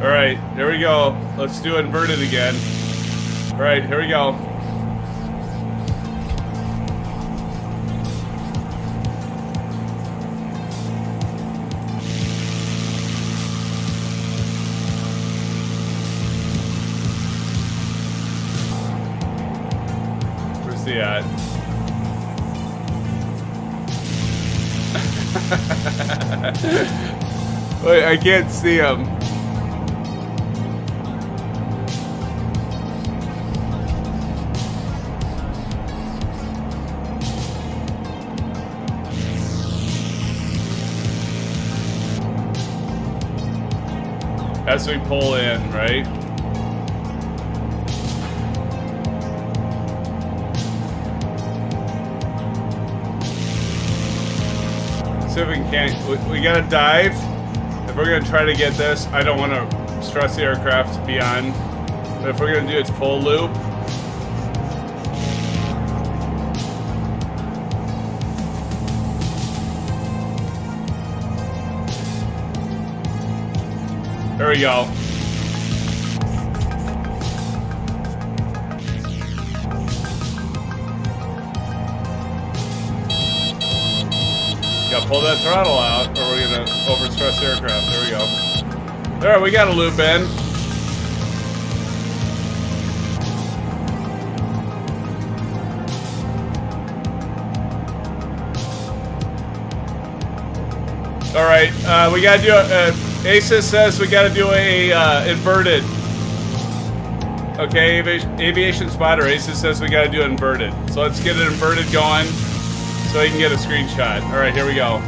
Alright, there we go. Let's do inverted again. Alright, here we go. Where's he at? Wait, I can't see him. As we pull in, right? See if we can. We gotta dive. If we're gonna try to get this, I don't want to stress the aircraft beyond. But if we're gonna do its full loop, there we go. gotta pull that throttle out, or we're gonna overstress the aircraft. There we go. There, we got a loop in. All right, we gotta do ASIS says we gotta do a inverted. Okay, aviation spotter. ASIS says we gotta do it inverted. So let's get it inverted going so you can get a screenshot. All right, here we go.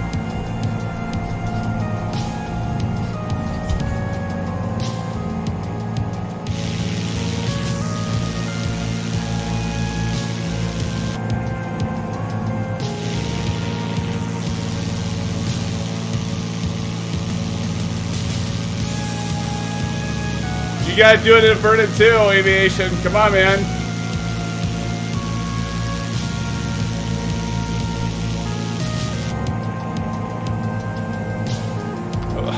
You gotta do it inverted too, aviation. Come on, man.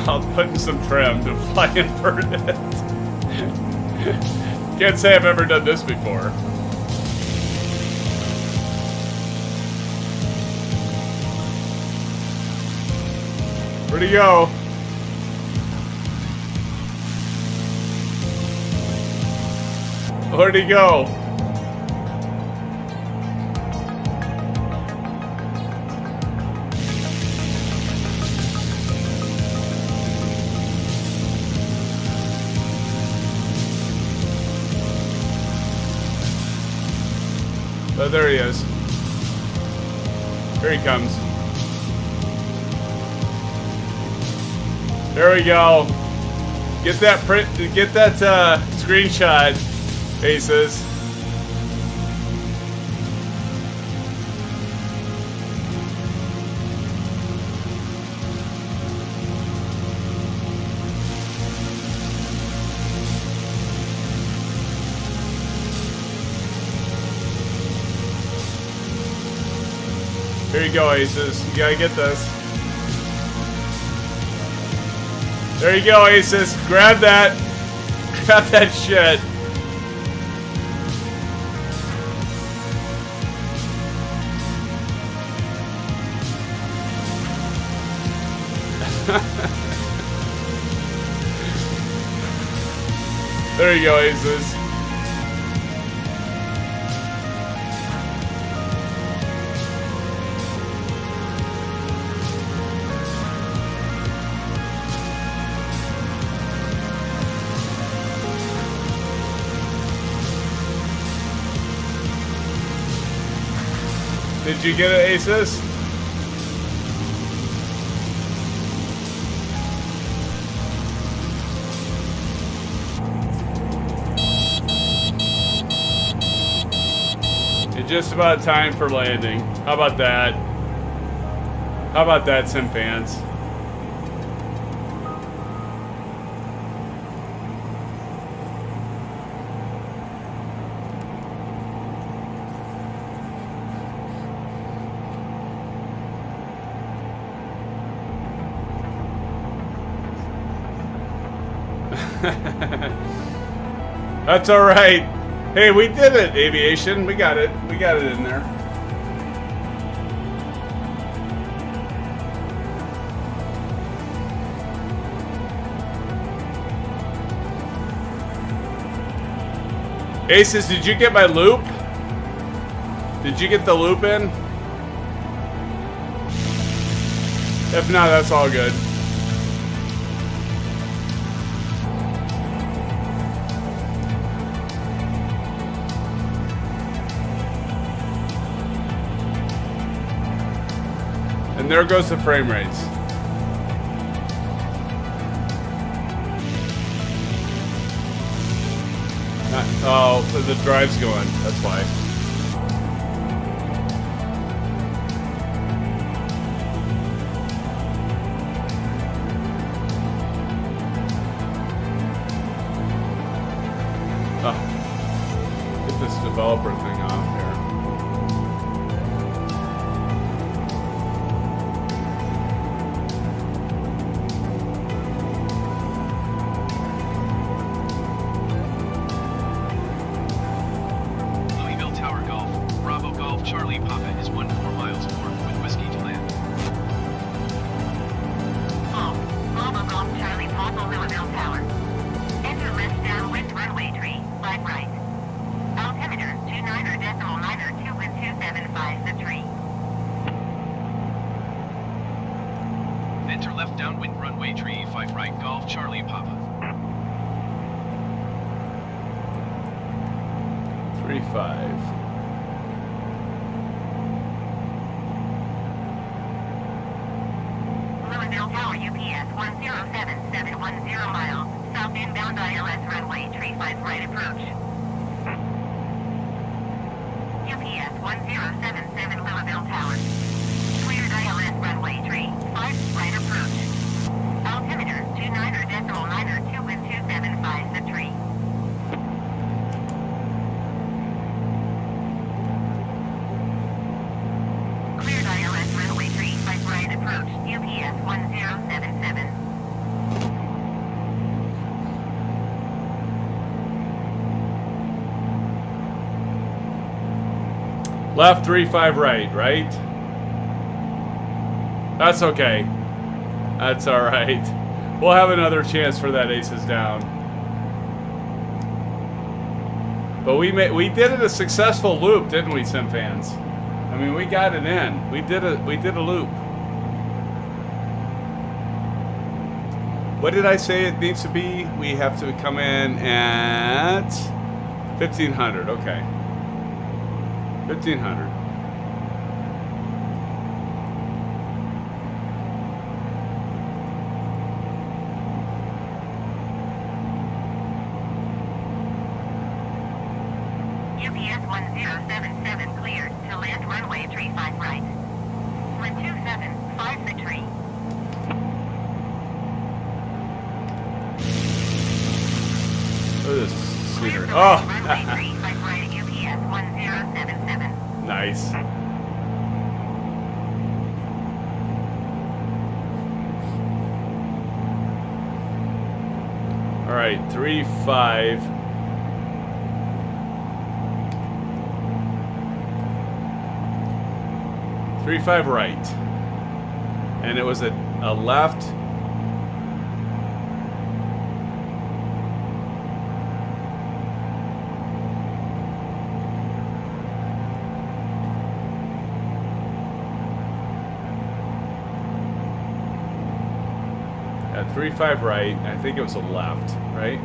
I'll put in some trim to fly inverted. Can't say I've ever done this before. Where'd he go? Where'd he go? Oh, there he is. Here he comes. There we go. Get that print. Get that screenshot. Aces. Here you go, Aces. You gotta get this. There you go, Aces. Grab that. Grab that shit. There you go, Aces. Did you get it, Aces? Just about time for landing. How about that? How about that, SimFans? That's all right. Hey, we did it, aviation. We got it. We got it in there. Aces, did you get my loop? Did you get the loop in? If not, that's all good. And there goes the frame rates. Oh, the drive's going. That's why. Get this developer thing off here. Charlie Papa is 14 miles north with whiskey to land. 3-5. Louisville Tower UPS 107710 miles, south inbound ILS runway 35 right approach. UPS 1077 Louisville Tower. Cleared ILS runway 35 right approach. Altimeter 29.902 with 275 the tree. Cleared ILS runway 35 right approach. UPS 1077. Left 3-5 right? That's okay. That's all right. We'll have another chance for that aces down. But we did it a successful loop, didn't we, SimFans? I mean, we got it in. We did a loop. What did I say it needs to be? We have to come in at 1500. Okay. 1500. UPS 1077 cleared to land runway 35 right. Wind 275 the tree. Look at this scenery. Runway Oh! 35 right at UPS 1077. Nice. All right, 3-5. Right, and it was a left. At 3-5 right, I think it was a left, right?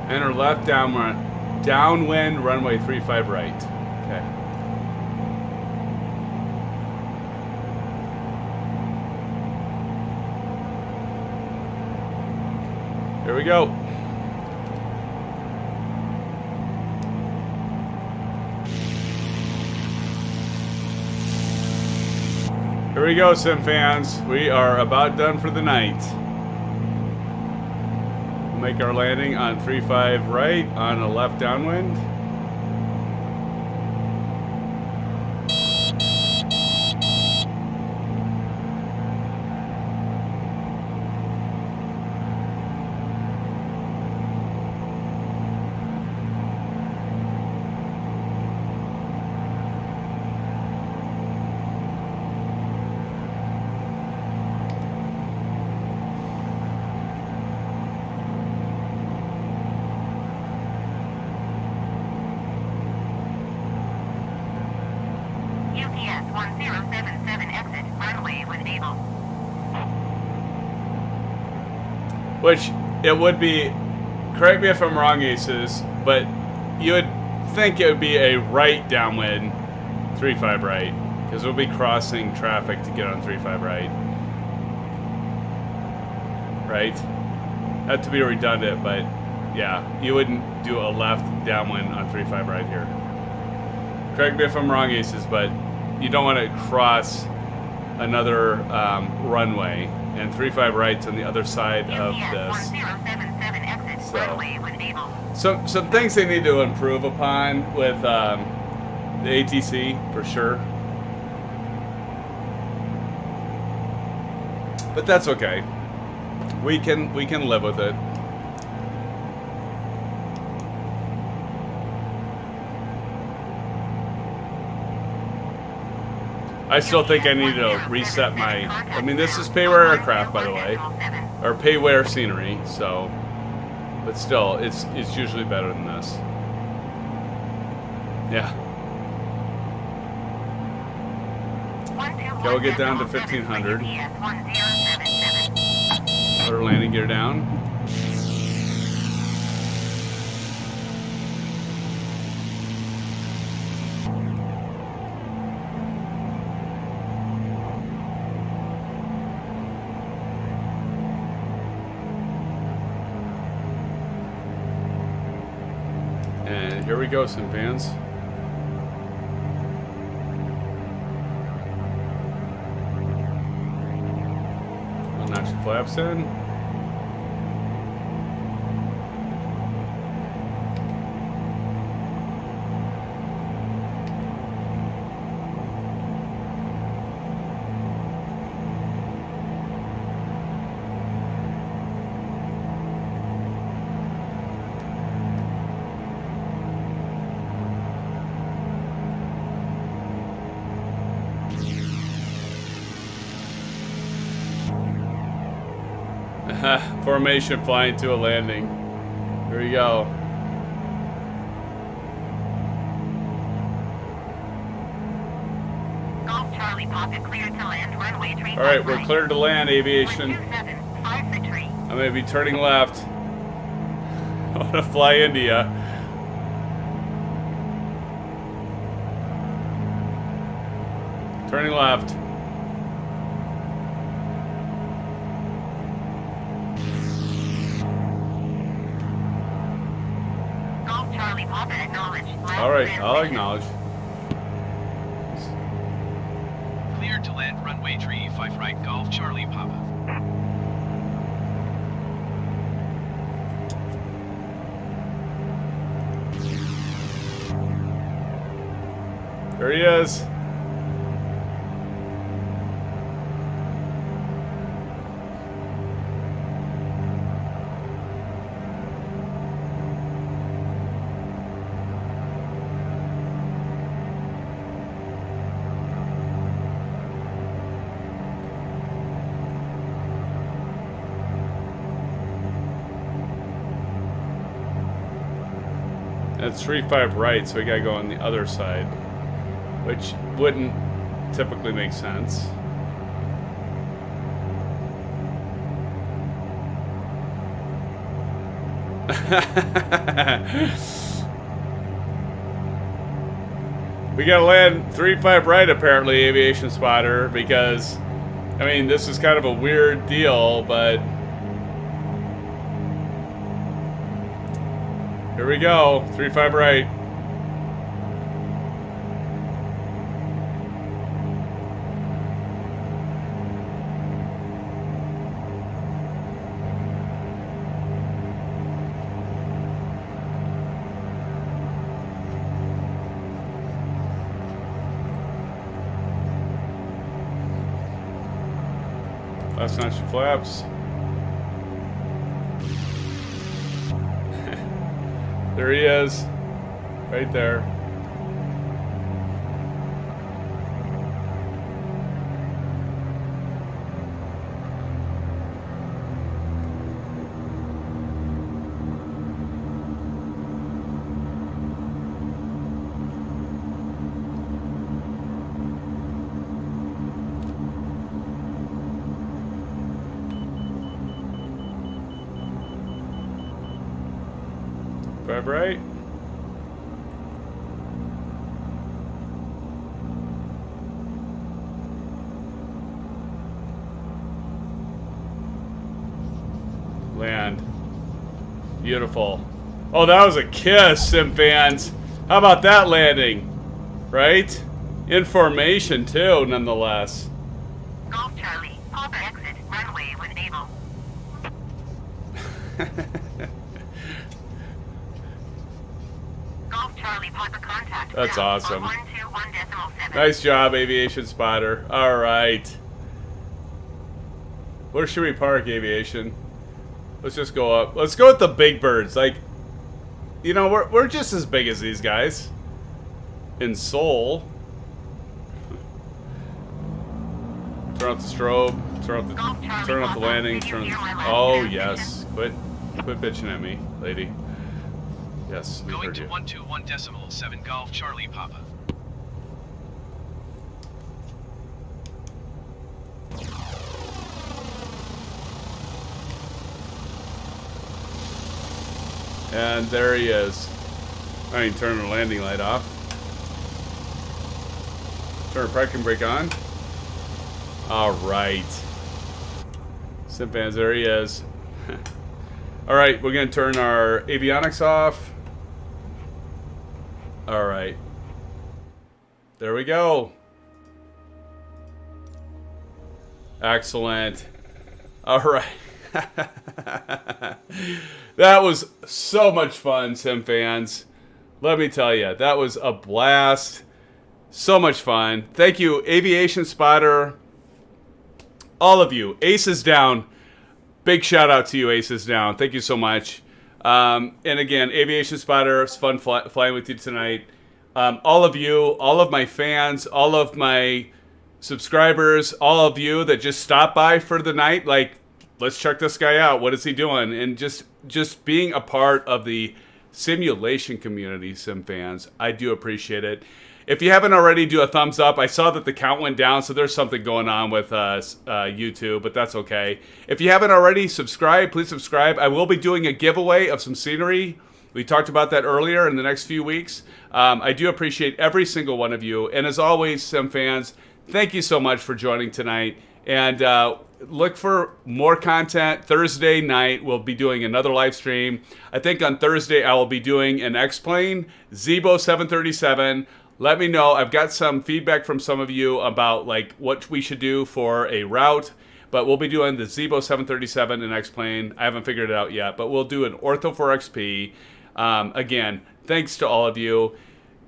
Enter left downwind runway 35 right. Okay. Here we go. Here we go, SimFans. We are about done for the night. Make our landing on 3-5 right on a left downwind. UPS 1077 exit runway with able. Which it would be, correct me if I'm wrong, Aces, but you would think it would be a right downwind 3-5 right, because we'll be crossing traffic to get on 3-5 right. Right? Not to be redundant, but yeah, you wouldn't do a left downwind on 3-5 right here. Correct me if I'm wrong, Aces, but you don't want to cross another runway, and 3-5 right's on the other side of this. 1077 exit runway with able. Some things they need to improve upon with the ATC for sure, but that's okay. We can live with it. I still think I need to reset my. I mean, this is payware aircraft, by the way, or payware scenery. So But still, it's usually better than this. Yeah. Okay, we'll get down to 1500. Put our landing gear down. And here we go, SimFans. We'll notch the flaps in. Formation flying to a landing. Here we go. Golf Charlie Papa cleared to land runway 35 Alright, we're right. cleared to land, aviation. 127, 5 the tree. I'm going to be turning left. I want to fly India. Turning left. Golf Charlie Papa acknowledge. Alright, I'll acknowledge. Cleared to land runway 35 right, Golf Charlie Papa. There he is. It's 3-5 right, so we gotta go on the other side, which wouldn't typically make sense. We gotta land 3-5 right, apparently, aviation spotter, because, I mean, this is kind of a weird deal, but here we go, 3-5 right. Last notch of flaps. There he is, right there. Right. Land. Beautiful. Oh, that was a kiss, SimFans. How about that landing? Right? In formation, too, nonetheless. Golf Charlie, Papa exit, runway when able. Golf Charlie, Papa contact. That's now, awesome. 121.7. Nice job, aviation spotter. All right. Where should we park, aviation? Let's just go up. Let's go with the big birds. Like, you know, we're just as big as these guys. In Seoul. Turn off the strobe. Turn off the landing. Oh yes. Quit Quit bitching at me, lady. Yes, we Going heard to you. 121.7 Golf Charlie Papa. And there he is. I can turn the landing light off. Turn the parking brake on. All right. SimFans, there he is. All right, we're going to turn our avionics off. All right. There we go. Excellent. All right. That was so much fun, SimFans. Let me tell you, that was a blast. So much fun. Thank you, Aviation Spotter. All of you. Aces down. Big shout out to you, Aces down. Thank you so much. And again, Aviation Spotter, it's fun flying with you tonight. All of you, all of my fans, all of my subscribers, all of you that just stopped by for the night, like, let's check this guy out. What is he doing? And just being a part of the simulation community, SimFans. I do appreciate it. If you haven't already, do a thumbs up. I saw that the count went down, so there's something going on with YouTube, but that's okay. If you haven't already, subscribe. Please subscribe. I will be doing a giveaway of some scenery. We talked about that earlier in the next few weeks. I do appreciate every single one of you. And as always, SimFans, thank you so much for joining tonight. And look for more content. Thursday night, we'll be doing another live stream. I think on Thursday, I will be doing an X-Plane, Zibo 737. Let me know. I've got some feedback from some of you about like what we should do for a route. But we'll be doing the Zibo 737 and X-Plane. I haven't figured it out yet. But we'll do an Ortho 4XP. Again, thanks to all of you.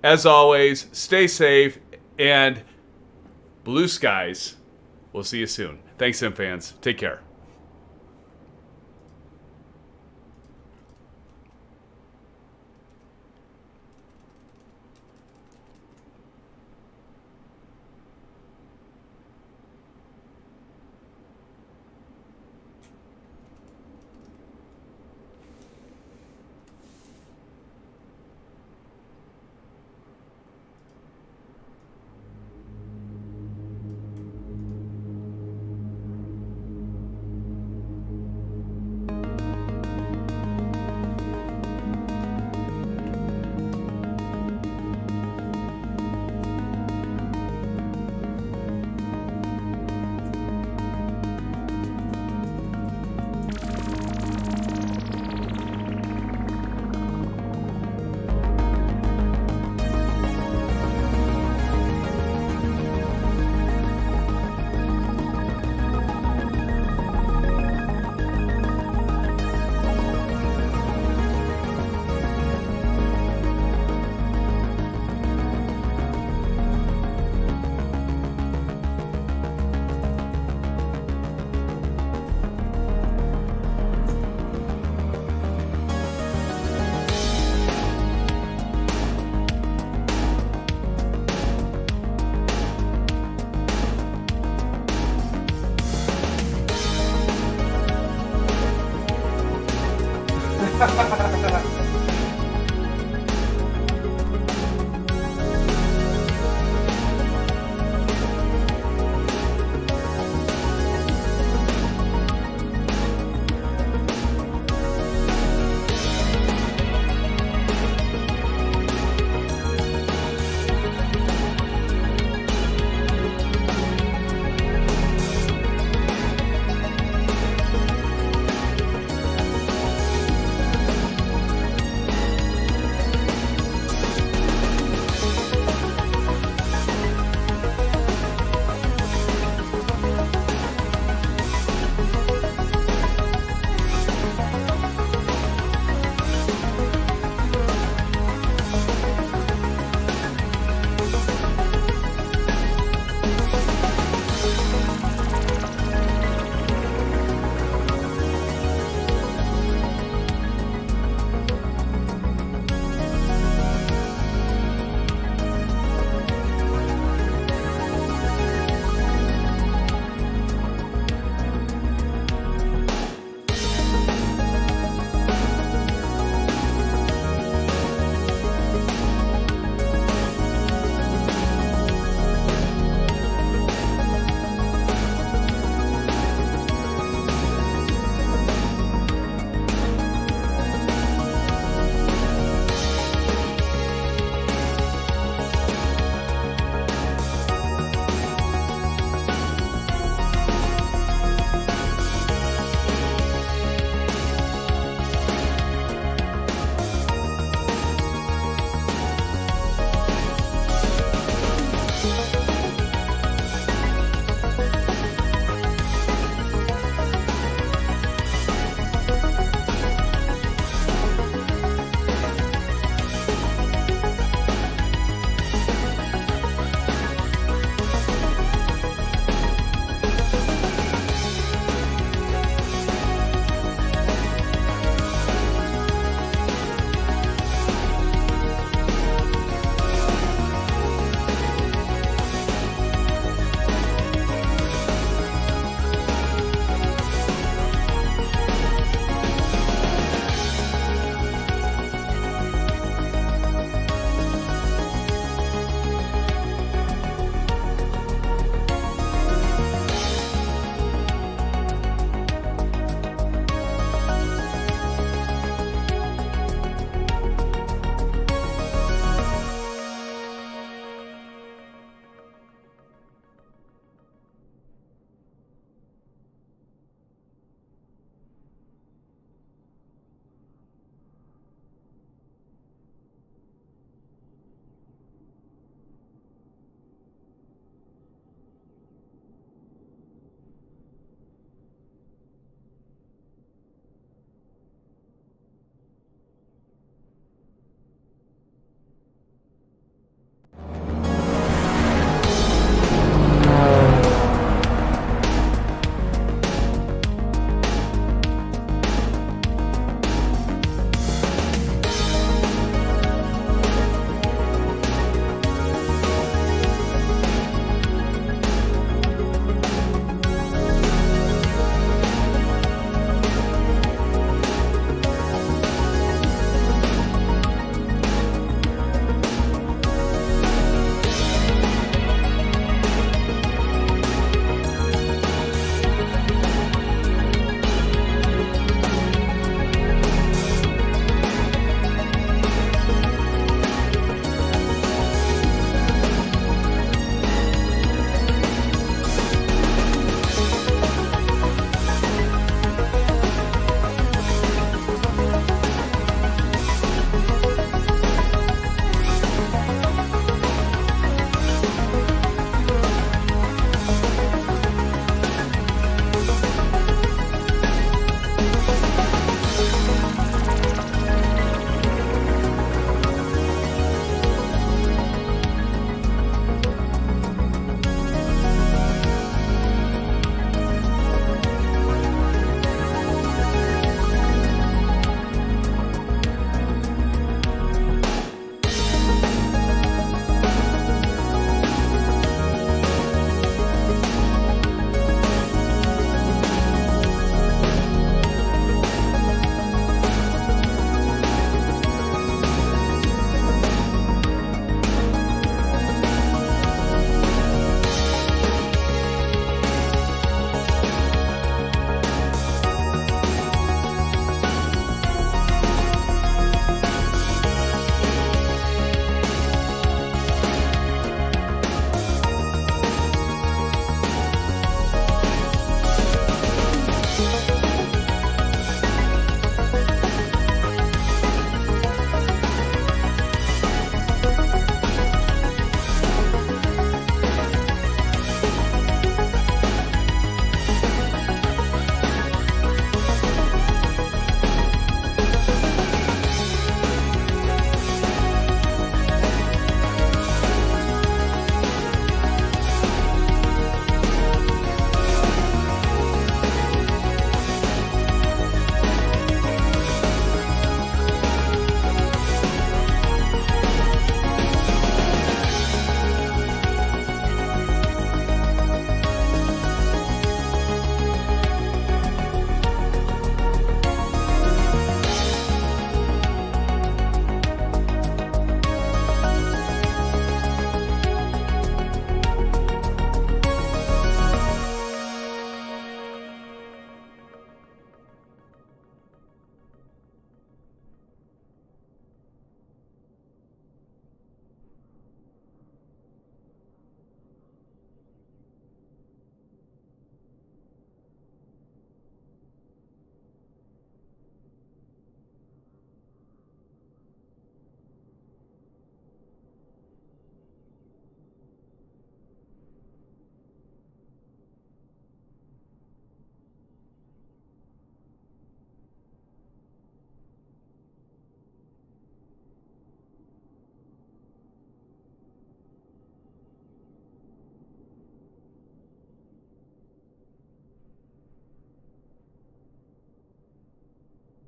As always, stay safe and blue skies. We'll see you soon. Thanks, SimFans. Take care. Ha ha ha.